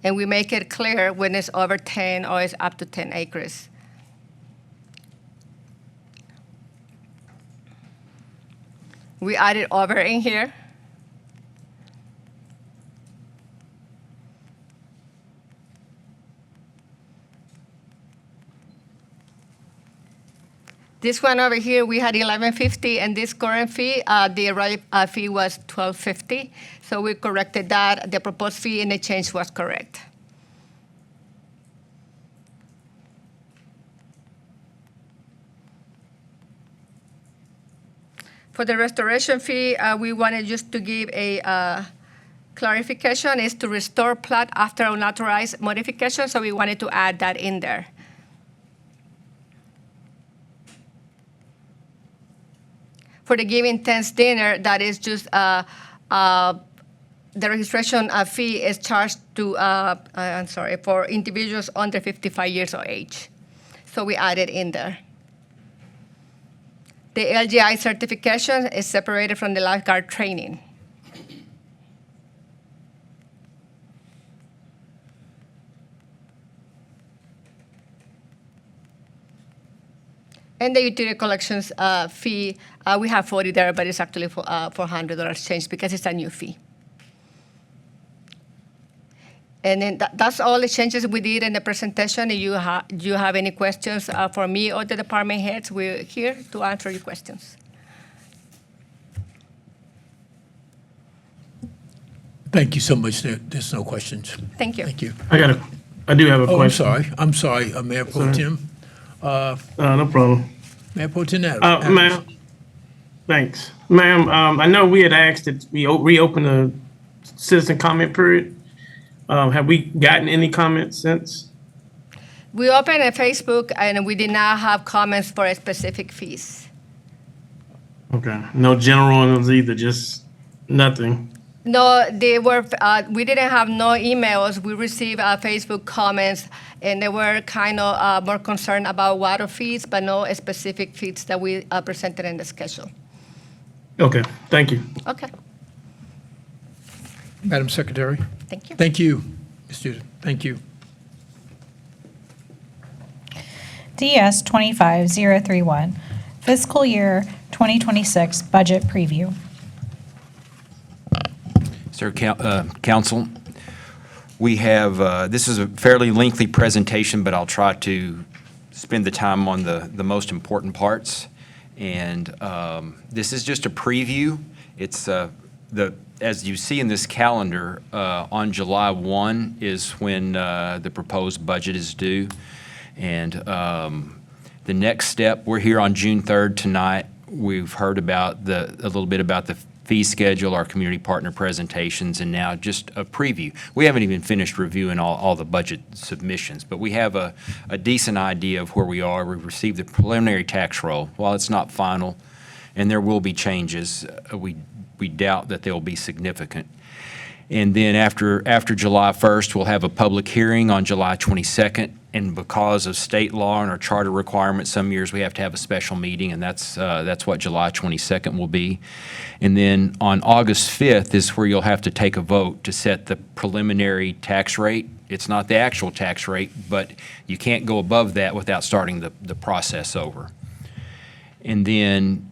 [SPEAKER 9] And we make it clear when it's over 10 or it's up to 10 acres. We added over in here. This one over here, we had $11.50, and this current fee, the right fee was $12.50. So we corrected that. The proposed fee and the change was correct. For the restoration fee, we wanted just to give a clarification is to restore plat after unauthorized modification, so we wanted to add that in there. For the Giving Thanks dinner, that is just the registration fee is charged to, for individuals under 55 years of age. So we added in there. The LGI certification is separated from the lifeguard training. And the utility collections fee, we have 40 there, but it's actually $400 change because it's a new fee. And then that's all the changes we did in the presentation. Do you have any questions for me or the department heads? We're here to answer your questions.
[SPEAKER 3] Thank you so much. There's no questions.
[SPEAKER 9] Thank you.
[SPEAKER 3] Thank you.
[SPEAKER 17] I do have a
[SPEAKER 3] Oh,
[SPEAKER 17] question.
[SPEAKER 3] I'm sorry, Mayor Pro
[SPEAKER 17] Sorry.
[SPEAKER 3] Tem.
[SPEAKER 17] No problem.
[SPEAKER 3] Mayor Pro Tem Adams.
[SPEAKER 17] Ma'am, thanks. Ma'am, I know we had asked that we reopen the citizen comment period. Have we gotten any comments since?
[SPEAKER 9] We opened a Facebook, and we did not have comments for specific fees.
[SPEAKER 17] Okay, no general ones either, just nothing.
[SPEAKER 9] No, they were. We didn't have no emails. We received Facebook comments, and they were kind of more concerned about water fees, but no specific fees that we presented in the schedule.
[SPEAKER 17] Okay, thank you.
[SPEAKER 9] Okay,
[SPEAKER 3] Madam Secretary.
[SPEAKER 9] thank you.
[SPEAKER 3] Thank you, Mr. Thank you.
[SPEAKER 5] DS 25031, fiscal year 2026 budget preview.
[SPEAKER 14] Sir, Council, we have, this is a fairly lengthy presentation, but I'll try to spend the time on the most important parts. And this is just a preview. It's as you see in this calendar, on July 1 is when the proposed budget is due. And the next step, we're here on June 3rd tonight. We've heard about a little bit about the fee schedule, our community partner presentations, and now just a preview. We haven't even finished reviewing all the budget submissions, but we have a decent idea of where we are. We've received the preliminary tax roll. While it's not final, and there will be changes, we doubt that they'll be significant. And then after July 1st, we'll have a public hearing on July 22nd. And because of state law and our charter requirements, some years we have to have a special meeting, and that's what July 22nd will be. And then on August 5th is where you'll have to take a vote to set the preliminary tax rate. It's not the actual tax rate, but you can't go above that without starting the process over. And then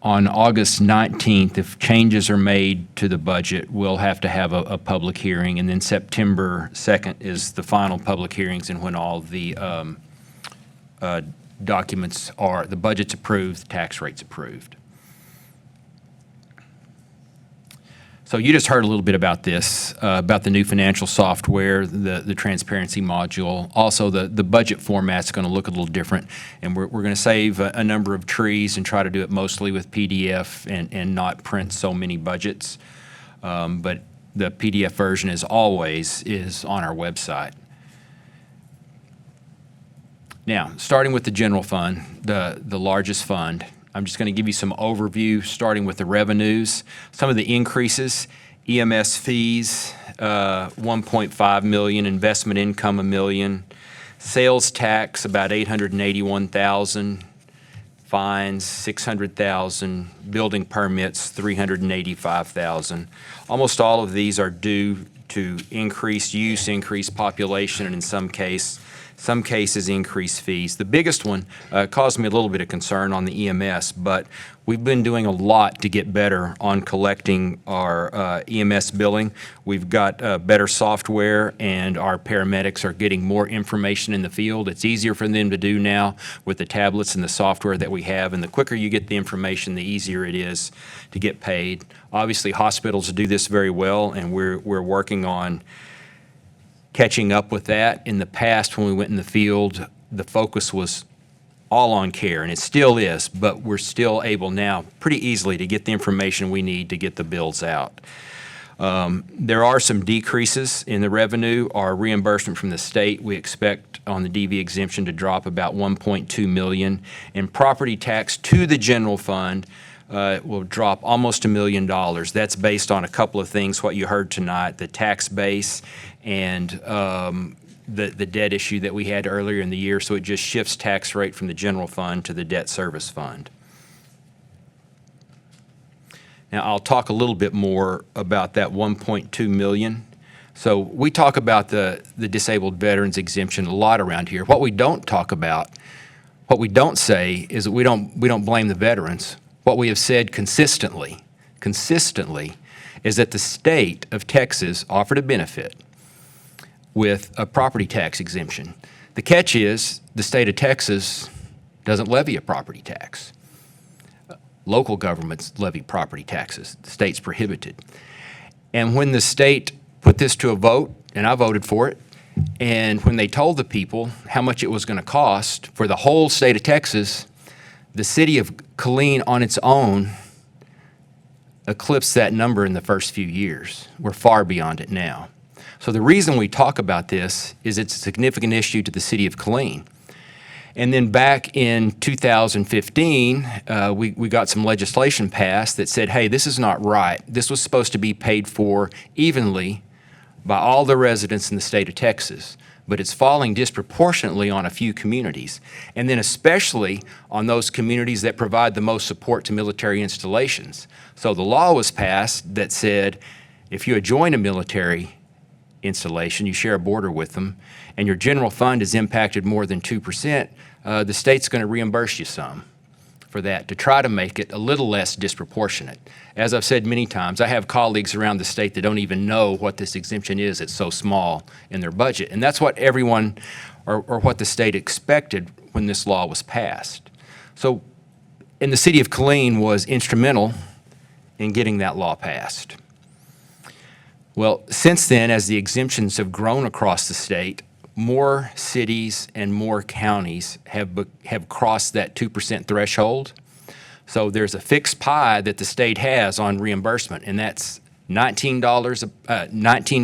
[SPEAKER 14] on August 19th, if changes are made to the budget, we'll have to have a public hearing. And then September 2nd is the final public hearings and when all the documents are, the budget's approved, the tax rate's approved. So you just heard a little bit about this, about the new financial software, the transparency module. Also, the budget format's going to look a little different, and we're going to save a number of trees and try to do it mostly with PDF and not print so many budgets. But The PDF version, as always, is on our website. Now, starting with the general fund, the largest fund, I'm just going to give you some overview, starting with the revenues. Some of the increases: EMS fees, 1.5 million, investment income, $1 million, sales tax, about 881,000, fines, 600,000, building permits, 385,000. Almost all of these are due to increased use, increased population, and in some cases, increased fees. The biggest one caused me a little bit of concern on the EMS, but we've been doing a lot to get better on collecting our EMS billing. We've got better software, and our paramedics are getting more information in the field. It's easier for them to do now with the tablets and the software that we have, and the quicker you get the information, the easier it is to get paid. Obviously, hospitals do this very well, and we're working on catching up with that. In the past, when we went in the field, the focus was all on care, and it still is, but we're still able now pretty easily to get the information we need to get the bills out. There are some decreases in the revenue. Our reimbursement from the state, we expect on the DV exemption to drop about 1.2 million, and property tax to the general fund will drop almost $1 million. That's based on a couple of things, what you heard tonight, the tax base and the debt issue that we had earlier in the year, so it just shifts tax rate from the general fund to the debt service fund. Now, I'll talk a little bit more about that 1.2 million. So we talk about the disabled veterans exemption a lot around here. What we don't talk about, what we don't say is that we don't blame the veterans. What we have said consistently, is that the state of Texas offered a benefit with a property tax exemption. The catch is the state of Texas doesn't levy a property tax. Local governments levy property taxes. The state's prohibited. And when the state put this to a vote, and I voted for it, and when they told the people how much it was going to cost for the whole state of Texas, the city of Killeen on its own eclipsed that number in the first few years. We're far beyond it now. So the reason we talk about this is it's a significant issue to the city of Killeen. And then back in 2015, we got some legislation passed that said, hey, this is not right. This was supposed to be paid for evenly by all the residents in the state of Texas, but it's falling disproportionately on a few communities, and then especially on those communities that provide the most support to military installations. So the law was passed that said, if you join a military installation, you share a border with them, and your general fund is impacted more than 2%, the state's going to reimburse you some for that to try to make it a little less disproportionate. As I've said many times, I have colleagues around the state that don't even know what this exemption is. It's so small in their budget. And that's what everyone, or what the state expected when this law was passed. So, and the city of Killeen was instrumental in getting that law passed. Well, since then, as the exemptions have grown across the state, more cities and more counties have crossed that 2% threshold. So there's a fixed pie that the state has on reimbursement, and that's $19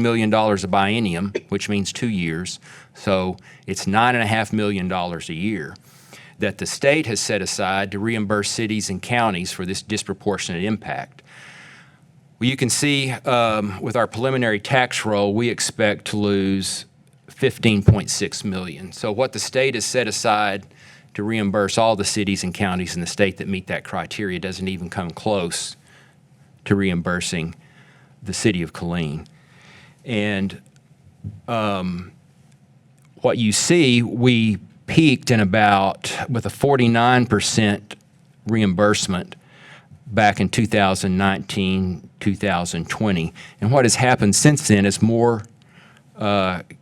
[SPEAKER 14] million a biennium, which means 2 years. So it's $9.5 million a year that the state has set aside to reimburse cities and counties for this disproportionate impact. Well, you can see with our preliminary tax roll, we expect to lose $15.6 million. So what the state has set aside to reimburse all the cities and counties in the state that meet that criteria doesn't even come close to reimbursing the city of Killeen. And what you see, we peaked in about with a 49% reimbursement back in 2019, 2020. And what has happened since then is more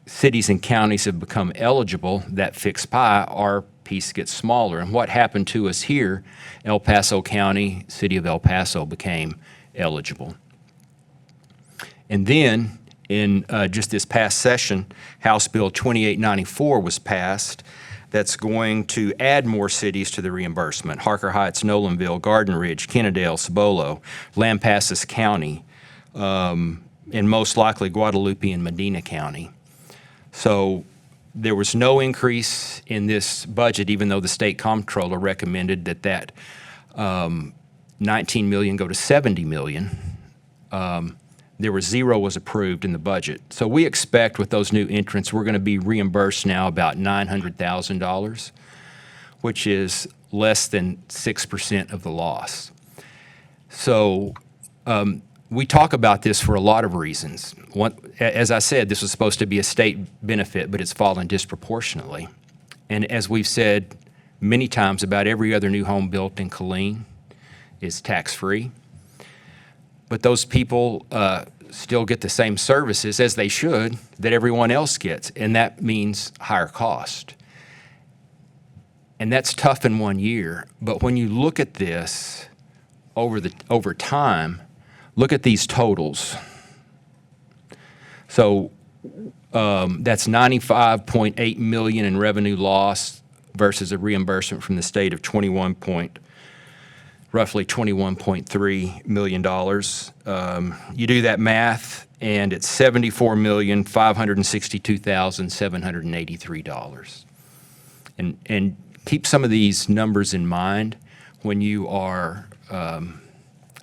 [SPEAKER 14] cities and counties have become eligible. That fixed pie, our piece gets smaller. And what happened to us here, El Paso County, City of El Paso became eligible. And then in just this past session, House Bill 2894 was passed. That's going to add more cities to the reimbursement: Harker Heights, Nolanville, Garden Ridge, Kennedale, Cibolo, Lampasas County, and most likely Guadalupe and Medina County. So there was no increase in this budget, even though the state comptroller recommended that 19 million go to 70 million. There was zero was approved in the budget. So we expect with those new entrants, we're going to be reimbursed now about $900,000, which is less than 6% of the loss. So we talk about this for a lot of reasons. One, as I said, this was supposed to be a state benefit, but it's fallen disproportionately. And as we've said many times, about every other new home built in Killeen is tax-free. But those people still get the same services as they should that everyone else gets, and that means higher cost. And that's tough in 1 year. But when you look at this over time, look at these totals. So that's 95.8 million in revenue loss versus a reimbursement from the state of roughly $21.3 million. You do that math, and it's $74,562,783. And keep some of these numbers in mind when you are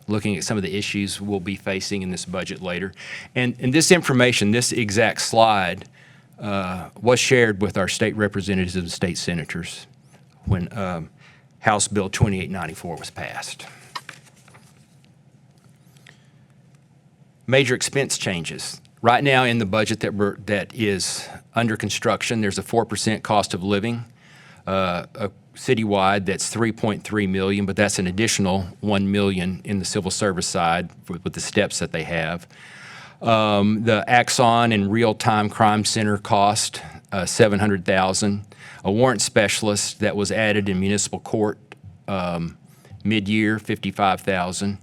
[SPEAKER 14] looking at some of the issues we'll be facing in this budget later. And this information, this exact slide, was shared with our state representatives and state senators when House Bill 2894 was passed. Major expense changes. Right now in the budget that is under construction, there's a 4% cost of living citywide. That's 3.3 million, but that's an additional 1 million in the civil service side with the steps that they have. The Axon and Real-Time Crime Center cost $700,000. A warrant specialist that was added in municipal court mid-year, $55,000.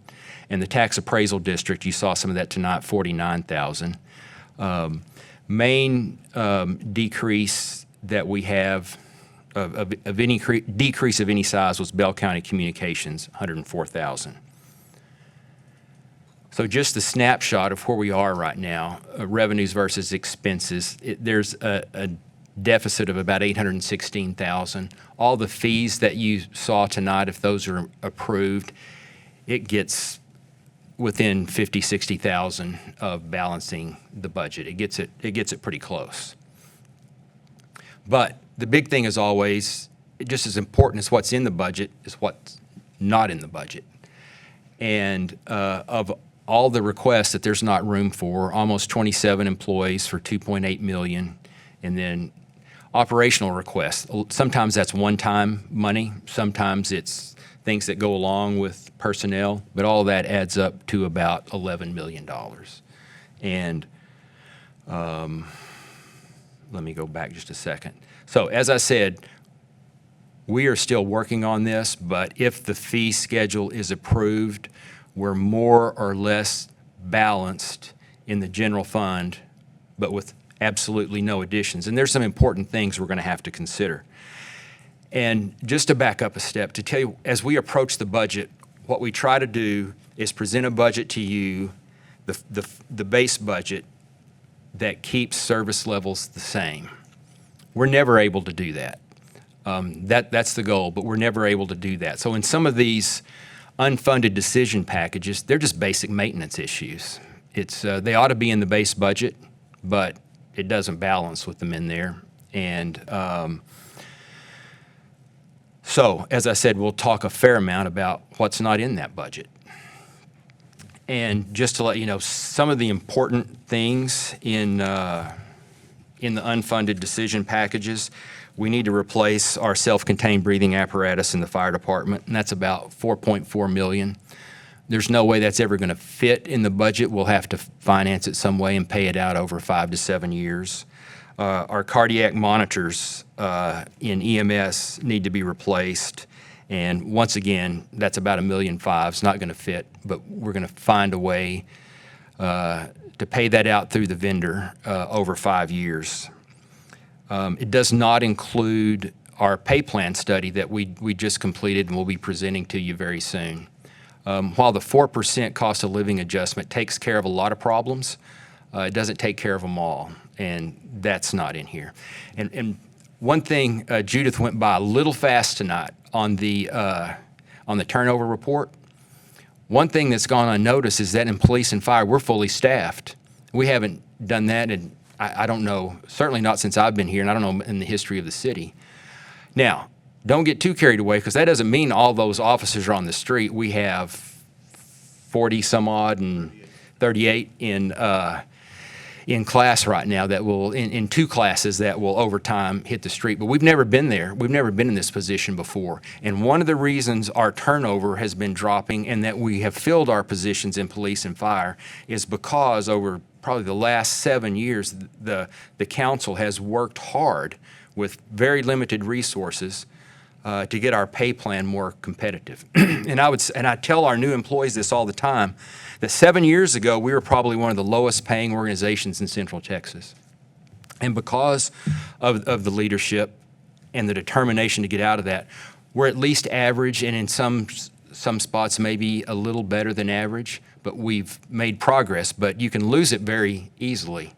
[SPEAKER 14] And the tax appraisal district, you saw some of that tonight, $49,000. Main decrease that we have of any decrease of any size was Bell County Communications, $104,000. So just the snapshot of where we are right now, revenues versus expenses, there's a deficit of about $816,000. All the fees that you saw tonight, if those are approved, it gets within $50,000-$60,000 of balancing the budget. It gets it pretty close. But the big thing is always, just as important as what's in the budget is what's not in the budget. And of all the requests that there's not room for, almost 27 employees for $2.8 million, and then operational requests. Sometimes that's one-time money. Sometimes it's things that go along with personnel, but all of that adds up to about $11 million. And let me go back just a second. So as I said, we are still working on this, but if the fee schedule is approved, we're more or less balanced in the general fund, but with absolutely no additions. And there's some important things we're going to have to consider. And just to back up a step, to tell you, as we approach the budget, what we try to do is present a budget to you, the base budget, that keeps service levels the same. We're never able to do that. That's the goal, but we're never able to do that. So in some of these unfunded decision packages, they're just basic maintenance issues. They ought to be in the base budget, but it doesn't balance with them in there. And so, as I said, we'll talk a fair amount about what's not in that budget. And just to let you know, some of the important things in the unfunded decision packages, we need to replace our self-contained breathing apparatus in the fire department, and that's about $4.4 million. There's no way that's ever going to fit in the budget. We'll have to finance it some way and pay it out over 5 to 7 years. Our cardiac monitors in EMS need to be replaced. And once again, that's about $1.5 million. It's not going to fit, but we're going to find a way to pay that out through the vendor over 5 years. It does not include our pay plan study that we just completed and we'll be presenting to you very soon. While the 4% cost of living adjustment takes care of a lot of problems, it doesn't take care of them all, and that's not in here. And one thing, Judith went by a little fast tonight on the turnover report. One thing that's gone unnoticed is that in police and fire, we're fully staffed. We haven't done that, and I don't know, certainly not since I've been here, and I don't know in the history of the city. Now, don't get too carried away, because that doesn't mean all those officers are on the street. We have 40 some odd and 38 in class right now that will, in two classes that will over time hit the street. But we've never been there. We've never been in this position before. And one of the reasons our turnover has been dropping and that we have filled our positions in police and fire is because over probably the last 7 years, the council has worked hard with very limited resources to get our pay plan more competitive. And I tell our new employees this all the time, that 7 years ago, we were probably one of the lowest paying organizations in Central Texas. And because of the leadership and the determination to get out of that, we're at least average, and in some spots maybe a little better than average, but we've made progress. But you can lose it very easily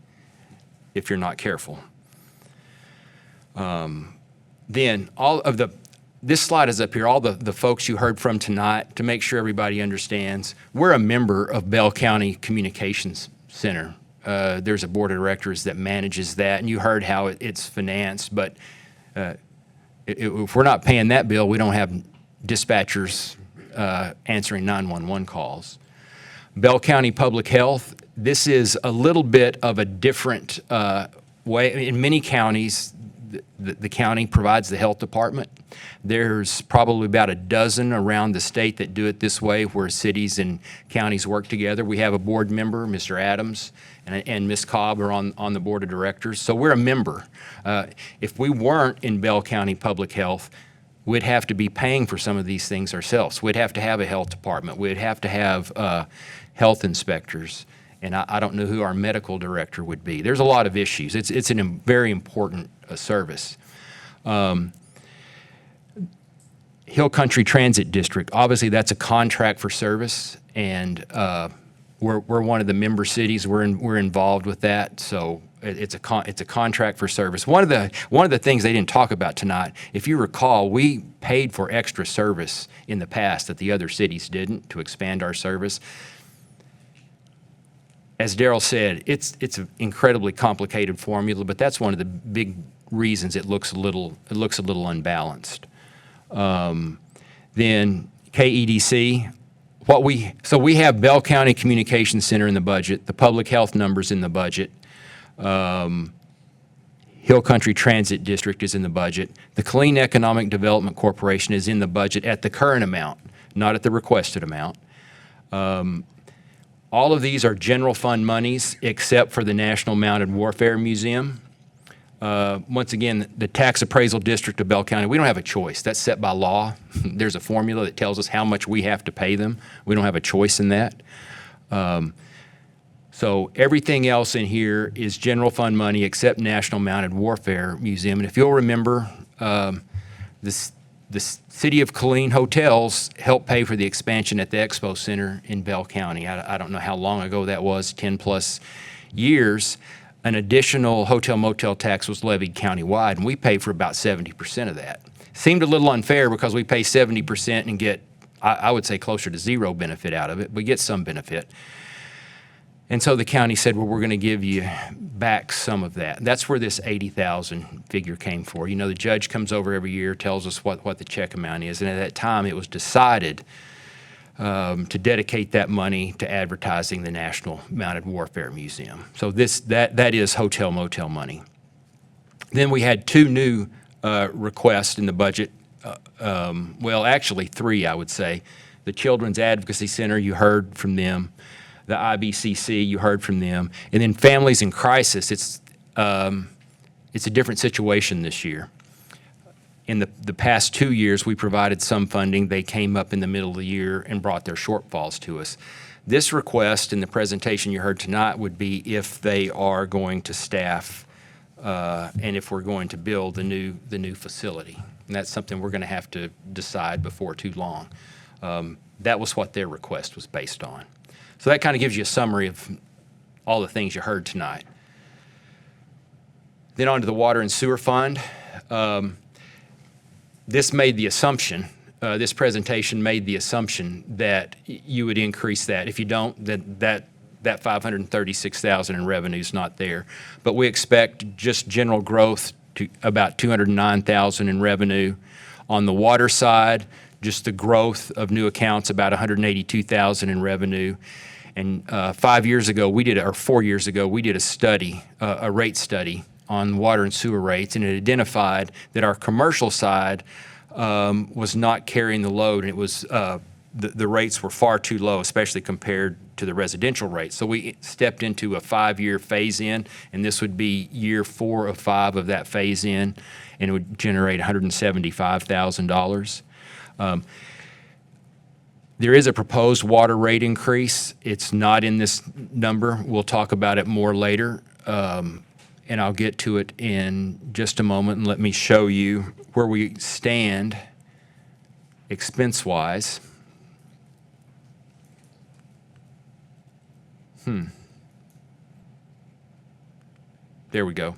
[SPEAKER 14] if you're not careful. Then this slide is up here, all the folks you heard from tonight, to make sure everybody understands. We're a member of Bell County Communications Center. There's a board of directors that manages that, and you heard how it's financed, but if we're not paying that bill, we don't have dispatchers answering 911 calls. Bell County Public Health, this is a little bit of a different way. In many counties, the county provides the health department. There's probably about a dozen around the state that do it this way, where cities and counties work together. We have a board member, Mr. Adams, and Ms. Cobb are on the board of directors. So we're a member. If we weren't in Bell County Public Health, we'd have to be paying for some of these things ourselves. We'd have to have a health department. We'd have to have health inspectors. And I don't know who our medical director would be. There's a lot of issues. It's a very important service. Hill Country Transit District, obviously that's a contract for service, and we're one of the member cities. We're involved with that, so it's a contract for service. One of the things they didn't talk about tonight, if you recall, we paid for extra service in the past that the other cities didn't to expand our service. As Darrell said, it's an incredibly complicated formula, but that's one of the big reasons it looks a little unbalanced. Then KEDC, so we have Bell County Communications Center in the budget, the public health numbers in the budget, Hill Country Transit District is in the budget, the Killeen Economic Development Corporation is in the budget at the current amount, not at the requested amount. All of these are general fund monies except for the National Mounted Warfare Museum. Once again, the tax appraisal district of Bell County, we don't have a choice. That's set by law. There's a formula that tells us how much we have to pay them. We don't have a choice in that. So everything else in here is general fund money except National Mounted Warfare Museum. And if you'll remember, the City of Killeen Hotels helped pay for the expansion at the Expo Center in Bell County. I don't know how long ago that was, 10 plus years. An additional hotel motel tax was levied countywide, and we pay for about 70% of that. Seemed a little unfair because we pay 70% and get, I would say, closer to zero benefit out of it, but get some benefit. And so the county said, well, we're going to give you back some of that. That's where this $80,000 figure came for. You know, the judge comes over every year, tells us what the check amount is, and at that time it was decided to dedicate that money to advertising the National Mounted Warfare Museum. So that is hotel motel money. Then we had two new requests in the budget. Well, actually three, I would say. The Children's Advocacy Center, you heard from them. The IBCC, you heard from them. And then Families in Crisis, it's a different situation this year. In the past 2 years, we provided some funding. They came up in the middle of the year and brought their shortfalls to us. This request in the presentation you heard tonight would be if they are going to staff and if we're going to build the new facility. And that's something we're going to have to decide before too long. That was what their request was based on. So that kind of gives you a summary of all the things you heard tonight. Then on to the Water and Sewer Fund. This made the assumption, this presentation made the assumption that you would increase that. If you don't, then that $536,000 in revenue is not there. But we expect just general growth to about $209,000 in revenue. On the water side, just the growth of new accounts, about $182,000 in revenue. And 4 years ago, we did a study, a rate study on water and sewer rates, and it identified that our commercial side was not carrying the load. And it was the rates were far too low, especially compared to the residential rates. So we stepped into a 5-year phase-in, and this would be year 4 of 5 of that phase-in, and it would generate $175,000. There is a proposed water rate increase. It's not in this number. We'll talk about it more later, and I'll get to it in just a moment. And let me show you where we stand expense-wise. There we go.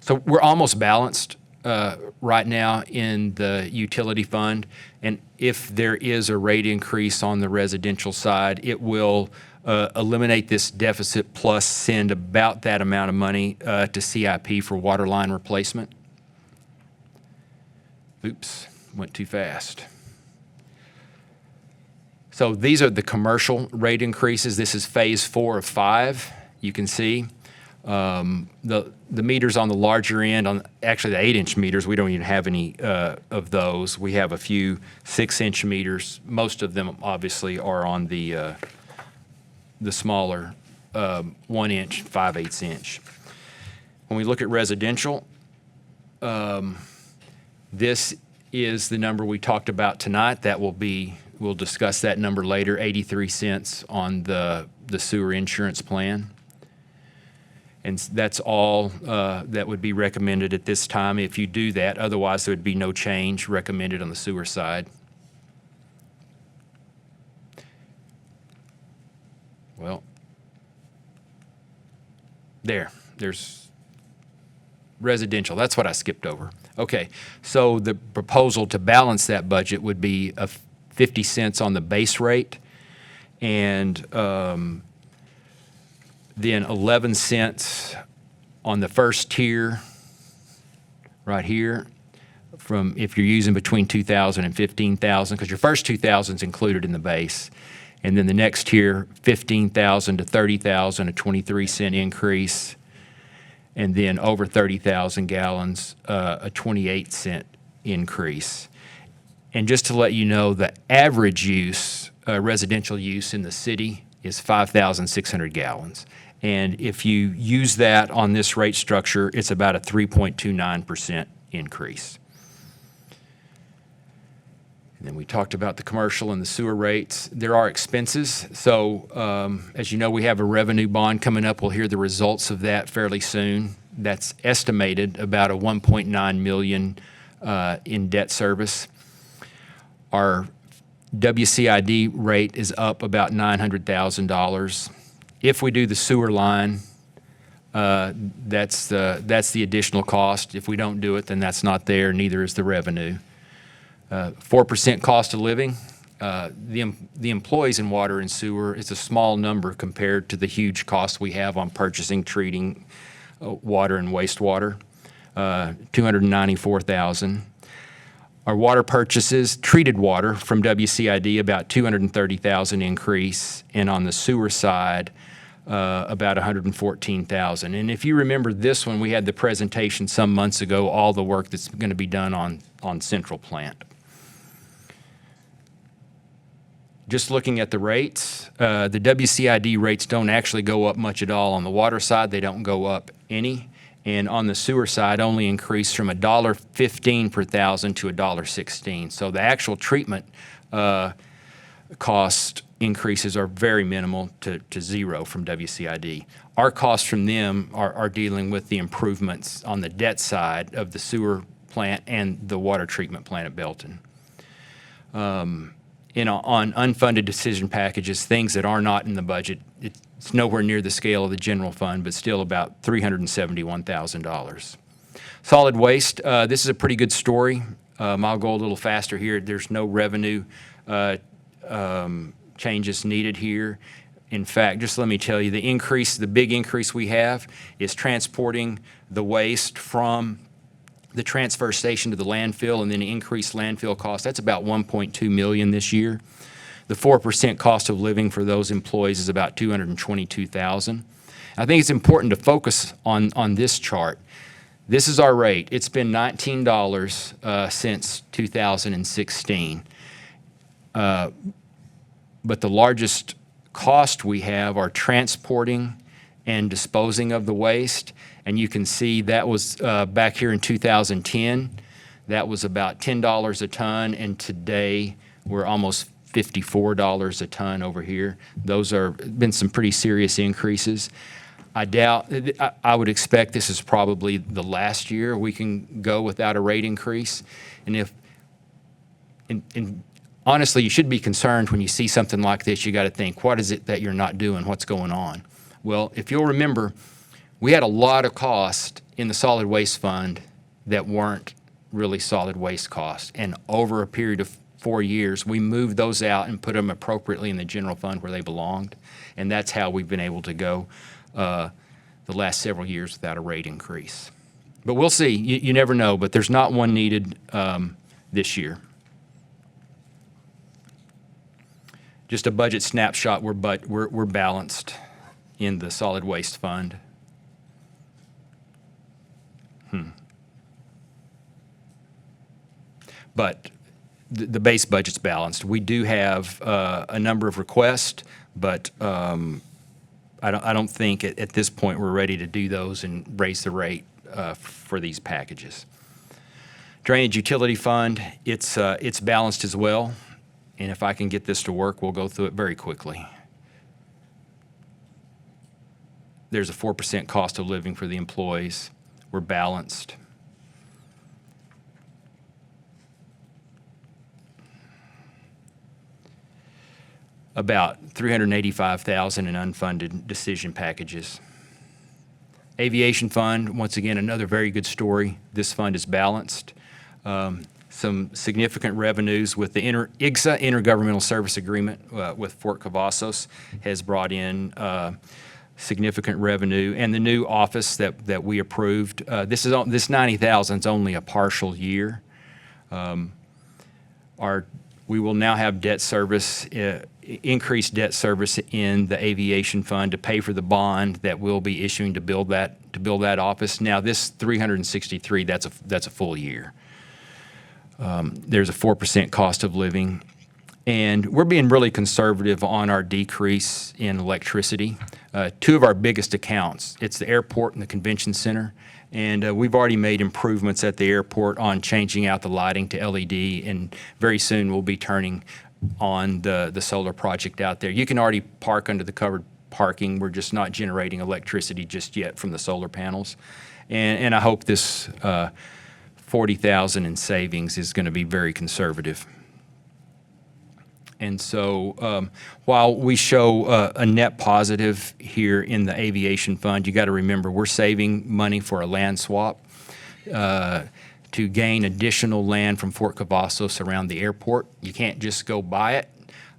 [SPEAKER 14] So we're almost balanced right now in the utility fund, and if there is a rate increase on the residential side, it will eliminate this deficit plus send about that amount of money to CIP for water line replacement. Oops, went too fast. So these are the commercial rate increases. This is phase 4 of 5. You can see the meters on the larger end, on actually the 8-inch meters, we don't even have any of those. We have a few 6-inch meters. Most of them obviously are on the smaller 1-inch, 5/8 inch. When we look at residential, this is the number we talked about tonight. That will be, we'll discuss that number later, 83 cents on the sewer insurance plan. And that's all that would be recommended at this time if you do that. Otherwise, there would be no change recommended on the sewer side. Well, there's residential. That's what I skipped over. Okay, so the proposal to balance that budget would be 50 cents on the base rate, and then 11 cents on the first tier right here, from if you're using between 2,000 and 15,000, because your first 2,000 is included in the base. And then the next tier, 15,000 to 30,000, a 23-cent increase. And then over 30,000 gallons, a 28-cent increase. And just to let you know, the average use, residential use in the city is 5,600 gallons. And if you use that on this rate structure, it's about a 3.29% increase. And then we talked about the commercial and the sewer rates. There are expenses. So as you know, we have a revenue bond coming up. We'll hear the results of that fairly soon. That's estimated about a $1.9 million in debt service. Our WCID rate is up about $900,000. If we do the sewer line, that's the additional cost. If we don't do it, then that's not there, neither is the revenue. 4% cost of living. The employees in water and sewer, it's a small number compared to the huge costs we have on purchasing, treating water and wastewater, $294,000. Our water purchases, treated water from WCID, about $230,000 increase, and on the sewer side, about $114,000. And if you remember this one, we had the presentation some months ago, all the work that's going to be done on Central Plant. Just looking at the rates, the WCID rates don't actually go up much at all. On the water side, they don't go up any. And on the sewer side, only increase from $1.15 per thousand to $1.16. So the actual treatment cost increases are very minimal to zero from WCID. Our costs from them are dealing with the improvements on the debt side of the sewer plant and the water treatment plant at Belton. on unfunded decision packages, things that are not in the budget. It's nowhere near the scale of the general fund, but still about $371,000. Solid waste, this is a pretty good story. I'll go a little faster here. There's no revenue changes needed here. In fact, just let me tell you, the big increase we have is transporting the waste from the transfer station to the landfill and then increased landfill costs. That's about $1.2 million this year. The 4% cost of living for those employees is about $222,000. I think it's important to focus on this chart. This is our rate. It's been $19 since 2016. But the largest cost we have are transporting and disposing of the waste. And you can see that was back here in 2010. That was about $10 a ton, and today we're almost $54 a ton over here. Those are been some pretty serious increases. I would expect this is probably the last year we can go without a rate increase. And honestly, you should be concerned when you see something like this. You got to think, what is it that you're not doing? What's going on? Well, if you'll remember, we had a lot of cost in the solid waste fund that weren't really solid waste costs. And over a period of 4 years, we moved those out and put them appropriately in the general fund where they belonged. And that's how we've been able to go the last several years without a rate increase. But we'll see. You never know, but there's not one needed this year. Just a budget snapshot, we're balanced in the solid waste fund. But the base budget's balanced. We do have a number of requests, but I don't think at this point we're ready to do those and raise the rate for these packages. Drainage utility fund, it's balanced as well. And if I can get this to work, we'll go through it very quickly. There's a 4% cost of living for the employees. We're balanced. About $385,000 in unfunded decision packages. Aviation fund, once again, another very good story. This fund is balanced. Some significant revenues with the IGSA, Intergovernmental Service Agreement with Fort Cavazos, has brought in significant revenue. And the new office that we approved, this $90,000 is only a partial year. We will now have debt service, increased debt service in the aviation fund to pay for the bond that we'll be issuing to build that office. Now, this 363, that's a full year. There's a 4% cost of living. And we're being really conservative on our decrease in electricity. Two of our biggest accounts, it's the airport and the convention center. And we've already made improvements at the airport on changing out the lighting to LED. And very soon we'll be turning on the solar project out there. You can already park under the covered parking. We're just not generating electricity just yet from the solar panels. And I hope this $40,000 in savings is going to be very conservative. And so while we show a net positive here in the aviation fund, you got to remember we're saving money for a land swap to gain additional land from Fort Cavazos around the airport. You can't just go buy it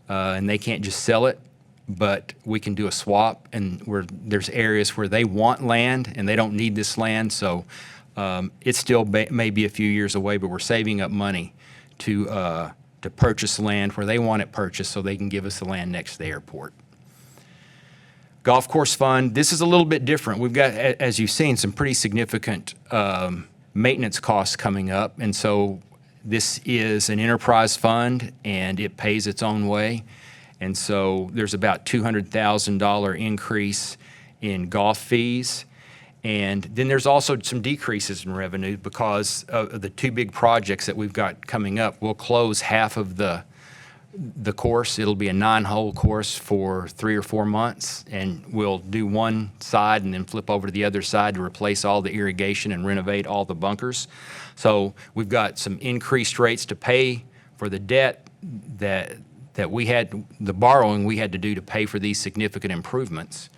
[SPEAKER 14] and they can't just sell it, but we can do a swap, and there's areas where they want land and they don't need this land. So it still may be a few years away, but we're saving up money to purchase land where they want it purchased so they can give us the land next to the airport. Golf course fund, this is a little bit different. We've got, as you've seen, some pretty significant maintenance costs coming up. And so this is an enterprise fund and it pays its own way. And so there's about $200,000 increase in golf fees. And then there's also some decreases in revenue because of the two big projects that we've got coming up. We'll close half of the course. It'll be a 9-hole course for 3 or 4 months, and we'll do one side and then flip over to the other side to replace all the irrigation and renovate all the bunkers. So we've got some increased rates to pay for the debt that that we had, the borrowing we had to do to pay for these significant improvements.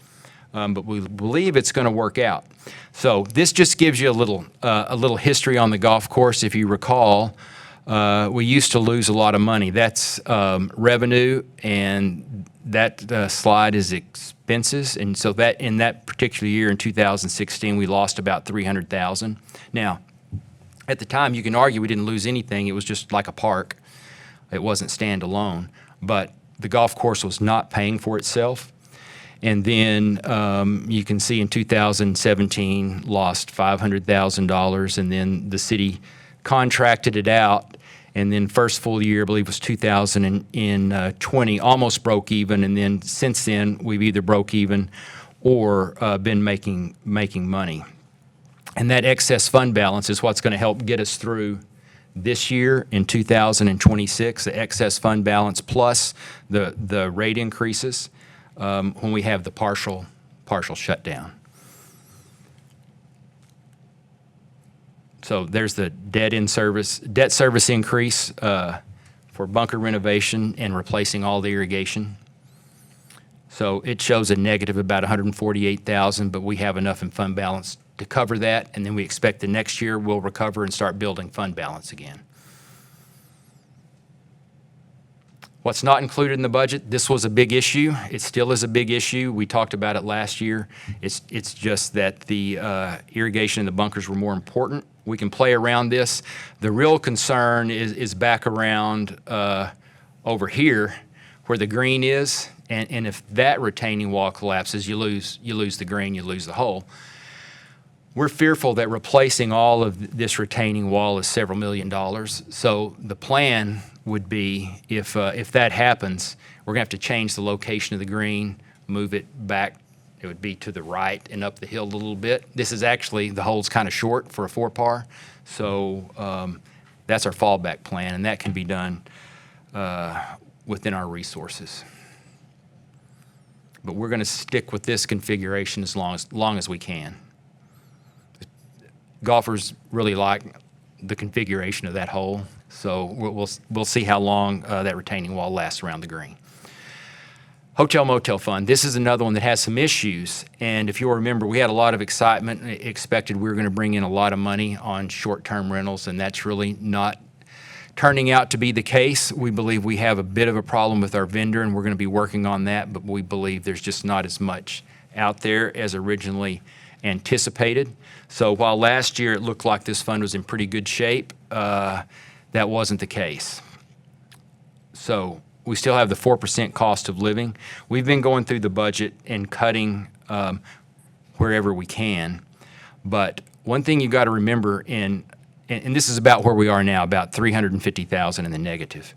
[SPEAKER 14] But we believe it's going to work out. So this just gives you a little history on the golf course. If you recall, we used to lose a lot of money. That's revenue, and that slide is expenses. And so that in that particular year in 2016, we lost about $300,000. Now, at the time, you can argue we didn't lose anything. It was just like a park. It wasn't standalone. But the golf course was not paying for itself. And then you can see in 2017, lost $500,000, and then the city contracted it out. And then first full year, I believe, was 2020, almost broke even. And then since then, we've either broke even or been making money. And that excess fund balance is what's going to help get us through this year in 2026, the excess fund balance plus the rate increases when we have the partial shutdown. So there's the debt service increase for bunker renovation and replacing all the irrigation. So it shows a negative about $148,000, but we have enough in fund balance to cover that, and then we expect the next year we'll recover and start building fund balance again. What's not included in the budget, this was a big issue. It still is a big issue. We talked about it last year. It's just that the irrigation and the bunkers were more important. We can play around this. The real concern is back around over here where the green is, and if that retaining wall collapses, you lose the green, you lose the hole. We're fearful that replacing all of this retaining wall is several $1 million. So the plan would be, if that happens, we're going to have to change the location of the green, move it back. It would be to the right and up the hill a little bit. This is actually, the hole's kind of short for a 4-par. So that's our fallback plan, and that can be done within our resources. But we're going to stick with this configuration as long as we can. Golfers really like the configuration of that hole, so we'll see how long that retaining wall lasts around the green. Hotel Motel Fund. This is another one that has some issues, and if you'll remember, we had a lot of excitement, expected we were going to bring in a lot of money on short-term rentals, and that's really not turning out to be the case. We believe we have a bit of a problem with our vendor, and we're going to be working on that, but we believe there's just not as much out there as originally anticipated. So while last year it looked like this fund was in pretty good shape, that wasn't the case. So we still have the 4% cost of living. We've been going through the budget and cutting wherever we can. But one thing you've got to remember, and this is about where we are now, about $350,000 in the negative.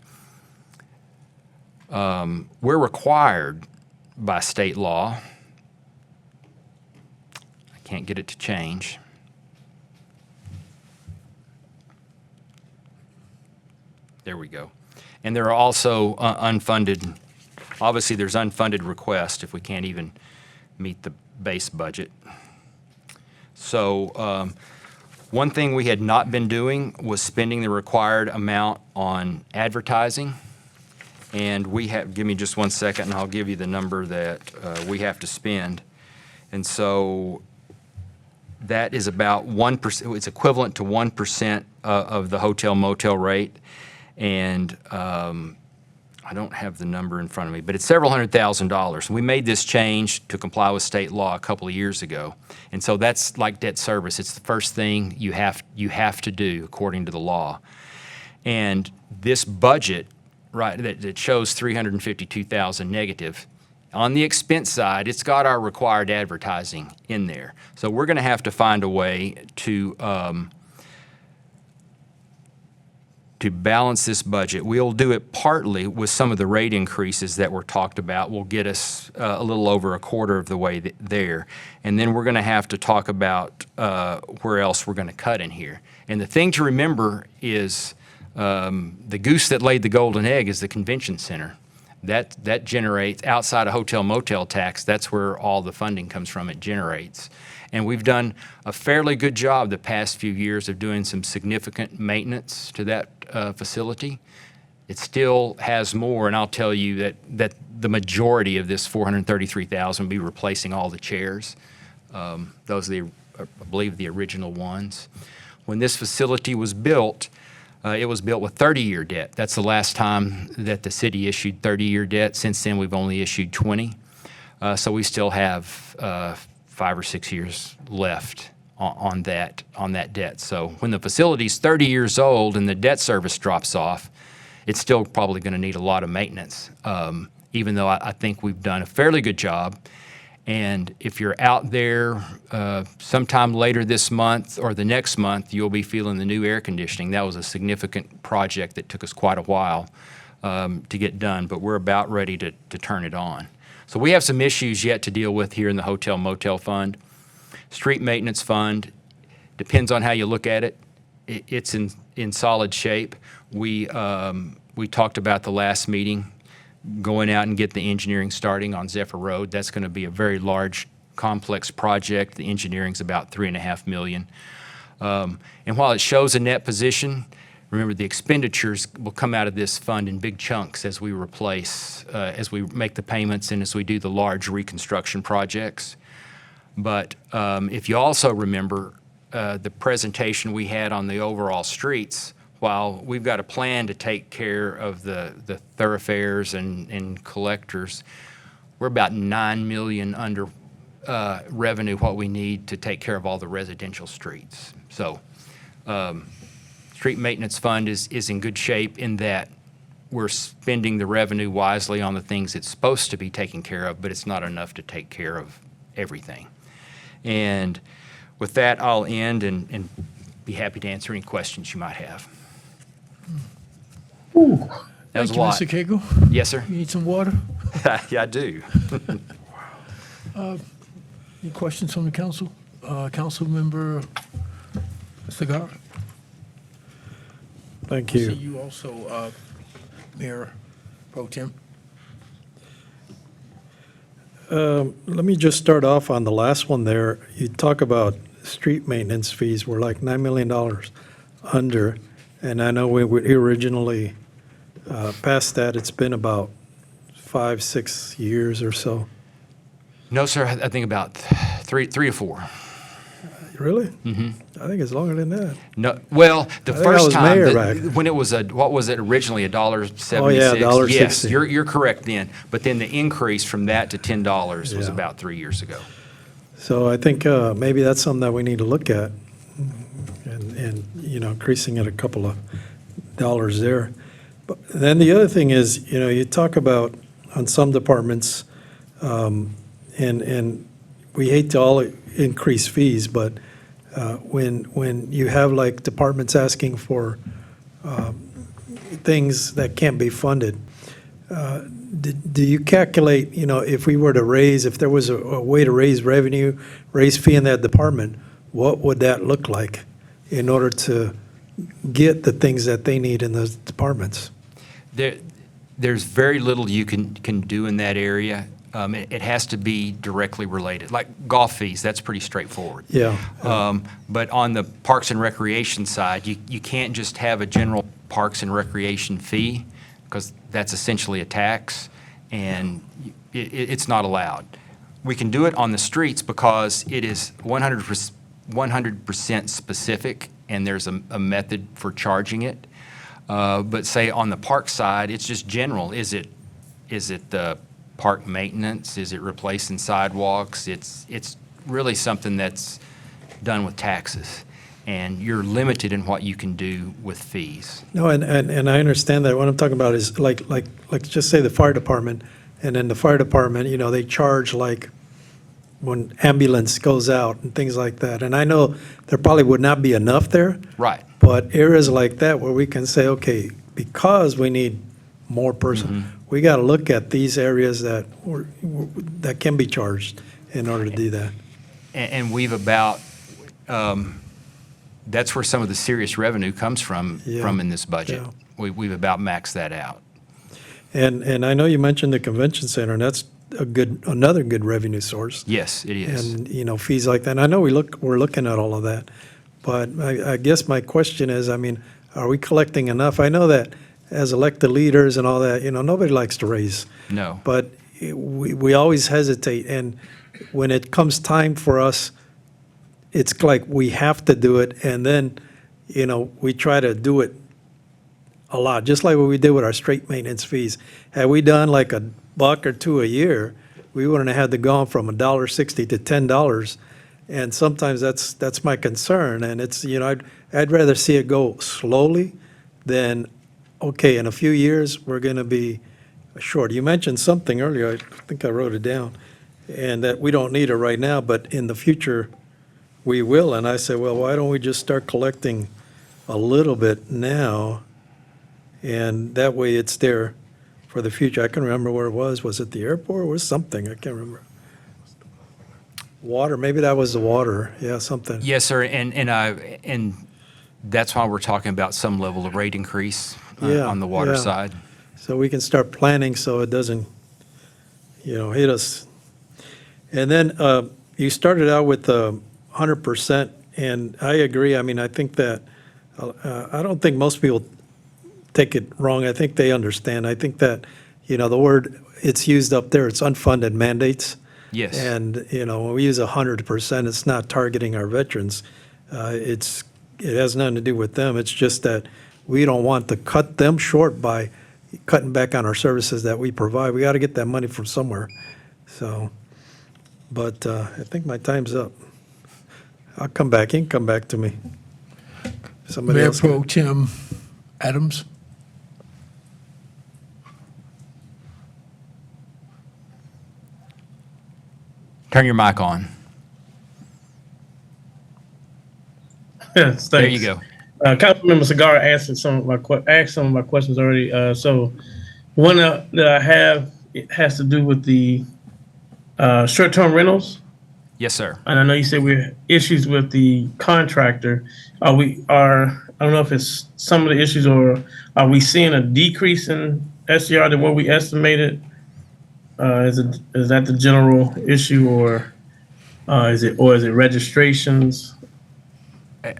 [SPEAKER 14] We're required by state law, I can't get it to change, there we go. And there are also unfunded, obviously there's unfunded requests if we can't even meet the base budget. So one thing we had not been doing was spending the required amount on advertising. And we have, give me just 1 second and I'll give you the number that we have to spend. And so that is about 1%, it's equivalent to 1% of the hotel motel rate. And I don't have the number in front of me, but it's several $100,000. We made this change to comply with state law a couple of years ago. And so that's like debt service. It's the first thing you have to do according to the law. And this budget, right, that shows $352,000 negative, on the expense side, it's got our required advertising in there. So we're going to have to find a way to balance this budget. We'll do it partly with some of the rate increases that were talked about. Will get us a little over a quarter of the way there. And then we're going to have to talk about where else we're going to cut in here. And the thing to remember is the goose that laid the golden egg is the convention center. That generates, outside of hotel motel tax, that's where all the funding comes from, it generates. And we've done a fairly good job the past few years of doing some significant maintenance to that facility. It still has more, and I'll tell you that the majority of this 433,000 will be replacing all the chairs. Those are I believe, the original ones. When this facility was built, it was built with 30-year debt. That's the last time that the city issued 30-year debt. Since then, we've only issued 20. So we still have 5 or 6 years left on that debt. So when the facility's 30 years old and the debt service drops off, it's still probably going to need a lot of maintenance, even though I think we've done a fairly good job. And if you're out there sometime later this month or the next month, you'll be feeling the new air conditioning. That was a significant project that took us quite a while to get done, but we're about ready to turn it on. So we have some issues yet to deal with here in the Hotel Motel Fund. Street Maintenance Fund, depends on how you look at it. It's in solid shape. We talked about the last meeting, going out and get the engineering starting on Zephyr Road. That's going to be a very large, complex project. The engineering's about $3.5 million. And while it shows a net position, remember the expenditures will come out of this fund in big chunks as we replace, as we make the payments and as we do the large reconstruction projects. But if you also remember the presentation we had on the overall streets, while we've got a plan to take care of the thoroughfares and collectors, we're about $9 million under revenue what we need to take care of all the residential streets. So Street Maintenance Fund is in good shape in that we're spending the revenue wisely on the things it's supposed to be taking care of, but it's not enough to take care of everything. And with that, I'll end and be happy to answer any questions you might have.
[SPEAKER 3] Ooh,
[SPEAKER 14] That was
[SPEAKER 3] thank
[SPEAKER 14] a
[SPEAKER 3] you,
[SPEAKER 14] lot.
[SPEAKER 3] Mr. Cagle.
[SPEAKER 14] Yes, sir.
[SPEAKER 3] You need some water?
[SPEAKER 14] Yeah, I do.
[SPEAKER 3] Any questions from the council? Councilmember Cigar?
[SPEAKER 4] Thank
[SPEAKER 3] See
[SPEAKER 4] you.
[SPEAKER 3] you also, Mayor Pro Tem.
[SPEAKER 4] Let me just start off on the last one there. You talk about street maintenance fees. We're like $9 million under. And I know we originally passed that. It's been about 5-6 years or so.
[SPEAKER 14] No, sir, I think about three or four.
[SPEAKER 4] Really?
[SPEAKER 14] Mm-hmm.
[SPEAKER 4] I think it's longer than that.
[SPEAKER 14] No, well, the
[SPEAKER 4] I think I
[SPEAKER 14] first
[SPEAKER 4] was
[SPEAKER 14] time,
[SPEAKER 4] mayor
[SPEAKER 14] when it was what was it originally, $1.76?
[SPEAKER 4] Oh, yeah, $1.60.
[SPEAKER 14] Yes, you're correct then. But then the increase from that to $10 was
[SPEAKER 4] Yeah.
[SPEAKER 14] about 3 years ago.
[SPEAKER 4] So I think maybe that's something that we need to look at and increasing it a couple of dollars there. But then the other thing is, you talk about on some departments, and we hate to all increase fees, but when you have like departments asking for things that can't be funded, do you calculate, if we were to raise, if there was a way to raise revenue, raise fee in that department, what would that look like in order to get the things that they need in those departments?
[SPEAKER 14] There's very little you can do in that area. It has to be directly related, like golf fees, that's pretty straightforward.
[SPEAKER 4] Yeah.
[SPEAKER 14] But on the Parks and Recreation side, you can't just have a general Parks and Recreation fee, because that's essentially a tax, and it's not allowed. We can do it on the streets because it is 100% specific, and there's a method for charging it. But say on the park side, it's just general. Is it the park maintenance? Is it replacing sidewalks? It's really something that's done with taxes, and you're limited in what you can do with fees.
[SPEAKER 4] No, and I understand that. What I'm talking about is like just say the fire department, and then the fire department, they charge like when ambulance goes out and things like that. And I know there probably would not be enough there.
[SPEAKER 14] Right.
[SPEAKER 4] But areas like that where we can say, okay, because we need more person, we got to look at these areas that can be charged in order to do that.
[SPEAKER 14] And we've about, that's where some of the serious revenue comes from in this budget.
[SPEAKER 4] Yeah.
[SPEAKER 14] We've about maxed that out.
[SPEAKER 4] And I know you mentioned the convention center, and that's another good revenue source.
[SPEAKER 14] Yes, it is.
[SPEAKER 4] And, fees like that. And I know we're looking at all of that. But I guess my question is, are we collecting enough? I know that, as elected leaders and all that, nobody likes to raise.
[SPEAKER 14] No.
[SPEAKER 4] But we always hesitate, and when it comes time for us, it's like we have to do it, and then, we try to do it a lot, just like what we did with our straight maintenance fees. Had we done like $1 or $2 a year, we wouldn't have had to go from $1.60 to $10. And sometimes that's my concern, and it's, I'd rather see it go slowly than, okay, in a few years, we're going to be short. You mentioned something earlier, I think I wrote it down, and that we don't need it right now, but in the future, we will. And I said, well, why don't we just start collecting a little bit now? And that way it's there for the future. I can remember where it was. Was it the airport or was something? I can't remember. Water, maybe that was the water. Yeah, something.
[SPEAKER 14] Yes, sir, and that's why we're talking about some level of rate increase
[SPEAKER 4] Yeah,
[SPEAKER 14] on the water
[SPEAKER 4] yeah.
[SPEAKER 14] side.
[SPEAKER 4] So we can start planning so it doesn't, hit us. And then you started out with 100%, and I agree. I mean, I think that, I don't think most people take it wrong. I think they understand. I think that, the word it's used up there, it's unfunded mandates.
[SPEAKER 14] Yes.
[SPEAKER 4] And, when we use 100%, it's not targeting our veterans. It has nothing to do with them. It's just that we don't want to cut them short by cutting back on our services that we provide. We got to get that money from somewhere. So, but I think my time's up. I'll come back. You can come back to me. Somebody
[SPEAKER 3] Mayor
[SPEAKER 4] else.
[SPEAKER 3] Pro Tem Adams?
[SPEAKER 14] Turn your mic on.
[SPEAKER 17] Yes, thanks.
[SPEAKER 14] There you go.
[SPEAKER 17] Councilmember Segarra asked some of my questions already. So one that I have, it has to do with the short-term rentals.
[SPEAKER 14] Yes, sir.
[SPEAKER 17] And I know you said we have issues with the contractor. I don't know if it's some of the issues, or are we seeing a decrease in SCR than what we estimated? Is that the general issue, or is it registrations?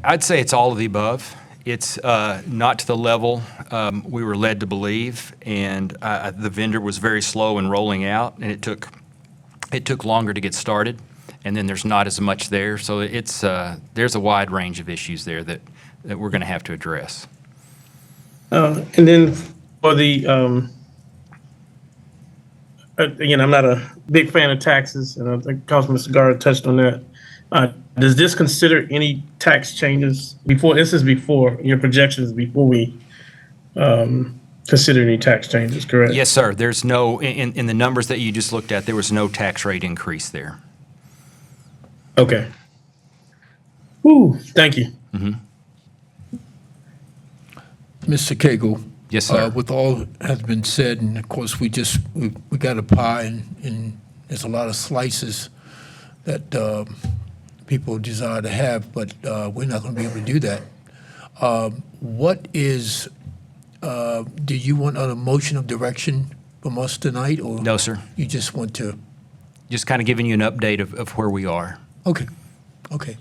[SPEAKER 14] I'd say it's all of the above. It's not to the level we were led to believe, and the vendor was very slow in rolling out, and it took longer to get started, and then there's not as much there. So there's a wide range of issues there that we're going to have to address.
[SPEAKER 17] And then for the again, I'm not a big fan of taxes, and I think Councilman Segarra touched on that. Does this consider any tax changes before? This is before your projections, before we consider any tax changes, correct?
[SPEAKER 14] Yes, sir. There's no, in the numbers that you just looked at, there was no tax rate increase there.
[SPEAKER 17] Okay. Woo, thank you.
[SPEAKER 3] Mr. Cagle?
[SPEAKER 14] Yes, sir.
[SPEAKER 3] With all has been said, and of course, we got a pie, and there's a lot of slices that people desire to have, but we're not going to be able to do that. What is, do you want a motion of direction from us tonight, or?
[SPEAKER 14] No, sir.
[SPEAKER 3] You just want to?
[SPEAKER 14] Just kind of giving you an update of where we are.
[SPEAKER 3] Okay, okay.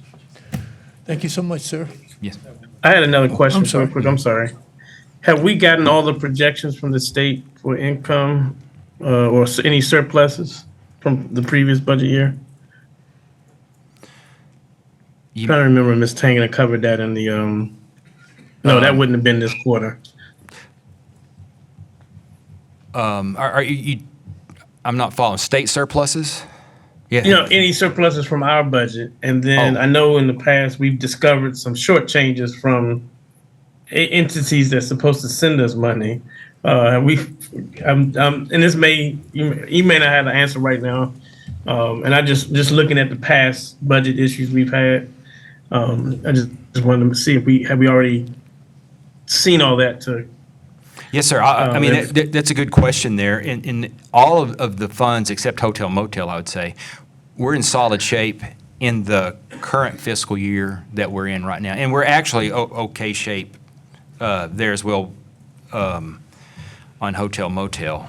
[SPEAKER 3] Thank you so much, sir.
[SPEAKER 14] Yes.
[SPEAKER 17] I had another question
[SPEAKER 3] I'm sorry.
[SPEAKER 17] real quick. I'm sorry. Have we gotten all the projections from the state for income or any surpluses from the previous budget year? Trying to remember, Ms. Tangana covered that in the, no, that wouldn't have been this quarter.
[SPEAKER 14] Are you, I'm not following, state surpluses? Yeah.
[SPEAKER 17] Any surpluses from our budget. And then I know in the past, we've discovered some short changes from entities that's supposed to send us money. And this you may not have the answer right now. And I just looking at the past budget issues we've had, I just wanted to see if we already seen all that to.
[SPEAKER 14] Yes, sir. I mean, that's a good question there. In all of the funds except hotel motel, I would say, we're in solid shape in the current fiscal year that we're in right now. And we're actually okay shape there as well on hotel motel.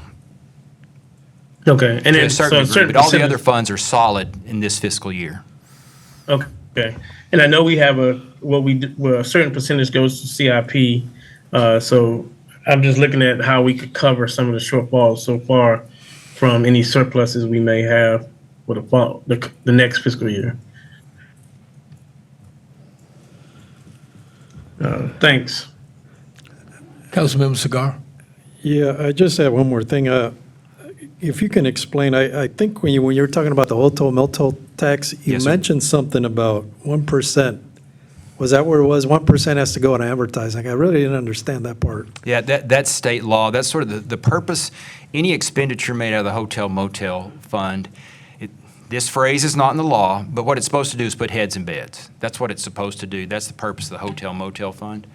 [SPEAKER 17] Okay. And
[SPEAKER 14] To
[SPEAKER 17] then
[SPEAKER 14] a certain
[SPEAKER 17] so
[SPEAKER 14] degree, but all the
[SPEAKER 17] percentage-
[SPEAKER 14] other funds are solid in this fiscal year.
[SPEAKER 17] Okay. And I know we have a certain percentage goes to CIP. So I'm just looking at how we could cover some of the shortfalls so far from any surpluses we may have for the next fiscal year. Thanks.
[SPEAKER 3] Councilmember Cigar?
[SPEAKER 4] Yeah, I just have one more thing. If you can explain, I think when you were talking about the hotel motel tax, you
[SPEAKER 14] Yes, sir.
[SPEAKER 4] mentioned something about 1%. Was that where it was? 1% has to go on advertising. I really didn't understand that part.
[SPEAKER 14] Yeah, that's state law. That's sort of the purpose. Any expenditure made out of the hotel motel fund, this phrase is not in the law, but what it's supposed to do is put heads in beds. That's what it's supposed to do. That's the purpose of the hotel motel fund.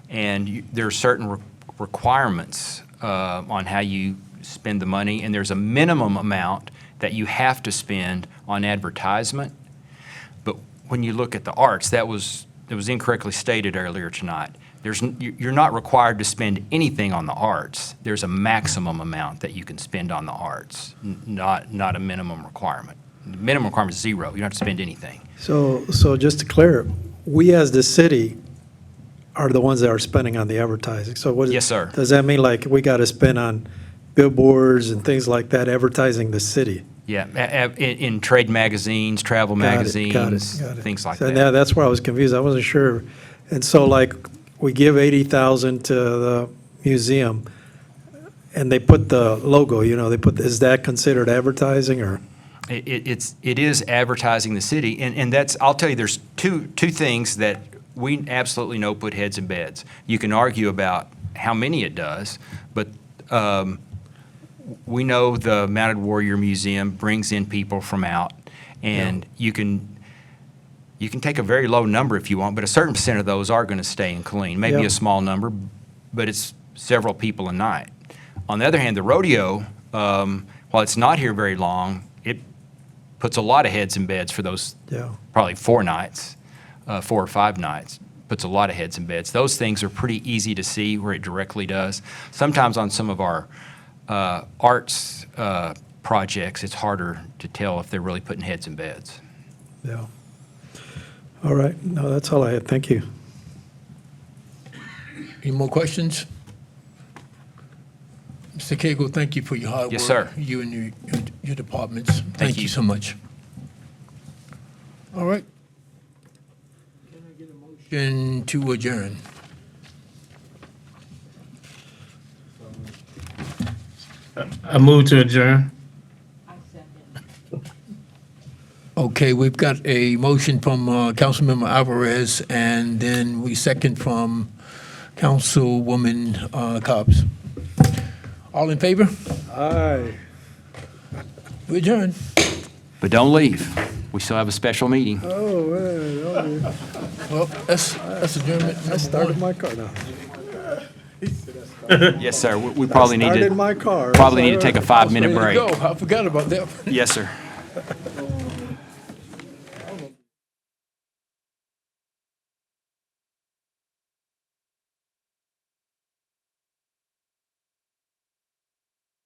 [SPEAKER 14] And there are certain requirements on how you spend the money, and there's a minimum amount that you have to spend on advertisement. But when you look at the arts, it was incorrectly stated earlier tonight. You're not required to spend anything on the arts. There's a maximum amount that you can spend on the arts, not a minimum requirement. The minimum requirement is zero. You don't have to spend anything.
[SPEAKER 4] So just to clear, we as the city are the ones that are spending on the advertising. So what?
[SPEAKER 14] Yes, sir.
[SPEAKER 4] Does that mean like we got to spend on billboards and things like that, advertising the city?
[SPEAKER 14] Yeah, in trade magazines, travel magazines,
[SPEAKER 4] got it.
[SPEAKER 14] things like
[SPEAKER 4] So
[SPEAKER 14] that.
[SPEAKER 4] now that's where I was confused. I wasn't sure. And so like we give 80,000 to the museum and they put the logo, is that considered advertising or?
[SPEAKER 14] It is advertising the city, and that's, I'll tell you, there's two things that we absolutely know put heads in beds. You can argue about how many it does, but we know the Mounted Warrior Museum brings in people from out, and you can take a very low number if you want, but a certain percent of those are going to stay in Killeen. Maybe
[SPEAKER 4] Yeah.
[SPEAKER 14] a small number, but it's several people a night. On the other hand, the rodeo, while it's not here very long, it puts a lot of heads in beds for those probably 4 nights, 4 or 5 nights. Puts a lot of heads in beds. Those things are pretty easy to see where it directly does. Sometimes on some of our arts projects, it's harder to tell if they're really putting heads in beds.
[SPEAKER 4] Yeah. All right. No, that's all I had. Thank you.
[SPEAKER 3] Any more questions? Mr. Cagle, thank you for your hard work.
[SPEAKER 14] Yes, sir.
[SPEAKER 3] You and your departments. Thank you so much. All right. Can I get a motion to adjourn?
[SPEAKER 17] I move to adjourn.
[SPEAKER 3] Okay, we've got a motion from Councilmember Alvarez, and then we second from Councilwoman Cobbs. All in favor?
[SPEAKER 4] Aye.
[SPEAKER 3] We adjourn.
[SPEAKER 14] But don't leave. We still have a special meeting.
[SPEAKER 4] Oh, man.
[SPEAKER 3] Well, that's adjournment.
[SPEAKER 4] I started my car now.
[SPEAKER 14] Yes, sir. We probably need
[SPEAKER 4] Started
[SPEAKER 14] to
[SPEAKER 4] my car.
[SPEAKER 14] take a 5-minute
[SPEAKER 3] There you
[SPEAKER 14] break.
[SPEAKER 3] go. I forgot about that.
[SPEAKER 14] Yes, sir.